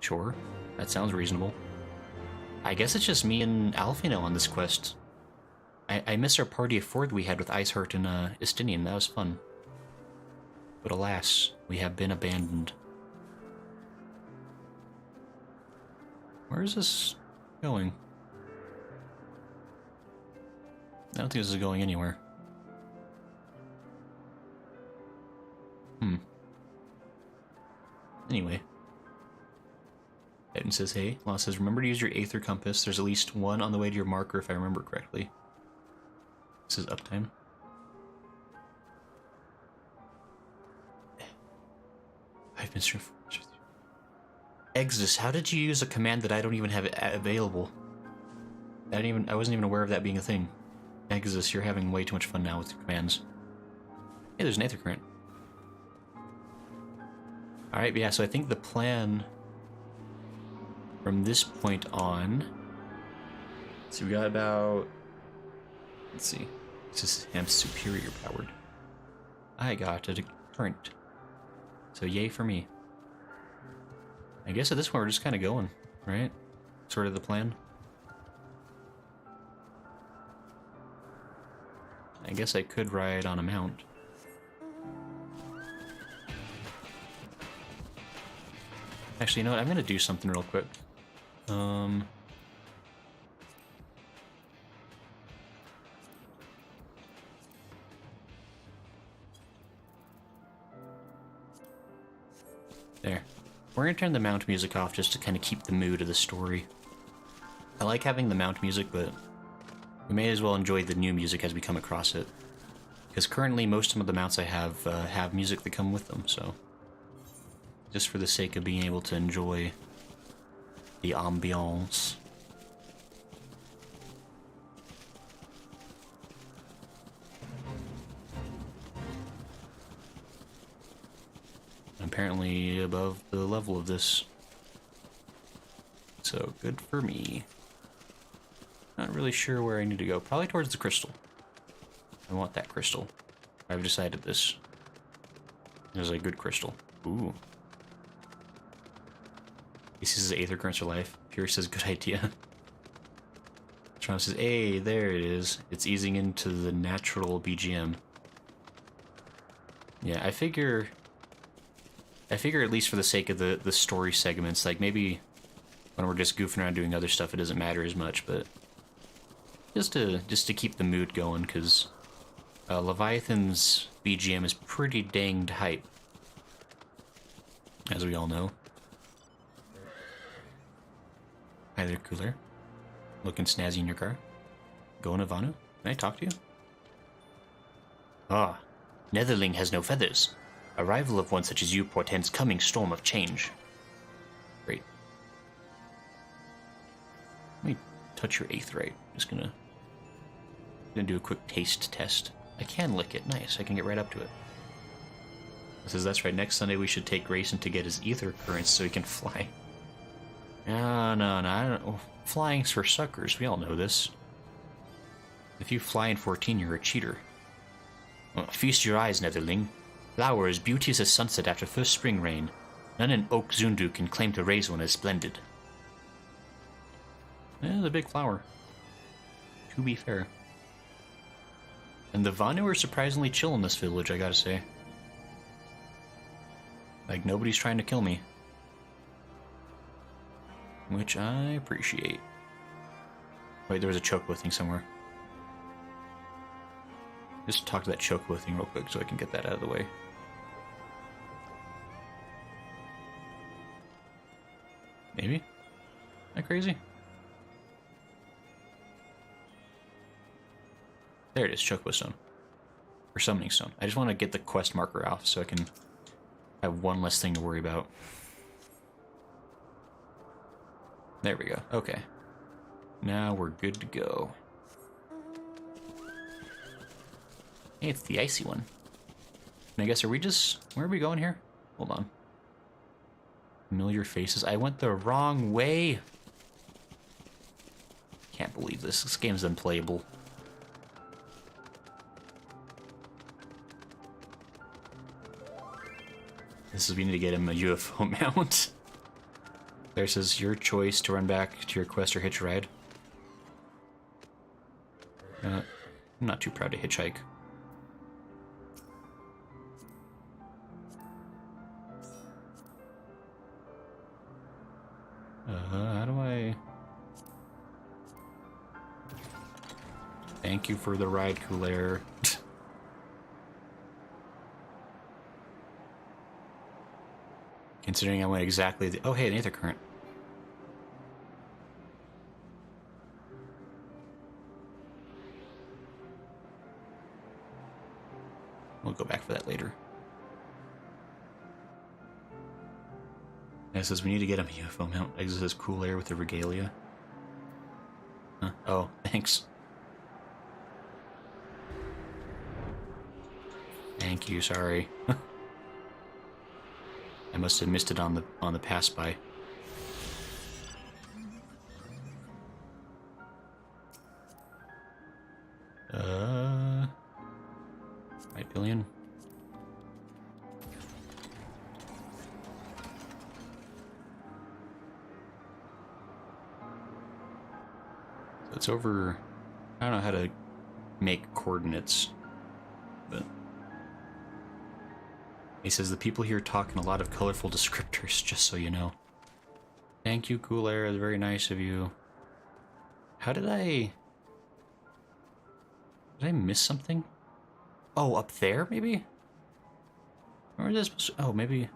Sure, that sounds reasonable. I guess it's just me and Alphinaud on this quest. I miss our party of four that we had with Iceheart and Istinian. That was fun. But alas, we have been abandoned. Where is this going? I don't think this is going anywhere. Anyway. Eden says, hey. Law says, remember to use your Aether Compass. There's at least one on the way to your marker, if I remember correctly. This is uptime. I've been sure. Exodus, how did you use a command that I don't even have available? I wasn't even aware of that being a thing. Exodus, you're having way too much fun now with the commands. Hey, there's an Aether Current. Alright, yeah, so I think the plan from this point on... So we got about... Let's see. This is I'm superior powered. I got a current. So yay for me. I guess at this point we're just kind of going, right? Sort of the plan. I guess I could ride on a mount. Actually, you know what? I'm gonna do something real quick. There. We're gonna turn the mount music off just to kind of keep the mood of the story. I like having the mount music, but we may as well enjoy the new music as we come across it. Because currently most of the mounts I have music that come with them, so... Just for the sake of being able to enjoy the ambiance. apparently above the level of this. So, good for me. Not really sure where I need to go. Probably towards the crystal. I want that crystal. I've decided this. There's a good crystal. Ooh. He says Aether Currents are life. Pure says good idea. Trump says, hey, there it is. It's easing into the natural BGM. Yeah, I figure at least for the sake of the story segments, like maybe when we're just goofing around doing other stuff, it doesn't matter as much, but just to keep the mood going, because Leviathan's BGM is pretty danged hype, as we all know. Hi there, Cooler. Looking snazzy in your car. Going, Ivanu? Can I talk to you? Ah, Netherling has no feathers. Arrival of one such as you portends coming storm of change. Great. Let me touch your aetheryte. Just gonna do a quick taste test. I can lick it. Nice. I can get right up to it. It says that's right. Next Sunday we should take Grayson to get his ether currents so he can fly. No. I don't. Flying's for suckers. We all know this. If you fly in 14, you're a cheater. Well, feast your eyes, Netherling. Flower as beauteous as sunset after first spring rain. None in Oak Zundu can claim to raise one as splendid. The big flower. To be fair. And the Vanu are surprisingly chill in this village, I gotta say. Like, nobody's trying to kill me. Which I appreciate. Wait, there was a chocobo thing somewhere. Just talk to that chocobo thing real quick so I can get that out of the way. Maybe? Am I crazy? There it is, chocobo stone. Or summoning stone. I just want to get the quest marker off so I can have one less thing to worry about. There we go. Okay. Now we're good to go. Hey, it's the icy one. And I guess, are we just... Where are we going here? Hold on. Familiar faces. I went the wrong way. Can't believe this. This game's unplayable. This is... We need to get him a UFO mount. There says, your choice to run back to your quest or hitch a ride. I'm not too proud to hitchhike. How do I... Thank you for the ride, Coulair. Considering I went exactly the... Oh, hey, an Aether Current. We'll go back for that later. It says we need to get him a UFO mount. It says Coulair with the regalia. Huh? Oh, thanks. Thank you, sorry. I must have missed it on the pass by. Right, billion. So it's over. I don't know how to make coordinates, but. He says, the people here talk in a lot of colorful descriptors, just so you know. Thank you, Coulair. It's very nice of you. How did I... Did I miss something? Oh, up there, maybe? Where is this supposed to... Oh, maybe...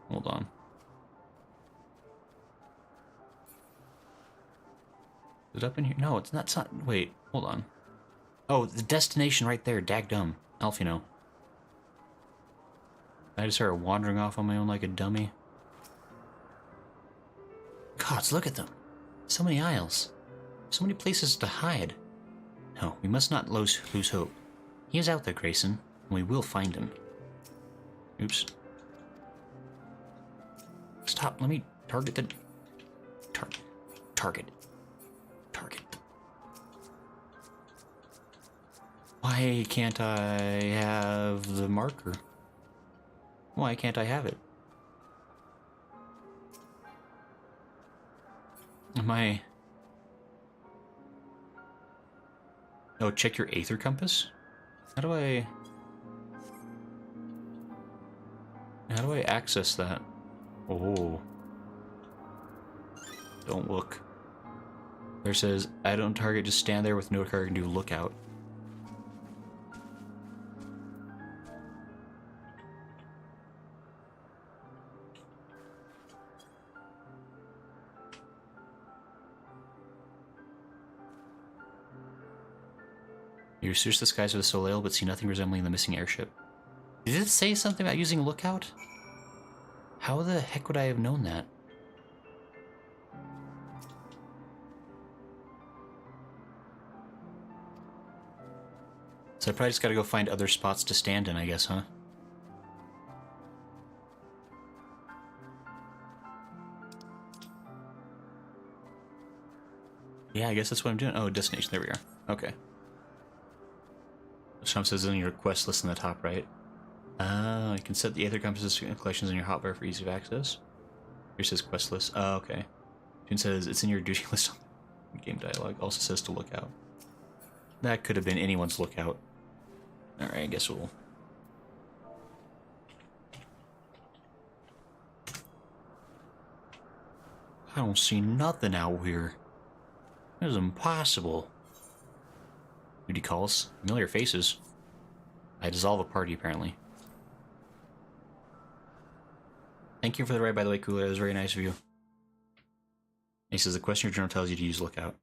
Hold on. Is it up in here? No, it's not... It's not... Wait, hold on. Oh, the destination right there, dagdum. Alphinaud. I just started wandering off on my own like a dummy. Gods, look at them. So many aisles. So many places to hide. No, we must not lose hope. He is out there, Grayson, and we will find him. Oops. Stop, let me target the... Target. Why can't I have the marker? Why can't I have it? Am I... Oh, check your Aether Compass? How do I access that? Oh. Don't look. There says, I don't target, just stand there with no target and do lookout. You search the skies with a Soleil, but see nothing resembling the missing airship. Did it say something about using lookout? How the heck would I have known that? So I probably just gotta go find other spots to stand in, I guess, huh? Yeah, I guess that's what I'm doing. Oh, destination, there we are. Okay. Sham says in your quest list in the top right. You can set the Aether Compasses collections in your hotbar for ease of access. Here says quest list. Oh, okay. June says it's in your duty list on game dialogue. Also says to look out. That could have been anyone's lookout. Alright, I guess we'll... I don't see nothing out here. This is impossible. Duty calls. Familiar faces. I dissolve a party, apparently. Thank you for the ride, by the way, Cooler. That was very nice of you. He says, the question your journal tells you to use lookout.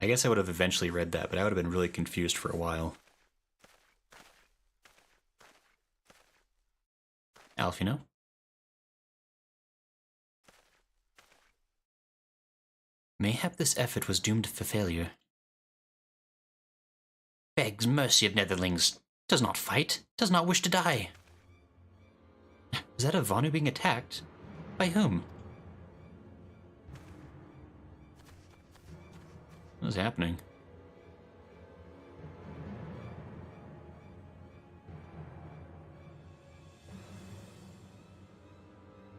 I guess I would have eventually read that, but I would have been really confused for a while. Alphinaud? Mayhap this effort was doomed for failure. Begs mercy of Netherlings. Does not fight. Does not wish to die. Is that a Vanu being attacked? By whom? What is happening?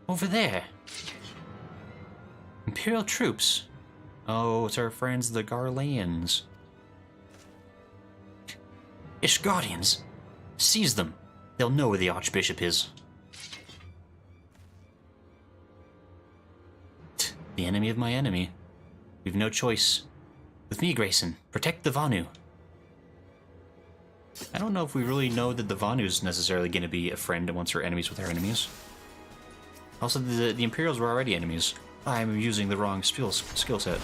Over there. Imperial troops. Oh, it's our friends the Garleans. Ishgardians! Seize them! They'll know where the Archbishop is. The enemy of my enemy. We've no choice. With me, Grayson. Protect the Vanu. I don't know if we really know that the Vanu's necessarily going to be a friend once we're enemies with our enemies. Also, the Imperials were already enemies. I'm using the wrong skill set.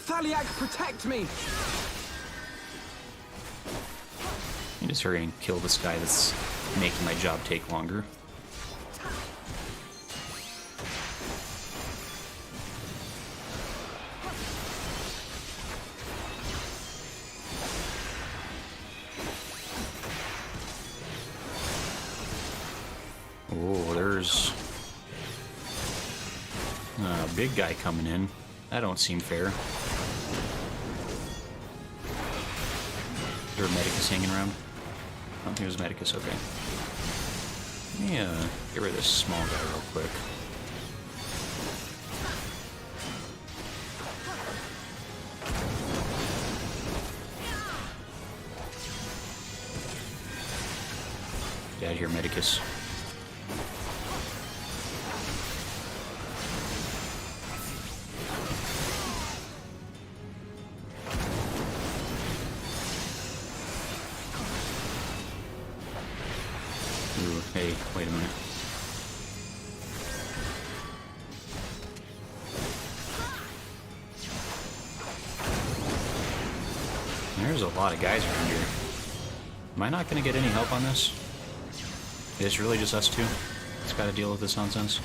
Thaliak, protect me! You just hurry and kill this guy that's making my job take longer. Oh, there's a big guy coming in. That don't seem fair. Is there a Medicus hanging around? I don't think there's a Medicus, okay. Yeah, get rid of this small guy real quick. Get out of here, Medicus. Hey, wait a minute. a lot of guys around here. Am I not going to get any help on this? It's really just us two? It's got to deal with this nonsense.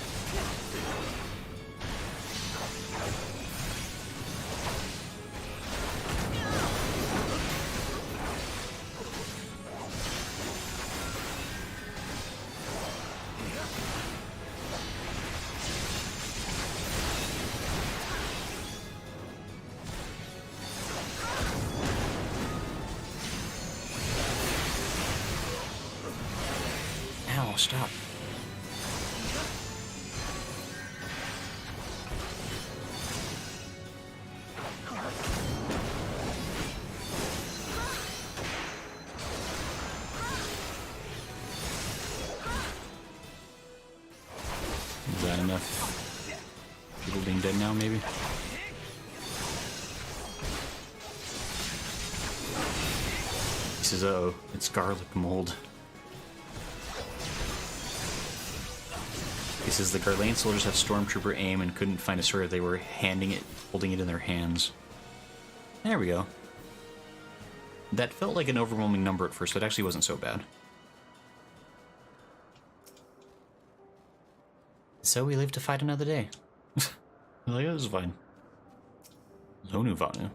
Ow, stop. Is that enough? People being dead now, maybe? He says, uh-oh, it's garlic mold. He says the Garlean soldiers have stormtrooper aim and couldn't find a sword. They were holding it in their hands. There we go. That felt like an overwhelming number at first, but it actually wasn't so bad. So we live to fight another day. Like, it was fine. Lonu Vanu.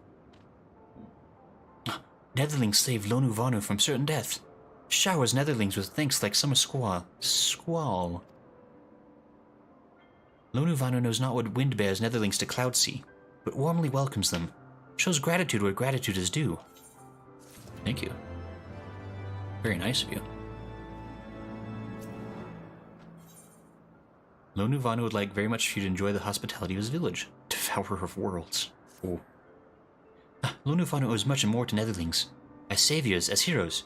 Netherlings saved Lonu Vanu from certain death. Showers Netherlings with thanks like summer squall. Lonu Vanu knows not what wind bears Netherlings to Cloud Sea, but warmly welcomes them. Shows gratitude where gratitude is due. Thank you. Very nice of you. Lonu Vanu would like very much for you to enjoy the hospitality of his village. Devourer of worlds. Oh. Lonu Vanu owes much and more to Netherlings. As saviors, as heroes.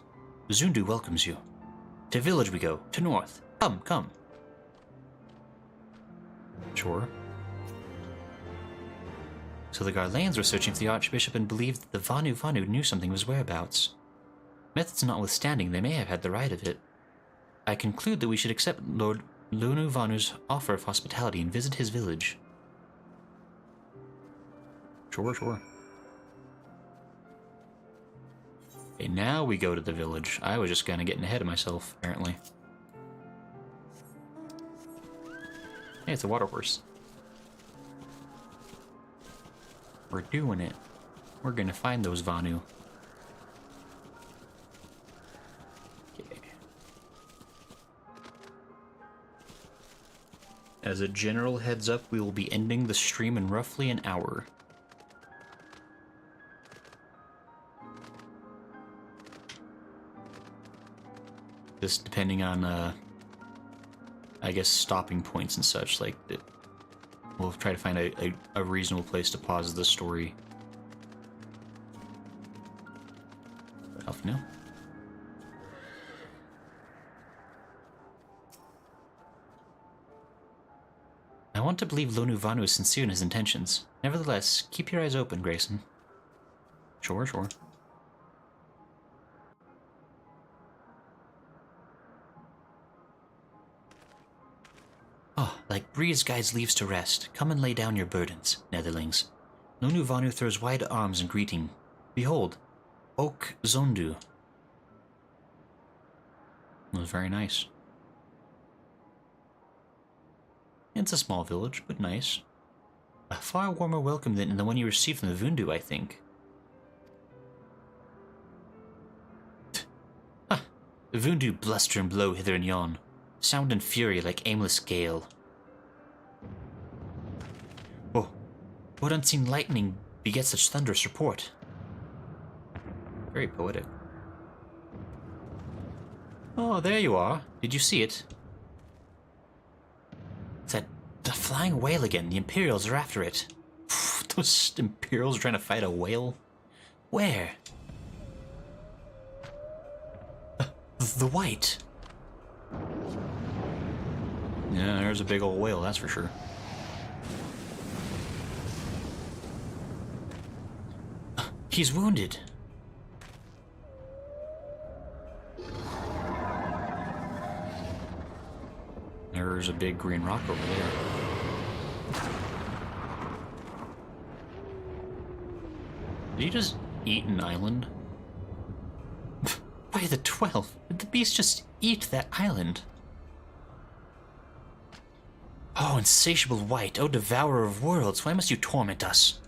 Zundu welcomes you. To village we go, to north. Come, come. Sure. So the Garleans were searching for the Archbishop and believed that the Vanu knew something of his whereabouts. Methods notwithstanding, they may have had the right of it. I conclude that we should accept Lord Lonu Vanu's offer of hospitality and visit his village. Sure, sure. Okay, now we go to the village. I was just kind of getting ahead of myself, apparently. Hey, it's a water horse. We're doing it. We're gonna find those Vanu. Okay. As a general heads up, we will be ending the stream in roughly an hour. Just depending on, I guess, stopping points and such, like, we'll try to find a reasonable place to pause the story. Alphinaud? I want to believe Lonu Vanu is sincere in his intentions. Nevertheless, keep your eyes open, Grayson. Sure, sure. Oh, like breeze guides leaves to rest, come and lay down your burdens, Netherlings. Lonu Vanu throws wide arms in greeting. Behold, Ok Zondu. It was very nice. It's a small village, but nice. A far warmer welcome than the one you received from the Vundu, I think. The Vundu bluster and blow hither and yon. Sound and fury like aimless gale. Oh, what unseen lightning begets such thunderous report? Very poetic. Oh, there you are. Did you see it? It's the flying whale again. The Imperials are after it. Those Imperials are trying to fight a whale? Where? The white. Yeah, there's a big old whale, that's for sure. He's wounded. There's a big green rock over there. Did he just eat an island? By the 12, did the beast just eat that island? Oh, insatiable wight, oh devourer of worlds, why must you torment us?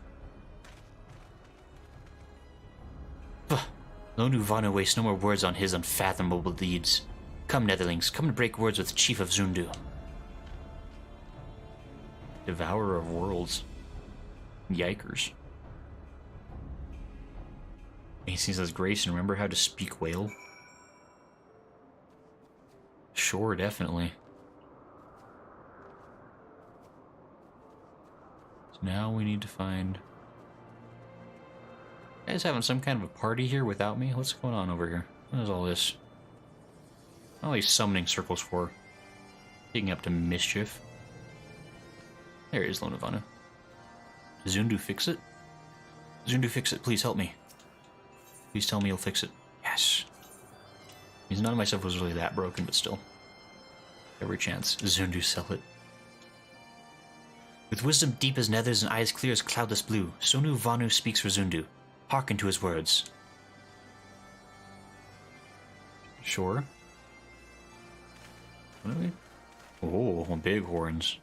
Lone Uvano wastes no more words on his unfathomable deeds. Come, Netherlings, come and break words with Chief of Zundu. Devourer of worlds. Yikers. AC says, Grayson, remember how to speak whale? Sure, definitely. So now we need to find... You guys having some kind of a party here without me? What's going on over here? What is all this? All these summoning circles for? Taking up to mischief. There is Lone Ivana. Zundu fix it? Zundu fix it, please help me. Please tell me you'll fix it. Yes. None of my stuff was really that broken, but still. Every chance. Zundu sell it. With wisdom deep as nethers and eyes clear as cloudless blue, Sonu Vanu speaks for Zundu. Hearken to his words. Sure. What are we? Oh, big horns.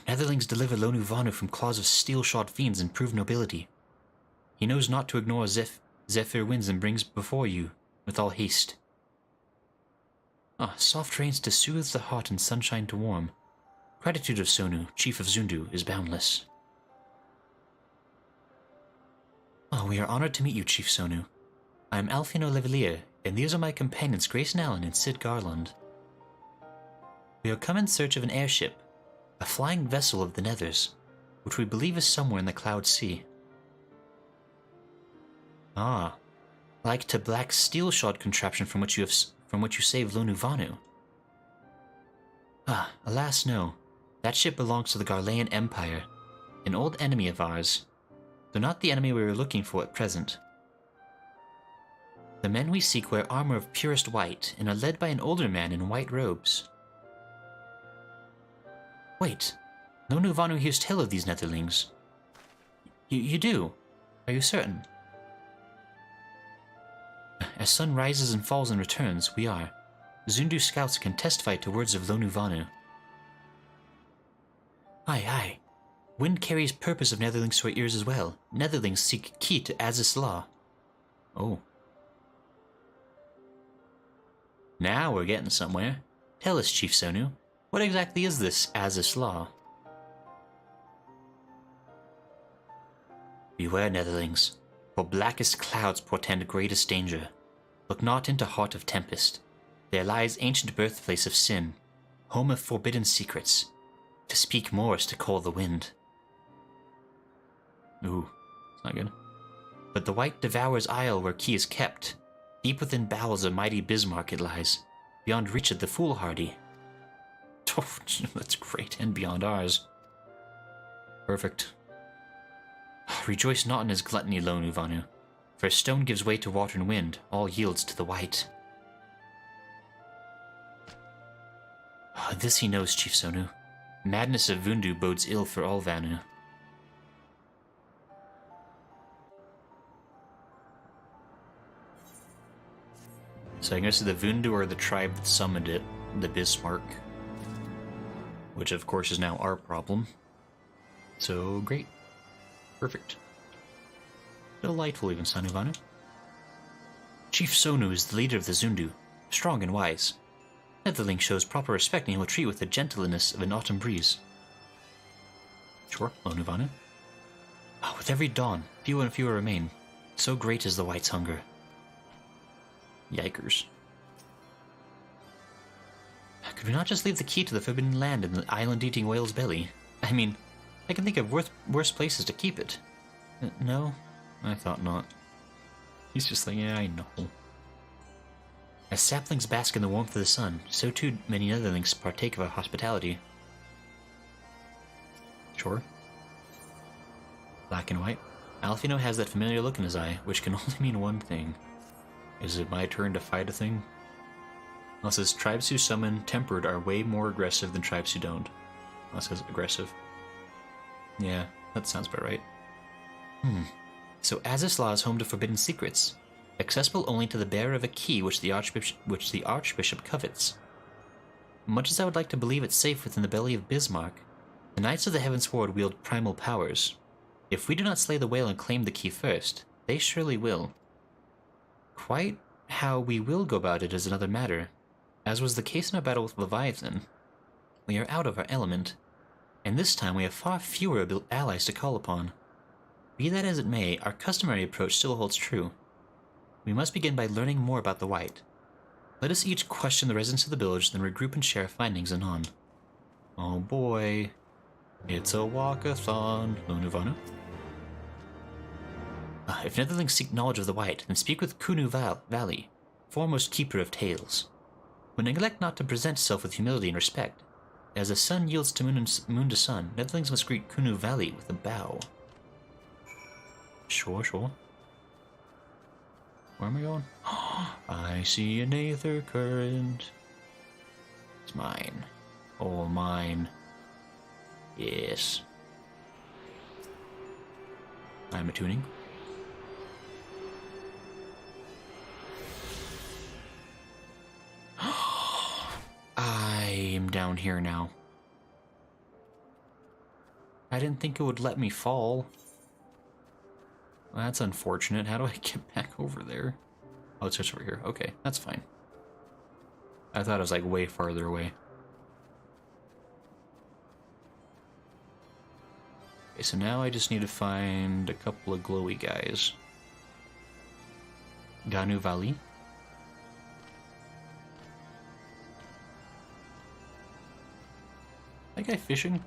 Netherlings deliver Lonu Vanu from claws of steel-shod fiends and prove nobility. He knows not to ignore Zephyr winds and brings before you with all haste. Soft rains to soothe the heart and sunshine to warm. Gratitude of Sonu, Chief of Zundu, is boundless. We are honored to meet you, Chief Sonu. I am Alphinaud Levelier, and these are my companions Grayson Allen and Sid Garland. We have come in search of an airship, a flying vessel of the Nethers, which we believe is somewhere in the Cloud Sea. Like to black steel-shod contraption from which you saved Lonu Vanu. Alas no. That ship belongs to the Garlean Empire, an old enemy of ours, though not the enemy we were looking for at present. The men we seek wear armor of purest white and are led by an older man in white robes. Wait, Lonu Vanu hears tell of these Netherlings. You do? Are you certain? As sun rises and falls and returns, we are. Zundu scouts can testify to words of Lonu Vanu. Aye. Wind carries purpose of Netherlings to our ears as well. Netherlings seek key to Azis law. Oh. Now we're getting somewhere. Tell us, Chief Sonu, what exactly is this Azis law? Beware, Netherlings, for blackest clouds portend greatest danger. Look not into heart of tempest. There lies ancient birthplace of sin, home of forbidden secrets. To speak more is to call the wind. Ooh, it's not good. But the white devours isle where key is kept. Deep within bowels of mighty Bismarck it lies, beyond reach of the foolhardy. Oh, that's great, and beyond ours. Perfect. Rejoice not in his gluttony, Lonu Vanu, for a stone gives way to water and wind, all yields to the white. This he knows, Chief Sonu. Madness of Vundu bodes ill for all Vanu. So I guess the Vundu are the tribe that summoned it, the Bismarck. Which of course is now our problem. So great. Perfect. Delightful even, Sonu Vanu. Chief Sonu is the leader of the Zundu, strong and wise. Netherling shows proper respect and he will treat with the gentleness of an autumn breeze. Sure, Lonu Vanu. With every dawn, fewer and fewer remain. So great is the white's hunger. Yikers. Could we not just leave the key to the Forbidden Land in the island-eating whale's belly? I mean, I can think of worse places to keep it. No? I thought not. He's just like, yeah, I know. As saplings bask in the warmth of the sun, so too many Netherlings partake of our hospitality. Sure. Black and white. Alphinaud has that familiar look in his eye, which can only mean one thing. Is it my turn to fight a thing? Well, it says tribes who summon tempered are way more aggressive than tribes who don't. Well, it says aggressive. Yeah, That sounds about right. So Azizla is home to forbidden secrets, accessible only to the bearer of a key which the Archbishop covets. Much as I would like to believe it's safe within the belly of Bismarck, the Knights of the Heavensward wield primal powers. If we do not slay the whale and claim the key first, they surely will. Quite how we will go about it is another matter. As was the case in our battle with Leviathan, we are out of our element, and this time we have far fewer allies to call upon. Be that as it may, our customary approach still holds true. We must begin by learning more about the White. Let us each question the residents of the village, then regroup and share our findings anon. Oh boy, it's a walkathon. Lunuvanu. If netherlings seek knowledge of the White, then speak with Kunu Valley, foremost keeper of tales. But neglect not to present self with humility and respect. As the sun yields to moon to sun, netherlings must greet Kunu Valley with a bow. Sure. Where am I going? I see an aether current. It's mine. All mine. Yes. I'm attuning. I'm down here now. I didn't think it would let me fall. Well, that's unfortunate. How do I get back over there? Oh, it's just over here. Okay, that's fine. I thought it was like way farther away. Okay, so now I just need to find a couple of glowy guys. Ganu Valley. That guy fishing?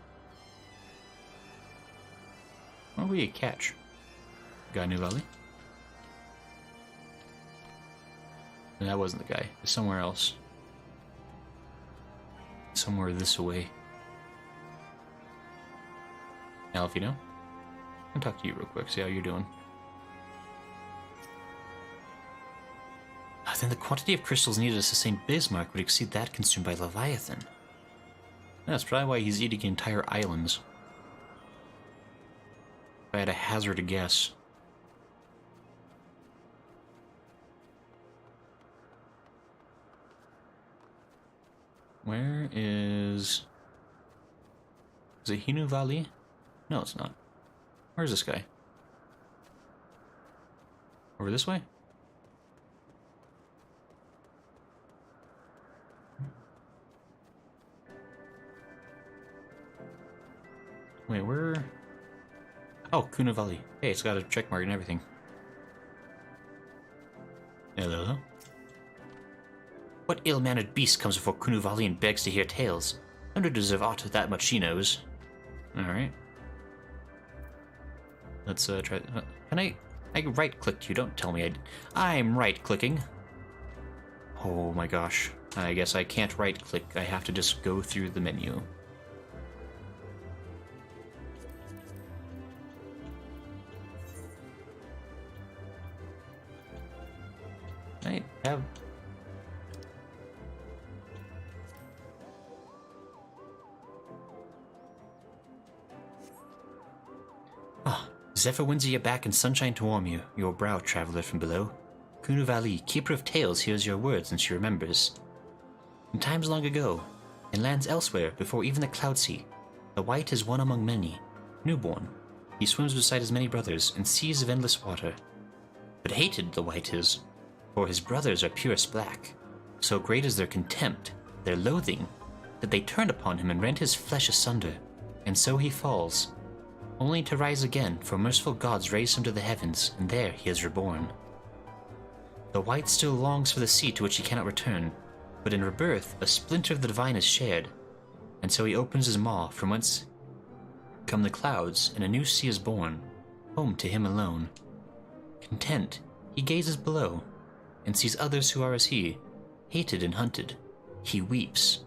What will we catch? Ganu Valley? And that wasn't the guy. It's somewhere else. Somewhere this way. Alphinaud? I'll talk to you real quick, see how you're doing. Then the quantity of crystals needed to sustain Bismarck would exceed that consumed by Leviathan. That's probably why he's eating entire islands. If I had to hazard a guess. Where is it Hinu Valley? No, it's not. Where's this guy? Over this way? Wait, where? Oh, Kuna Valley. Hey, it's got a check mark and everything. Hello? What ill-mannered beast comes before Kunu Valley and begs to hear tales? None to deserve aught of that much she knows. Alright. Let's try... Can I right-clicked you, don't tell me I'm right-clicking. Oh my gosh. I guess I can't right-click, I have to just go through the menu. I have... Zephyr winds you back and sunshine to warm you, your brow, traveler from below. Kunu Valley, keeper of tales, hears your words and she remembers. In times long ago, in lands elsewhere, before even the Cloud Sea, the White is one among many, newborn. He swims beside his many brothers in seas of endless water. But hated the White is, for his brothers are purest black. So great is their contempt, their loathing, that they turn upon him and rend his flesh asunder, and so he falls. Only to rise again, for merciful gods raise him to the heavens, and there he is reborn. The White still longs for the sea to which he cannot return, but in rebirth a splinter of the divine is shared, and so he opens his maw, from whence come the clouds, and a new sea is born, home to him alone. Content, he gazes below, and sees others who are as he, hated and hunted. He weeps,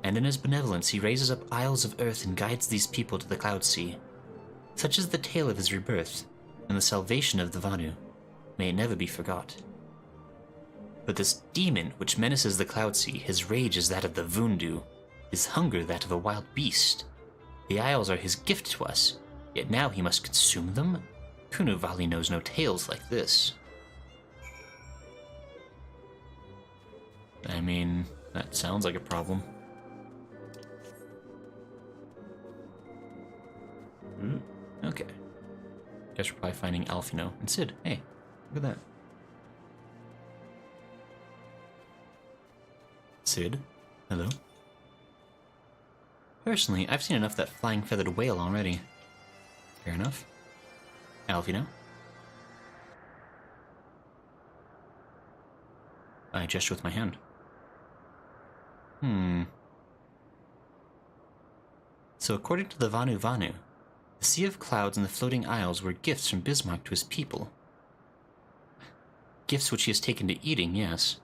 and in his benevolence he raises up isles of earth and guides these people to the Cloud Sea. Such is the tale of his rebirth, and the salvation of the Vanu. May it never be forgot. But this demon which menaces the Cloud Sea, his rage is that of the Vundu, his hunger that of a wild beast. The isles are his gift to us, Yet now he must consume them? Kunuvali knows no tales like this. I mean, that sounds like a problem. Okay. Guess we're probably finding Alphinaud and Cid. Hey, look at that. Cid? Hello? Personally, I've seen enough of that flying feathered whale already. Fair enough. Alphinaud? I gesture with my hand. So according to the Vanu Vanu, the Sea of Clouds and the Floating Isles were gifts from Bismarck to his people. Gifts which he has taken to eating, yes.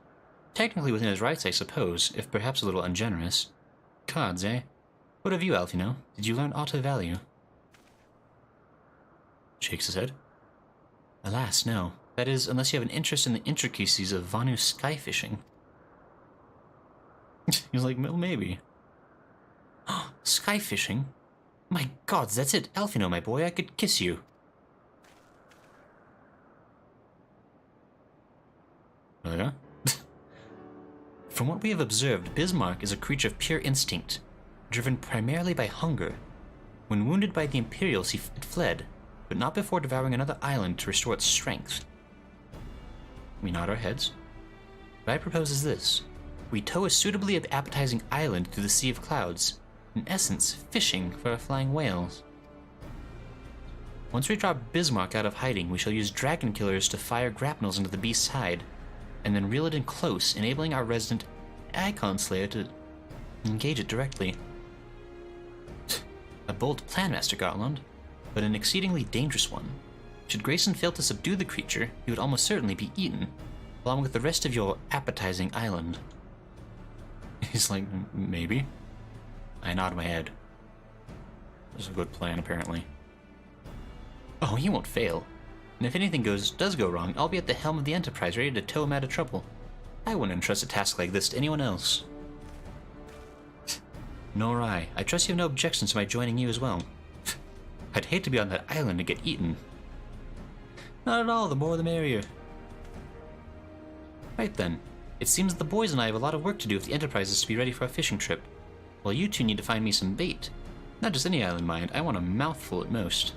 Technically within his rights, I suppose, if perhaps a little ungenerous. Gods, eh? What of you, Alphinaud? Did you learn aught of value? Shakes his head. Alas, no. That is, unless you have an interest in the intricacies of Vanu sky fishing. He's like, well, maybe. Sky fishing? My gods, that's it. Alphinaud, my boy, I could kiss you. Oh, yeah? From what we have observed, Bismarck is a creature of pure instinct, driven primarily by hunger. When wounded by the Imperials, it fled, but not before devouring another island to restore its strength. We nod our heads. What I propose is this. We tow a suitably appetizing island through the Sea of Clouds, in essence, fishing for our flying whales. Once we drop Bismarck out of hiding, we shall use dragon killers to fire grapnels into the beast's hide, and then reel it in close, enabling our resident Icon Slayer to engage it directly. A bold plan, Master Garland, but an exceedingly dangerous one. Should Grayson fail to subdue the creature, he would almost certainly be eaten, along with the rest of your appetizing island. He's like, maybe? I nod my head. This is a good plan, apparently. Oh, he won't fail. And if anything does go wrong, I'll be at the helm of the Enterprise, ready to tow him out of trouble. I wouldn't entrust a task like this to anyone else. Nor I. I trust you have no objections to my joining you as well. I'd hate to be on that island and get eaten. Not at all, the more the merrier. Right then. It seems that the boys and I have a lot of work to do if the Enterprise is to be ready for a fishing trip. Well, you two need to find me some bait. Not just any island, mind. I want a mouthful at most.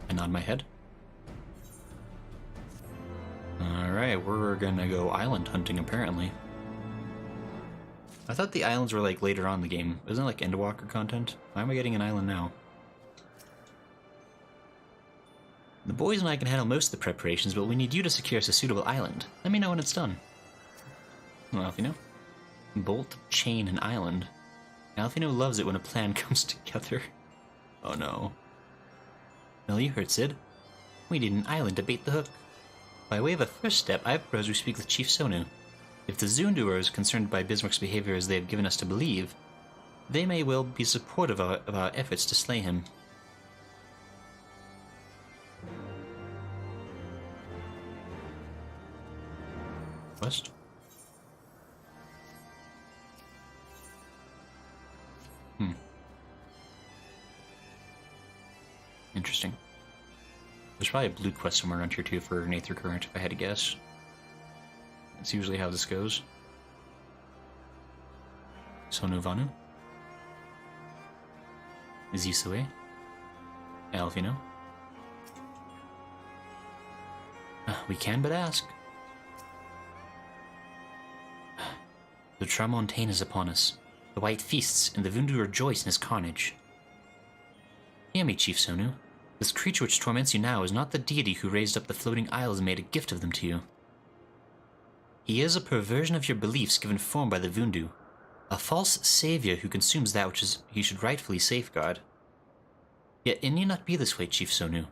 I nod my head. Alright, we're gonna go island hunting, apparently. I thought the islands were, like, later on in the game. Isn't it, like, Endwalker content? Why am I getting an island now? The boys and I can handle most of the preparations, but we need you to secure us a suitable island. Let me know when it's done. Well, Alphinaud. Bolt, chain, and island. Alphinaud loves it when a plan comes together. Oh no. Well, you heard, Cid. We need an island to bait the hook. By way of a first step, I propose we speak with Chief Sonu. If the Zundu are as concerned by Bismarck's behavior as they have given us to believe, they may well be supportive of our efforts to slay him. West? Interesting. There's probably a blue quest somewhere around here too for Nather Current, if I had to guess. That's usually how this goes. Sonu Vanu? Zisue? Alphinaud? We can but ask. The Tramontane is upon us. The White feasts, and the Vundu rejoice in his carnage. Hear me, Chief Sonu. This creature which torments you now is not the deity who raised up the floating isles and made a gift of them to you. He is a perversion of your beliefs given form by the Vundu, a false savior who consumes that which he should rightfully safeguard. Yet it need not be this way, Chief Sonu.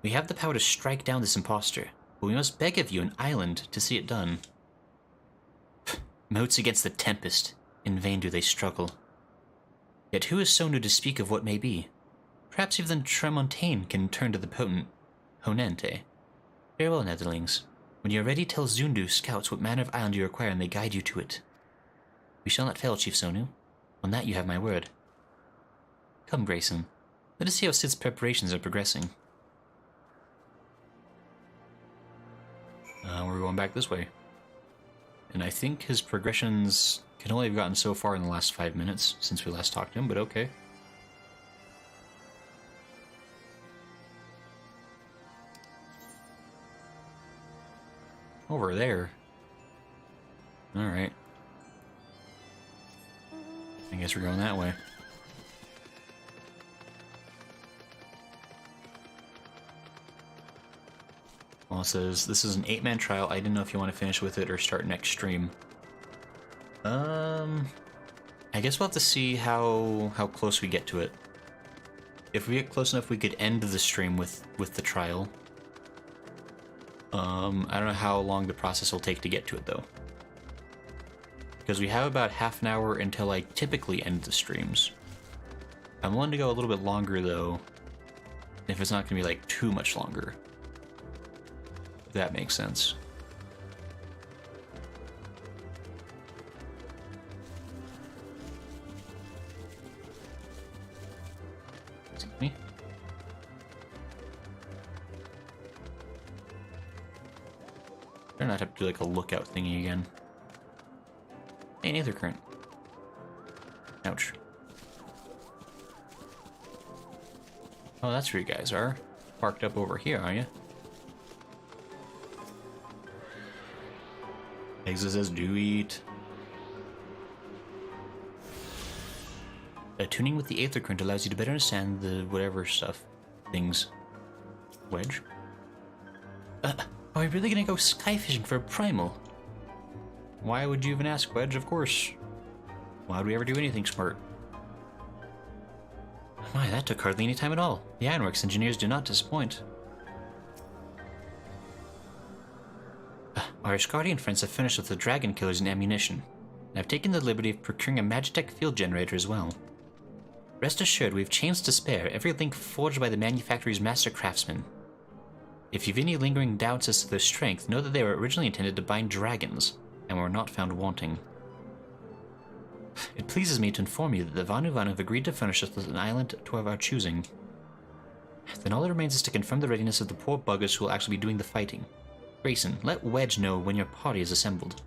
We have the power to strike down this impostor, but we must beg of you an island to see it done. Moats against the tempest, in vain do they struggle. Yet who is Sonu to speak of what may be? Perhaps even Tramontane can turn to the potent Honente. Farewell, Netherlings. When you are ready, tell Zundu scouts what manner of island you require and they guide you to it. We shall not fail, Chief Sonu. On that you have my word. Come, Grayson. Let us see how Sid's preparations are progressing. We're going back this way. And I think his progressions can only have gotten so far in the last 5 minutes since we last talked to him, but okay. Over there. Alright. I guess we're going that way. Well, it says, this is an 8-man trial. I didn't know if you want to finish with it or start next stream. I guess we'll have to see how close we get to it. If we get close enough, we could end the stream with the trial. I don't know how long the process will take to get to it, though. Because we have about half an hour until I typically end the streams. I'm willing to go a little bit longer, though, if it's not going to be, like, too much longer. If that makes sense. Excuse me. Better not have to do, like, a lookout thingy again. Hey, neither current. Ouch. Oh, that's where you guys are. Parked up over here, are you? Exit says, do eat. Tuning with the Aether Current allows you to better understand the whatever stuff. Things. Wedge? Are we really gonna go sky fishing for a primal? Why would you even ask, Wedge? Of course. Why would we ever do anything smart? My, that took hardly any time at all. The Ironworks engineers do not disappoint. Our Ishgardian friends have finished with the dragon killers and ammunition, and I've taken the liberty of procuring a Magitech field generator as well. Rest assured, we've chains to spare, every link forged by the manufacturer's master craftsmen. If you've any lingering doubts as to their strength, know that they were originally intended to bind dragons, and were not found wanting. It pleases me to inform you that the Vanuvan have agreed to furnish us with an island to our choosing. Then all that remains is to confirm the readiness of the poor buggers who will actually be doing the fighting. Grayson, let Wedge know when your party is assembled.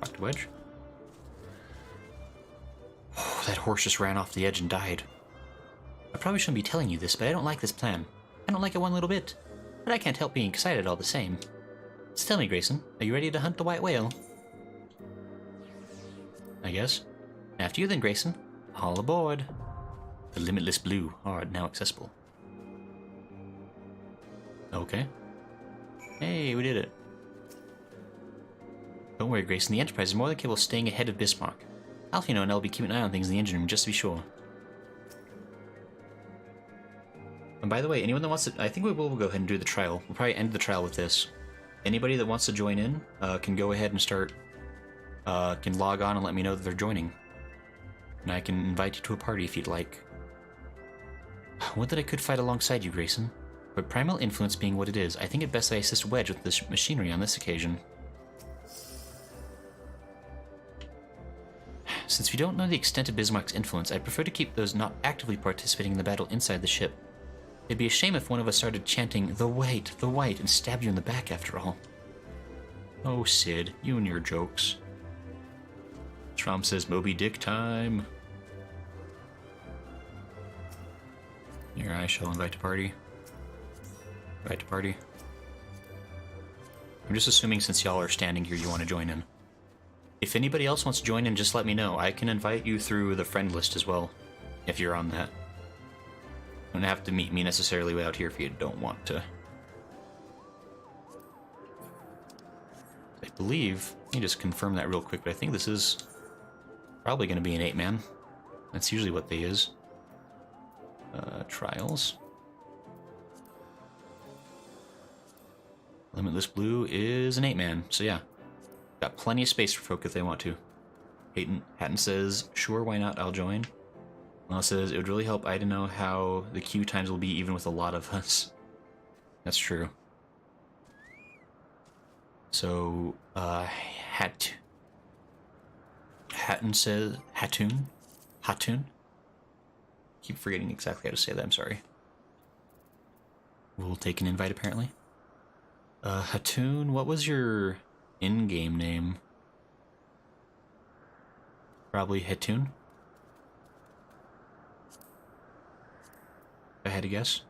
Talk to Wedge. Oh, that horse just ran off the edge and died. I probably shouldn't be telling you this, but I don't like this plan. I don't like it one little bit. But I can't help being excited all the same. So tell me, Grayson, are you ready to hunt the white whale? I guess. After you then, Grayson. All aboard. The limitless blue are now accessible. Okay. Hey, we did it. Don't worry, Grayson. The Enterprise is more than capable of staying ahead of Bismarck. Alphinaud and I will be keeping an eye on things in the engine room just to be sure. And by the way, anyone that wants to... I think we will go ahead and do the trial. We'll probably end the trial with this. Anybody that wants to join in can go ahead and start... can log on and let me know that they're joining. And I can invite you to a party if you'd like. Would that I could fight alongside you, Grayson. But primal influence being what it is, I think it best that I assist Wedge with this machinery on this occasion. Since we don't know the extent of Bismarck's influence, I'd prefer to keep those not actively participating in the battle inside the ship. It'd be a shame if one of us started chanting, the white, and stabbed you in the back after all. Oh, Sid, you and your jokes. Trump says Moby Dick time. Here, I shall invite to party. Invite to party. I'm just assuming since y'all are standing here, you want to join in. If anybody else wants to join in, just let me know. I can invite you through the friend list as well, if you're on that. You don't have to meet me necessarily out here if you don't want to. I believe, let me just confirm that real quick, but I think this is probably going to be an 8-man. That's usually what they is. Trials. Limitless Blue is an 8-man, so yeah. Got plenty of space for folk if they want to. Hatton says, sure, why not, I'll join. Well, says, it would really help I to know how the queue times will be even with a lot of us. That's true. So, Hatton says, Hattoon? keep forgetting exactly how to say that, I'm sorry. We'll take an invite, apparently. Hatun, what was your in-game name? Probably Hatun? If I had to guess.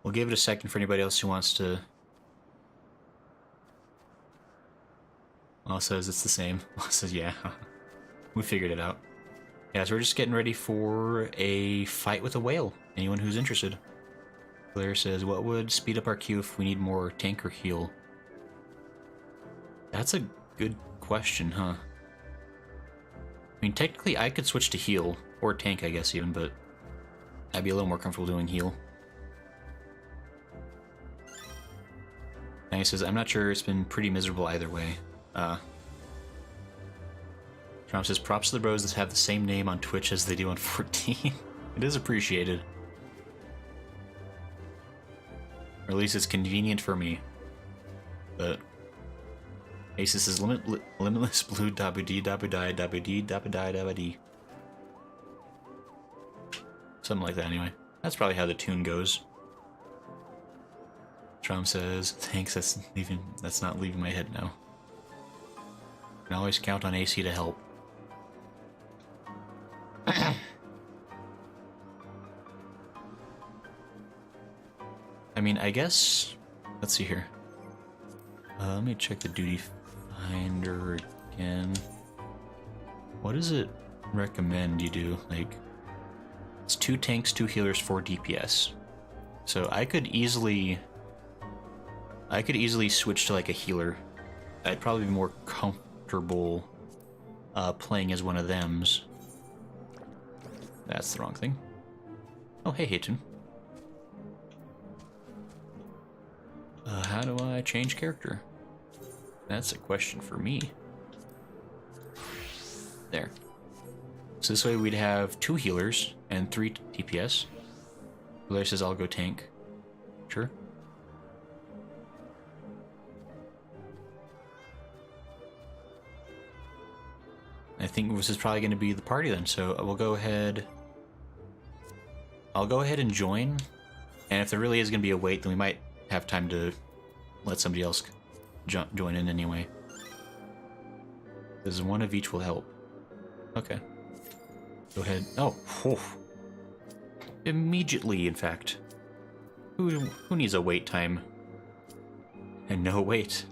We'll give it a second for anybody else who wants to... Well, says it's the same. Well, says, yeah. We figured it out. Yeah, so we're just getting ready for a fight with a whale. Anyone who's interested. Claire says, what would speed up our queue if we need more tank or heal? That's a good question, huh? I mean, technically I could switch to heal, or tank I guess even, but I'd be a little more comfortable doing heal. And he says, I'm not sure, it's been pretty miserable either way. Trump says, props to the bros that have the same name on Twitch as they do on 14. It is appreciated. Or at least it's convenient for me. But Asus is limitless blue dabudi dabudai dabudi dabudai dabudi. Something like that anyway. That's probably how the tune goes. Trump says, thanks, that's not leaving my head now. Can always count on AC to help. I mean, I guess... Let's see here. Let me check the duty finder again. What does it recommend you do? Like, it's 2 tanks, 2 healers, 4 DPS. So I could easily switch to like a healer. I'd probably be more comfortable playing as one of them's. That's the wrong thing. Oh, hey, Hayton. How do I change character? That's a question for me. There. So this way we'd have 2 healers and 3 DPS. Blair says I'll go tank. Sure. I think this is probably going to be the party then, so we'll go ahead... I'll go ahead and join, and if there really is going to be a wait, then we might have time to let somebody else join in anyway. Because one of each will help. Okay. Go ahead. Oh, whew. Immediately, in fact. Who needs a wait time? And no wait.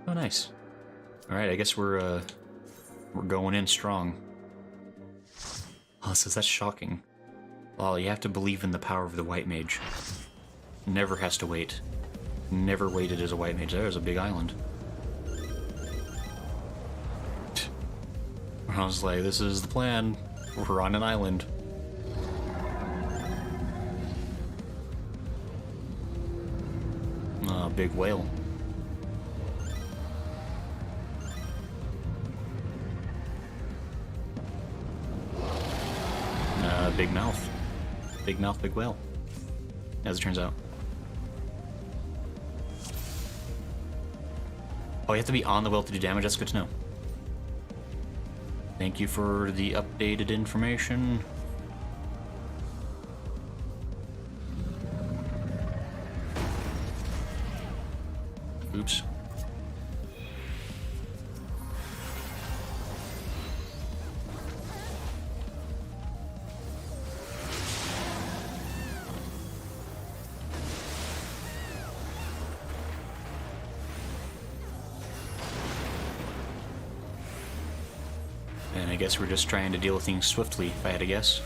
Oh, nice. Alright, I guess we're going in strong. Oh, so that's shocking. Well, you have to believe in the power of the white mage. Never has to wait. Never waited as a white mage. There's a big island. I was like, this is the plan. We're on an island. Big whale. Big mouth. Big mouth, big whale. As it turns out. Oh, you have to be on the whale to do damage? That's good to know. Thank you for the updated information. Oops. And I guess we're just trying to deal with things swiftly, if I had to guess.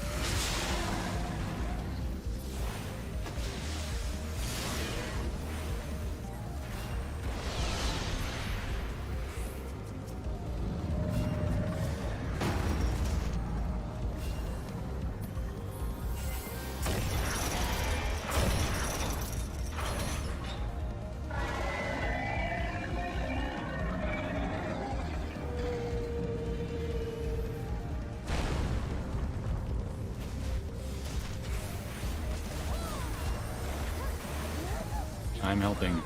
I'm helping.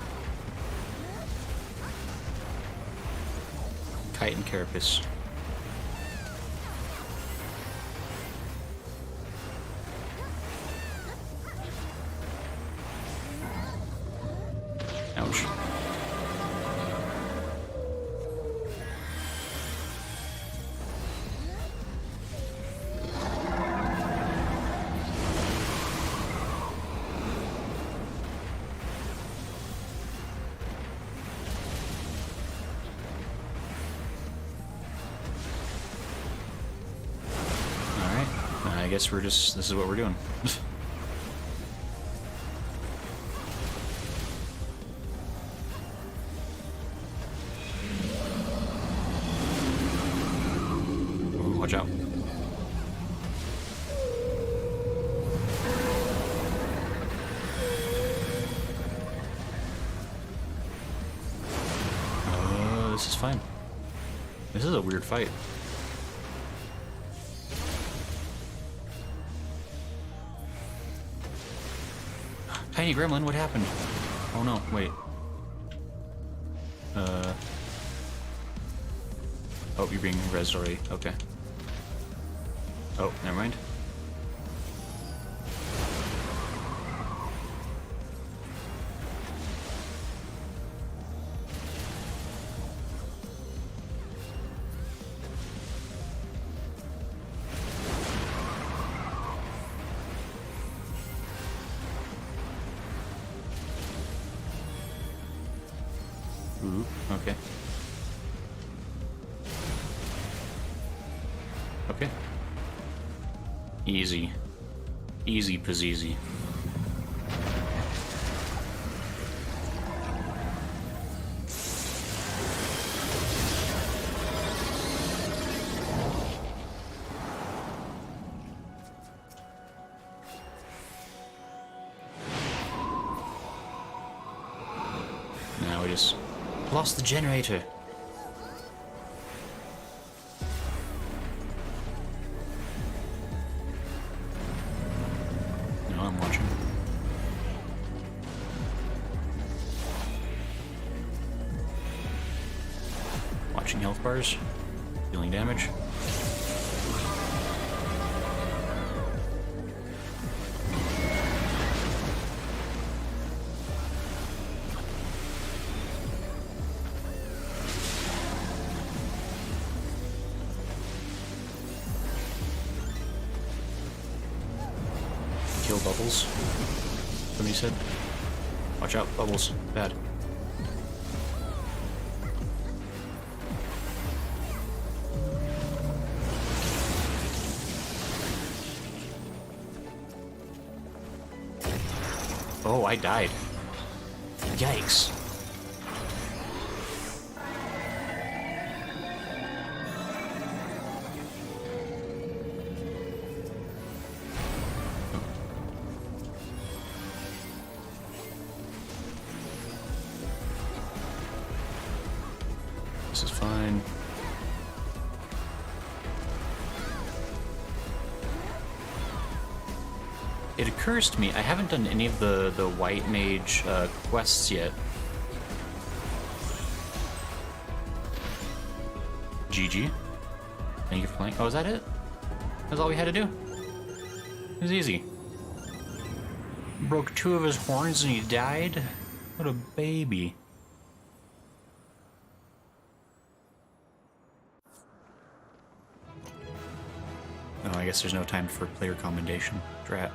Kite and Carapace. Ouch. Alright, I guess we're just, this is what we're doing. Ooh, watch out. This is fine. This is a weird fight. Tiny gremlin, what happened? Oh no, wait. Oh, you're being rezzed already. Okay. Oh, never mind. Ooh, okay. Okay. Easy. Easy pazeasy. Now we just lost the generator. No, I'm watching. Watching health bars. Dealing damage. Kill bubbles. Somebody said. Watch out, bubbles. Bad. Oh, I died. Yikes. This is fine. It occurs to me, I haven't done any of the white mage quests yet. GG. Thank you for playing. Oh, is that it? That's all we had to do? It was easy. Broke 2 of his horns and he died? What a baby. Oh, I guess there's no time for player commendation. Drat.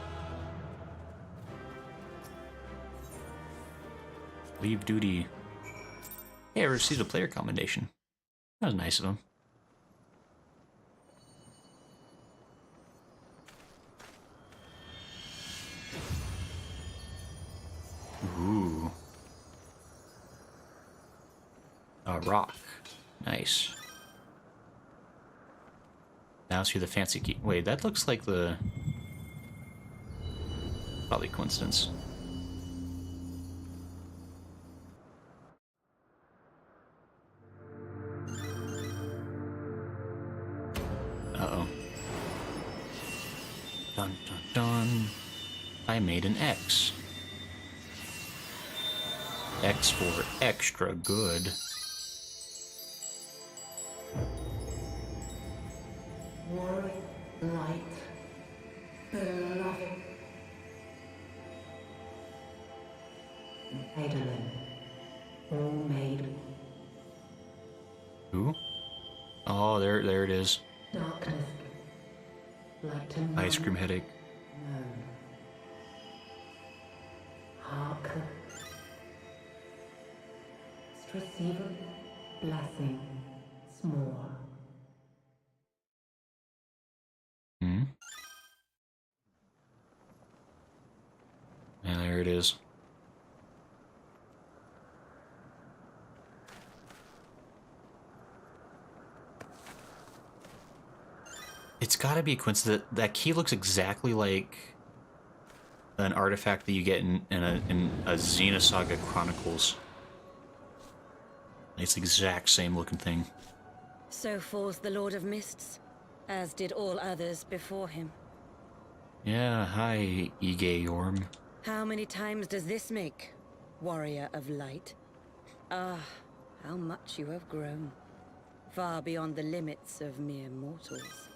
Leave duty. Hey, I received a player commendation. That was nice of him. Ooh. A rock. Nice. Now see the fancy key. Wait, that looks like the... Probably coincidence. Uh-oh. Dun dun dun. I made an X. X for extra good. Warrior, light, beloved. Edelin, all made. Who? Oh, there it is. Darkness, like to Ice cream headache. known. Hark. Receiver, blessing, s'more. Hmm. Yeah, there it is. It's gotta be a coincidence. That key looks exactly like an artifact that you get in a Xenosaga Chronicles. It's the exact same looking thing. So falls the Lord of Mists, as did all others before him. Yeah, hi, Ige Yorm. How many times does this make, Warrior of Light? Ah, how much you have grown. Far beyond the limits of mere mortals.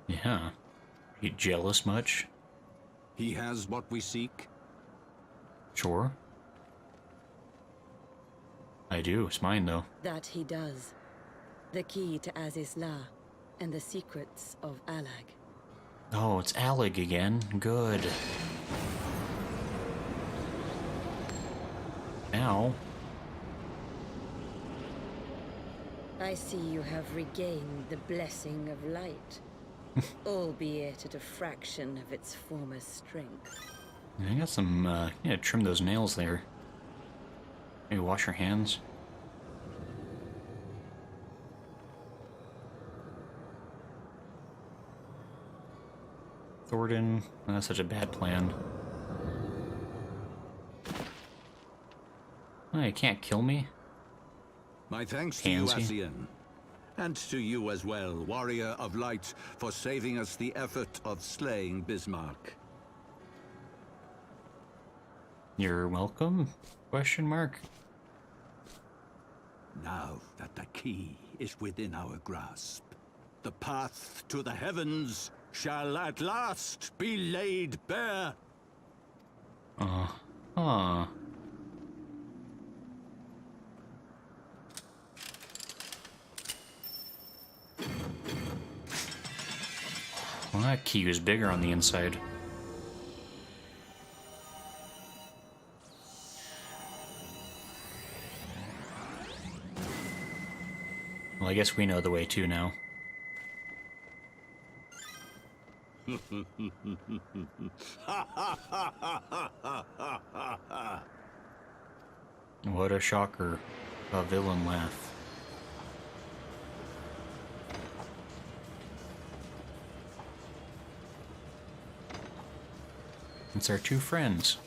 Yeah. You jealous much? He has what we seek. Sure. I do. It's mine, though. That he does. The key to Azizla and the secrets of Alag. Oh, it's Alig again. Good. Now. I see you have regained the blessing of light, albeit at a fraction of its former strength. I got some, yeah, trim those nails there. Maybe wash your hands. Thornton, that's such a bad plan. Oh, you can't kill me? My thanks to Pansy. you, Asian. And to you as well, Warrior of Light, for saving us the effort of slaying Bismarck. You're welcome? Question mark. Now that the key is within our grasp, the path to the heavens shall at last be laid bare. Huh. Well, that key was bigger on the inside. Well, I guess we know the way too now. What a shocker. A villain laugh. It's our two friends.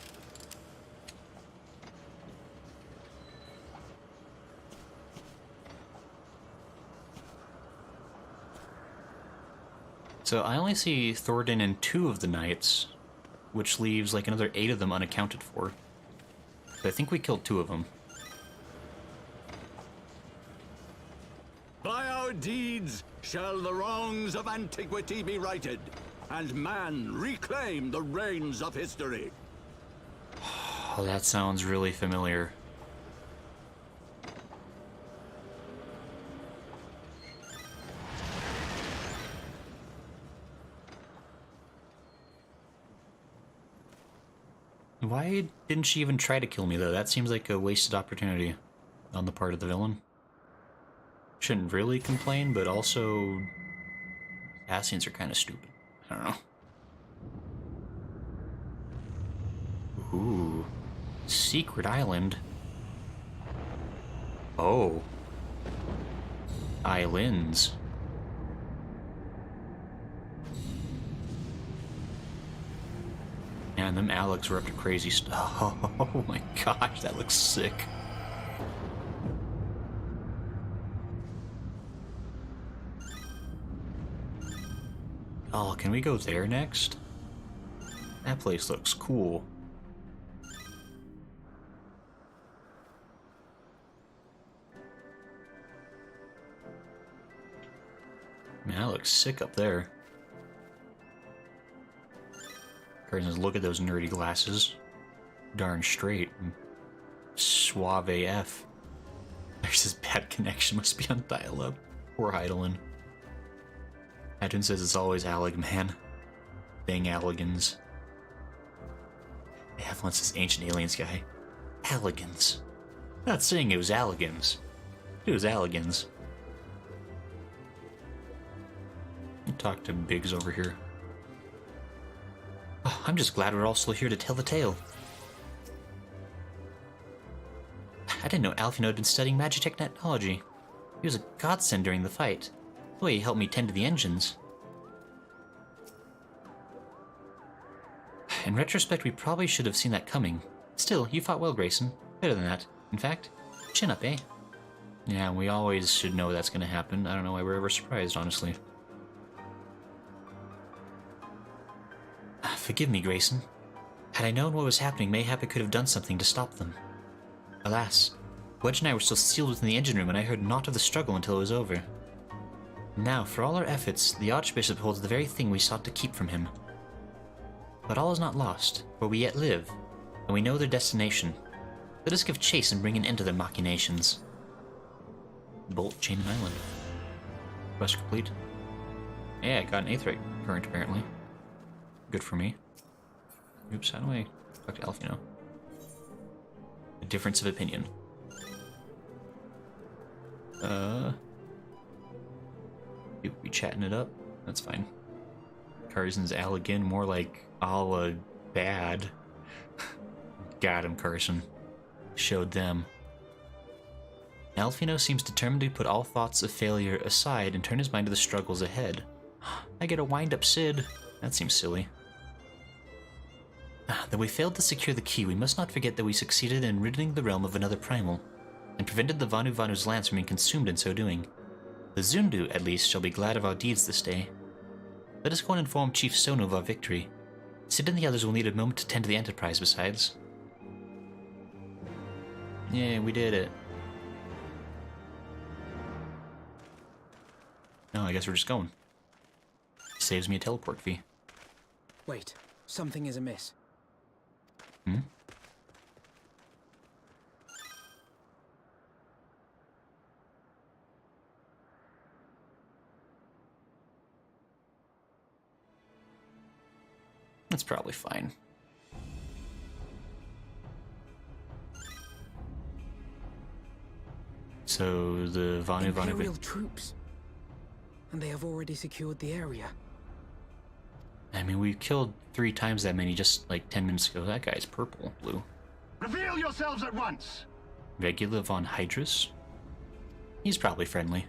So I only see Thornton and 2 of the knights, which leaves like another 8 of them unaccounted for. But I think we killed 2 of them. By our deeds shall the wrongs of antiquity be righted, and man reclaim the reins of history. Oh, that sounds really familiar. Why didn't she even try to kill me, though? That seems like a wasted opportunity on the part of the villain. Shouldn't really complain, but also... Assassins are kind of stupid. I don't know. Ooh. Secret island. Oh. Islands. Man, them Alex were up to crazy stuff. Oh my gosh, that looks sick. Oh, can we go there next? That place looks cool. Man, that looks sick up there. Says, look at those nerdy glasses. Darn straight. Suave AF. There's this bad connection, must be on dial-up. Poor Heidelin. Adrian says it's always Allig, man. Dang Alligans. They have once this ancient aliens guy. Alligans. Not saying it was Alligans. It was Alligans. Talk to Biggs over here. Oh, I'm just glad we're all still here to tell the tale. I didn't know Alphinaud had been studying Magitech technology. He was a godsend during the fight. The way he helped me tend to the engines. In retrospect, we probably should have seen that coming. Still, you fought well, Grayson. Better than that. In fact, chin up, eh? Yeah, we always should know that's gonna happen. I don't know why we're ever surprised, honestly. Forgive me, Grayson. Had I known what was happening, mayhap I could have done something to stop them. Alas, Wedge and I were still sealed within the engine room, and I heard naught of the struggle until it was over. Now, for all our efforts, the Archbishop holds the very thing we sought to keep from him. But all is not lost, for we yet live, and we know their destination. Let us give chase and bring an end to their machinations. Bolt, Chain, and Island. Quest complete. Yeah, I got an 8th current, apparently. Good for me. Oops, how do I talk to Alphinaud? A difference of opinion. We chatting it up? That's fine. Carson's Allegan, more like Allah bad. Got him, Carson. Showed them. Alphinaud seems determined to put all thoughts of failure aside and turn his mind to the struggles ahead. I get a wind-up Sid. That seems silly. Though we failed to secure the key, we must not forget that we succeeded in ridding the realm of another primal, and prevented the Vanu Vanu's lands from being consumed in so doing. The Zundu, at least, shall be glad of our deeds this day. Let us go and inform Chief Sonu of our victory. Sid and the others will need a moment to tend to the Enterprise besides. Yeah, we did it. No, I guess we're just going. Saves me a teleport fee. Wait, something is amiss. Hmm? That's probably fine. So the Imperial troops, and they have already secured the area. I mean, we killed 3 times that many just like 10 minutes ago. That guy's purple, blue. Reveal yourselves at once! Regula von Hydrus? He's probably friendly.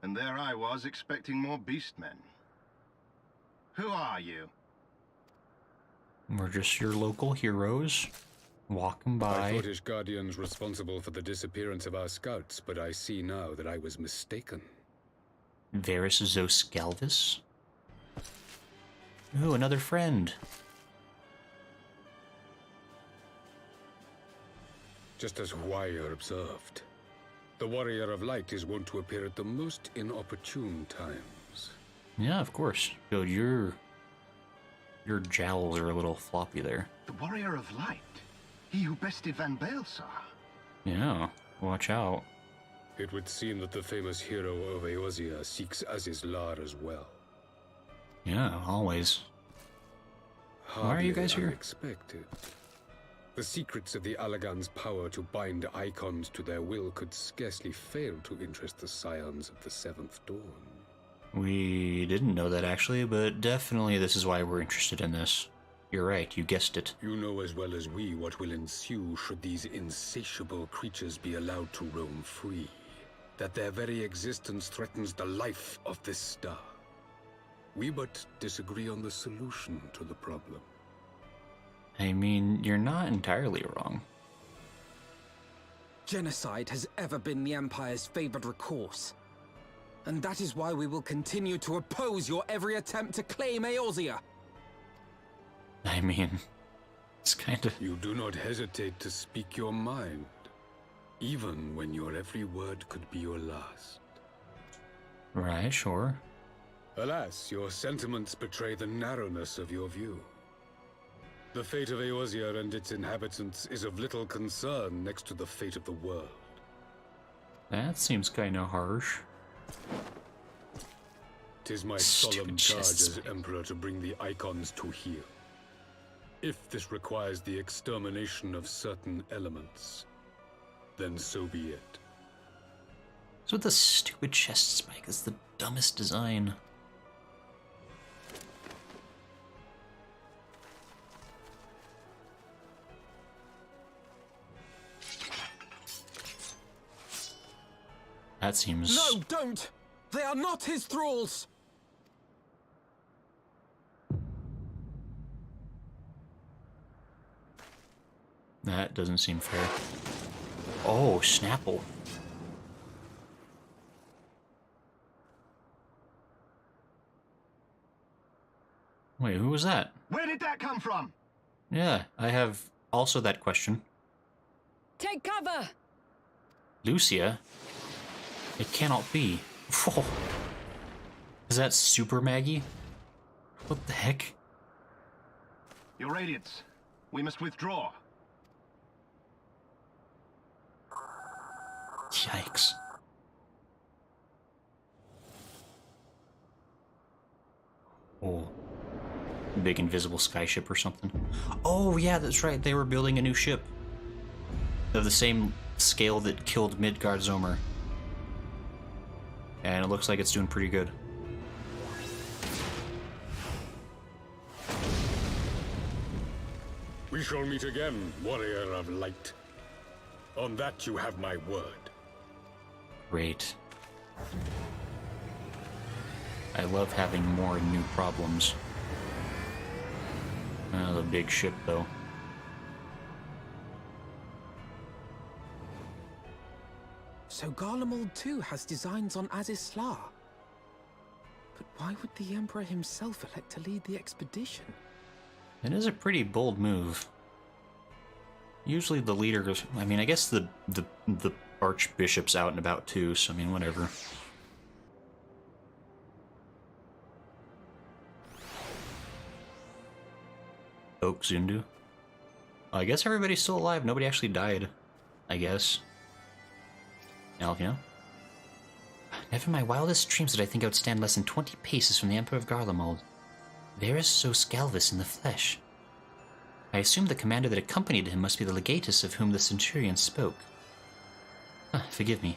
And there I was expecting more beastmen. Who are you? We're just your local heroes, walking by. I thought Ishgardians responsible for the disappearance of our scouts, but I see now that I was mistaken. Varys Zos Galvis? Ooh, another friend. Just as Wire observed, the Warrior of Light is wont to appear at the most inopportune times. Yeah, of course. Yo, your jowls are a little floppy there. The Warrior of Light? He who bested Van Baelsar? Yeah, watch out. It would seem that the famous hero of Eorzea seeks Azizlar as well. Yeah, always. Why are you guys here? Unexpected. The secrets of the Allagan's power to bind icons to their will could scarcely fail to interest the scions of the Seventh Dawn. We didn't know that actually, but definitely this is why we're interested in this. You're right, you guessed it. You know as well as we what will ensue should these insatiable creatures be allowed to roam free. That their very existence threatens the life of this star. We but disagree on the solution to the problem. I mean, you're not entirely wrong. Genocide has ever been the Empire's favored recourse. And that is why we will continue to oppose your every attempt to claim Eorzea. I mean, it's kind of... You do not hesitate to speak your mind, even when your every word could be your last. Right, sure. Alas, your sentiments betray the narrowness of your view. The fate of Eorzea and its inhabitants is of little concern next to the fate of the world. That seems kinda harsh. 'Tis my Stupid solemn charge chests. as Emperor to bring the Icons to heel. If this requires the extermination of certain elements, then so be it. What's with the stupid chest spike? It's the dumbest design. That seems... No, don't! They are not his thralls! That doesn't seem fair. Oh, Snapple. Wait, who was that? Where did that come from? Yeah, I have also that question. Take cover! Lucia? It cannot be. Whoa. Is that Super Maggie? What the heck? Your Radiance, we must withdraw. Yikes. Oh. Big invisible skyship or something. Oh, yeah, that's right. They were building a new ship. Of the same scale that killed Midgard Zomer. And it looks like it's doing pretty good. We shall meet again, warrior of light. On that you have my word. Great. I love having more new problems. The big ship, though. So Garlemald too has designs on Azisla. But why would the Emperor himself elect to lead the expedition? It is a pretty bold move. Usually the leader goes... I mean, I guess the Archbishop's out and about too, so I mean, whatever. Oak Zundu. I guess everybody's still alive. Nobody actually died. I guess. Alphinaud? Never in my wildest dreams did I think I would stand less than 20 paces from the Emperor of Garlemald. Verus so scalvus in the flesh. I assumed the commander that accompanied him must be the legatus of whom the centurion spoke. Forgive me.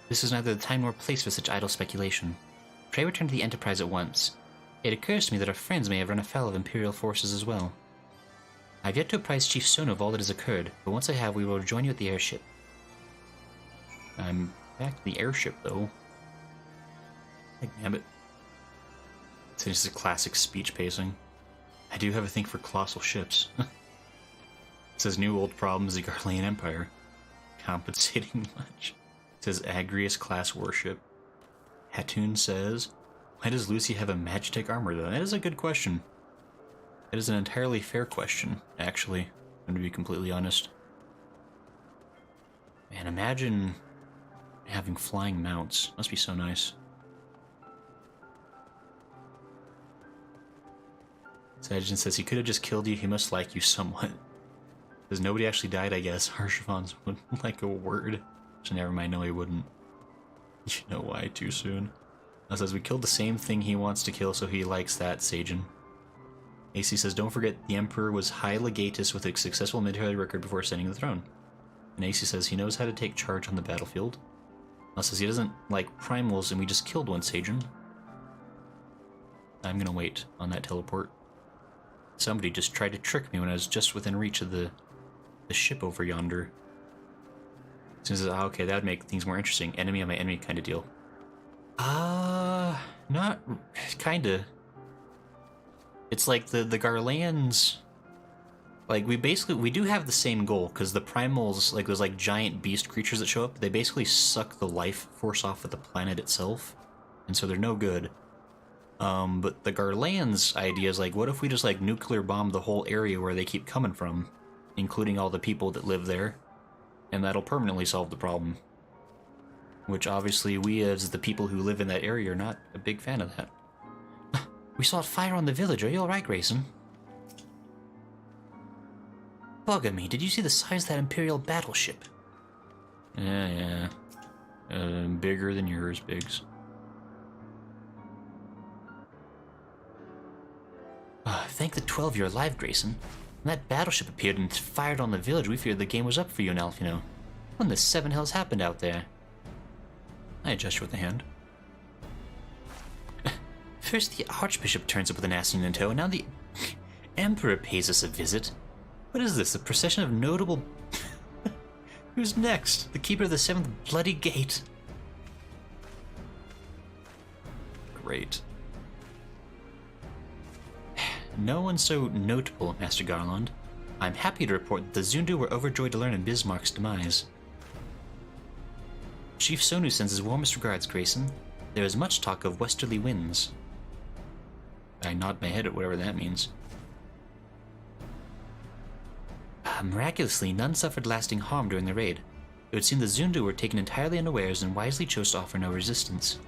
This is neither the time nor place for such idle speculation. Pray return to the Enterprise at once. It occurs to me that our friends may have run afoul of Imperial forces as well. I have yet to apprise Chief Sono of all that has occurred, but once I have, we will rejoin you at the airship. I'm back to the airship, though. Damn it. It's just a classic speech pacing. I do have a thing for colossal ships. It says new old problems, the Garlean Empire. Compensating much. It says Agrius class warship. Hatun says, why does Lucy have a Magitech armor though? That is a good question. It is an entirely fair question, actually. I'm to be completely honest. Man, imagine having flying mounts. Must be so nice. Sajan says he could have just killed you. He must like you somewhat. Because nobody actually died, I guess. Harshavans wouldn't like a word. So never mind, no he wouldn't. You know why too soon. It says we killed the same thing he wants to kill, so he likes that, Sajan. AC says, don't forget the Emperor was high legatus with a successful military record before ascending the throne. And AC says he knows how to take charge on the battlefield. Now says he doesn't like primals and we just killed one, Sajan. I'm gonna wait on that teleport. Somebody just tried to trick me when I was just within reach of the ship over yonder. Says, okay, that would make things more interesting. Enemy on my enemy kind of deal. Not kinda. It's like the Garleans, like we do have the same goal, because the primals, like those like giant beast creatures that show up, they basically suck the life force off of the planet itself. and so they're no good. But the Garleans idea is like, what if we just like nuclear bomb the whole area where they keep coming from, including all the people that live there, and that'll permanently solve the problem. Which obviously we as the people who live in that area are not a big fan of that. We saw fire on the village, are you alright, Grayson? Bugger me, did you see the size of that Imperial battleship? Yeah. Bigger than yours, Biggs. Thank the 12 you're alive, Grayson. When that battleship appeared and fired on the village, we feared the game was up for you and Alphinaud. What in the seven hells happened out there? I gesture with the hand. First the Archbishop turns up with an assassin in tow, and now the Emperor pays us a visit. What is this, a procession of notable... Who's next? The Keeper of the Seventh Bloody Gate. Great. No one so notable, Master Garland. I'm happy to report that the Zundu were overjoyed to learn of Bismarck's demise. Chief Sonu sends his warmest regards, Grayson. There is much talk of westerly winds. I nod my head at whatever that means. Miraculously, none suffered lasting harm during the raid. It would seem the Zundu were taken entirely unawares and wisely chose to offer no resistance.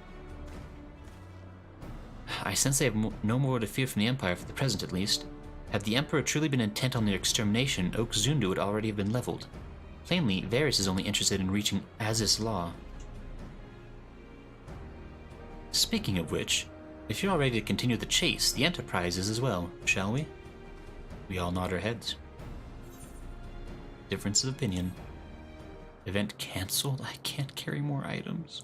I sense they have no more to fear from the Empire, for the present at least. Had the Emperor truly been intent on their extermination, Oak Zundu would already have been leveled. Plainly, Varys is only interested in reaching Azys Law. Speaking of which, if you're all ready to continue the chase, the Enterprise is as well, shall we? We all nod our heads. Difference of opinion. Event cancelled? I can't carry more items.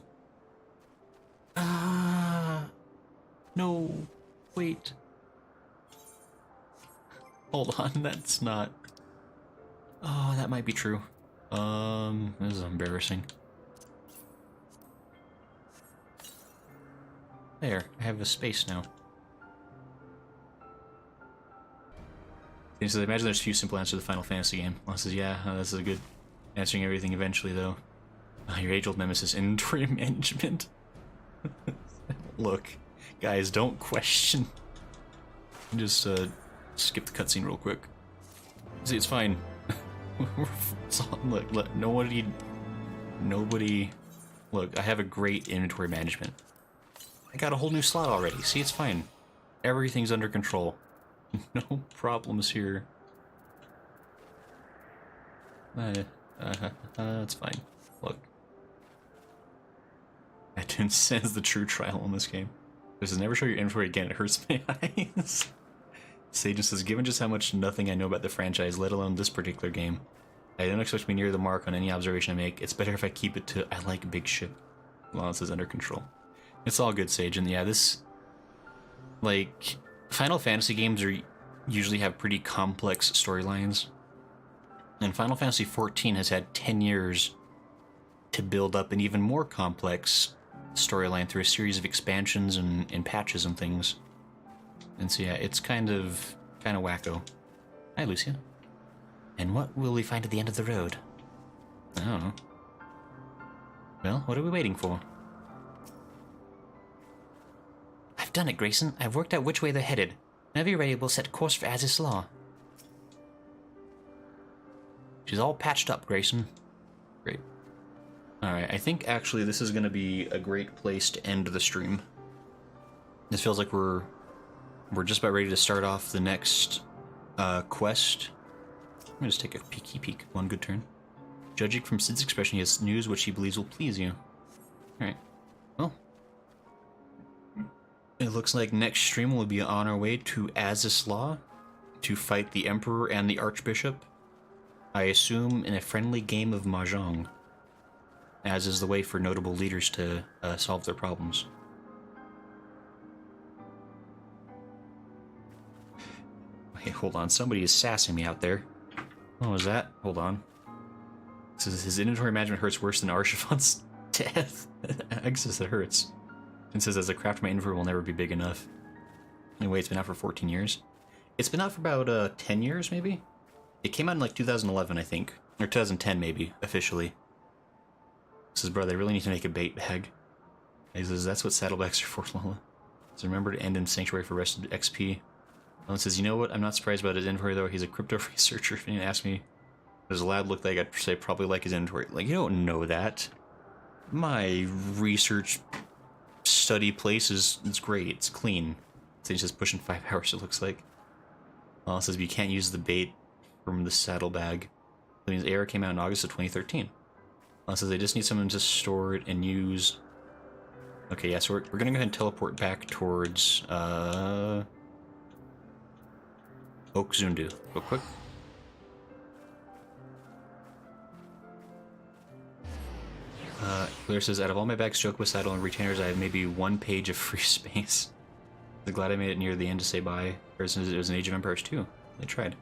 No. Wait. Hold on, that's not... Oh, that might be true. This is embarrassing. There, I have a space now. He says, I imagine there's a few simple answers to the Final Fantasy game. Well, says, yeah, this is a good answering everything eventually, though. Your age-old nemesis, inventory management. Look, guys, don't question. Just, skip the cutscene real quick. See, it's fine. Look, nobody... Look, I have a great inventory management. I got a whole new slot already. See, it's fine. Everything's under control. No problems here. It's fine. Look. I didn't sense the true trial in this game. This is never show your inventory again, it hurts my eyes. Sagen says, given just how much nothing I know about the franchise, let alone this particular game, I don't expect to be near the mark on any observation I make. It's better if I keep it to I like big ship. Lance is under control. It's all good, Sage, and yeah, this... Like, Final Fantasy games usually have pretty complex storylines. And Final Fantasy XIV has had 10 years to build up an even more complex storyline through a series of expansions and patches and things. And so yeah, it's kind of wacko. Hi, Lucia. And what will we find at the end of the road? I don't know. Well, what are we waiting for? I've done it, Grayson. I've worked out which way they're headed. Whenever you're ready, we'll set course for Azys Law. She's all patched up, Grayson. Great. Alright, I think actually this is going to be a great place to end the stream. This feels like we're just about ready to start off the next quest. Let me just take a peek. One good turn. Judging from Sid's expression, he has news which he believes will please you. Alright. Well. It looks like next stream will be on our way to Azys Law to fight the Emperor and the Archbishop. I assume in a friendly game of Mahjong, as is the way for notable leaders to solve their problems. Hey, hold on, somebody is sassing me out there. What was that? Hold on. This is, his inventory management hurts worse than Arshifon's death. Exis, it hurts. And says, as a craft, my inventory will never be big enough. Anyway, it's been out for 14 years. It's been out for about 10 years, maybe? It came out in like 2011, I think. Or 2010, maybe, officially. Says, brother, I really need to make a bait bag. He says, that's what saddlebags are for, Lola. So remember to end in Sanctuary for rested XP. Alan says, you know what? I'm not surprised about his inventory, though. He's a crypto researcher. If anyone asked me, there's a lad look like I'd say probably like his inventory. Like, you don't know that. My research study place is great. It's clean. So he's just pushing 5 hours, it looks like. Alan says, but you can't use the bait from the saddlebag. That means AR came out in August of 2013. Alan says, they just need someone to store it and use... Okay, yeah, so we're gonna go ahead and teleport back towards, Oak Zundu, real quick. Claire says, out of all my bags, Chocobo Saddle, and Retainers, I have maybe 1 page of free space. I'm glad I made it near the end to say bye. Person says it was an Age of Empires 2. They tried.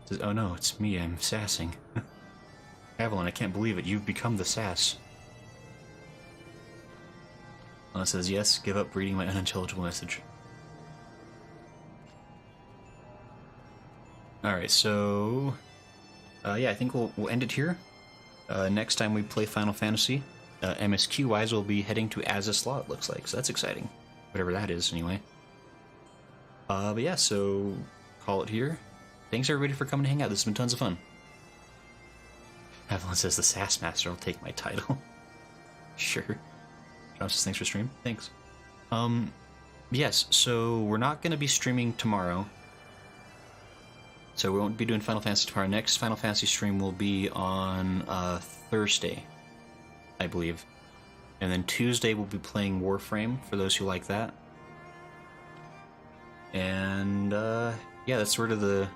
Says, oh no, it's me, I'm sassing. Avalon, I can't believe it, you've become the sass. Lana says, yes, give up reading my unintelligible message. Alright, so... yeah, I think we'll end it here. Next time we play Final Fantasy, MSQ-wise, we'll be heading to Azaslaw, it looks like, so that's exciting. Whatever that is, anyway. But yeah, so... call it here. Thanks everybody for coming to hang out, this has been tons of fun. Avalon says, the Sass Master will take my title. Sure. John says, thanks for stream. Thanks. Yes, so we're not going to be streaming tomorrow. So we won't be doing Final Fantasy tomorrow. Next Final Fantasy stream will be on Thursday, I believe. And then Tuesday we'll be playing Warframe, for those who like that. And, yeah, that's sort of the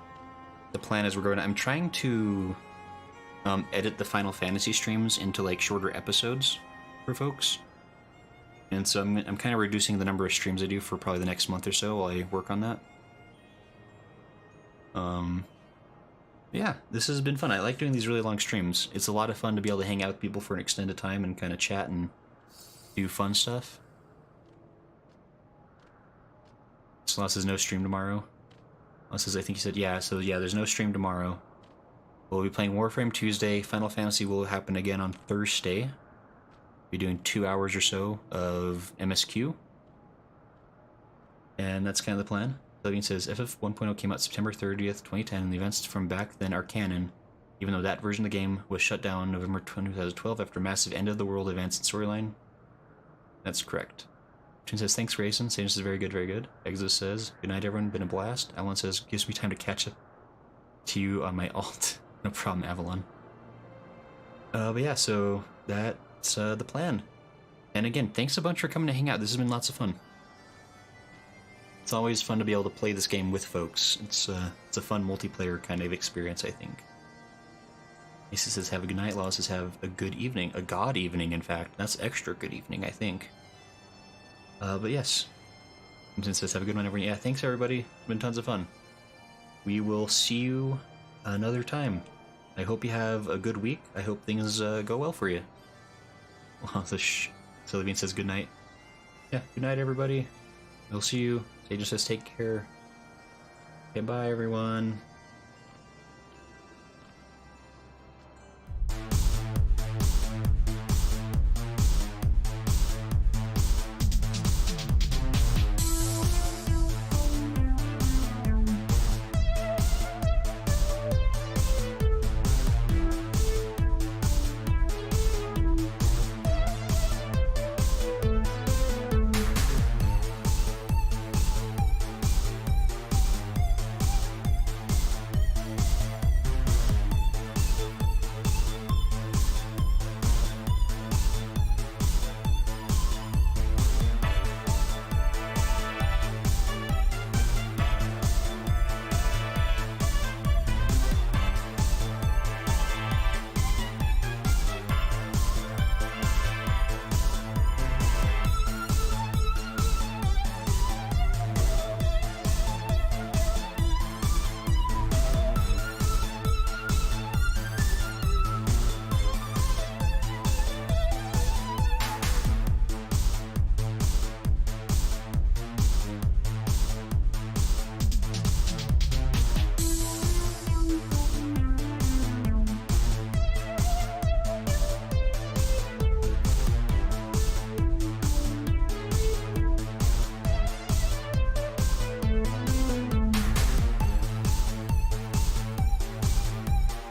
plan as we're going. I'm trying to edit the Final Fantasy streams into, like, shorter episodes for folks. And so I'm kind of reducing the number of streams I do for probably the next month or so while I work on that. Yeah, this has been fun. I like doing these really long streams. It's a lot of fun to be able to hang out with people for an extended time and kind of chat and do fun stuff. Sloth says no stream tomorrow. Sloth says, I think he said, yeah, so yeah, there's no stream tomorrow. We'll be playing Warframe Tuesday. Final Fantasy will happen again on Thursday. Be doing 2 hours or so of MSQ. And that's kind of the plan. Levine says, FF 1.0 came out September 30th, 2010, and the events from back then are canon, even though that version of the game was shut down November 2012 after massive end-of-the-world events and storyline. That's correct. Chin says, thanks, Grayson. Sage says, very good, very good. Exodus says, good night, everyone. Been a blast. Avalon says, gives me time to catch up to you on my alt. No problem, Avalon. But yeah, so that's the plan. And again, thanks a bunch for coming to hang out. This has been lots of fun. It's always fun to be able to play this game with folks. It's a fun multiplayer kind of experience, I think. Macy says, have a good night. Law says, have a good evening. A god evening, in fact. That's extra good evening, I think. But yes. Crimson says, have a good one, everyone. Yeah, thanks, everybody. It's been tons of fun. We will see you another time. I hope you have a good week. I hope things go well for you. Well, so Levine says, good night. Yeah, good night, everybody. We'll see you. Sage says, take care. Okay, bye, everyone.